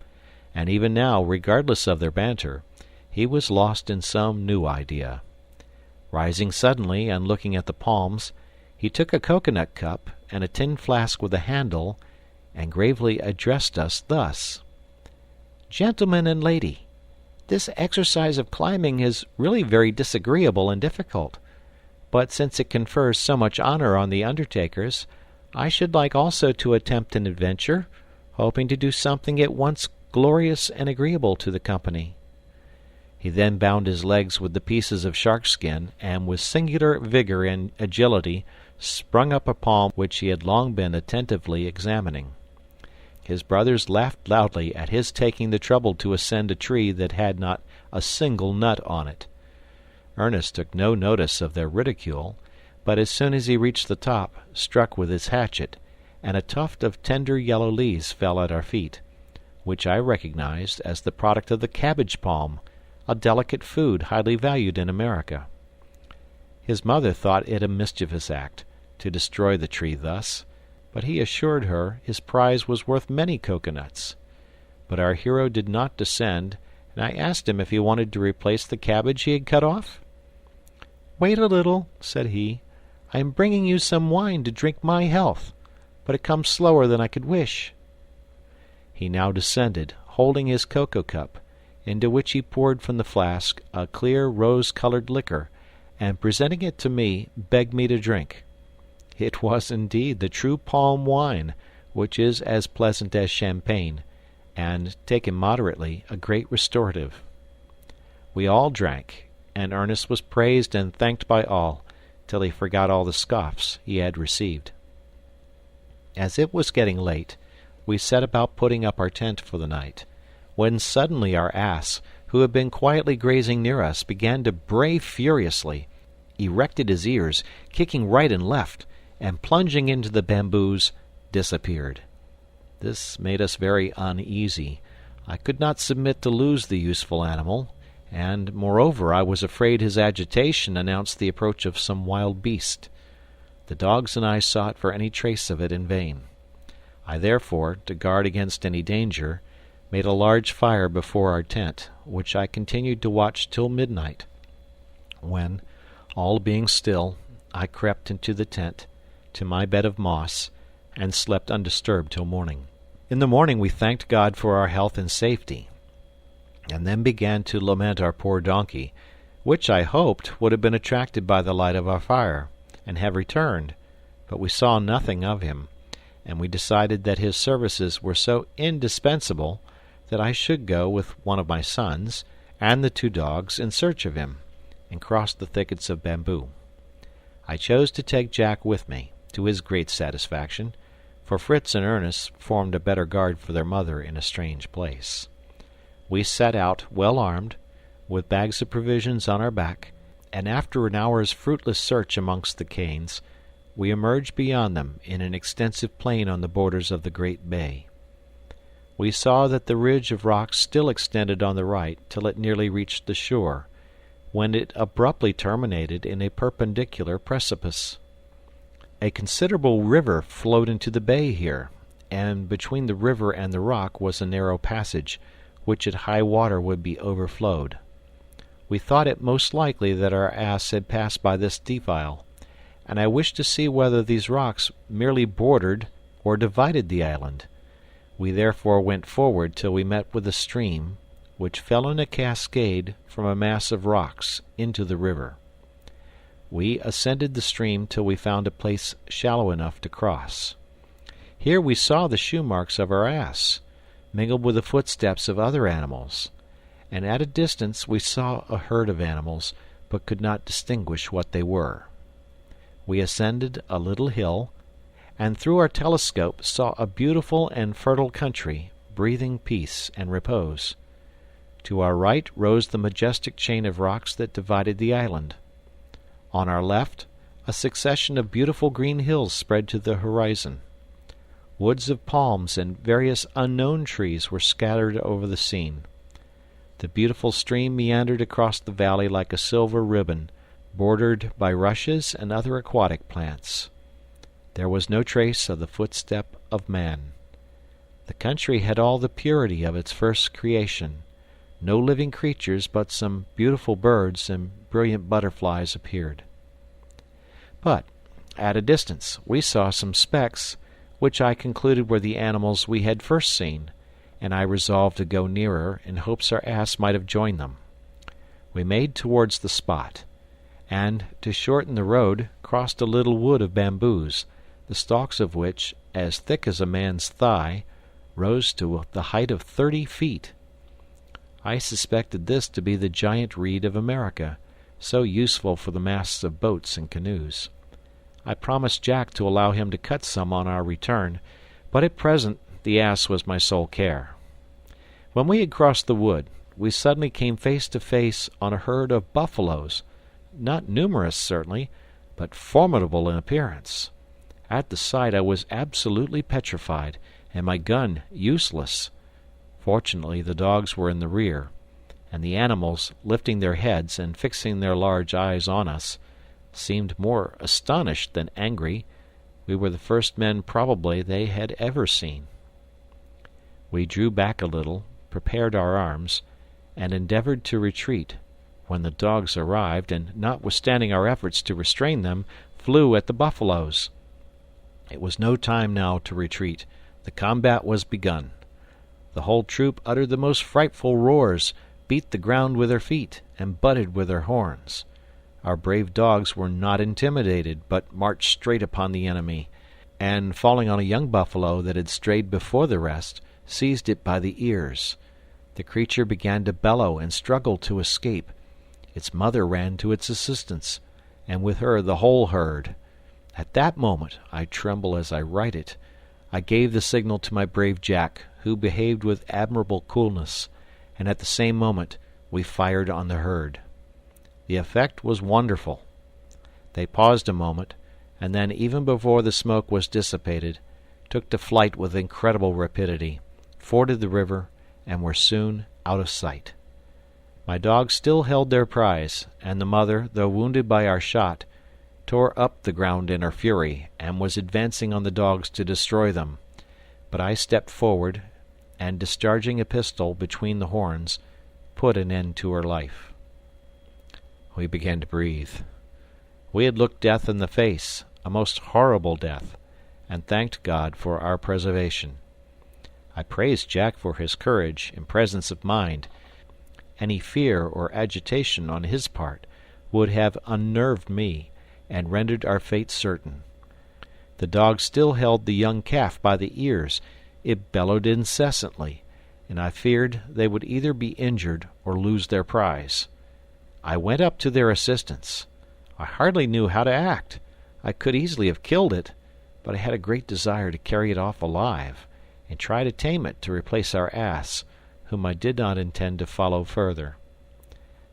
and even now, regardless of their banter, he was lost in some new idea. Rising suddenly and looking at the palms, he took a coconut cup and a tin flask with a handle, and gravely addressed us thus: "Gentleman and lady, this exercise of climbing is really very disagreeable and difficult, but since it confers so much honor on the undertakers, I should like also to attempt an adventure, hoping to do something at once glorious and agreeable to the company." He then bound his legs with the pieces of shark-skin, and with singular vigor and agility sprung up a palm which he had long been attentively examining. His brothers laughed loudly at his taking the trouble to ascend a tree that had not a single nut on it. Ernest took no notice of their ridicule, but as soon as he reached the top, struck with his hatchet, and a tuft of tender yellow leaves fell at our feet, which I recognized as the product of the cabbage palm, a delicate food highly valued in America. His mother thought it a mischievous act to destroy the tree thus, but he assured her his prize was worth many coconuts. But our hero did not descend, and I asked him if he wanted to replace the cabbage he had cut off. "Wait a little," said he. "I am bringing you some wine to drink my health, but it comes slower than I could wish." He now descended, holding his cocoa cup, into which he poured from the flask a clear rose-colored liquor, and presenting it to me, begged me to drink. It was indeed the true palm wine, which is as pleasant as champagne, and, taken moderately, a great restorative. We all drank, and Ernest was praised and thanked by all, till he forgot all the scoffs he had received. As it was getting late, we set about putting up our tent for the night, when suddenly our ass, who had been quietly grazing near us, began to bray furiously, erected his ears, kicking right and left, and plunging into the bamboos, disappeared. This made us very uneasy. I could not submit to lose the useful animal, and, moreover, I was afraid his agitation announced the approach of some wild beast. The dogs and I sought for any trace of it in vain. I therefore, to guard against any danger, made a large fire before our tent, which I continued to watch till midnight, when, all being still, I crept into the tent, to my bed of moss, and slept undisturbed till morning. In the morning we thanked God for our health and safety, and then began to lament our poor donkey, which I hoped would have been attracted by the light of our fire, and have returned, but we saw nothing of him, and we decided that his services were so indispensable that I should go with one of my sons and the two dogs in search of him, and cross the thickets of bamboo. I chose to take Jack with me, to his great satisfaction, for Fritz and Ernest formed a better guard for their mother in a strange place. We set out, well armed, with bags of provisions on our back, and after an hour's fruitless search amongst the canes, we emerged beyond them in an extensive plain on the borders of the great bay. We saw that the ridge of rocks still extended on the right till it nearly reached the shore, when it abruptly terminated in a perpendicular precipice. A considerable river flowed into the bay here, and between the river and the rock was a narrow passage, which at high water would be overflowed. We thought it most likely that our ass had passed by this defile, and I wished to see whether these rocks merely bordered or divided the island. We therefore went forward till we met with a stream, which fell in a cascade from a mass of rocks into the river. We ascended the stream till we found a place shallow enough to cross. Here we saw the shoe marks of our ass, mingled with the footsteps of other animals, and at a distance we saw a herd of animals, but could not distinguish what they were. We ascended a little hill, and through our telescope saw a beautiful and fertile country, breathing peace and repose. To our right rose the majestic chain of rocks that divided the island. On our left, a succession of beautiful green hills spread to the horizon. Woods of palms and various unknown trees were scattered over the scene. The beautiful stream meandered across the valley like a silver ribbon, bordered by rushes and other aquatic plants. There was no trace of the footstep of man. The country had all the purity of its first creation. No living creatures but some beautiful birds and brilliant butterflies appeared. But, at a distance, we saw some specks, which I concluded were the animals we had first seen, and I resolved to go nearer in hopes our ass might have joined them. We made towards the spot, and, to shorten the road, crossed a little wood of bamboos, the stalks of which, as thick as a man's thigh, rose to the height of 30 feet. I suspected this to be the giant reed of America, so useful for the masts of boats and canoes. I promised Jack to allow him to cut some on our return, but at present the ass was my sole care. When we had crossed the wood, we suddenly came face to face on a herd of buffaloes, not numerous certainly, but formidable in appearance. At the sight I was absolutely petrified, and my gun useless. Fortunately the dogs were in the rear, and the animals, lifting their heads and fixing their large eyes on us, seemed more astonished than angry. We were the first men probably they had ever seen. We drew back a little, prepared our arms, and endeavored to retreat, when the dogs arrived, and, notwithstanding our efforts to restrain them, flew at the buffaloes. It was no time now to retreat. The combat was begun. The whole troop uttered the most frightful roars, beat the ground with their feet, and butted with their horns. Our brave dogs were not intimidated, but marched straight upon the enemy, and, falling on a young buffalo that had strayed before the rest, seized it by the ears. The creature began to bellow and struggle to escape. Its mother ran to its assistance, and with her the whole herd. At that moment, I tremble as I write it, I gave the signal to my brave Jack, who behaved with admirable coolness, and at the same moment we fired on the herd. The effect was wonderful. They paused a moment, and then, even before the smoke was dissipated, took to flight with incredible rapidity, forded the river, and were soon out of sight. My dogs still held their prize, and the mother, though wounded by our shot, tore up the ground in her fury, and was advancing on the dogs to destroy them. But I stepped forward, and discharging a pistol between the horns, put an end to her life. We began to breathe. We had looked death in the face, a most horrible death, and thanked God for our preservation. I praised Jack for his courage and presence of mind. Any fear or agitation on his part would have unnerved me, and rendered our fate certain. The dog still held the young calf by the ears. It bellowed incessantly, and I feared they would either be injured or lose their prize. I went up to their assistance. I hardly knew how to act. I could easily have killed it, but I had a great desire to carry it off alive, and try to tame it to replace our ass, whom I did not intend to follow further.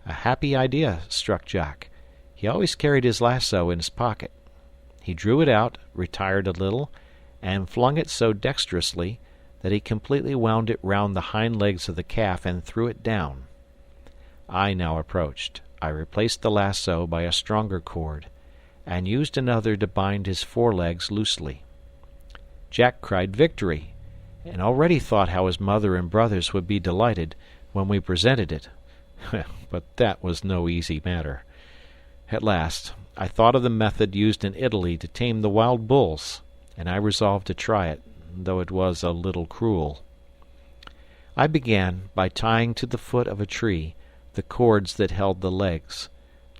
A happy idea struck Jack. He always carried his lasso in his pocket. He drew it out, retired a little, and flung it so dexterously that he completely wound it round the hind legs of the calf and threw it down. I now approached. I replaced the lasso by a stronger cord, and used another to bind his forelegs loosely. Jack cried victory, and already thought how his mother and brothers would be delighted when we presented it. But that was no easy matter. At last, I thought of the method used in Italy to tame the wild bulls, and I resolved to try it, though it was a little cruel. I began by tying to the foot of a tree the cords that held the legs.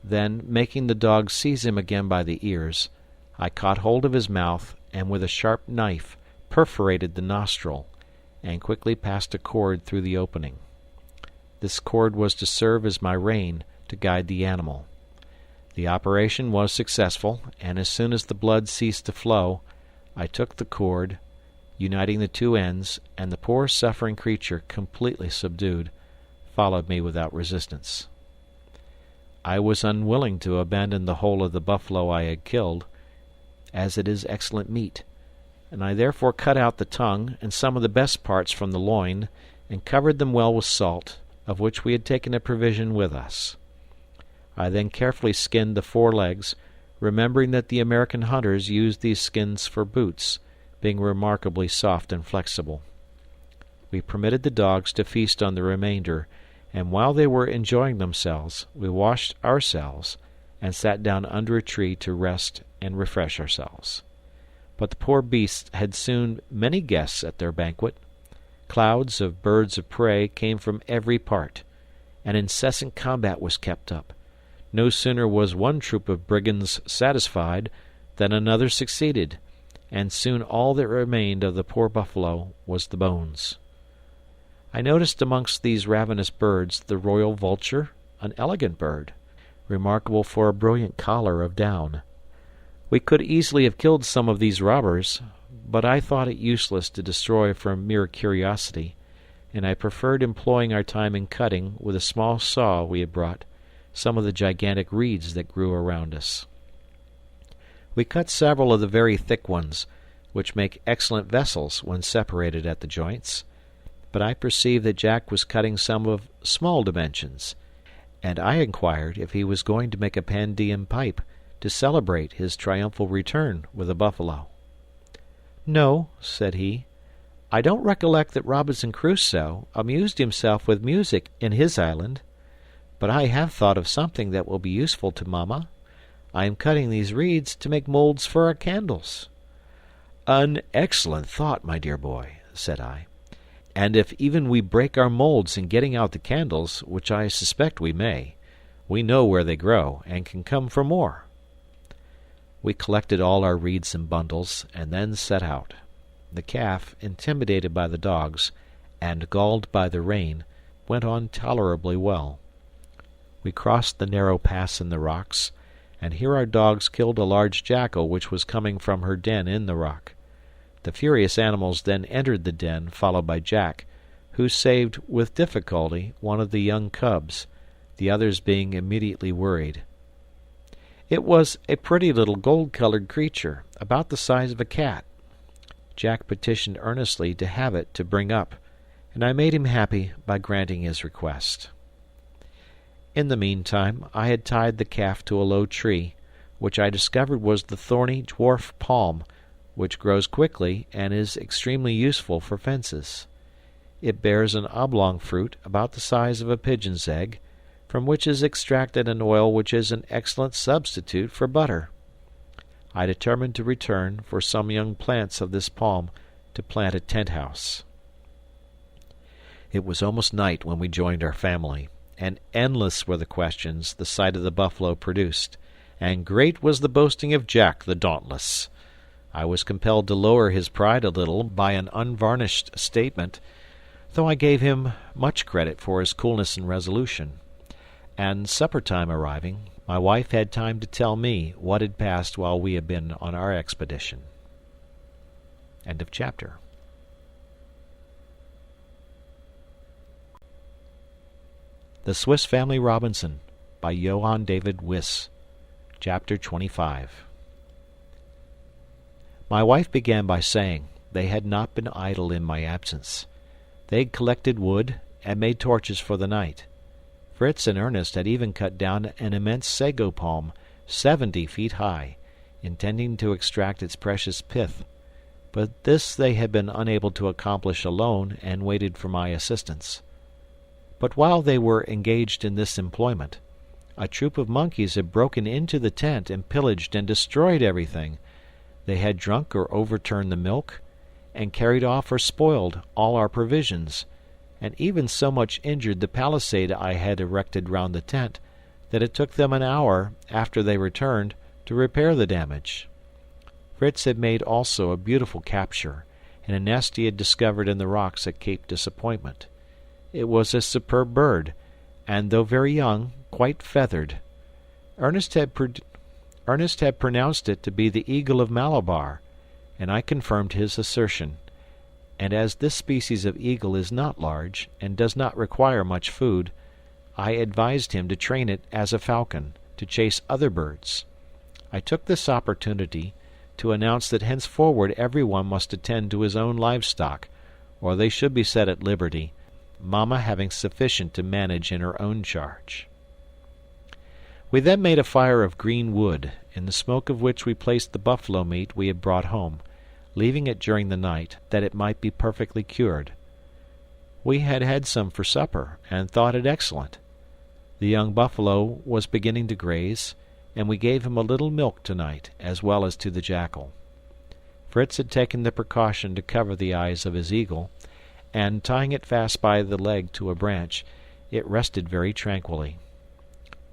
Then, making the dog seize him again by the ears, I caught hold of his mouth, and with a sharp knife perforated the nostril, and quickly passed a cord through the opening. This cord was to serve as my rein to guide the animal. The operation was successful, and as soon as the blood ceased to flow, I took the cord, uniting the two ends, and the poor suffering creature, completely subdued, followed me without resistance. I was unwilling to abandon the whole of the buffalo I had killed, as it is excellent meat, and I therefore cut out the tongue and some of the best parts from the loin, and covered them well with salt, of which we had taken a provision with us. I then carefully skinned the forelegs, remembering that the American hunters used these skins for boots, being remarkably soft and flexible. We permitted the dogs to feast on the remainder, and while they were enjoying themselves, we washed ourselves and sat down under a tree to rest and refresh ourselves. But the poor beasts had soon many guests at their banquet. Clouds of birds of prey came from every part. An incessant combat was kept up. No sooner was one troop of brigands satisfied than another succeeded, and soon all that remained of the poor buffalo was the bones. I noticed amongst these ravenous birds the royal vulture, an elegant bird, remarkable for a brilliant collar of down. We could easily have killed some of these robbers, but I thought it useless to destroy from mere curiosity, and I preferred employing our time in cutting, with a small saw we had brought, some of the gigantic reeds that grew around us. We cut several of the very thick ones, which make excellent vessels when separated at the joints, but I perceived that Jack was cutting some of small dimensions, and I inquired if he was going to make a Pandean pipe to celebrate his triumphal return with the buffalo. "No," said he, "I don't recollect that Robinson Crusoe amused himself with music in his island. But I have thought of something that will be useful to Mamma. I am cutting these reeds to make moulds for our candles." "An excellent thought, my dear boy," said I. "And if even we break our moulds in getting out the candles, which I suspect we may, we know where they grow, and can come for more." We collected all our reeds in bundles, and then set out. The calf, intimidated by the dogs, and galled by the rain, went on tolerably well. We crossed the narrow pass in the rocks, and here our dogs killed a large jackal which was coming from her den in the rock. The furious animals then entered the den, followed by Jack, who saved with difficulty one of the young cubs, the others being immediately worried. It was a pretty little gold-colored creature, about the size of a cat. Jack petitioned earnestly to have it to bring up, and I made him happy by granting his request. In the meantime, I had tied the calf to a low tree, which I discovered was the thorny dwarf palm, which grows quickly and is extremely useful for fences. It bears an oblong fruit about the size of a pigeon's egg, from which is extracted an oil which is an excellent substitute for butter. I determined to return for some young plants of this palm to plant a tent house. It was almost night when we joined our family, and endless were the questions the sight of the buffalo produced, and great was the boasting of Jack the Dauntless. I was compelled to lower his pride a little by an unvarnished statement, though I gave him much credit for his coolness and resolution. And supper time arriving, my wife had time to tell me what had passed while we had been on our expedition. End of chapter. The Swiss Family Robinson by Johann David Wyss. Chapter 25. My wife began by saying they had not been idle in my absence. They had collected wood and made torches for the night. Fritz and Ernest had even cut down an immense sago palm, 70 feet high, intending to extract its precious pith, but this they had been unable to accomplish alone and waited for my assistance. But while they were engaged in this employment, a troop of monkeys had broken into the tent and pillaged and destroyed everything. They had drunk or overturned the milk, and carried off or spoiled all our provisions, and even so much injured the palisade I had erected round the tent that it took them an hour after they returned to repair the damage. Fritz had made also a beautiful capture, in a nest he had discovered in the rocks at Cape Disappointment. It was a superb bird, and though very young, quite feathered. Ernest had pronounced it to be the eagle of Malabar, and I confirmed his assertion. And as this species of eagle is not large, and does not require much food, I advised him to train it as a falcon, to chase other birds. I took this opportunity to announce that henceforward every one must attend to his own livestock, or they should be set at liberty, Mamma having sufficient to manage in her own charge. We then made a fire of green wood, in the smoke of which we placed the buffalo meat we had brought home, leaving it during the night, that it might be perfectly cured. We had had some for supper, and thought it excellent. The young buffalo was beginning to graze, and we gave him a little milk tonight, as well as to the jackal. Fritz had taken the precaution to cover the eyes of his eagle, and, tying it fast by the leg to a branch, it rested very tranquilly.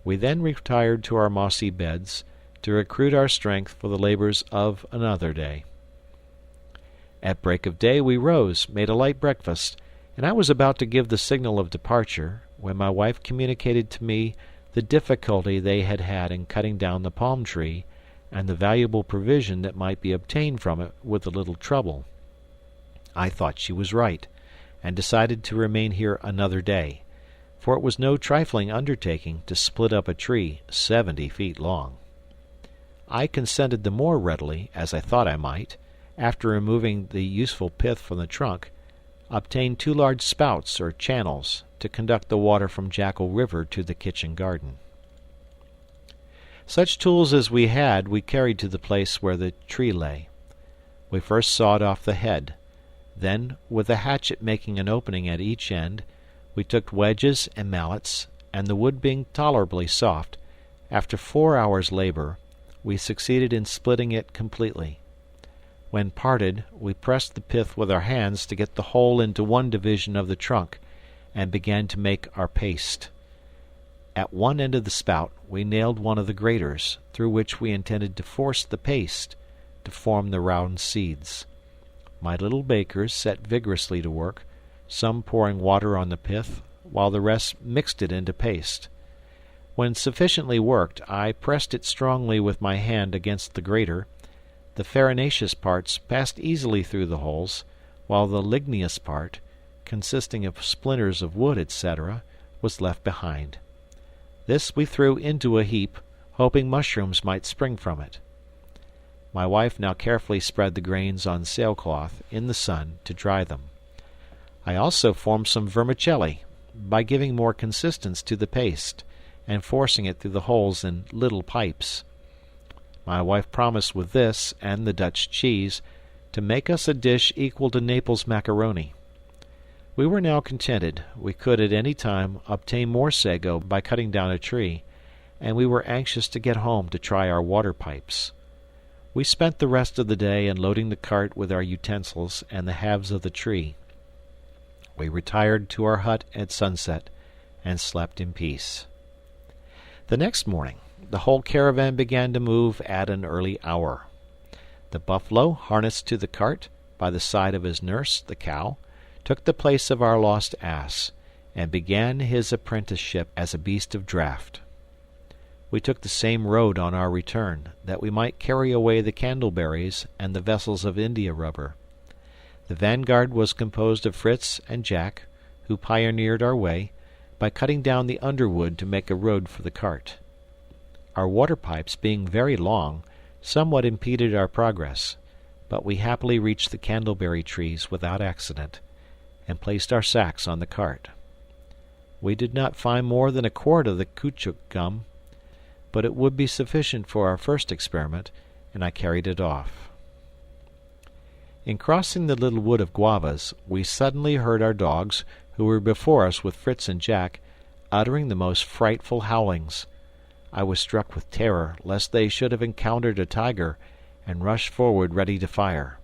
We then retired to our mossy beds, to recruit our strength for the labors of another day. At break of day we rose, made a light breakfast, and I was about to give the signal of departure, when my wife communicated to me the difficulty they had had in cutting down the palm tree, and the valuable provision that might be obtained from it with a little trouble. I thought she was right, and decided to remain here another day, for it was no trifling undertaking to split up a tree 70 feet long. I consented the more readily, as I thought I might, after removing the useful pith from the trunk, obtain 2 large spouts or channels to conduct the water from Jackal River to the kitchen garden. Such tools as we had we carried to the place where the tree lay. We first sawed off the head. Then, with a hatchet making an opening at each end, we took wedges and mallets, and the wood being tolerably soft, after 4 hours' labor, we succeeded in splitting it completely. When parted, we pressed the pith with our hands to get the whole into one division of the trunk, and began to make our paste. At one end of the spout we nailed one of the graters, through which we intended to force the paste, to form the round seeds. My little bakers set vigorously to work, some pouring water on the pith, while the rest mixed it into paste. When sufficiently worked, I pressed it strongly with my hand against the grater. The farinaceous parts passed easily through the holes, while the ligneous part, consisting of splinters of wood, etc., was left behind. This we threw into a heap, hoping mushrooms might spring from it. My wife now carefully spread the grains on sailcloth in the sun to dry them. I also formed some vermicelli, by giving more consistence to the paste, and forcing it through the holes in little pipes. My wife promised with this, and the Dutch cheese, to make us a dish equal to Naples macaroni. We were now contented. We could at any time obtain more sago by cutting down a tree, and we were anxious to get home to try our water pipes. We spent the rest of the day in loading the cart with our utensils and the halves of the tree. We retired to our hut at sunset, and slept in peace. The next morning, the whole caravan began to move at an early hour. The buffalo, harnessed to the cart, by the side of his nurse, the cow, took the place of our lost ass, and began his apprenticeship as a beast of draught. We took the same road on our return, that we might carry away the candleberries and the vessels of India rubber. The vanguard was composed of Fritz and Jack, who pioneered our way, by cutting down the underwood to make a road for the cart. Our water pipes being very long, somewhat impeded our progress, but we happily reached the candleberry trees without accident, and placed our sacks on the cart. We did not find more than a quart of the caoutchouc gum, but it would be sufficient for our first experiment, and I carried it off. In crossing the little wood of guavas, we suddenly heard our dogs, who were before us with Fritz and Jack, uttering the most frightful howlings. I was struck with terror lest they should have encountered a tiger, and rushed forward ready to fire.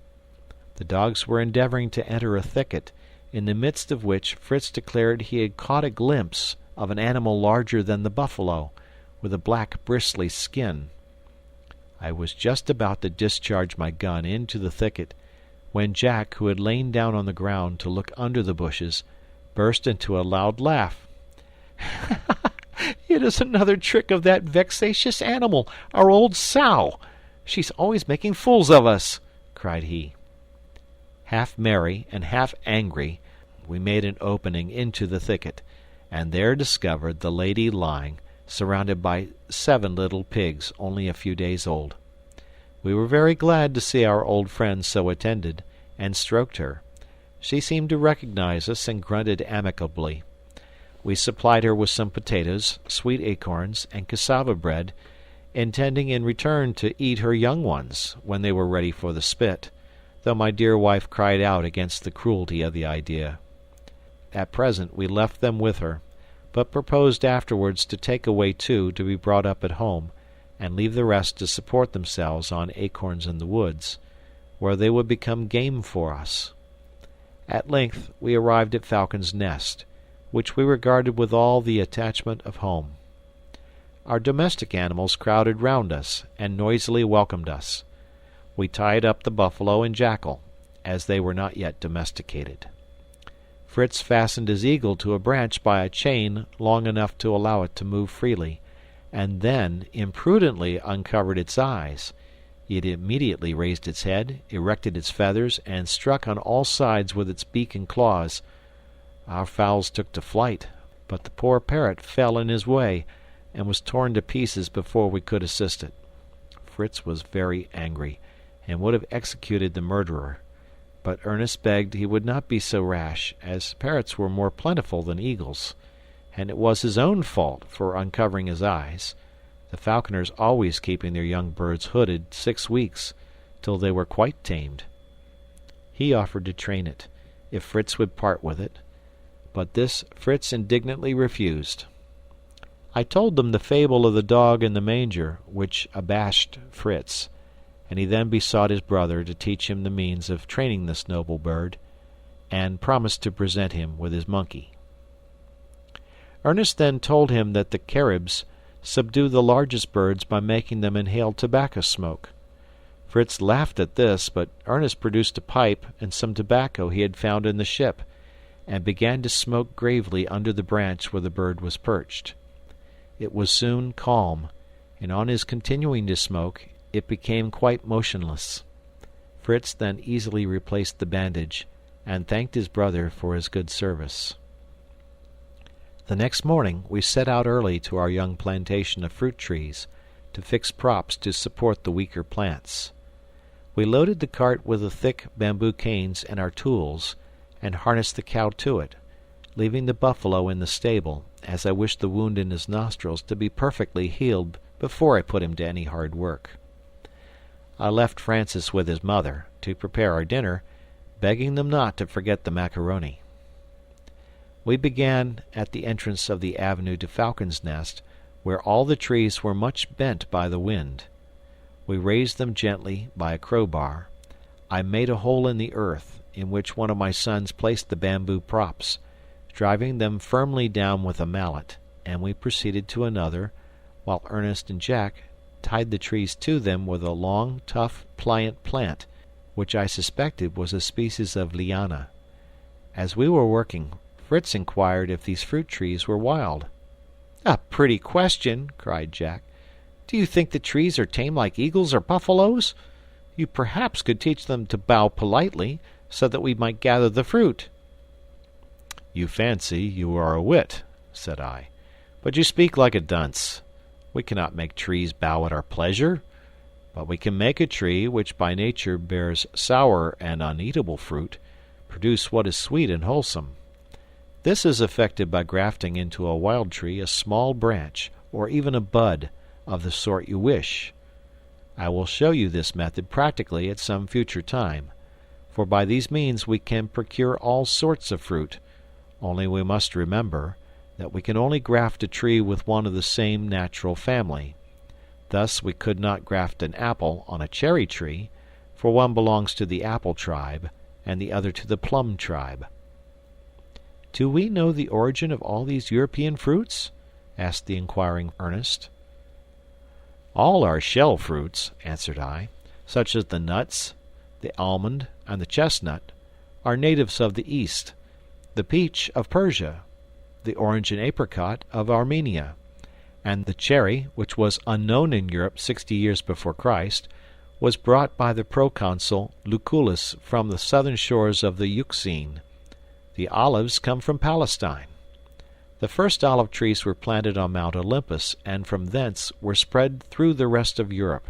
The dogs were endeavoring to enter a thicket, in the midst of which Fritz declared he had caught a glimpse of an animal larger than the buffalo, with a black bristly skin. I was just about to discharge my gun into the thicket, when Jack, who had lain down on the ground to look under the bushes, burst into a loud laugh. It is another trick of that vexatious animal, our old sow. She's always making fools of us, cried he. Half merry and half angry, we made an opening into the thicket, and there discovered the lady lying, surrounded by 7 little pigs only a few days old. We were very glad to see our old friend so attended, and stroked her. She seemed to recognize us and grunted amicably. We supplied her with some potatoes, sweet acorns, and cassava bread, intending in return to eat her young ones when they were ready for the spit, though my dear wife cried out against the cruelty of the idea. At present we left them with her, but proposed afterwards to take away 2 to be brought up at home, and leave the rest to support themselves on acorns in the woods, where they would become game for us. At length we arrived at Falcon's Nest, which we regarded with all the attachment of home. Our domestic animals crowded round us, and noisily welcomed us. We tied up the buffalo and jackal, as they were not yet domesticated. Fritz fastened his eagle to a branch by a chain long enough to allow it to move freely, and then imprudently uncovered its eyes. It immediately raised its head, erected its feathers, and struck on all sides with its beak and claws. Our fowls took to flight, but the poor parrot fell in his way, and was torn to pieces before we could assist it. Fritz was very angry, and would have executed the murderer, but Ernest begged he would not be so rash, as parrots were more plentiful than eagles, and it was his own fault for uncovering his eyes, the falconers always keeping their young birds hooded 6 weeks, till they were quite tamed. He offered to train it, if Fritz would part with it, but this Fritz indignantly refused. I told them the fable of the dog in the manger, which abashed Fritz, and he then besought his brother to teach him the means of training this noble bird, and promised to present him with his monkey. Ernest then told him that the Caribs subdue the largest birds by making them inhale tobacco smoke. Fritz laughed at this, but Ernest produced a pipe and some tobacco he had found in the ship, and began to smoke gravely under the branch where the bird was perched. It was soon calm, and on his continuing to smoke, it became quite motionless. Fritz then easily replaced the bandage, and thanked his brother for his good service. The next morning we set out early to our young plantation of fruit trees, to fix props to support the weaker plants. We loaded the cart with the thick bamboo canes and our tools, and harnessed the cow to it, leaving the buffalo in the stable, as I wished the wound in his nostrils to be perfectly healed before I put him to any hard work. I left Francis with his mother, to prepare our dinner, begging them not to forget the macaroni. We began at the entrance of the avenue to Falcon's Nest, where all the trees were much bent by the wind. We raised them gently by a crowbar. I made a hole in the earth, in which one of my sons placed the bamboo props, driving them firmly down with a mallet, and we proceeded to another, while Ernest and Jack tied the trees to them with a long, tough, pliant plant, which I suspected was a species of liana. As we were working, Fritz inquired if these fruit trees were wild. "A pretty question!" cried Jack. "Do you think the trees are tame like eagles or buffaloes? You perhaps could teach them to bow politely, so that we might gather the fruit." "You fancy you are a wit," said I, "but you speak like a dunce. We cannot make trees bow at our pleasure, but we can make a tree which by nature bears sour and uneatable fruit, produce what is sweet and wholesome. This is effected by grafting into a wild tree a small branch, or even a bud, of the sort you wish. I will show you this method practically at some future time, for by these means we can procure all sorts of fruit, only we must remember that we can only graft a tree with one of the same natural family. Thus we could not graft an apple on a cherry tree, for one belongs to the apple tribe, and the other to the plum tribe." "Do we know the origin of all these European fruits?" asked the inquiring Ernest. "All are shell fruits," answered I, "such as the nuts, the almond, and the chestnut, are natives of the East, the peach of Persia, the orange and apricot of Armenia, and the cherry, which was unknown in Europe 60 years before Christ, was brought by the proconsul Lucullus from the southern shores of the Euxine. The olives come from Palestine. The first olive trees were planted on Mount Olympus, and from thence were spread through the rest of Europe.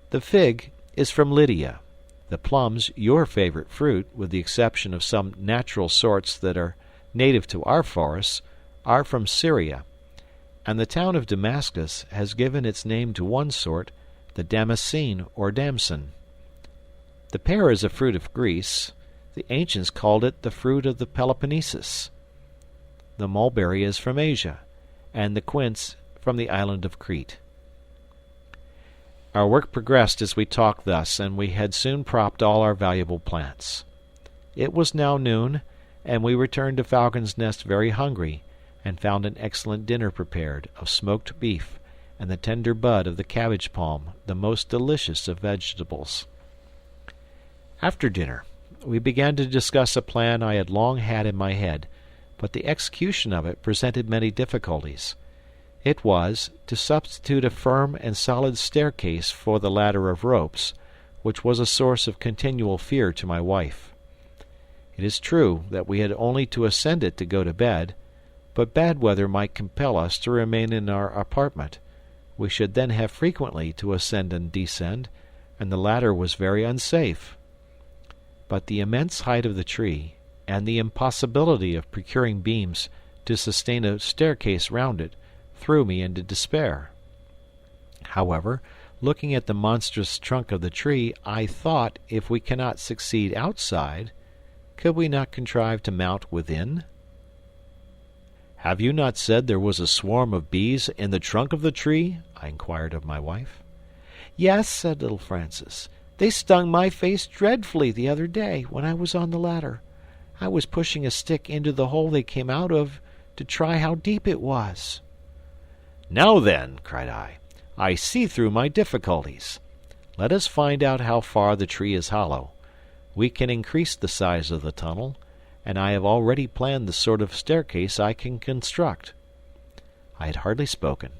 The fig is from Lydia. The plums, your favorite fruit, with the exception of some natural sorts that are native to our forests, are from Syria, and the town of Damascus has given its name to one sort, the Damascene or damson. The pear is a fruit of Greece. The ancients called it the fruit of the Peloponnesus. The mulberry is from Asia, and the quince from the island of Crete. Our work progressed as we talked thus, and we had soon propped all our valuable plants. It was now noon, and we returned to Falcon's Nest very hungry, and found an excellent dinner prepared, of smoked beef, and the tender bud of the cabbage palm, the most delicious of vegetables. After dinner, we began to discuss a plan I had long had in my head, but the execution of it presented many difficulties. It was to substitute a firm and solid staircase for the ladder of ropes, which was a source of continual fear to my wife. It is true that we had only to ascend it to go to bed, but bad weather might compel us to remain in our apartment. We should then have frequently to ascend and descend, and the ladder was very unsafe. But the immense height of the tree, and the impossibility of procuring beams to sustain a staircase round it, threw me into despair. However, looking at the monstrous trunk of the tree, I thought, if we cannot succeed outside, could we not contrive to mount within? "Have you not said there was a swarm of bees in the trunk of the tree?" I inquired of my wife. "Yes," said little Francis. "They stung my face dreadfully the other day when I was on the ladder. I was pushing a stick into the hole they came out of to try how deep it was." "Now then," cried I see through my difficulties. Let us find out how far the tree is hollow. We can increase the size of the tunnel, and I have already planned the sort of staircase I can construct." I had hardly spoken,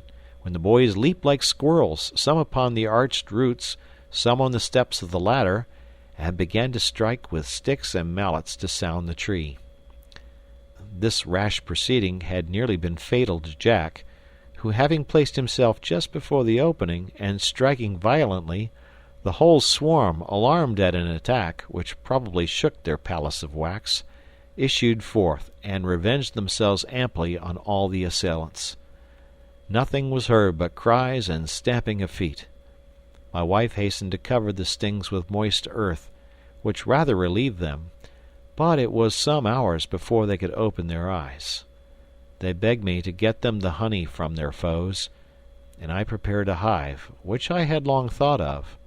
when the boys leaped like squirrels, some upon the arched roots, some on the steps of the ladder, and began to strike with sticks and mallets to sound the tree. This rash proceeding had nearly been fatal to Jack, who, having placed himself just before the opening, and striking violently, the whole swarm, alarmed at an attack, which probably shook their palace of wax, issued forth, and revenged themselves amply on all the assailants. Nothing was heard but cries and stamping of feet. My wife hastened to cover the stings with moist earth, which rather relieved them, but it was some hours before they could open their eyes. They begged me to get them the honey from their foes, and I prepared a hive, which I had long thought of,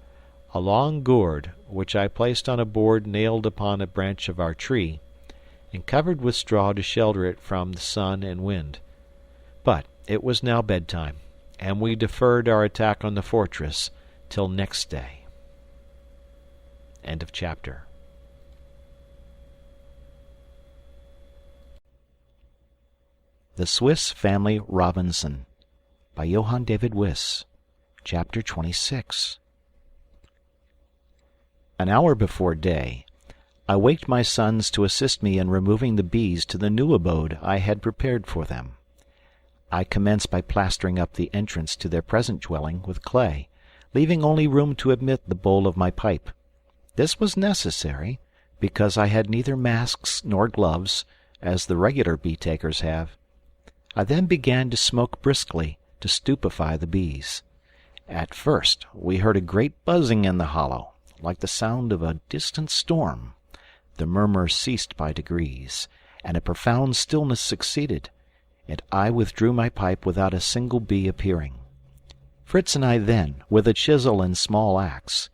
a long gourd, which I placed on a board nailed upon a branch of our tree, and covered with straw to shelter it from the sun and wind. But it was now bedtime, and we deferred our attack on the fortress till next day. End of chapter. The Swiss Family Robinson by Johann David Wyss. Chapter 26. An hour before day, I waked my sons to assist me in removing the bees to the new abode I had prepared for them. I commenced by plastering up the entrance to their present dwelling with clay, leaving only room to admit the bowl of my pipe. This was necessary, because I had neither masks nor gloves, as the regular bee-takers have. I then began to smoke briskly, to stupefy the bees. At first we heard a great buzzing in the hollow, like the sound of a distant storm. The murmur ceased by degrees, and a profound stillness succeeded, and I withdrew my pipe without a single bee appearing. Fritz and I then, with a chisel and small axe,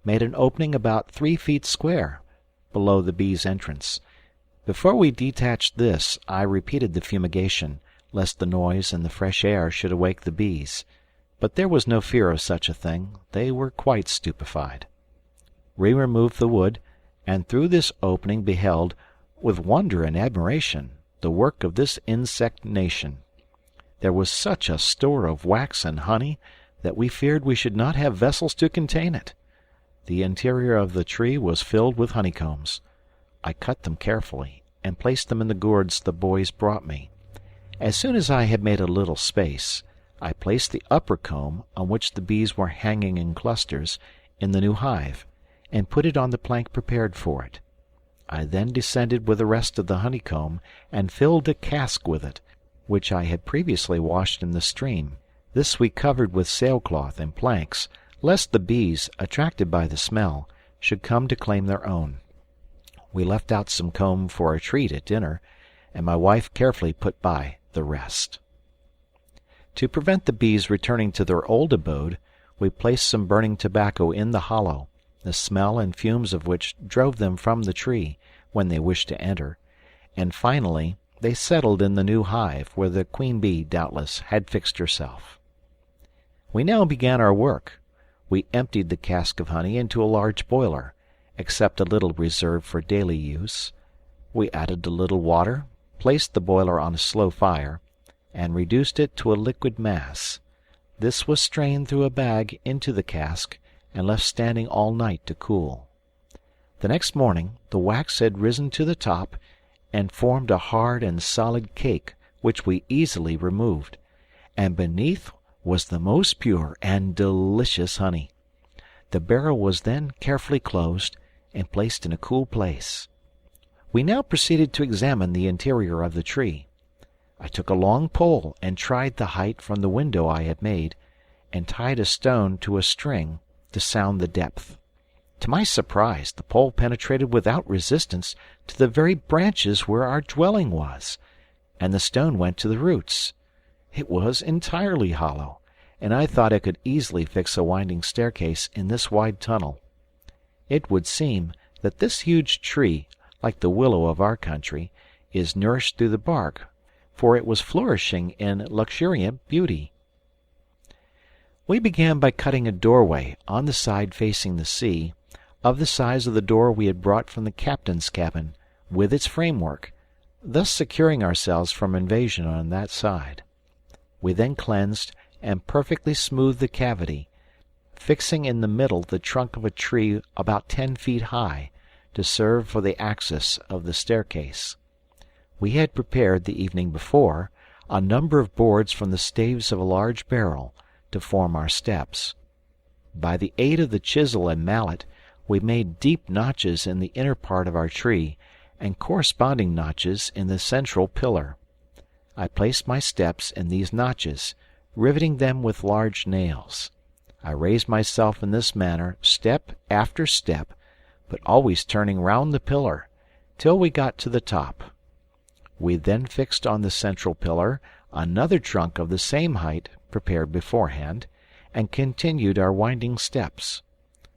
made an opening about 3 feet square, below the bees' entrance. Before we detached this, I repeated the fumigation, lest the noise and the fresh air should awake the bees. But there was no fear of such a thing. They were quite stupefied. We removed the wood, and through this opening beheld, with wonder and admiration, the work of this insect nation. There was such a store of wax and honey that we feared we should not have vessels to contain it. The interior of the tree was filled with honeycombs. I cut them carefully, and placed them in the gourds the boys brought me. As soon as I had made a little space, I placed the upper comb, on which the bees were hanging in clusters, in the new hive, and put it on the plank prepared for it. I then descended with the rest of the honeycomb, and filled a cask with it, which I had previously washed in the stream. This we covered with sailcloth and planks, lest the bees, attracted by the smell, should come to claim their own. We left out some comb for a treat at dinner, and my wife carefully put by the rest. To prevent the bees returning to their old abode, we placed some burning tobacco in the hollow, the smell and fumes of which drove them from the tree when they wished to enter, and finally they settled in the new hive, where the queen bee, doubtless, had fixed herself. We now began our work. We emptied the cask of honey into a large boiler, except a little reserved for daily use. We added a little water, placed the boiler on a slow fire, and reduced it to a liquid mass. This was strained through a bag into the cask, and left standing all night to cool. The next morning the wax had risen to the top, and formed a hard and solid cake, which we easily removed, and beneath was the most pure and delicious honey. The barrel was then carefully closed, and placed in a cool place. We now proceeded to examine the interior of the tree. I took a long pole and tried the height from the window I had made, and tied a stone to a string to sound the depth. To my surprise, the pole penetrated without resistance to the very branches where our dwelling was, and the stone went to the roots. It was entirely hollow, and I thought I could easily fix a winding staircase in this wide tunnel. It would seem that this huge tree, like the willow of our country, is nourished through the bark, for it was flourishing in luxuriant beauty. We began by cutting a doorway on the side facing the sea, of the size of the door we had brought from the captain's cabin, with its framework, thus securing ourselves from invasion on that side. We then cleansed and perfectly smoothed the cavity, fixing in the middle the trunk of a tree about 10 feet high, to serve for the axis of the staircase. We had prepared, the evening before, a number of boards from the staves of a large barrel, to form our steps. By the aid of the chisel and mallet, we made deep notches in the inner part of our tree, and corresponding notches in the central pillar. I placed my steps in these notches, riveting them with large nails. I raised myself in this manner step after step, but always turning round the pillar, till we got to the top. We then fixed on the central pillar another trunk of the same height, prepared beforehand, and continued our winding steps.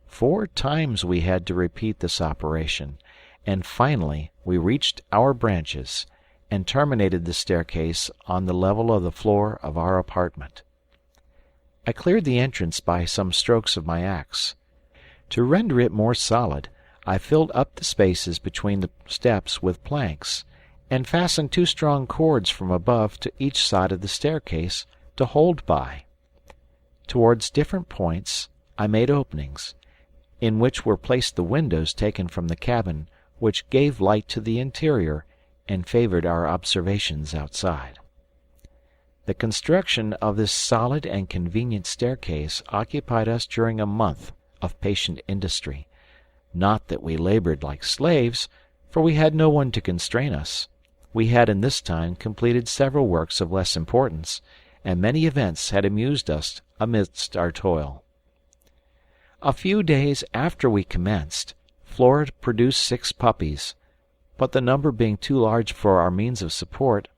4 times we had to repeat this operation, and finally we reached our branches, and terminated the staircase on the level of the floor of our apartment. I cleared the entrance by some strokes of my axe. To render it more solid, I filled up the spaces between the steps with planks, and fastened 2 strong cords from above to each side of the staircase to hold by. Towards different points I made openings, in which were placed the windows taken from the cabin, which gave light to the interior and favored our observations outside. The construction of this solid and convenient staircase occupied us during a month of patient industry. Not that we labored like slaves, for we had no one to constrain us. We had in this time completed several works of less importance, and many events had amused us amidst our toil. A few days after we commenced, Flora produced 6 puppies, but the number being too large for our means of support,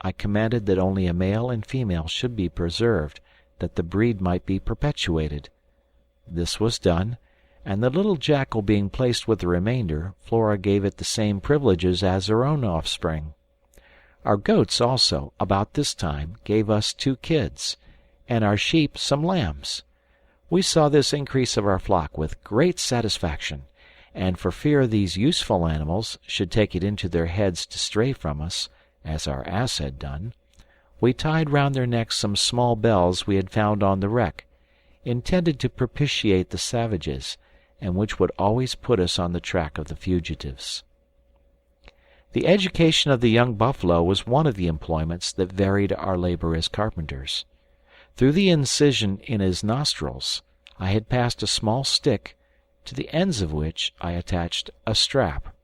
I commanded that only a male and female should be preserved, that the breed might be perpetuated. This was done, and the little jackal being placed with the remainder, Flora gave it the same privileges as her own offspring. Our goats also, about this time, gave us 2 kids, and our sheep some lambs. We saw this increase of our flock with great satisfaction, and for fear these useful animals should take it into their heads to stray from us, as our ass had done, we tied round their necks some small bells we had found on the wreck, intended to propitiate the savages, and which would always put us on the track of the fugitives. The education of the young buffalo was one of the employments that varied our labor as carpenters. Through the incision in his nostrils I had passed a small stick, to the ends of which I attached a strap.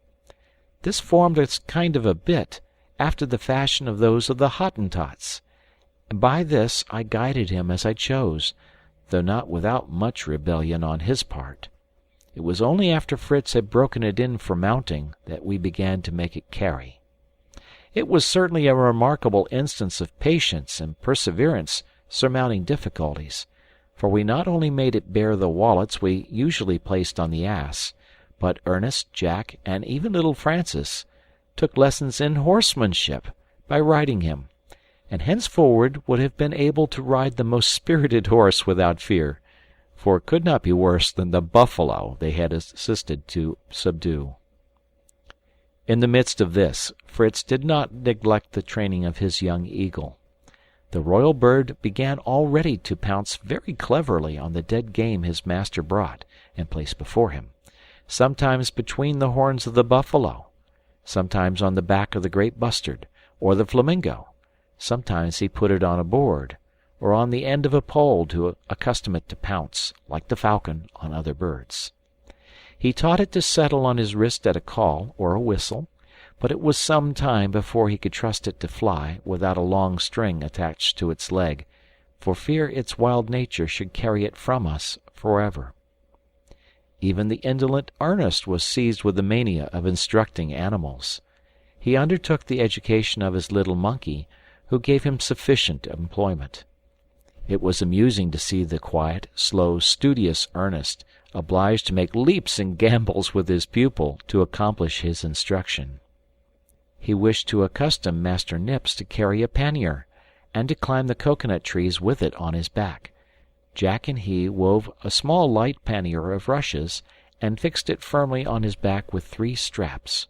This formed a kind of a bit, after the fashion of those of the Hottentots, and by this I guided him as I chose, though not without much rebellion on his part. It was only after Fritz had broken it in for mounting that we began to make it carry. It was certainly a remarkable instance of patience and perseverance surmounting difficulties, for we not only made it bear the wallets we usually placed on the ass, but Ernest, Jack, and even little Francis took lessons in horsemanship by riding him, and henceforward would have been able to ride the most spirited horse without fear, for it could not be worse than the buffalo they had assisted to subdue. In the midst of this, Fritz did not neglect the training of his young eagle. The royal bird began already to pounce very cleverly on the dead game his master brought and placed before him, sometimes between the horns of the buffalo, sometimes on the back of the great bustard, or the flamingo. Sometimes he put it on a board, or on the end of a pole to accustom it to pounce, like the falcon, on other birds. He taught it to settle on his wrist at a call or a whistle, but it was some time before he could trust it to fly without a long string attached to its leg, for fear its wild nature should carry it from us forever. Even the indolent Ernest was seized with the mania of instructing animals. He undertook the education of his little monkey, who gave him sufficient employment. It was amusing to see the quiet, slow, studious Ernest obliged to make leaps and gambols with his pupil to accomplish his instruction. He wished to accustom Master Nips to carry a pannier, and to climb the coconut trees with it on his back. Jack and he wove a small light pannier of rushes, and fixed it firmly on his back with 3 straps.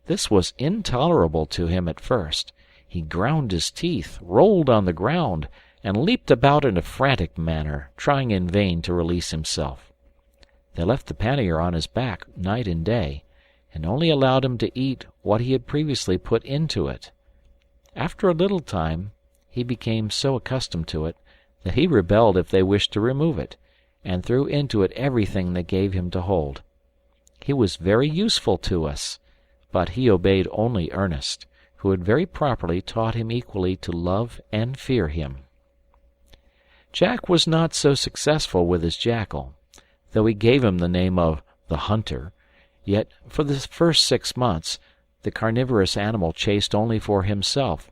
This was intolerable to him at first. He ground his teeth, rolled on the ground, and leaped about in a frantic manner, trying in vain to release himself. They left the pannier on his back night and day, and only allowed him to eat what he had previously put into it. After a little time he became so accustomed to it that he rebelled if they wished to remove it, and threw into it everything they gave him to hold. He was very useful to us, but he obeyed only Ernest, who had very properly taught him equally to love and fear him. Jack was not so successful with his jackal, though he gave him the name of the Hunter. Yet for the first 6 months the carnivorous animal chased only for himself,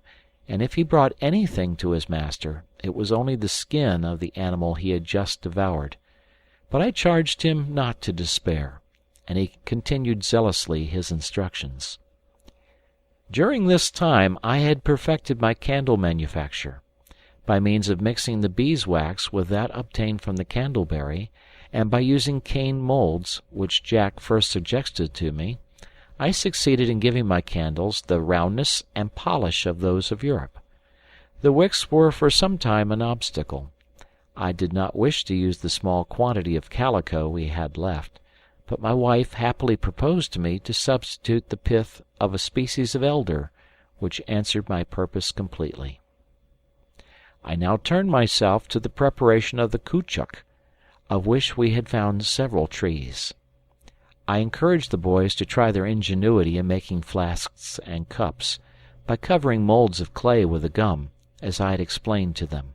and if he brought anything to his master, it was only the skin of the animal he had just devoured. But I charged him not to despair, and he continued zealously his instructions. During this time I had perfected my candle manufacture, by means of mixing the beeswax with that obtained from the candleberry, and by using cane molds, which Jack first suggested to me, I succeeded in giving my candles the roundness and polish of those of Europe. The wicks were for some time an obstacle. I did not wish to use the small quantity of calico we had left, but my wife happily proposed to me to substitute the pith of a species of elder, which answered my purpose completely. I now turned myself to the preparation of the caoutchouc, of which we had found several trees. I encouraged the boys to try their ingenuity in making flasks and cups, by covering molds of clay with the gum, as I had explained to them.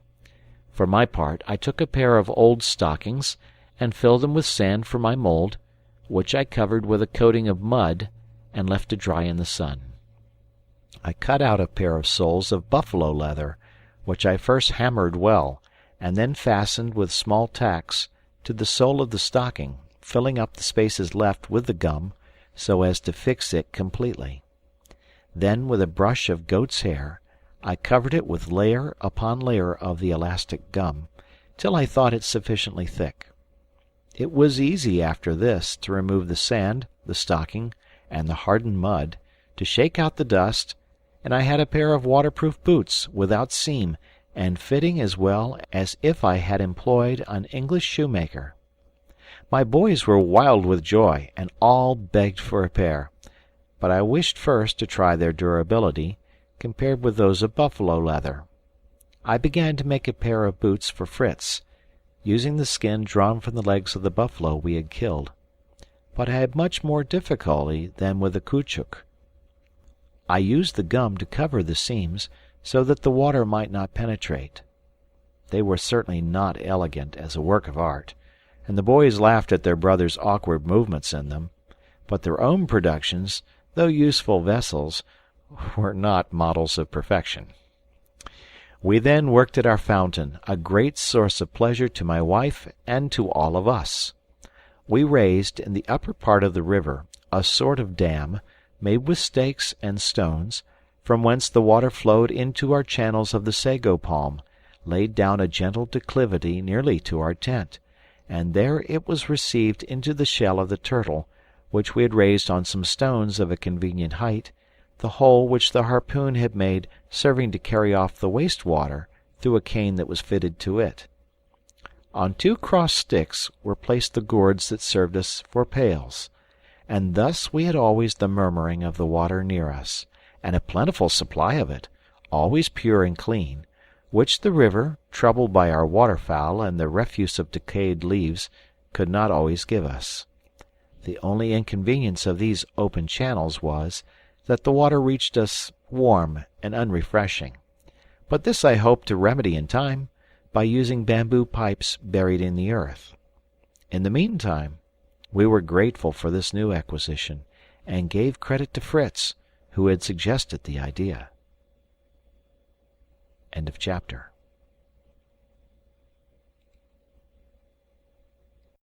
For my part, I took a pair of old stockings, and filled them with sand for my mold, which I covered with a coating of mud, and left to dry in the sun. I cut out a pair of soles of buffalo leather, which I first hammered well, and then fastened with small tacks to the sole of the stocking, filling up the spaces left with the gum, so as to fix it completely. Then, with a brush of goat's hair, I covered it with layer upon layer of the elastic gum, till I thought it sufficiently thick. It was easy after this to remove the sand, the stocking, and the hardened mud, to shake out the dust, and I had a pair of waterproof boots without seam and fitting as well as if I had employed an English shoemaker. My boys were wild with joy, and all begged for a pair, but I wished first to try their durability, compared with those of buffalo leather. I began to make a pair of boots for Fritz, using the skin drawn from the legs of the buffalo we had killed, but I had much more difficulty than with the caoutchouc. I used the gum to cover the seams, so that the water might not penetrate. They were certainly not elegant as a work of art, and the boys laughed at their brother's awkward movements in them, but their own productions, though useful vessels, were not models of perfection. We then worked at our fountain, a great source of pleasure to my wife and to all of us. We raised, in the upper part of the river, a sort of dam, made with stakes and stones, from whence the water flowed into our channels of the sago palm, laid down a gentle declivity nearly to our tent, and there it was received into the shell of the turtle, which we had raised on some stones of a convenient height, the hole which the harpoon had made serving to carry off the waste water through a cane that was fitted to it. On 2 crossed sticks were placed the gourds that served us for pails, and thus we had always the murmuring of the water near us, and a plentiful supply of it, always pure and clean, which the river, troubled by our waterfowl and the refuse of decayed leaves, could not always give us. The only inconvenience of these open channels was, that the water reached us warm and unrefreshing, but this I hope to remedy in time by using bamboo pipes buried in the earth. In the meantime, we were grateful for this new acquisition, and gave credit to Fritz, who had suggested the idea. End of chapter.